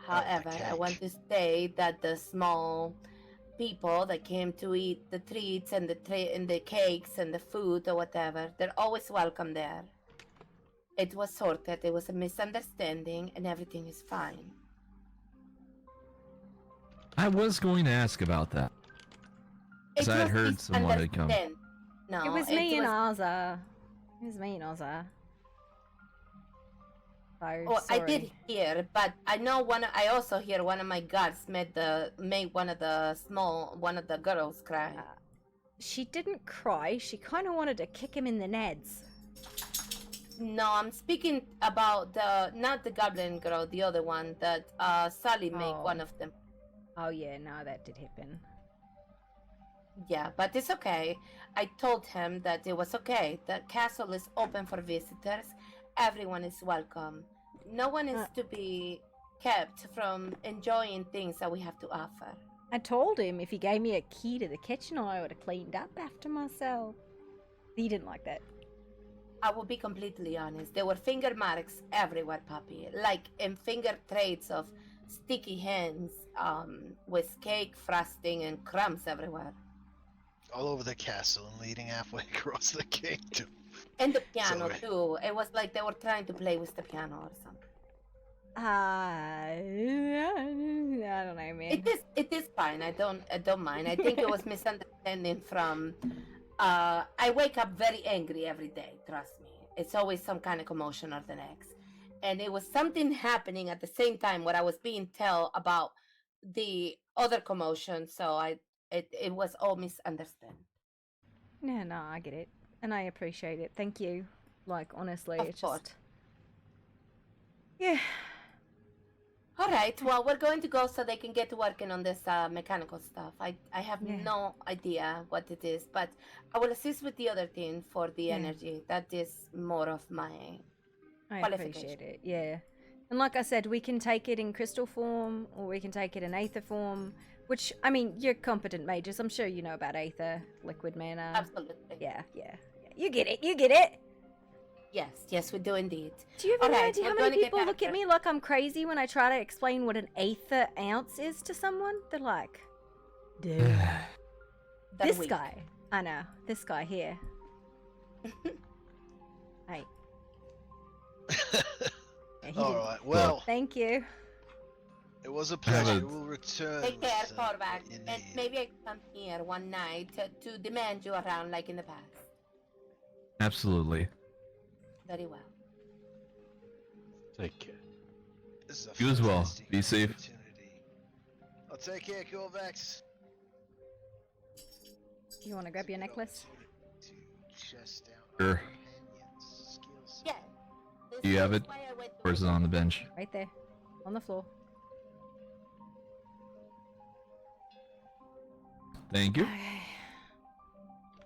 However, I want to say that the small people that came to eat the treats and the cakes and the food or whatever, they're always welcome there. It was sorted, it was a misunderstanding, and everything is fine. I was going to ask about that. Because I had heard someone had come. No, it was me and Ozza. It was me and Ozza. So, Oh, I sorry. did hear, but I know I also hear one of my guards made one of the girls cry. She didn't cry. She kind of wanted to kick him in the nads. No, I'm speaking about not the goblin girl, the other one that Sally made one of them. Oh yeah, no, that did happen. Yeah, but it's okay. I told him that it was okay. The castle is open for visitors. Everyone is welcome. No one is to be kept from enjoying things that we have to offer. I told him if he gave me a key to the kitchen, I would have cleaned up after myself. He didn't like that. I will be completely honest. There were finger marks everywhere, Puppy. Like in finger traits of sticky hands, with cake frosting and crumbs everywhere. All over the castle and leading halfway across the kingdom. And the piano Sorry. too. It was like they were trying to play with the piano or something. I don't know, man. It is fine. I don't mind. I think it was misunderstanding from I wake up very angry every day, trust me. It's always some kind of commotion or the next. And it was something happening at the same time what I was being told about the other commotion, so it was all misunderstood. No, I get it. And I appreciate it. Thank you. Like, honestly, it's just... Yeah. All right. Well, we're going to go so they can get to working on this mechanical stuff. I have no idea what it is, but I will assist with the other thing for the energy. That is more of my I qualification. appreciate it. Yeah. And like I said, we can take it in crystal form, or we can take it in aether form. Which, I mean, you're competent mages. I'm sure you know about aether, liquid mana. Absolutely. Yeah. You get it. You get it. Yes, we do indeed. Do you have any All right, idea how we're many gonna get people look after at it. me like I'm crazy when I try to explain what an aether ounce is to someone? They're like, dude. This weak. guy. I know. This guy here. Hey. Yeah, he All didn't- right. Well, Thank you. it was a pleasure. We'll return. Take with, care, what Korvac. you And need. maybe I come here one night to demand you around like in the past. Absolutely. Very well. Take care. This is a You as well. fantastic Be safe. opportunity. I'll take care, Korvax. You want to grab your necklace? Chest out Sure. Yeah. Do you have it? Or is it on the bench? Right there. On the floor. Thank you.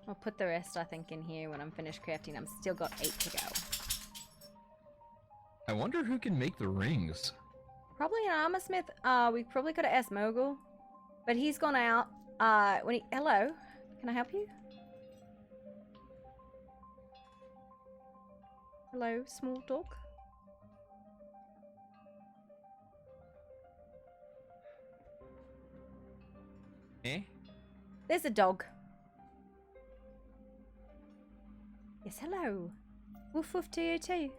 I'll put the rest, I think, in here when I'm finished crafting. I'm still got 8 to go. I wonder who can make the rings. Probably an armor smith. We probably could have asked Mogul. But he's gone out. Hello? Can I help you? Hello, small dog? Eh? There's a dog. Yes, hello. Woof woof to you too.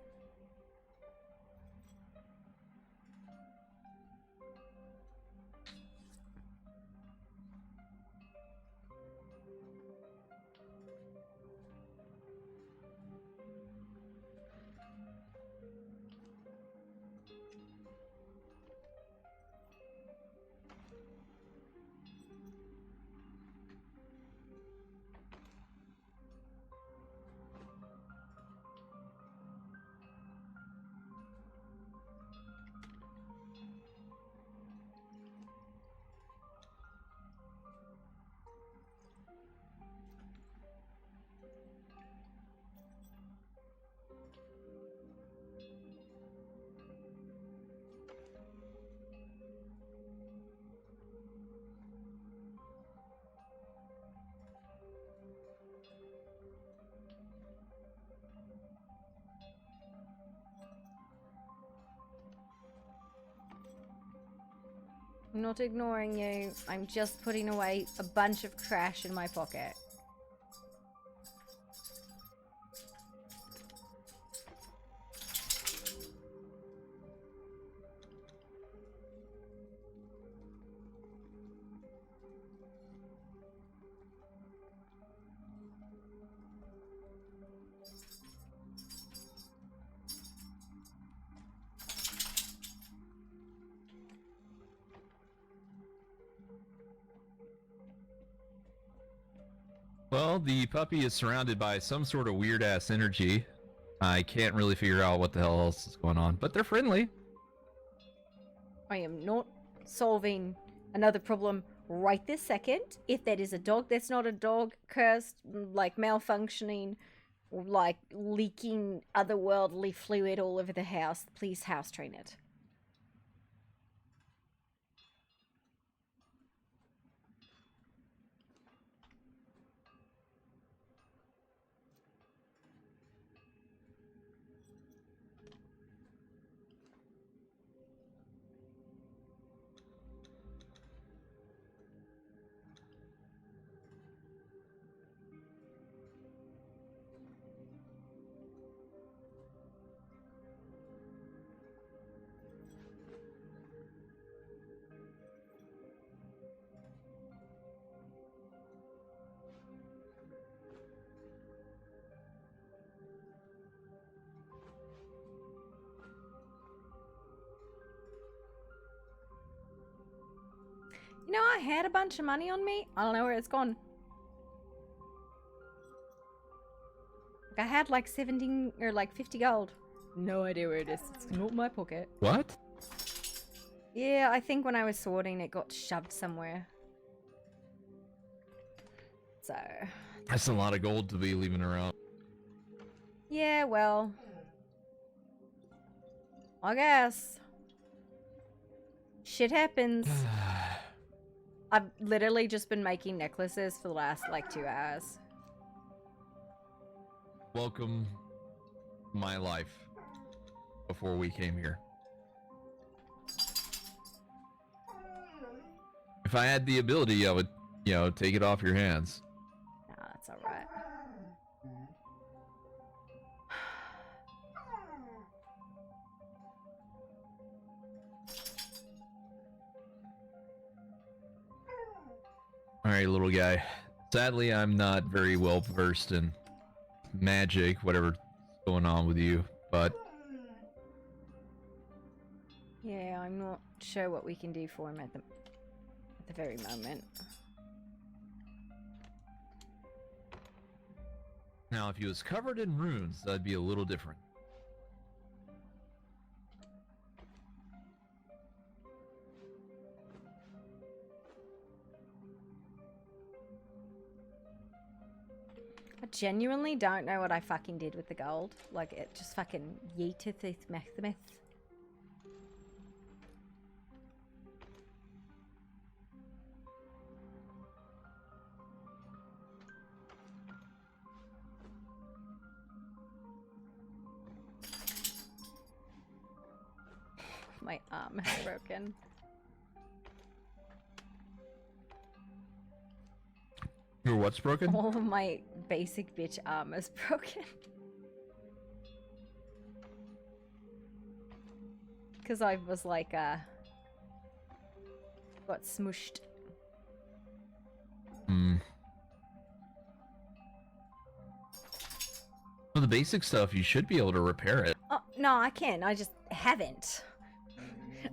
I'm not ignoring you. I'm just putting away a bunch of trash in my pocket. Well, the puppy is surrounded by some sort of weird ass energy. I can't really figure out what the hell else is going on, but they're friendly. I am not solving another problem right this second. If that is a dog, that's not a dog cursed, like malfunctioning, or like leaking otherworldly fluid all over the house. Please house train it. You know, I had a bunch of money on me. I don't know where it's gone. Like, I had like 17 or like 50 gold. No idea where it is. It's not in my pocket. What? Yeah, I think when I was sorting, it got shoved somewhere. So. That's a lot of gold to be leaving around. Yeah, well. I guess. Shit happens. I've literally just been making necklaces for the last, like, 2 hours. Welcome to my life before we came here. If I had the ability, I would, you know, take it off your hands. Nah, that's alright. Alright, little guy. Sadly, I'm not very well versed in magic, whatever's going on with you, but Yeah, I'm not sure what we can do for him at the very moment. now if he was covered in runes, that'd be a little different. I genuinely don't know what I fucking did with the gold. Like, it just fucking yeeted the myth. My arm is broken. Your what's broken? All of my basic bitch arm is broken. Because I was like, got smooshed. For the basic stuff, you should be able to repair it. Oh, no, I can. I just haven't.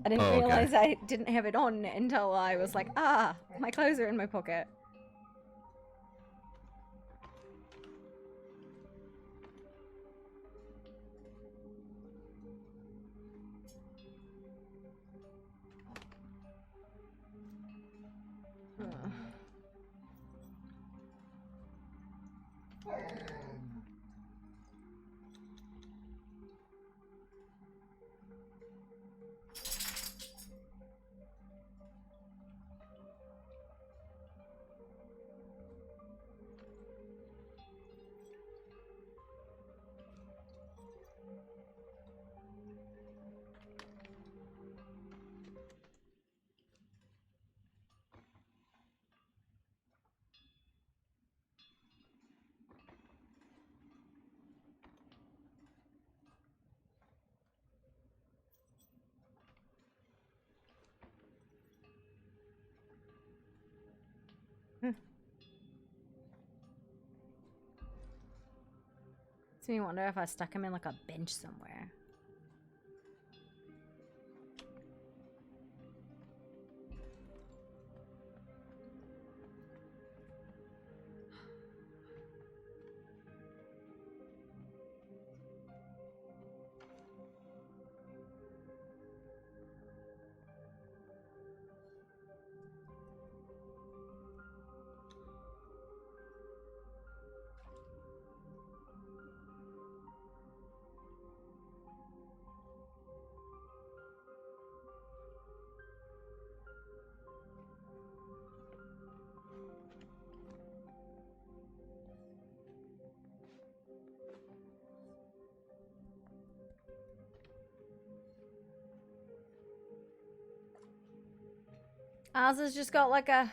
I didn't okay. realize I didn't have it on until I was like, ah, my clothes are in my pocket. Makes me wonder if I stuck him in like a bench somewhere. Ours has just got like a...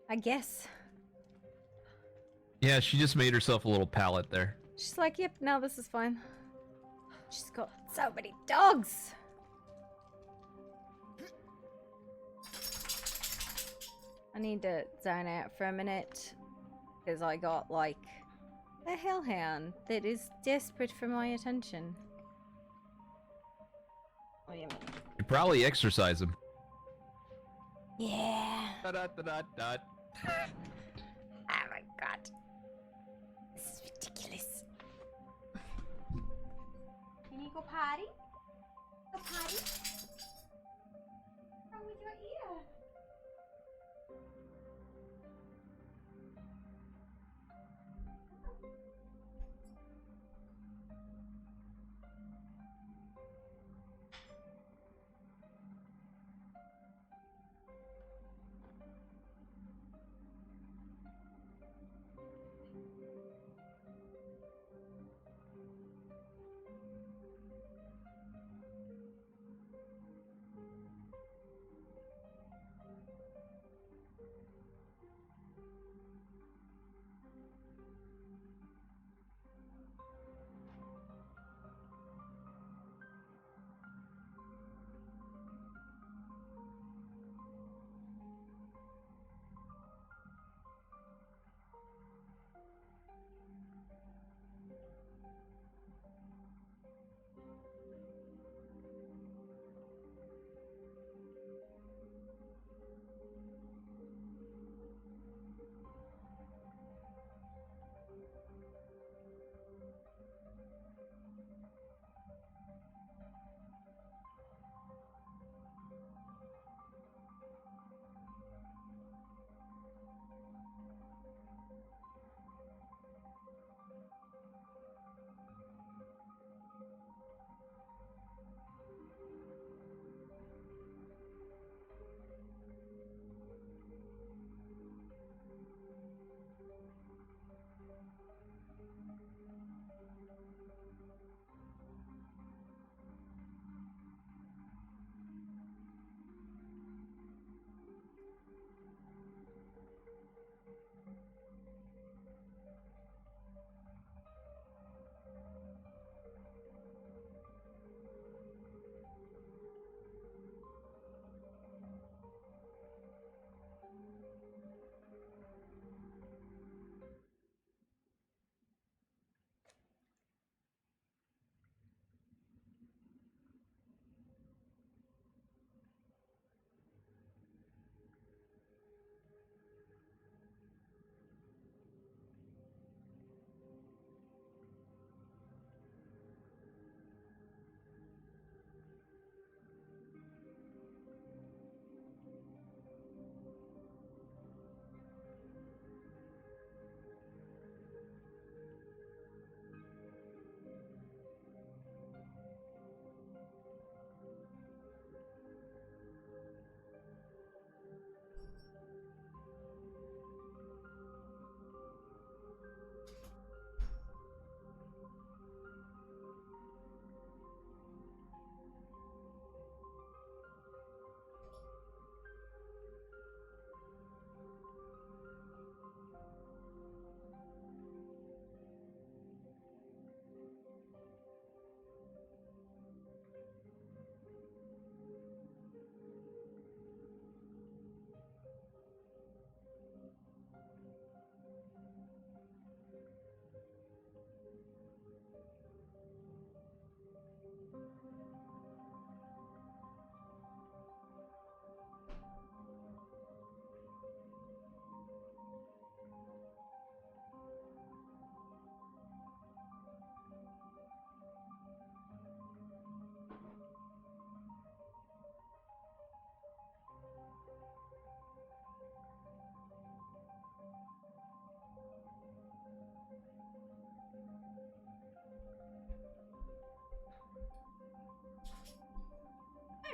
I guess. Yeah, she just made herself a little pallet there. She's like, yep, no, this is fine. She's got so many dogs. I need to zone out for a minute. Because I got like a hellhound that is desperate for my attention. What do you mean? You probably exercise him. Yeah. Dot, dot, dot, dot. Oh my god. This is ridiculous. Can you go potty? Go potty?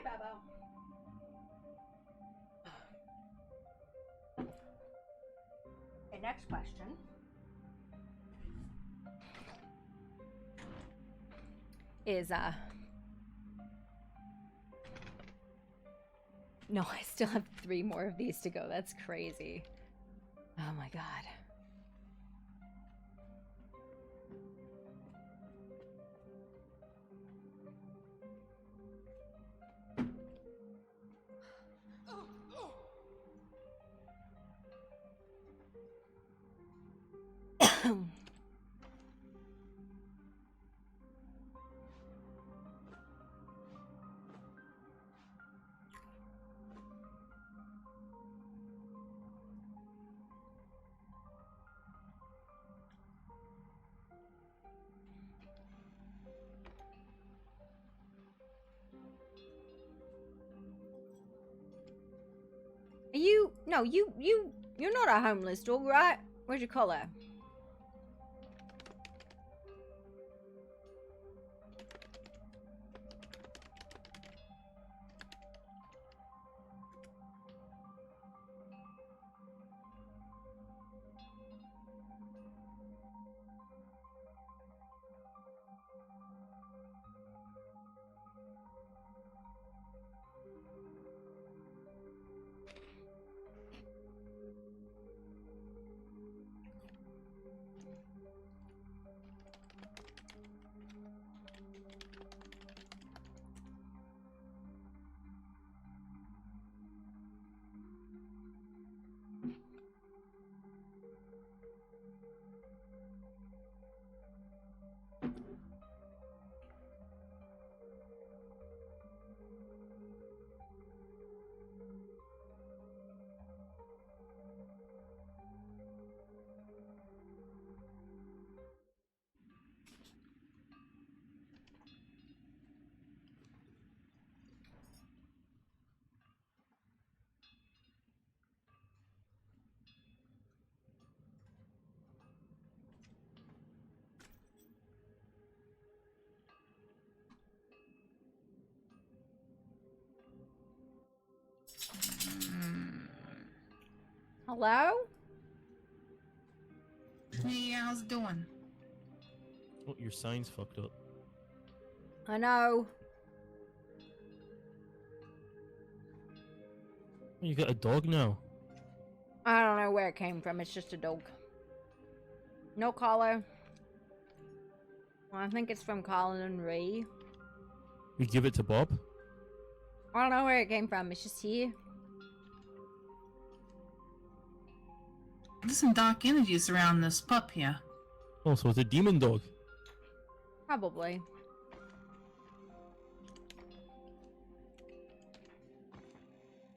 Hey, Babo. Okay, next question. Is no, I still have 3 more of these to go. That's crazy. Oh my god. No, you're not a homeless dog, right? Where's your collar? Hello? Hey, how's it doing? Oh, your sign's fucked up. I know. You got a dog now. I don't know where it came from. It's just a dog. No collar. Well, I think it's from Colin and Ray. We give it to Bob. I don't know where it came from. It's just here. There's some dark energies around this pup here. Oh, so it's a demon dog. Probably.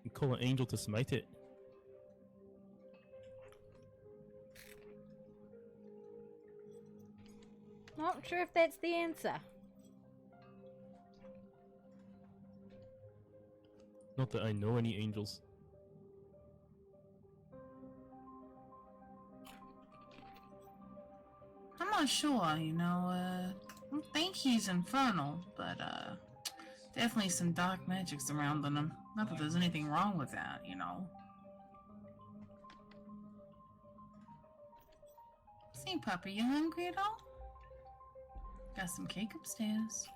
You call an angel to smite it. Not sure if that's the answer. Not that I know any angels. I'm not sure, you know, I don't think he's infernal, but, definitely some dark magics around on him. Not that there's anything wrong with that, you know. Say, puppy, you hungry at all? Got some cake upstairs.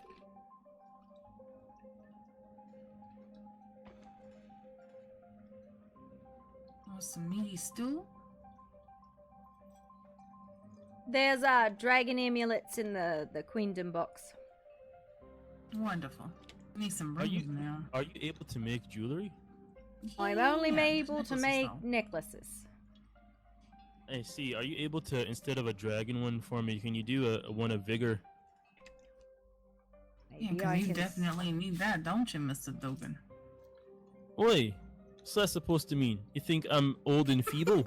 Or some meaty stew? There's dragon amulets in the queendom box. Wonderful. Need some room now. Are you able to make jewelry? I'm only Yeah, able to necklaces, make though. necklaces. I see. Are you able to, instead of a dragon one for me, can you do a one of vigor? Yeah, Maybe because I you can definitely need that, don't you, Mr. Dogan? Oi! What's that supposed to mean? You think I'm old and feeble?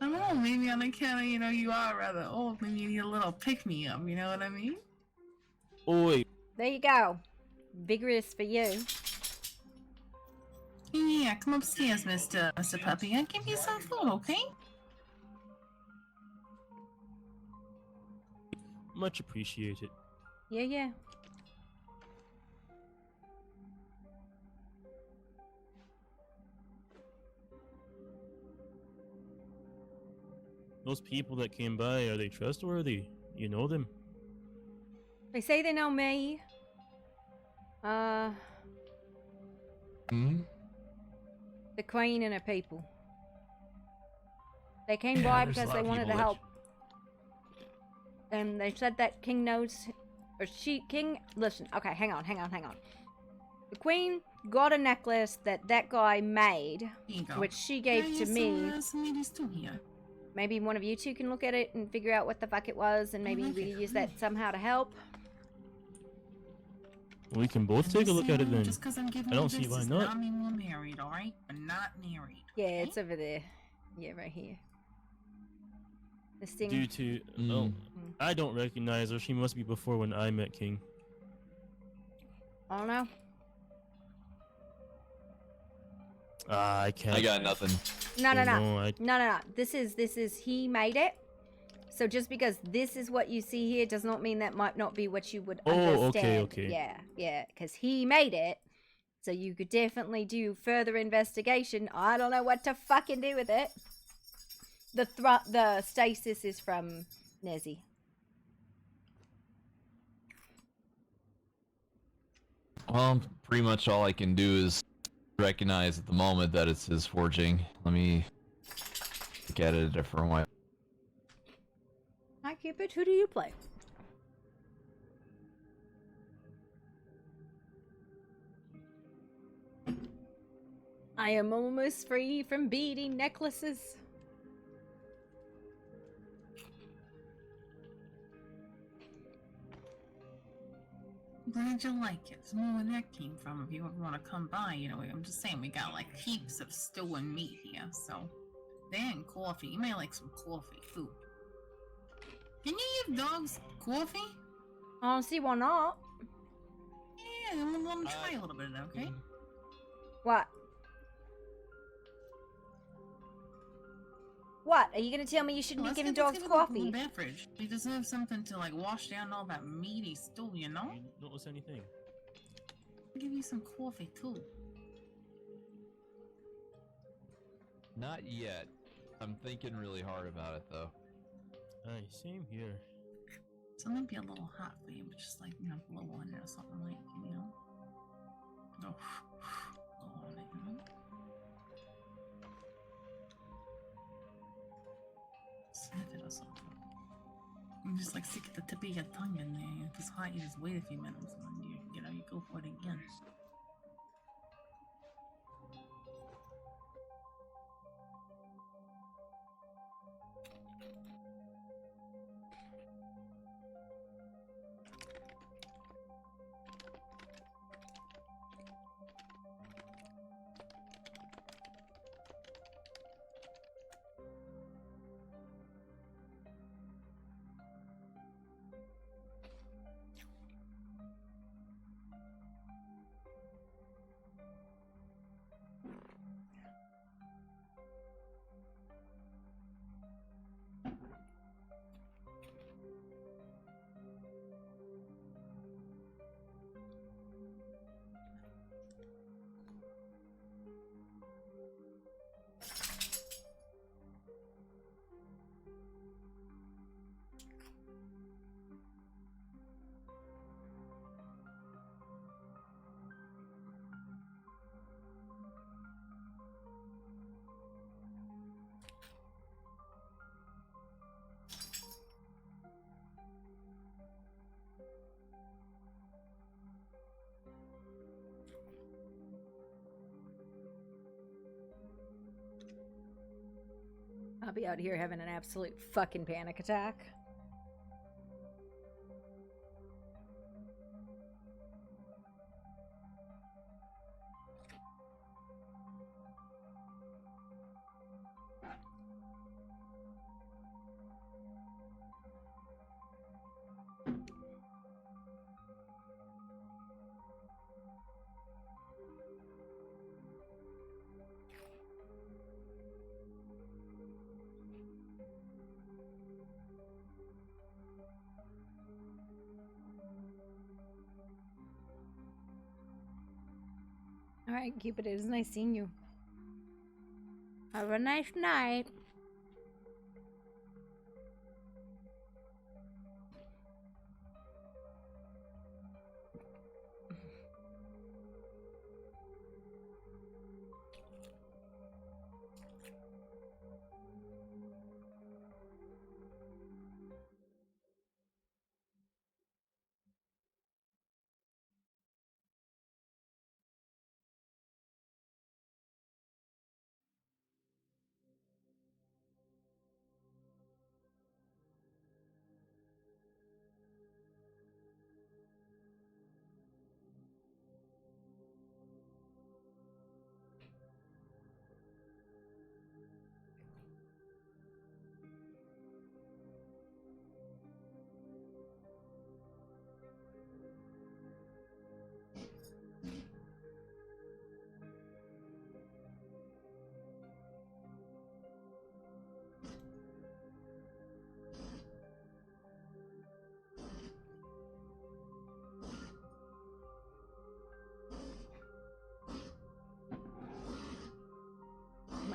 I don't know, maybe on account of, you know, you are rather old, maybe you need a little pick-me-up, you know what I mean? Oi! There you go. Vigorous for you. Yeah, come upstairs, Mr. Puppy. I'll give you some food, okay? Much appreciated. Yeah, yeah. Those people that came by, are they trustworthy? You know them? They say they know me. The Queen and her people. They came by there's a because lot they of wanted to people that- help. And they said that King knows, or King, listen, okay, hang on. The Queen got a necklace that guy made, Here you go. which she gave Yeah, to me. some ladies too here. Maybe one of you two can look at it and figure out what the fuck it was, and maybe we use that somehow to help. We can both take a look at it then. Just because I'm giving I don't you see this why does not. not mean we're married, alright? We're not married. Yeah, it's over there. Yeah, right here. This thing. Due to, oh, I don't recognize her. She must be before when I met King. I don't know. I can't. I got nothing. No. This is he made it. So just because this is what you see here does not mean that might not be what you would understand. okay. Yeah, because he made it. So you could definitely do further investigation. I don't know what to fucking do with it. The stasis is from Nezzy. Well, pretty much all I can do is recognize at the moment that it's his forging. Let me look at it a different way. Hi Cupid, who do you play? I am almost free from beading necklaces. I'm glad you like it. There's more where that came from. If you ever want to come by, you know, I'm just saying we got like heaps of stolen meat here, so. Then coffee. You may like some coffee too. Can you give dogs coffee? I don't see why not. Yeah, let them try a little bit of that, okay? What? What? Are you gonna tell me you shouldn't be giving dogs coffee? A beverage. They deserve something to like wash down all that meaty stool, you know? You notice anything? I'll give you some coffee too. Not yet. I'm thinking really hard about it though. Aye, same here. So it might be a little hot for you, but just like, you know, blow on it or something like, you know? Go blow on it, you know? Sniff it or something. And just like stick the tip of your tongue in there. If it's hot, you just wait a few minutes and then you go for it again. I'll be out here having an absolute fucking panic attack. Alright, Cupid, it was nice seeing you. Have a nice night.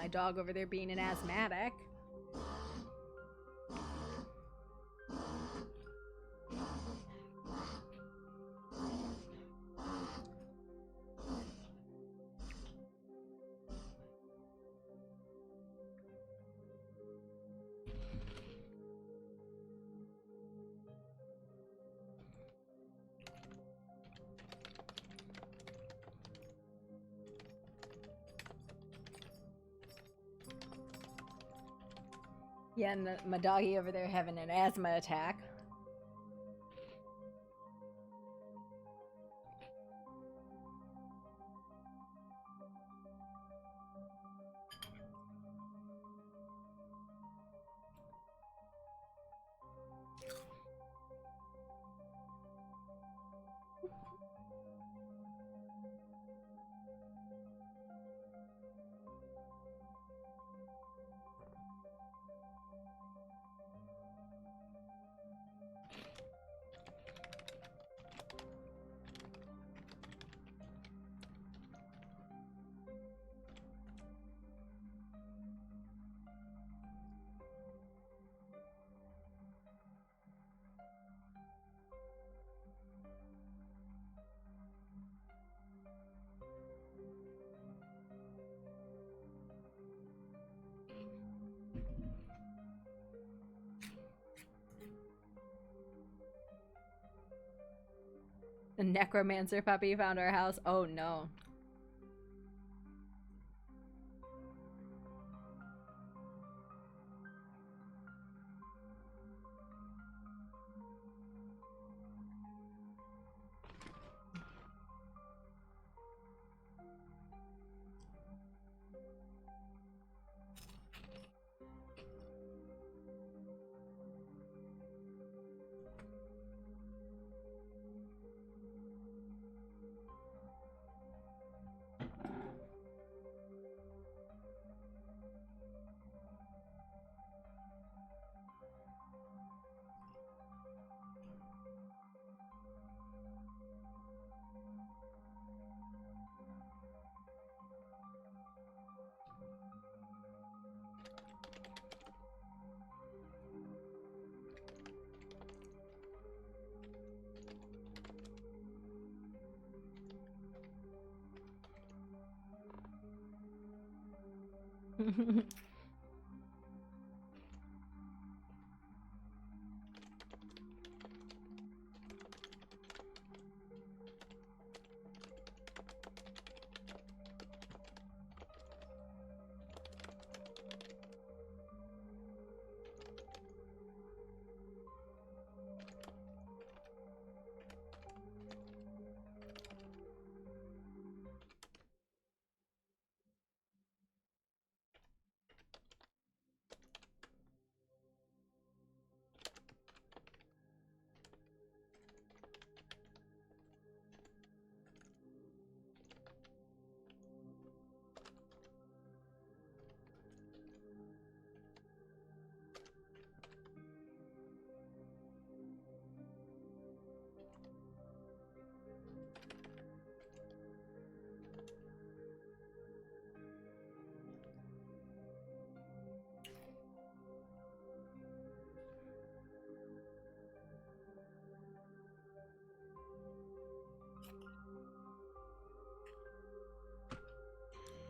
my dog over there being an asthmatic. Yeah, and my doggy over there having an asthma attack. The necromancer puppy found our house. Oh no.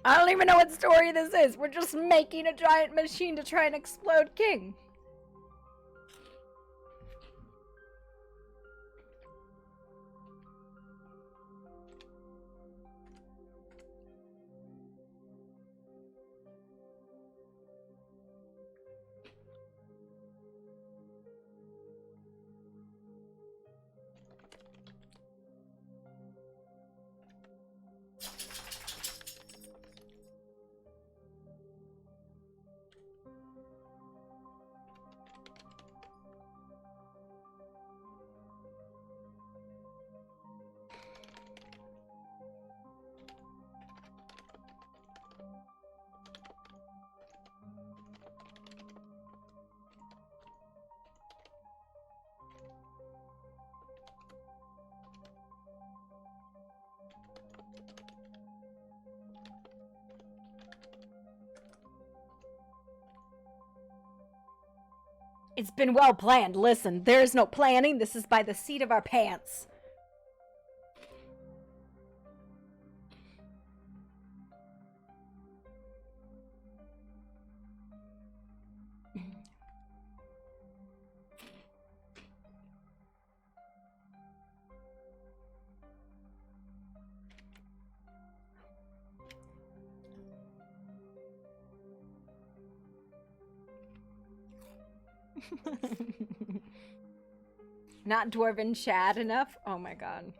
I don't even know what story this is. We're just making a giant machine to try and explode King. It's been well planned. Listen, there is no planning. This is by the seat of our pants. Not dwarven Chad enough? Oh my god.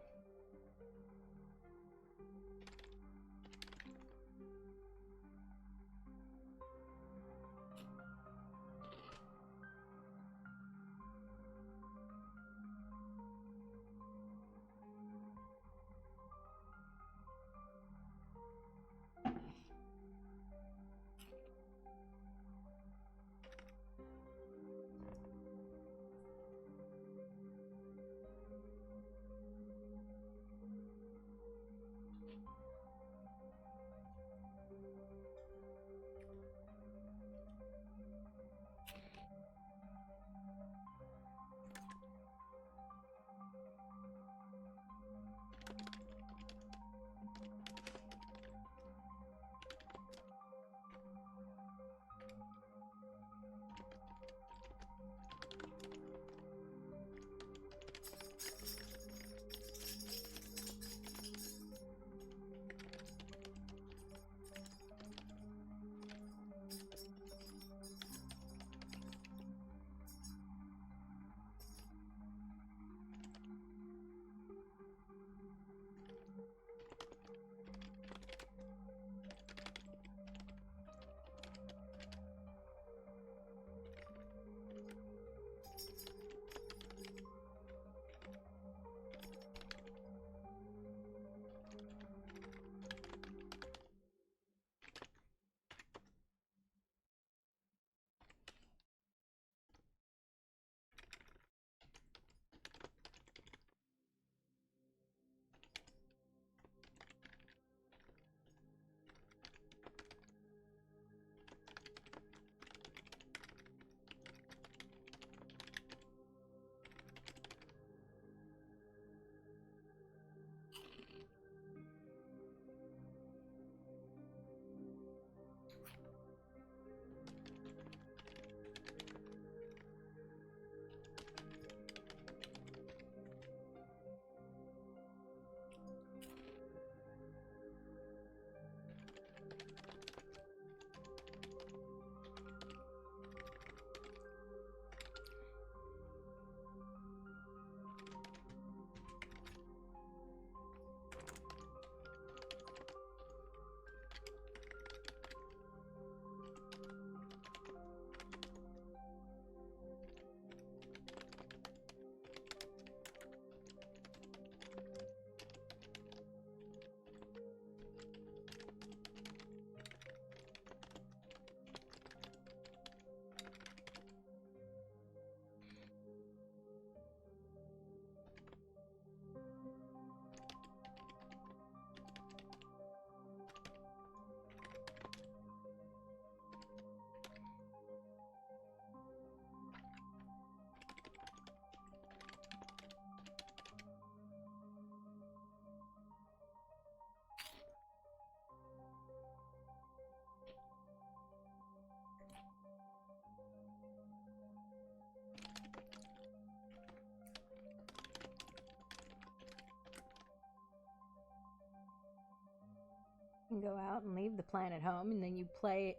You go out and leave the plan at home, and then you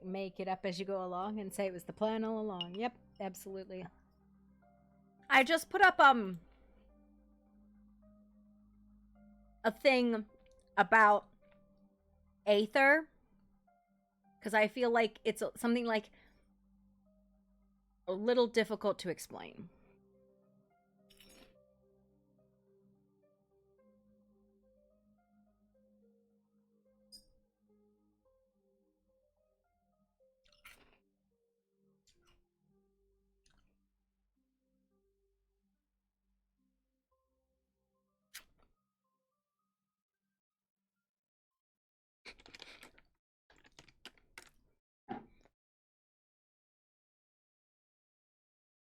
make it up as you go along and say it was the plan all along. Yep, absolutely. I just put up a thing about Aether, because I feel like it's something like a little difficult to explain.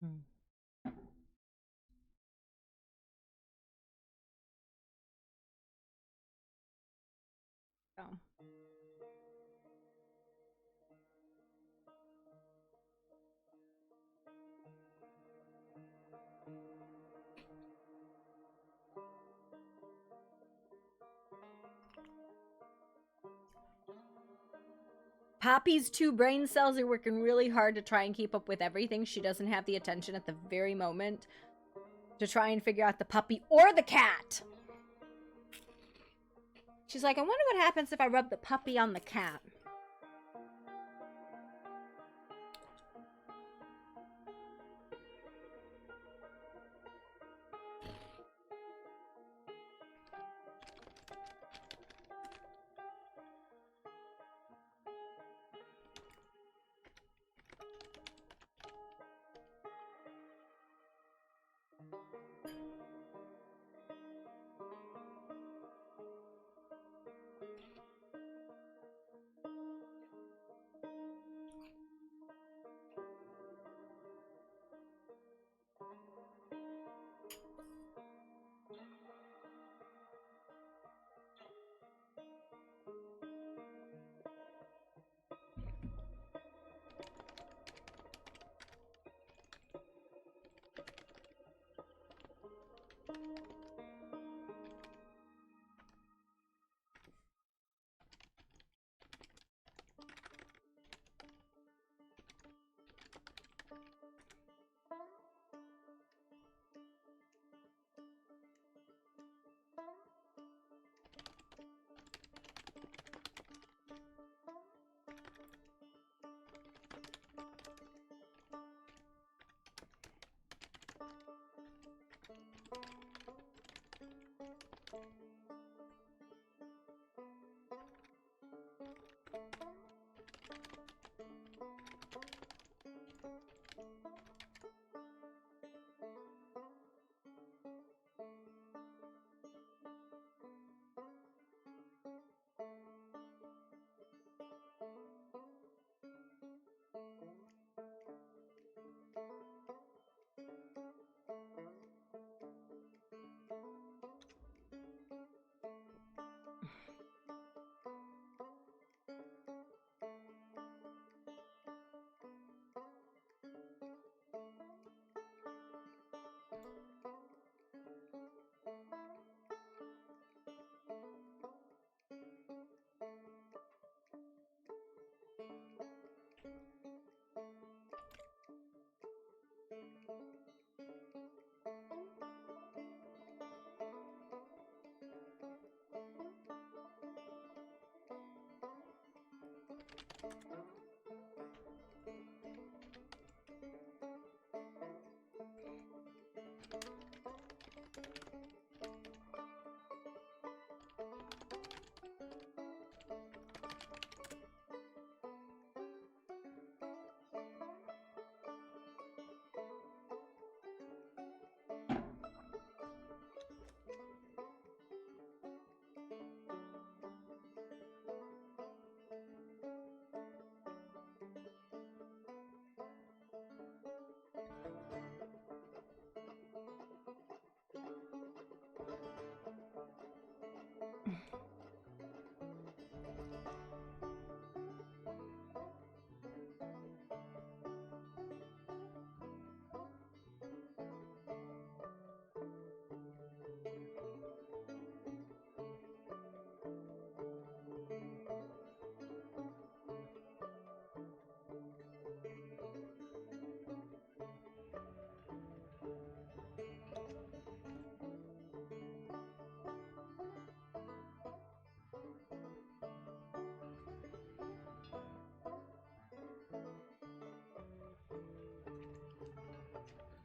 Oh. Poppy's 2 brain cells are working really hard to try and keep up with everything. She doesn't have the attention at the very moment to try and figure out the puppy or the cat. She's like, I wonder what happens if I rub the puppy on the cat.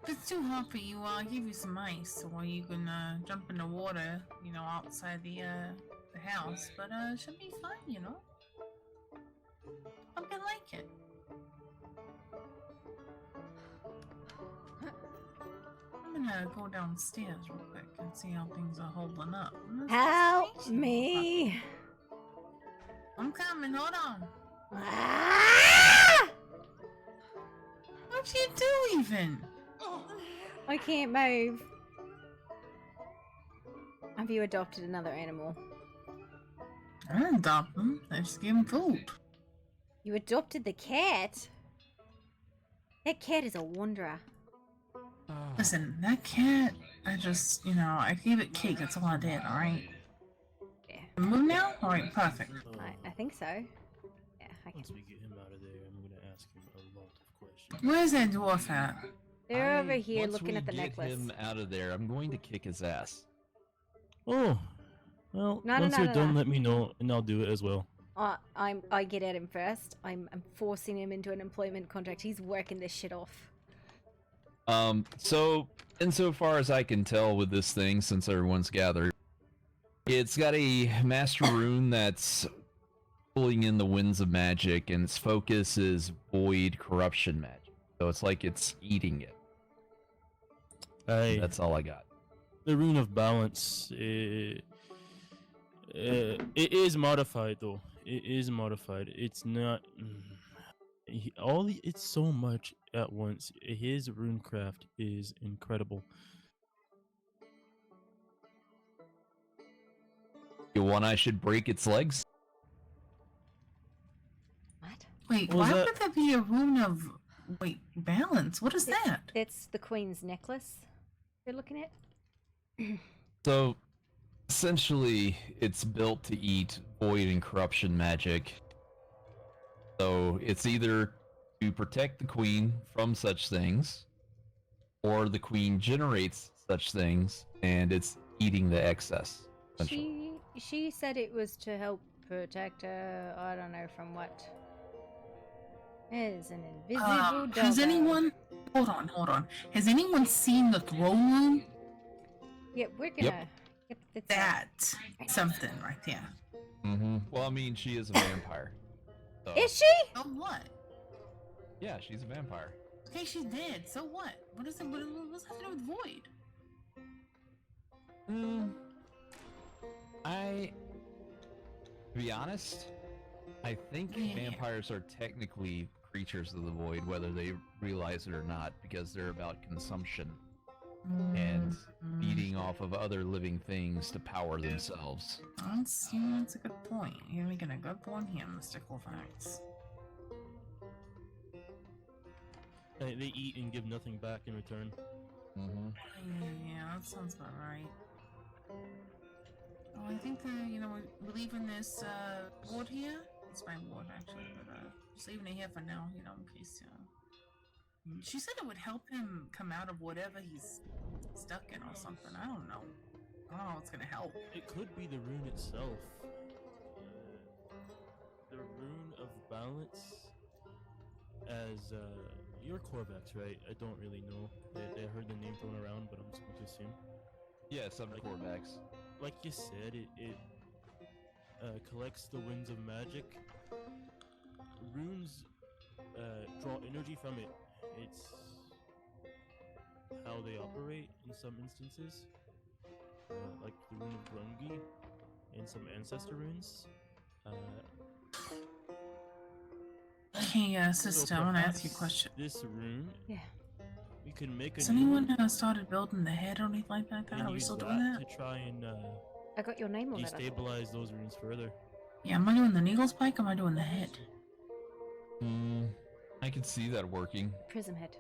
If it's too hot for you, I'll give you some ice, or you can jump in the water, you know, outside the house. But it should be fun, you know. Hope you like it. I'm gonna go downstairs real quick and see how things are holding up. Help me! I'm coming. Hold on. Ah! What'd you do, even? I can't move. Have you adopted another animal? I didn't adopt him. I just gave him food. You adopted the cat? That cat is a wanderer. Listen, that cat, I just, I gave it cake. That's all I did, alright? Yeah. Move now? Alright, perfect. I think so. Yeah, I can. Once we get him out of there, I'm gonna ask him a lot of questions. Where's that dwarf at? They're over here once looking we at the get necklace. him out of there, I'm going to kick his ass. Oh, well, No, once no, you're no, done, no. let me know, and I'll do it as well. I get at him first. I'm forcing him into an employment contract. He's working this shit off. So insofar as I can tell with this thing, since everyone's gathered, it's got a master rune that's pulling in the winds of magic, and its focus is void corruption magic. So it's like it's eating it. That's all I got. The rune of balance. It is modified though. It is modified. It's not. It's so much at once. His runecraft is incredible. You want I should break its legs? Wait, What was why that? would that be a rune of... Wait, balance? What is that? That's the queen's necklace they're looking at. So, essentially, it's built to eat void and corruption magic. So, it's either to protect the queen from such things, or the queen generates such things, and it's eating the excess. essentially. She said it was to help protect her. I don't know from what. It is an invisible dog. Has anyone... Hold on. Has anyone seen the throne room? Yeah, we're gonna. Yep, it's That something right there. Mm-hmm. Well, I mean, she is a vampire. So. Is she? So what? Yeah, she's a vampire. Okay, she's dead. So what? What's that to do with void? To be honest, I think vampires are technically creatures of the void, whether they realize it or not, because they're about consumption and feeding off of other living things to power themselves. That's a good point. You're making a good point here, Mr. Colfax. They eat and give nothing back in return. Mm-hmm. Yeah, that sounds about right. Oh, I think we're leaving this ward here. It's my ward actually, but just leaving it here for now, in case. She said it would help him come out of whatever he's stuck in or something. I don't know. I don't know what's gonna help. It could be the rune itself. The rune of balance. As you're Corvax, right? I don't really know. I heard the name thrown around, but I'm just going to assume. Yes, I'm Corvax. Like you said, it collects the winds of magic. Runes draw energy from it. It's how they operate in some instances, like the rune of Grungi and some ancestor runes. Hey, sister, I want to ask you a question. This rune, yeah, we could make a. Has anyone started building the head or anything like that? Are we still doing that? To try and I got your name on that. destabilize those runes further. Yeah, am I doing the needle spike or am I doing the head? I can see that working. Prism head.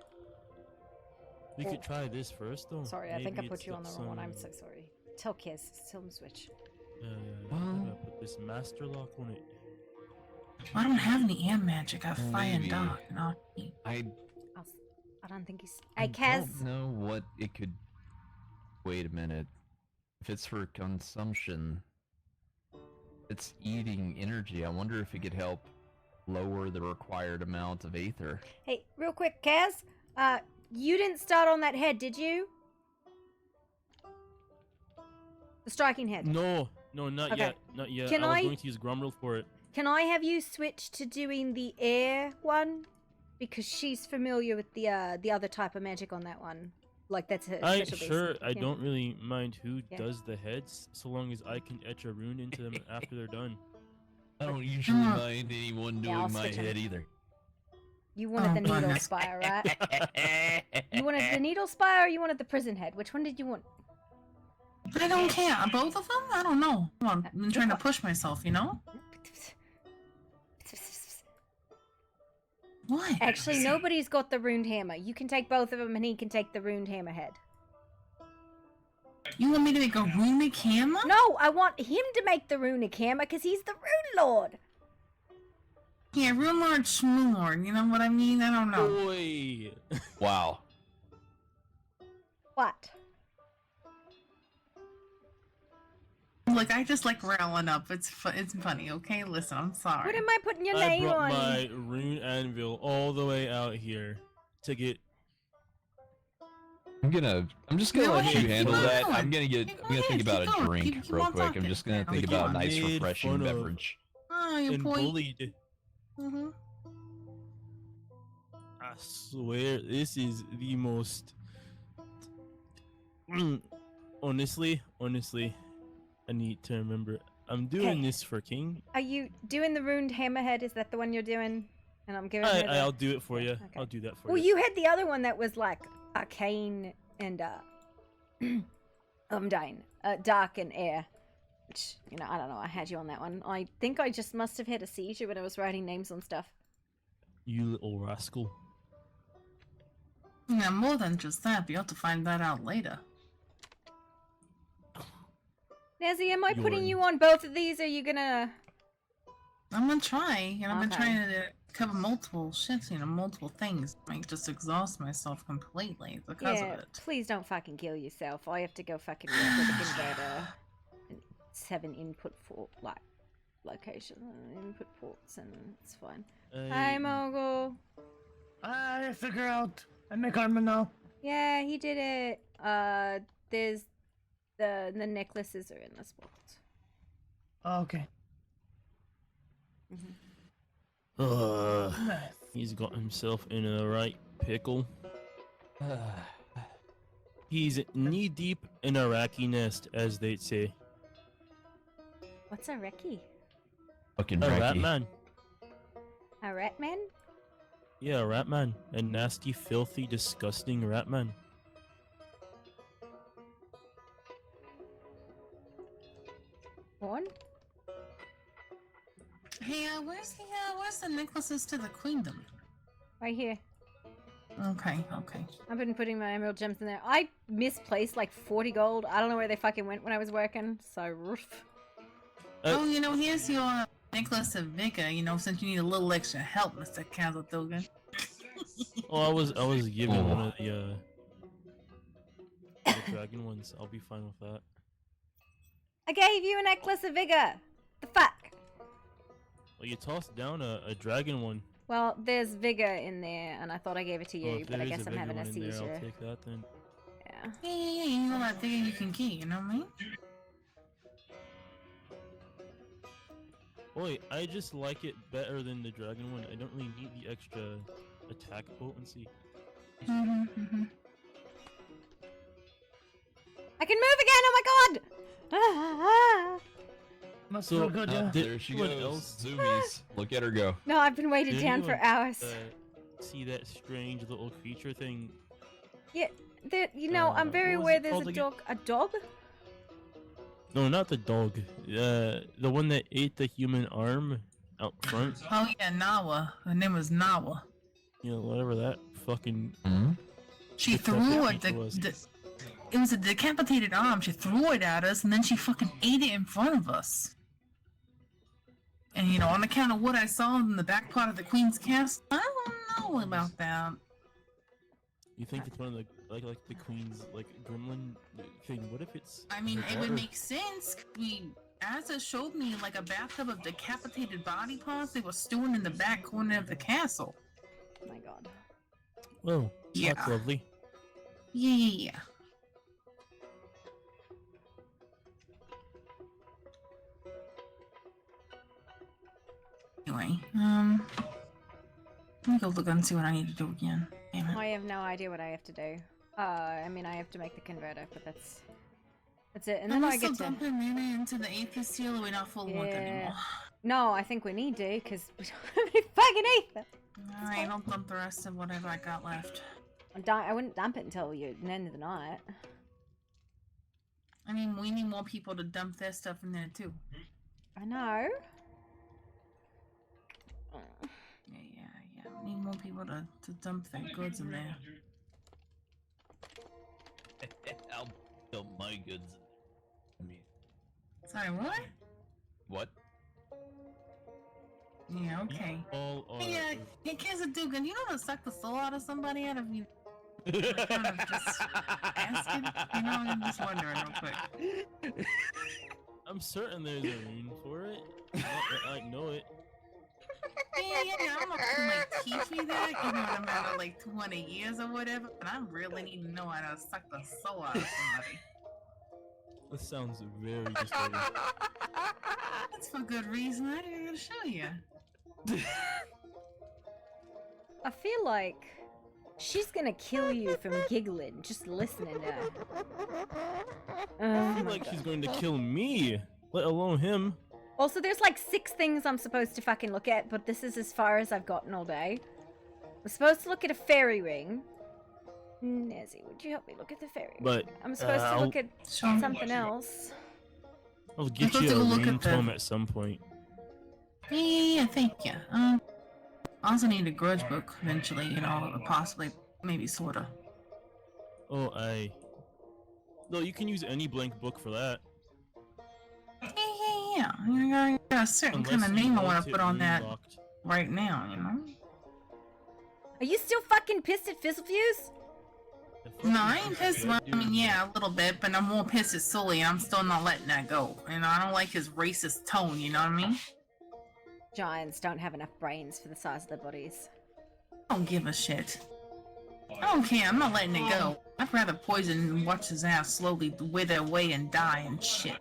We could try this first, though. Sorry, I think I Maybe put it's you on got the wrong one. I'm some- so sorry. Tell Kez, tell him switch. I'm gonna put this master lock on it. I don't have any air magic. I have fire and Maybe. dark. No. I I don't think he's. Hey, Kez. don't know what it could. Wait a minute. If it's for consumption, it's eating energy. I wonder if it could help lower the required amount of aether. Hey, real quick, Kez. You didn't start on that head, did you? The striking head. No, not Okay. yet. Not yet. Can I was I- going to use Grumril for it. Can I have you switch to doing the air one? Because she's familiar with the other type of magic on that one. Like that's her special base. Sure. I Yeah. don't really mind who Yeah. does the heads, so long as I can etch a rune into them after they're done. I don't usually mind anyone Yeah, I'll doing my switch 'em. head either. You wanted the needle spire, right? You wanted the needle spire or you wanted the prison head? Which one did you want? I don't care. Both of them? I don't know. Come on, I'm trying to push myself, you know? What? Actually, nobody's got the runed hammer. You can take both of them and he can take the runed hammer head. You want me to make a runic hammer? No, I want him to make the runic hammer because he's the rune lord. Yeah, rune lord, shmoon lord. You know what I mean? I don't know. Boy. Wow. What? Look, I just like railing up. It's funny, okay? Listen, I'm sorry. What am I putting your I name brought on? my rune anvil all the way out here to get. I'm just gonna Go let ahead, you handle keep that. going. I'm gonna think about keep a going. drink Keep real on quick. I'm talking. just gonna think Okay. about a nice, Made refreshing fun of. beverage. Oh, your And boy. bullied. Mm-hmm. I swear, this is the most. Honestly, I need to remember. I'm doing Okay. this for King. Are you doing the runed hammerhead? Is that the one you're doing? And I'm giving her the... I'll do it for you. Okay. I'll do that for Well, you. you had the other one that was like arcane and dark and air. Which, you know, I don't know. I had you on that one. I think I just must have had a seizure when I was writing names on stuff. You little rascal. Yeah, more than just that. But you have to find that out later. Nazzy, am I putting You're- you on both of these? Or are you gonna... I'm gonna try. And I've been Okay. trying to cover multiple shits, multiple things. I might just exhaust myself completely because Yeah, of it. please don't fucking kill yourself. I have to go fucking work with a converter. And 7 input for location input ports, and it's fine. Hi, Mogul. I figure out. I make armor now. Yeah, he did it. There's the necklaces are in this box. Okay. He's got himself in a right pickle. He's knee deep in a Iraqi nest, as they'd say. What's a recce? Fucking A rat Ricky. man. A rat man? Yeah, a rat man. A nasty, filthy, disgusting rat man. One? Hey, where's the necklaces to the queendom? Right here. Okay. I've been putting my emerald gems in there. I misplaced like 40 gold. I don't know where they fucking went when I was working, so roof. Oh, here's your necklace of vigor. Since you need a little extra help, Mr. Kazatoga. Oh, I was given one of the dragon ones. I'll be fine with that. I gave you a necklace of vigor! The fuck? Well, you tossed down a dragon one. Well, there's vigor in there, and I thought I gave it to Well, you, if but I there is guess I'm bigger having a one in there, seizure. I'll take that then. Yeah. Yeah. You know that vigor you can keep. You know what I mean? Wait, I just like it better than the dragon one. I don't really need the extra attack potency. Mm-hmm. I can move again! Oh my god! Must So, feel good, yeah. There she What goes. else? Zoomies. Look at her go. No, I've been weighted Did down for anyone, hours. See that strange little creature thing? Yeah, I'm very what was aware it there's called a again? dog. A dog? No, not the dog. The one that ate the human arm out front. Oh yeah, Nawa. Her name was Nawa. You know, whatever that fucking. She decrepit threw it. creature was. It was a decapitated arm. She threw it at us, and then she fucking ate it in front of us. And on account of what I saw in the back part of the Queen's castle, I don't know about that. You think it's one of the like the queen's gremlin thing? What if it's? I mean, her it would daughter? make sense. Asa showed me like a bathtub of decapitated body parts. They were stewing in the back corner of the castle. Oh my god. Oh, Yeah. that's lovely. Yeah. Anyway, let me go look and see what I need to do again. Damn it. I have no idea what I have to do. I mean, I have to make the converter, but that's it. And then Are I we get still to. dumping mana into the Aether seal, or we're not full with Yeah. anymore? No, I think we need to, because we don't have any fucking ether. Alright, I'll dump the rest of whatever I got left. I wouldn't dump it until the end of the night. I mean, we need more people to dump their stuff in there too. I know. Yeah. We need more people to dump their goods in there. I'll dump my goods. I mean, Sorry, what? what? Yeah, okay. All are. Hey, Kazadugan, you know how to suck the soul out of somebody out of you? Kind of just asking? You know, I'm just wondering real quick. I'm certain there's a rune for it. I know it. Yeah, I'm gonna put my teeth in that, you know, no matter like 20 years or whatever, but I really need to know how to suck the soul out of somebody. This sounds very disturbing. That's for good reason. I didn't even show you. I feel like she's gonna kill you from giggling just listening to her. I feel like she's going to kill me, let alone him. Also, there's like 6 things I'm supposed to fucking look at, but this is as far as I've gotten all day. I'm supposed to look at a fairy ring. Nezzy, would you help me look at the fairy ring? But I'm supposed to look at something else. I'll get you a rune tome at some point. Yeah, thank you. I also need a grudge book eventually, you know, possibly, maybe, sorta. Oh, no, you can use any blank book for that. Yeah. I got a certain kind of name I want to put on that locked. right now, you know? Are you still fucking pissed at Fizzlefuse? No, I ain't pissed. Well, I mean, yeah, a little bit, but I'm more pissed at Sully, and I'm still not letting that go. You know, I don't like his racist tone, you know what I mean? Giants don't have enough brains for the size of their bodies. I don't give a shit. I don't care, I'm not letting it go. I'd rather poison and watch his ass slowly wither away and die and shit.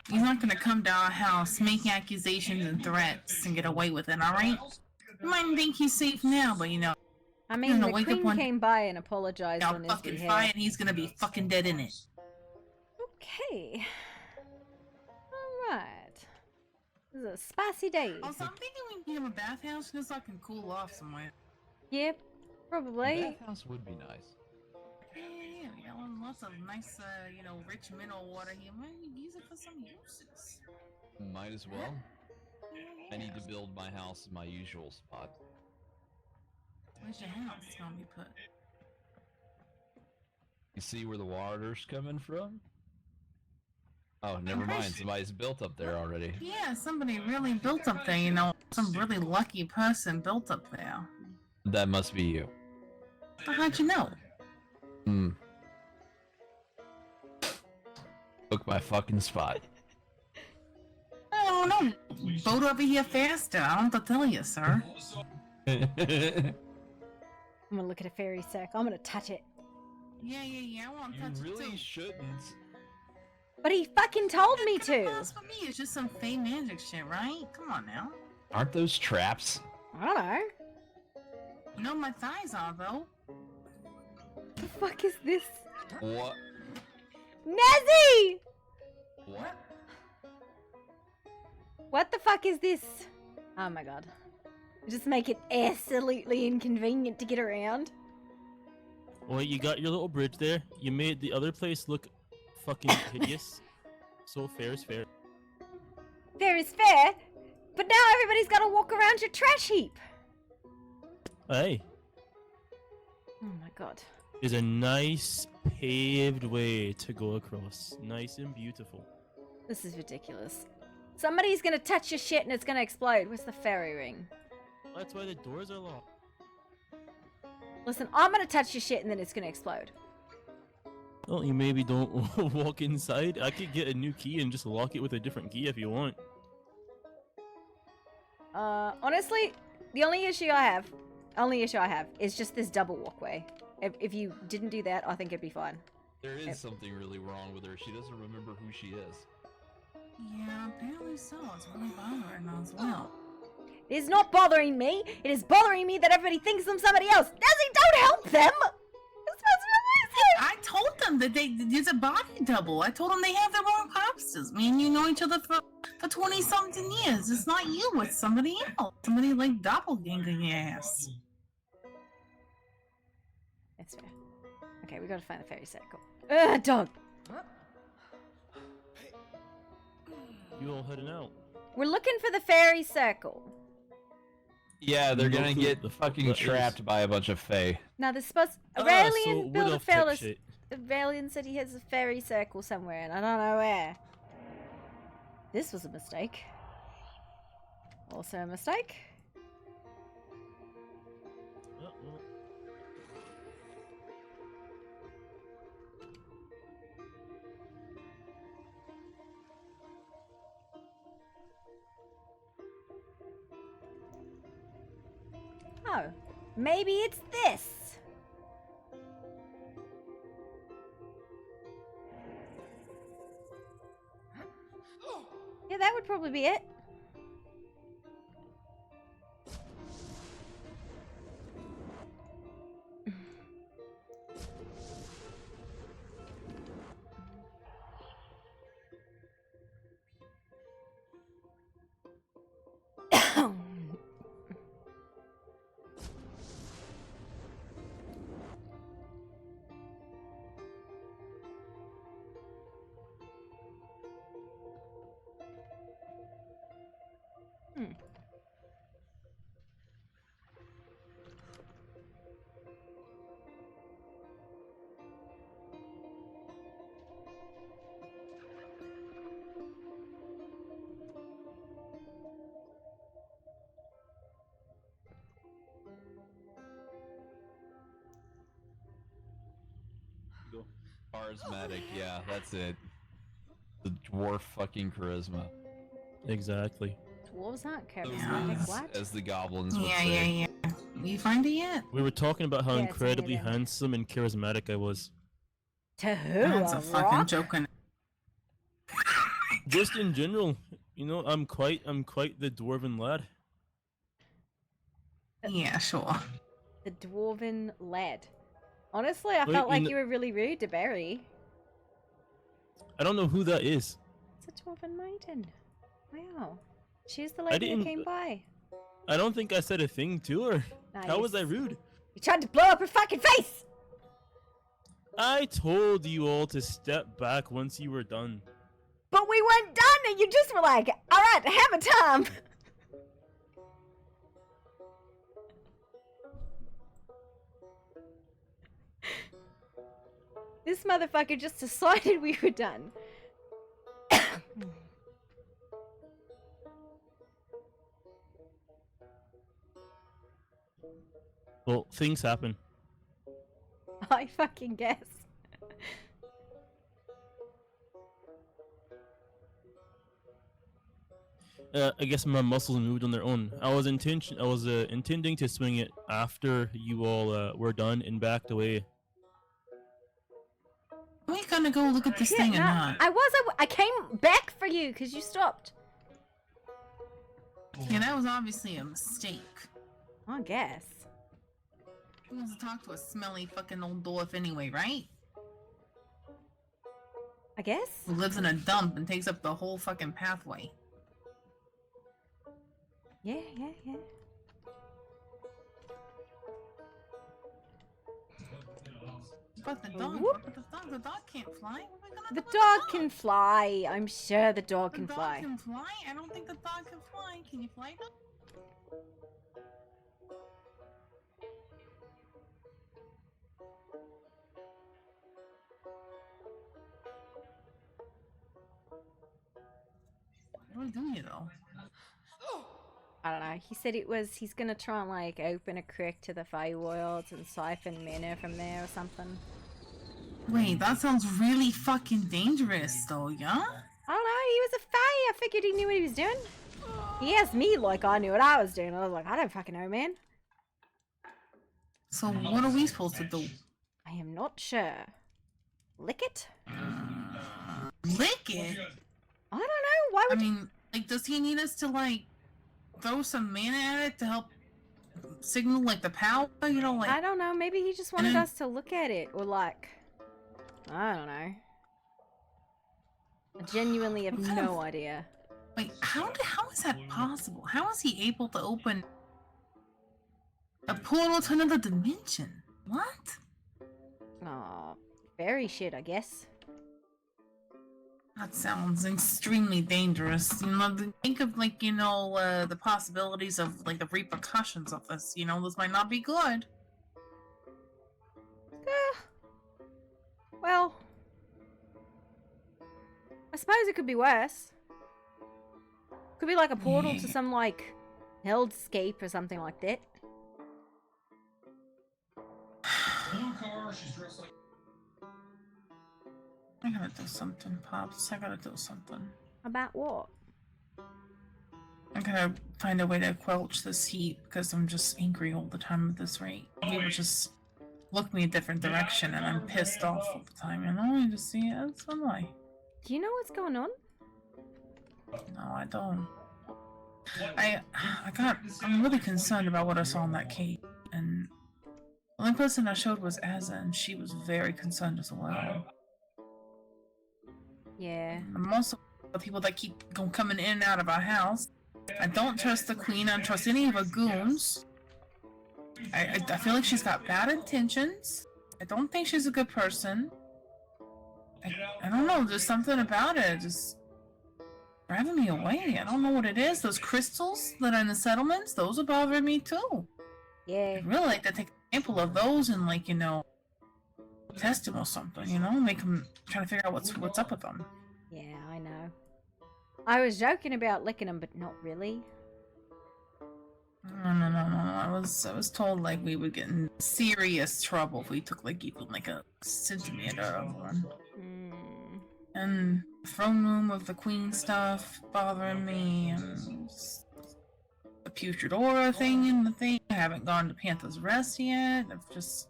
He's not gonna come to our house, make accusations and threats, and get away with it, alright? You might think he's safe now, but you know... I mean, the queen came by and apologized on his fucking behalf. fire and he's gonna be fucking dead in it. Okay. Alright. This is a spicy day. Also, I'm thinking we can give him a bathhouse just so I can cool off somewhere. Yep, probably. Bathhouse would be nice. Yeah, we got lots of nice, you know, rich mineral water here. Might use it for some uses. Might as well. I need to build my house in my usual spot. Where's your house gonna be put? You see where the water's coming from? Oh, never mind. Somebody's built up there already. Yeah, somebody really built up there, you know. Some really lucky person built up there. That must be you. But how'd you know? Book my fucking spot. I don't know. Boat over here faster. I don't have to tell you, sir. I'm gonna look at a fairy sack. I'm gonna touch it. Yeah, I want to touch it too. You shouldn't. But he fucking told me to. That's for me. It's just some fey magic shit, right? Come on now. Aren't those traps? I don't know. You know my thighs are, though. The fuck is this? What? Nezzy! What? What the fuck is this? Oh my god. Just make it absolutely inconvenient to get around. Well, you got your little bridge there. You made the other place look fucking hideous. So fair is fair. Fair is fair, but now everybody's gotta walk around your trash heap. Hey. Oh my god. There's a nice paved way to go across. Nice and beautiful. This is ridiculous. Somebody's gonna touch your shit and it's gonna explode. Where's the fairy ring? That's why the doors are locked. Listen, I'm gonna touch your shit and then it's gonna explode. Well, you maybe don't walk inside. I could get a new key and just lock it with a different key if you want. Honestly, the only issue I have is just this double walkway. If you didn't do that, I think it'd be fine. There is something really wrong with her. She doesn't remember who she is. Yeah, apparently so. It's really bothering her as well. It is not bothering me. It is bothering me that everybody thinks I'm somebody else. Nezzy, don't help them! I told them that there's a body double. I told them they have the wrong frosters, man. You know each other for 20-something years. It's not you, it's somebody else. Somebody like doppelganger your ass. That's fair. Okay, we gotta find the fairy circle. Ugh, dog! You all heading out? We're looking for the fairy circle. Yeah, they're No gonna clue get the fuck fucking that trapped is. by a bunch of fae. Now, there's supposed... Ah, Aurelian so built a Wood Elf type fella... shit. Aurelian said he has a fairy circle somewhere, and I don't know where. This was a mistake. Also a mistake. Oh, well. Oh, maybe it's this. Yeah, that would probably be it. Charismatic, yeah, that's it. The dwarf fucking charisma. Exactly. Dwarves aren't charismatic, what? As the goblins would Yeah, say. yeah. You find it yet? We were talking about how Yeah, it's incredibly near them. handsome and charismatic I was. To who? That's a fucking rock? joke. Just in general, you know, I'm quite the dwarven lad. Yeah, sure. The dwarven lad. Honestly, I Wait, felt like you you were really rude to Barry. I don't know who that is. It's a dwarven maiden. Wow. She's the lady who came by. I don't think I said a thing to her. Nah, How you was I rude? You tried to blow up her fucking face! I told you all to step back once you were done. But we weren't done and you just were like, alright, have a time! This motherfucker just decided we were done. Well, things happen. I fucking guess. I guess my muscles moved on their own. I was intending to swing it after you all were done and backed away. Are we gonna go look at this thing or not? I came back for you because you stopped. Yeah, that was obviously a mistake. I guess. Who wants to talk to a smelly fucking old dwarf anyway, right? I guess. Who lives in a dump and takes up the whole fucking pathway. Yeah. But the dog, the dog can't fly. What are we gonna The do with dog can fly. I'm sure the dog can the fly. dog can fly? I don't think the dog can fly. Can you fly, dog? What are we doing here, though? I don't know. He said he's gonna try and like open a creek to the Feyworlds and siphon mana from there or something. Wait, that sounds really fucking dangerous, though, yeah? I don't know. He was a Fey. I figured he knew what he was doing. He asked me like I knew what I was doing. I was like, I don't fucking know, man. So what are we supposed to do? I am not sure. Lick it? Lick it? I don't know. Why would I mean, like, does he need us to, like, throw some mana at it to help signal, like, the power? You know, like... I don't know. Maybe he just wanted us to look at it. Or, like... I don't know. I genuinely have no idea. Wait, how is that possible? How is he able to open a portal to another dimension? What? Oh, fairy shit, I guess. That sounds extremely dangerous. You know, think of like, you know, the possibilities of like the repercussions of this. You know, this might not be good. Well, I suppose it could be worse. Could be like a portal to some like hellscape or something like that. I gotta do something, Pops. I gotta do something. About what? I gotta find a way to quelch this heat because I'm just angry all the time at this rate. People just look me a different direction and I'm pissed off all the time, you know? I just see it as one way. Do you know what's going on? No, I don't. I'm really concerned about what I saw in that cave, and the only person I showed was Azza, and she was very concerned as well. Yeah. I'm also the people that keep coming in and out of our house. I don't trust the queen. I don't trust any of her goons. I feel like she's got bad intentions. I don't think she's a good person. I don't know. There's something about it just driving me away. I don't know what it is. Those crystals that are in the settlements, those are bothering me too. Yeah. I'd really like to take a sample of those and, like, you know, test them or something, you know? Make them try to figure out what's up with them. Yeah, I know. I was joking about licking them, but not really. No. I was told, like, we would get in serious trouble if we took, like, even, like, a centimeter of one. And throne room of the queen stuff bothering me, and the putrid aura thing in the thing. I haven't gone to Panther's Rest yet. I've just...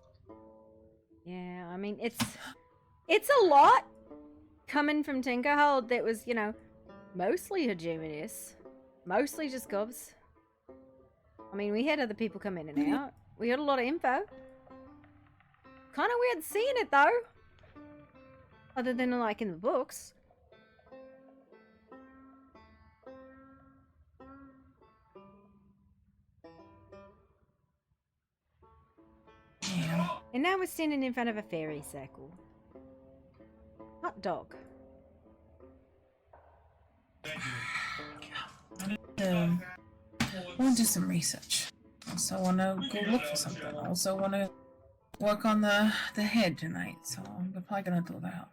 Yeah, I mean, it's a lot coming from Tinkerhold that was, you know, mostly Hegemonious. Mostly just gobs. I mean, we had other people come in and out. We had a lot of info. Kind of weird seeing it, though. Other than, like, in the books. Yeah. And now we're standing in front of a fairy circle. Hot dog. I want to do some research. Also want to go look for something. Also want to work on the head tonight, so I'm probably gonna do that.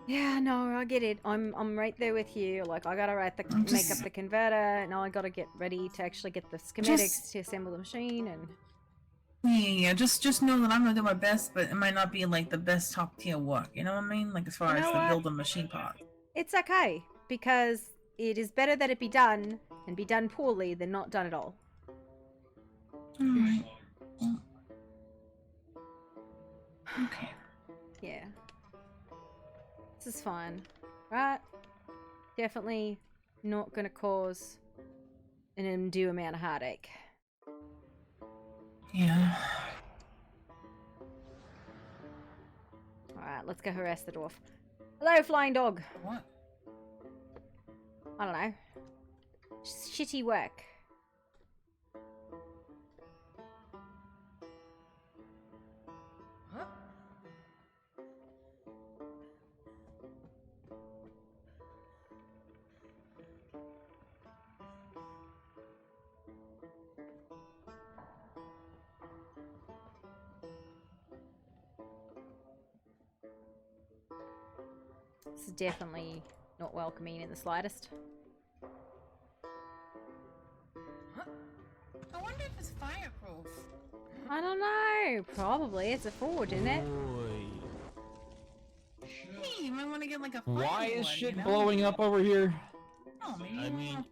Yeah, no, I get it. I'm right there with you. Like, I gotta make up the converter, and I gotta get ready to actually get the schematics to assemble the machine, and... Yeah, just know that I'm gonna do my best, but it might not be like the best top tier work, you know what I mean? Like, as far as the building machine part. It's okay, because it is better that it be done, and be done poorly, than not done at all. Alright. Okay. Yeah. This is fine. Right? Definitely not gonna cause an undue amount of heartache. Yeah. Alright, let's go harass the dwarf. Hello, flying dog. What? I don't know. Shitty work. This is definitely not welcoming in the slightest. I wonder if it's fireproof. I don't know. Probably. It's a forge, isn't it? Hey, you might want to get like a Why is one, shit you know? blowing up over here? Oh, maybe I mean,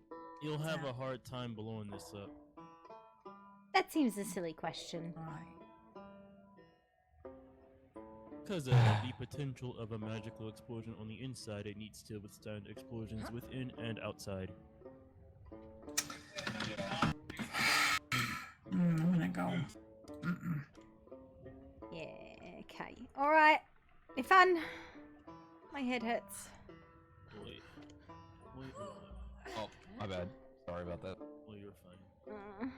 you'll have a hard time blowing this up. That seems a silly question. Because of the potential of a magical explosion on the inside, it needs to withstand explosions within and outside. I'm gonna go. Yeah, okay. Alright. Be fun. My head hurts. My bad. Sorry about that. Well, you're fine.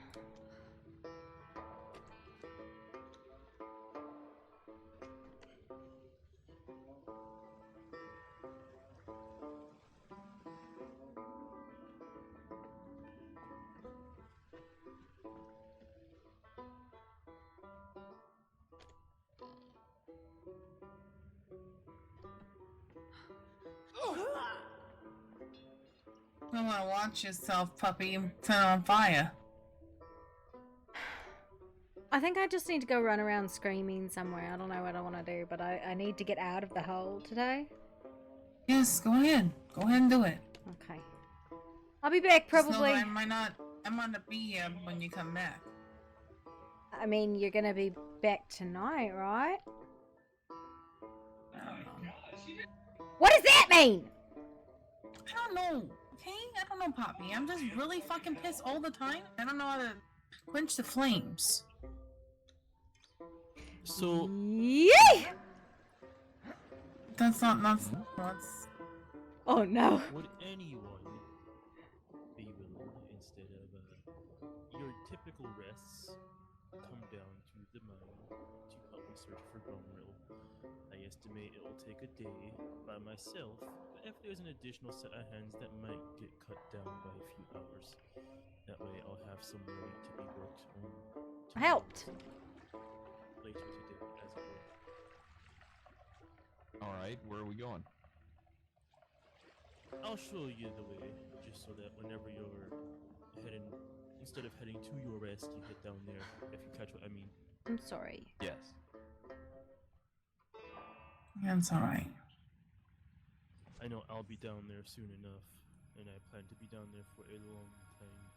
You don't want to watch yourself, puppy, turn on fire. I think I just need to go run around screaming somewhere. I don't know what I want to do, but I need to get out of the hole today. Yes, go ahead. Go ahead and do it. Okay. I'll be back Just know probably. that I might not be here when you come back. I mean, you're gonna be back tonight, right? I don't know. What does that mean? I don't know. Okay, I don't know, Poppy. I'm just really fucking pissed all the time. I don't know how to quench the flames. So. Yay! That's. Oh no. Would anyone be willing, instead of your typical rests, come down to the mine to help me search for bone meal? I estimate it will take a day by myself, but if there's an additional set of hands, that might get cut down by a few hours. That way, I'll have some ready to be worked on. Helped. Later today, as it were. All right, where are we going? I'll show you the way, just so that whenever you're heading, instead of heading to your rest, you head down there, if you catch what I mean. I'm sorry. Yes. That's alright. I know I'll be down there soon enough, and I plan to be down there for a long time.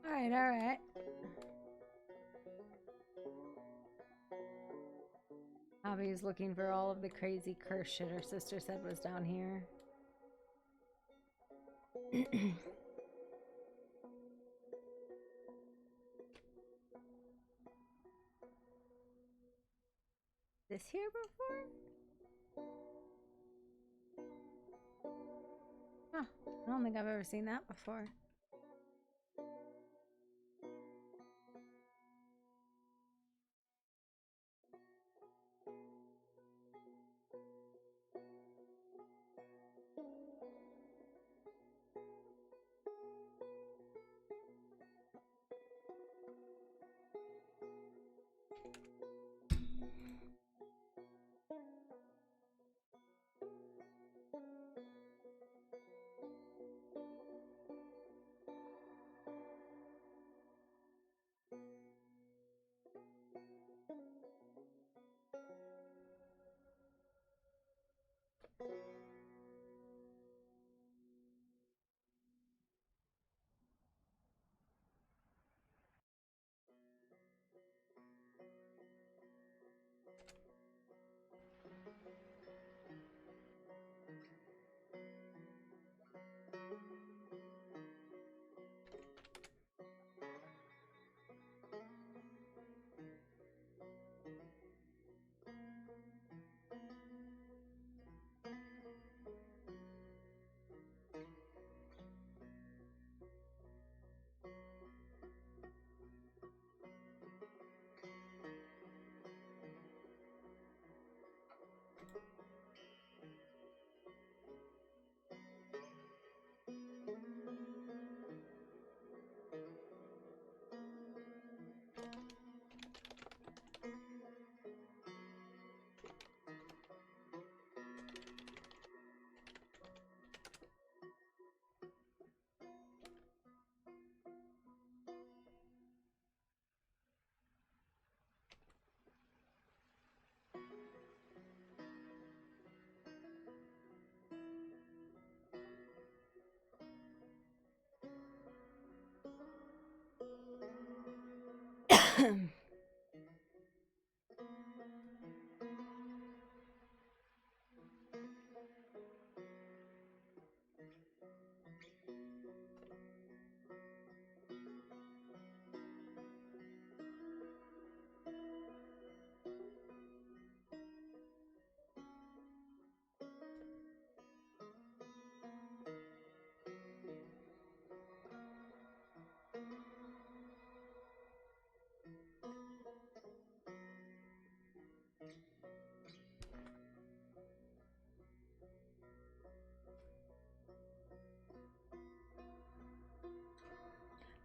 Alright, alright. Abby's looking for all of the crazy curse shit her sister said was down here. This here before? Huh, I don't think I've ever seen that before.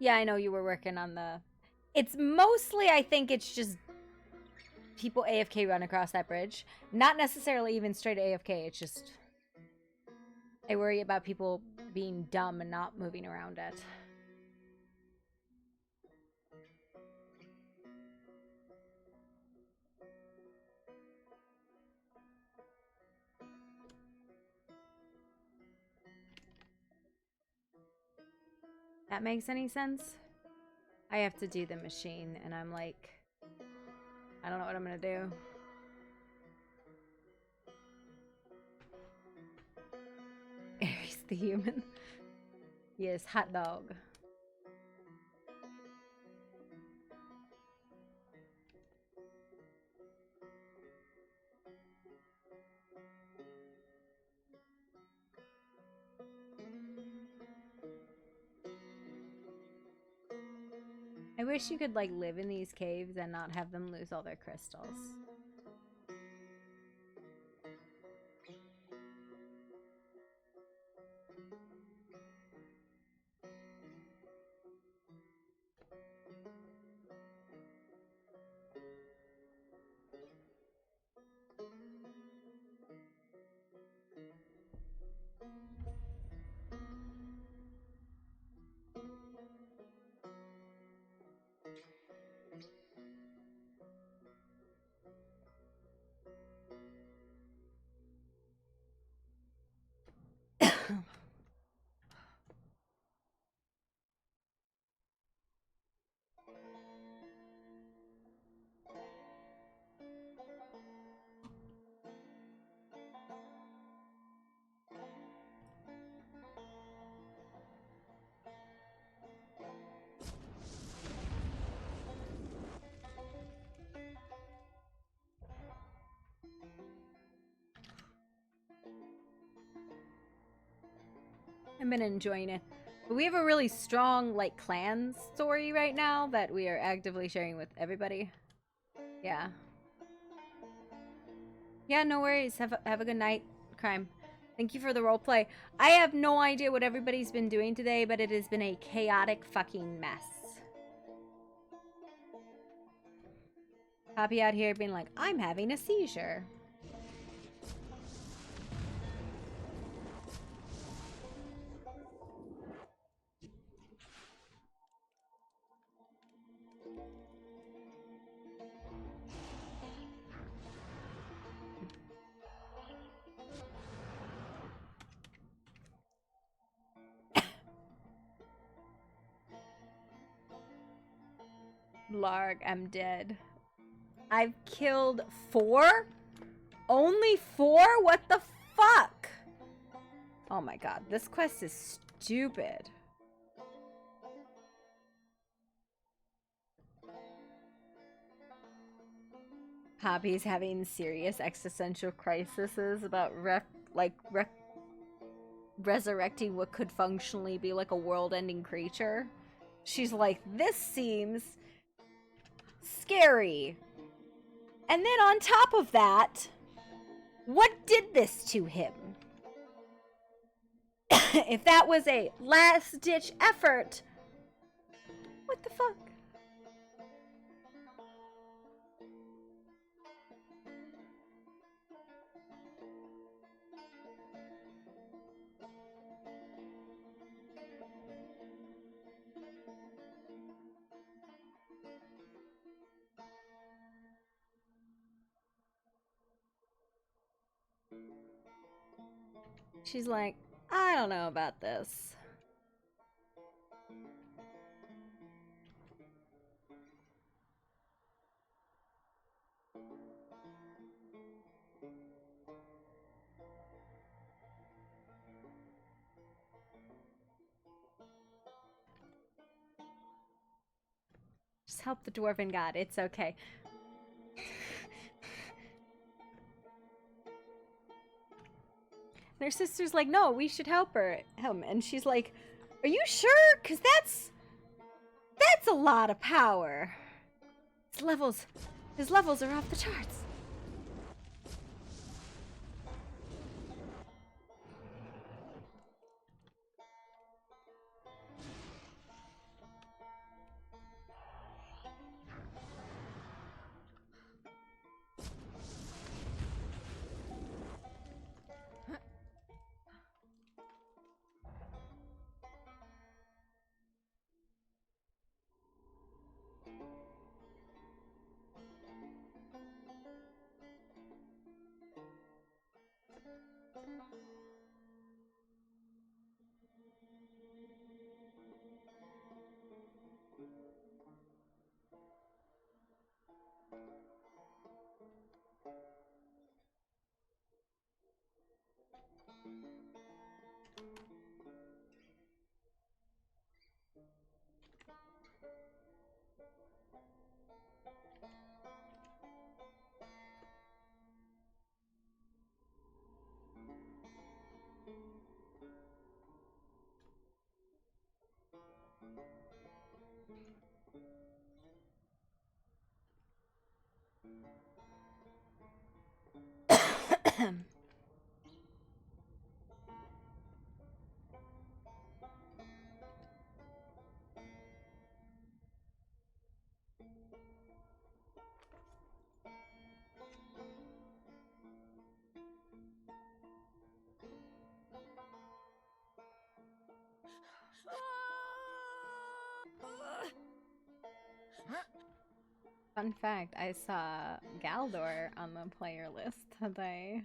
Yeah, I know you were working on the... It's mostly, I think it's just people AFK run across that bridge. Not necessarily even straight AFK, it's just... I worry about people being dumb and not moving around it. That makes any sense? I have to do the machine, and I'm like... I don't know what I'm gonna do. Aries the human. Yes, hot dog. I wish you could like live in these caves and not have them lose all their crystals. I've been enjoying it. But we have a really strong, like, clan story right now that we are actively sharing with everybody. Yeah. Yeah, no worries. Have a good night, Crime. Thank you for the roleplay. I have no idea what everybody's been doing today, but it has been a chaotic fucking mess. Poppy out here being like, I'm having a seizure. Larg, I'm dead. I've killed 4? Only 4? What the fuck? Oh my god, this quest is stupid. Poppy's having serious existential crises about resurrecting what could functionally be like a world-ending creature. She's like, this seems scary. And then on top of that, what did this to him? If that was a last-ditch effort, what the fuck? She's like, I don't know about this. Just help the dwarven god. It's okay. Their sister's like, no, we should help him. And she's like, are you sure? Because that's a lot of power. His levels are off the charts. Fun fact, I saw Galdor on the player list today.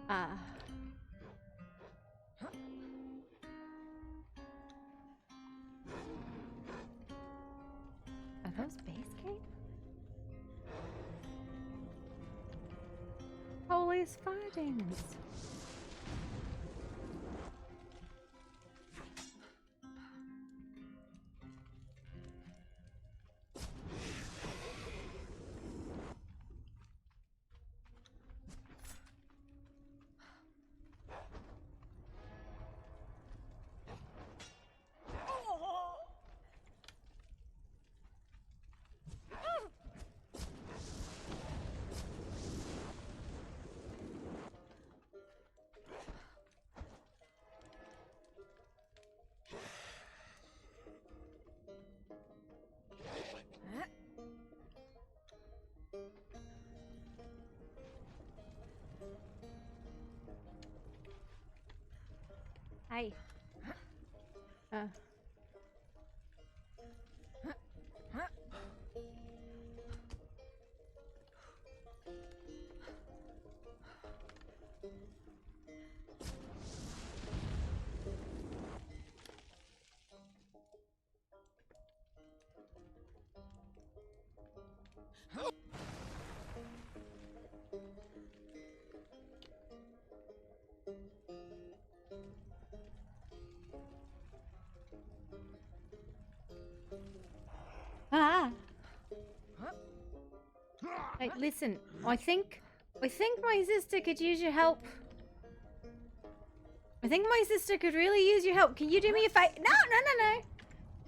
Ah. Are those base gates? Holy Spartans! Hi. Ah! Hey, listen, I think my sister could use your help. I think my sister could really use your help. Can you do me a favor? No.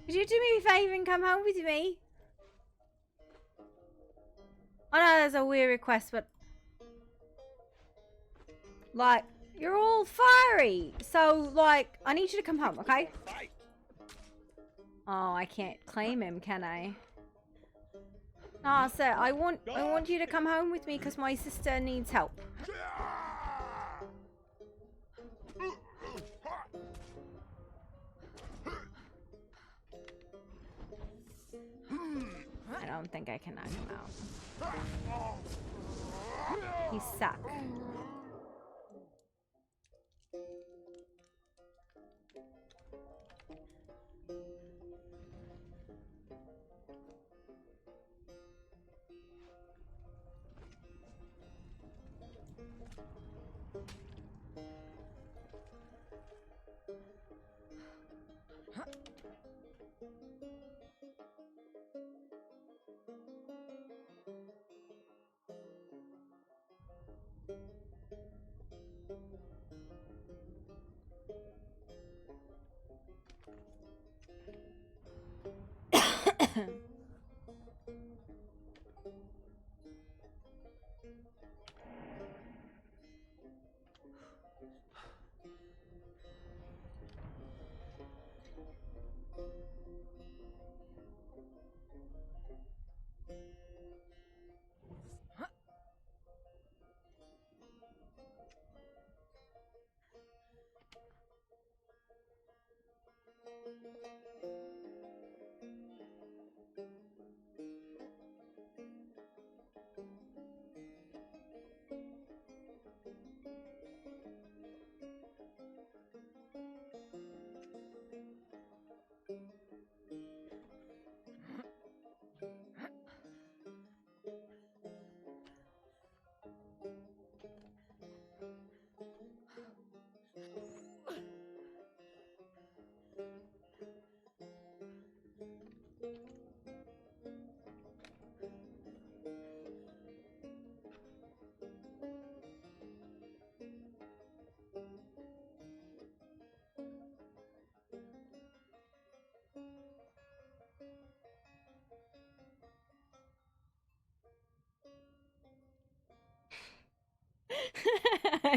Could you do me a favor and come home with me? I know that's a weird request, but like, you're all fiery. So, like, I need you to come home, okay? Oh, I can't claim him, can I? Ah, sir, I want you to come home with me because my sister needs help. I don't think I can knock him out. He suck.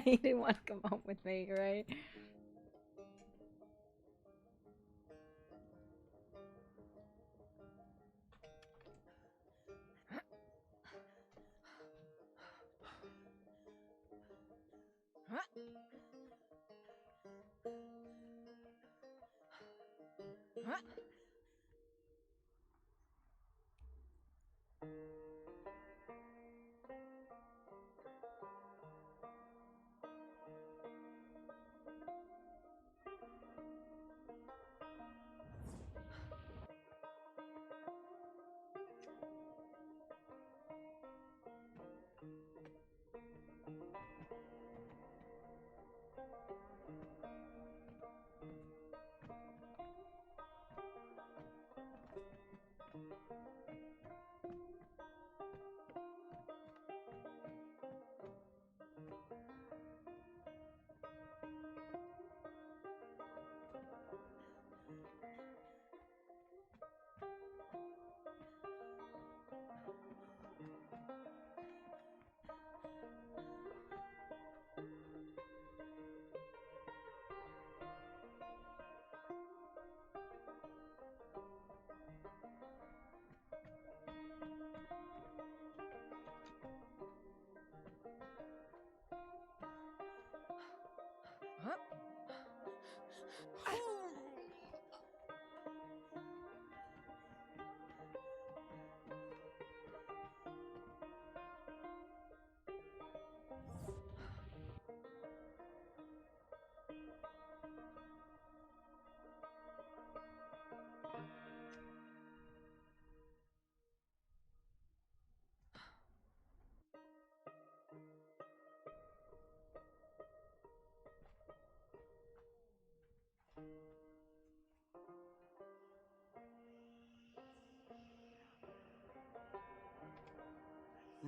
He didn't want to come home with me, right?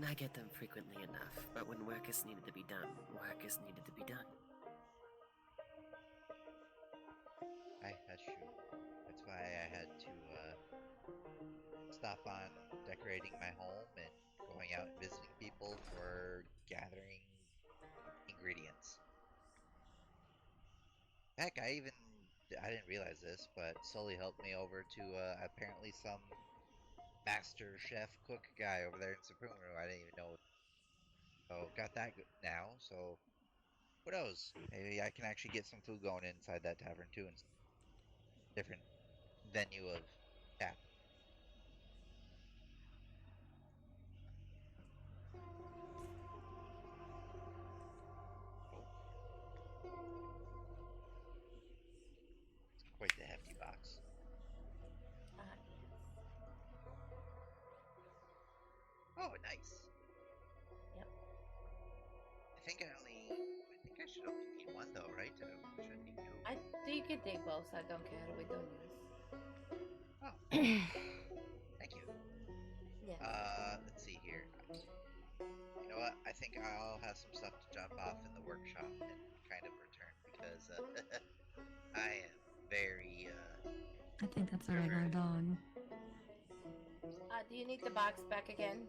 I get them frequently enough, but when work is needed to be done, work is needed to be done. That's true. That's why I had to stop on decorating my home and going out and visiting people for gathering ingredients. Heck, I didn't realize this, but Sully helped me over to apparently some master chef cook guy over there in Supremo. I didn't even know. So got that now. So who knows? Maybe I can actually get some food going inside that tavern too, and different venue of tap. Oh, it's quite the hefty box. Yes. Oh, nice. Yep. I think I should only need one though, right? Should I need two? You can take both. I don't care. We don't use. Oh, thank you. Yes. Let's see here. You know what? I think I'll have some stuff to drop off in the workshop and kind of return because I am very I think that's a regular dog. Do you need the box back again?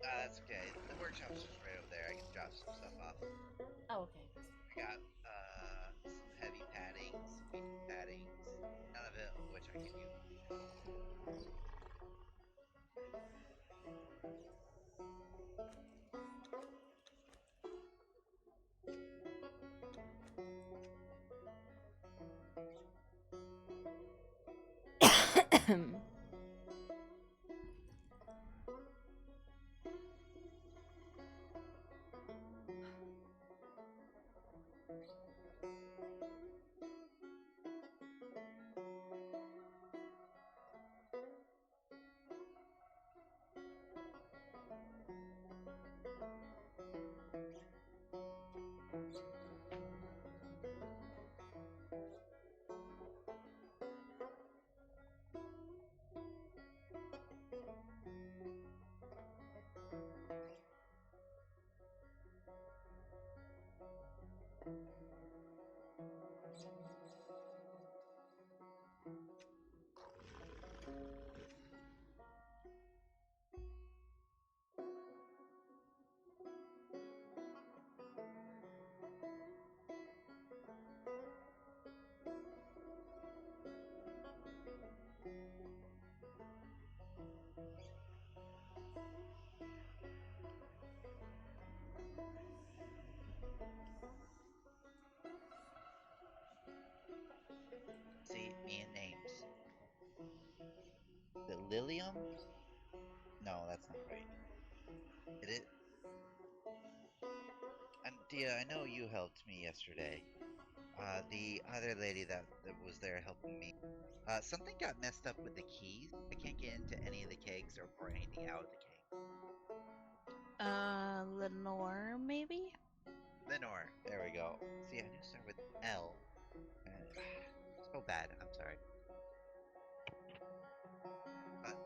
That's okay. The workshop's just right over there. I can drop some stuff off. Oh, okay. I got some heavy padding, some medium paddings, none of it of which I can use. See, me and names. The Lilium? No, that's not right. It. And Dia, I know you helped me yesterday. The other lady that was there helping me. Something got messed up with the keys. I can't get into any of the kegs or pour anything out of the keg. Lenore, maybe? Lenore, there we go. See, I knew start with L. So bad. I'm sorry.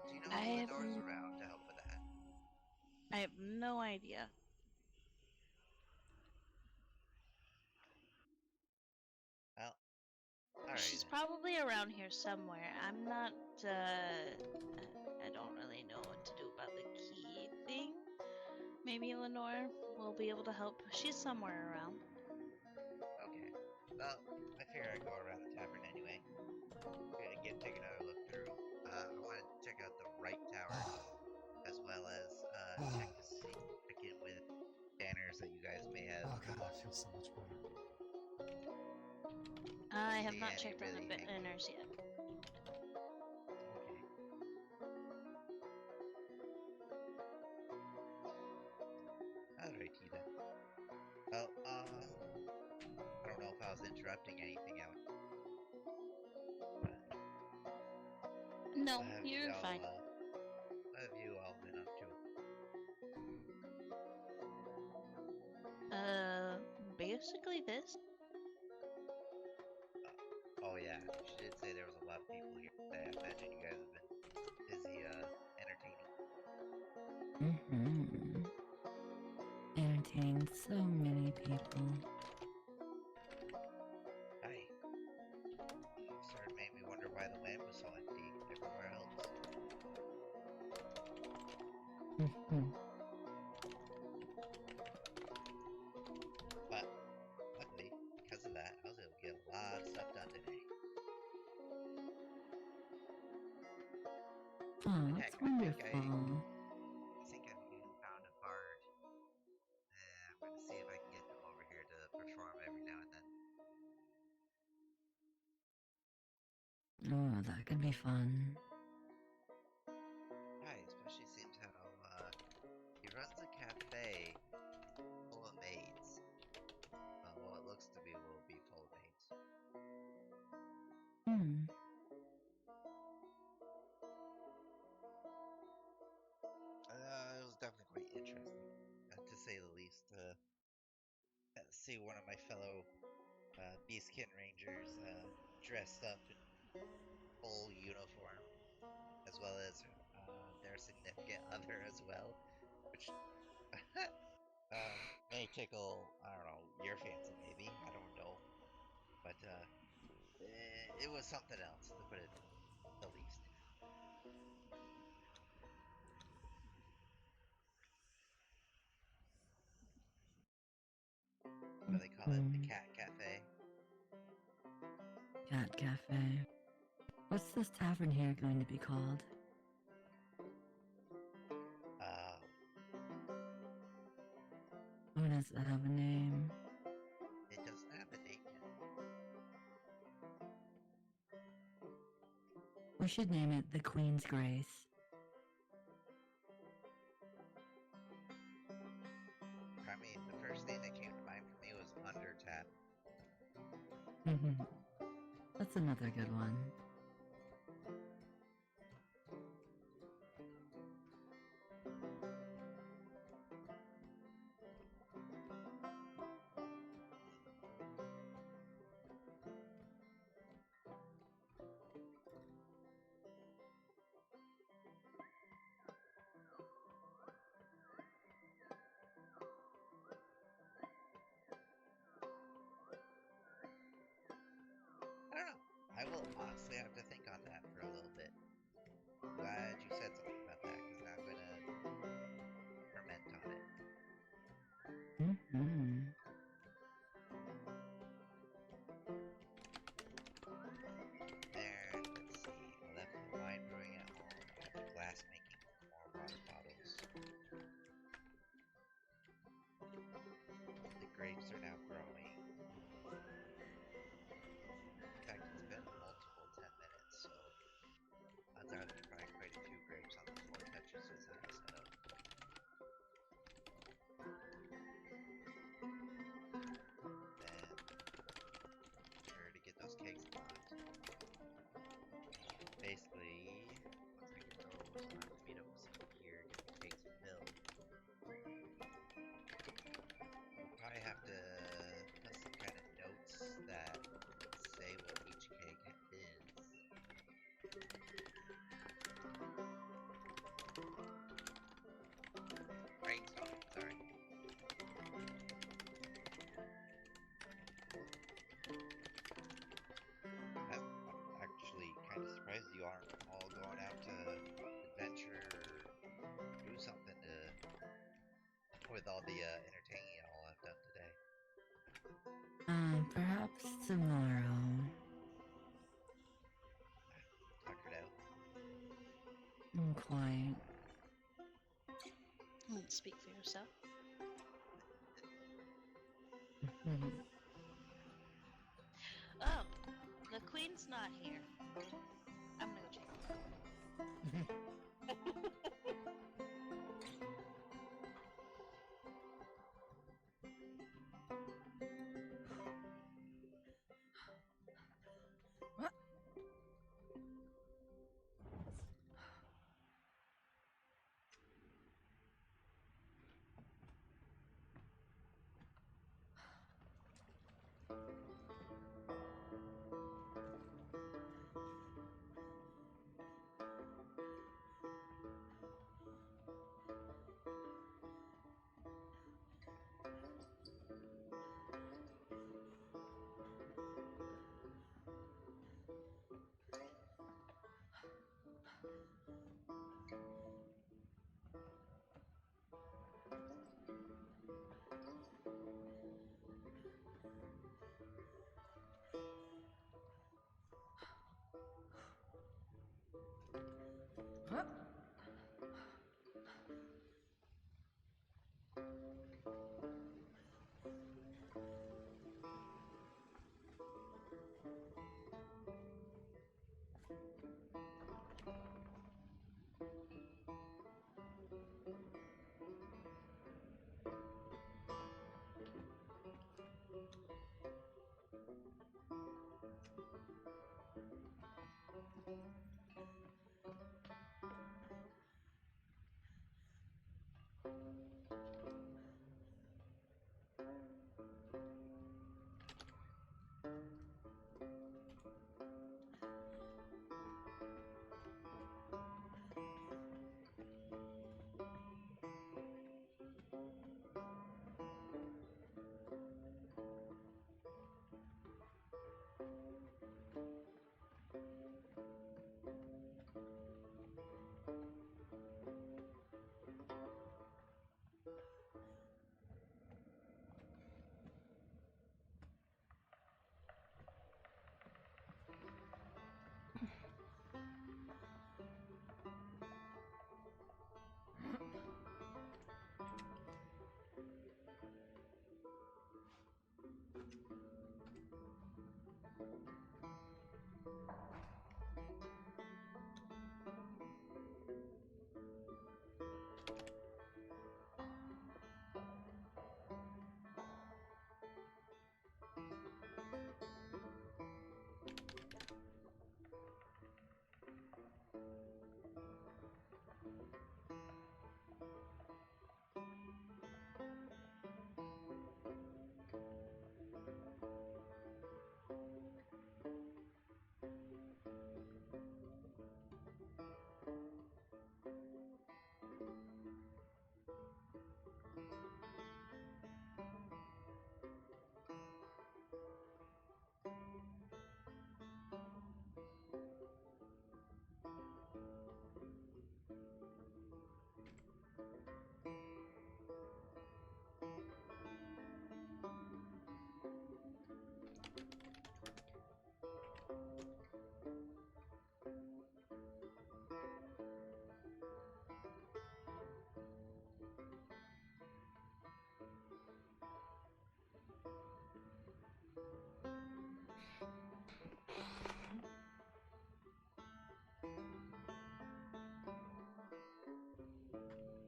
Do you know if Lenore's around to help with that? I have no idea. Well, alright. She's probably around here somewhere. I'm not, I don't really know what to do about the key thing. Maybe Lenore will be able to help. She's somewhere around. Okay. Well, I figure I'd go around the tavern anyway. Take another look through. I want to check out the right tower, as well as check in with banners that you guys may have. Oh god, I feel so much better. I have not checked on the banners yet. Okay. Alrighty then. Well, I don't know if I was interrupting anything out. No, you're fine. What have you all been up to? Basically this. Oh yeah, she did say there was a lot of people here today. I imagine you guys have been busy, entertaining. Entertaining so many people. Hi. Sort of made me wonder why the land was so empty everywhere else. But luckily, because of that, I was able to get a lot of stuff done today. Oh, But that's heck, I think wonderful. I found a bard. I'm gonna see if I can get them over here to perform every now and then. Oh, that could be fun. Yeah, especially seems how he runs a cafe full of maids. Well, it looks to be will be full of maids. Hmm. It was definitely quite interesting, to say the least. See one of my fellow Beastkin Rangers dressed up in full uniform, as well as their significant other as well, which may tickle, I don't know, your fancy maybe, I don't know, but it was something else, to put it the least. What do they call it? The Cat Cafe? Cat Cafe. What's this tavern here going to be called? Or does it have a name? It doesn't have a name yet. We should name it the Queen's Grace. I mean, the first thing that came to mind for me was Undertap. That's another good one. I don't know. I will honestly have to think on that for a little bit. Glad you said something about that, because now I'm gonna ferment on it. There, let's see. I left the wine brewing at home. I have the glass making more water bottles. The grapes are now growing. In fact, it's been multiple 10 minutes, so undoubtedly probably quite a few grapes on the 4 touches as I set up. Then, sure to get those cakes locked. Basically, once I get those, I'll have to meet up with someone here, get the cakes filled. We'll probably have to put some kind of notes that say what each cake is. Brainstorming, sorry. I'm actually kind of surprised you aren't all going out to adventure or do something with all the entertaining y'all have done today. Perhaps tomorrow. Tuckered out. Quite. Speak for yourself. Oh, the queen's not here. I'm gonna go check. What?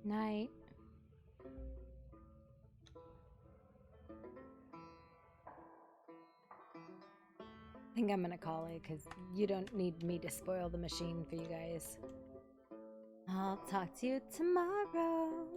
Night. I think I'm gonna call it because you don't need me to spoil the machine for you guys. I'll talk to you tomorrow.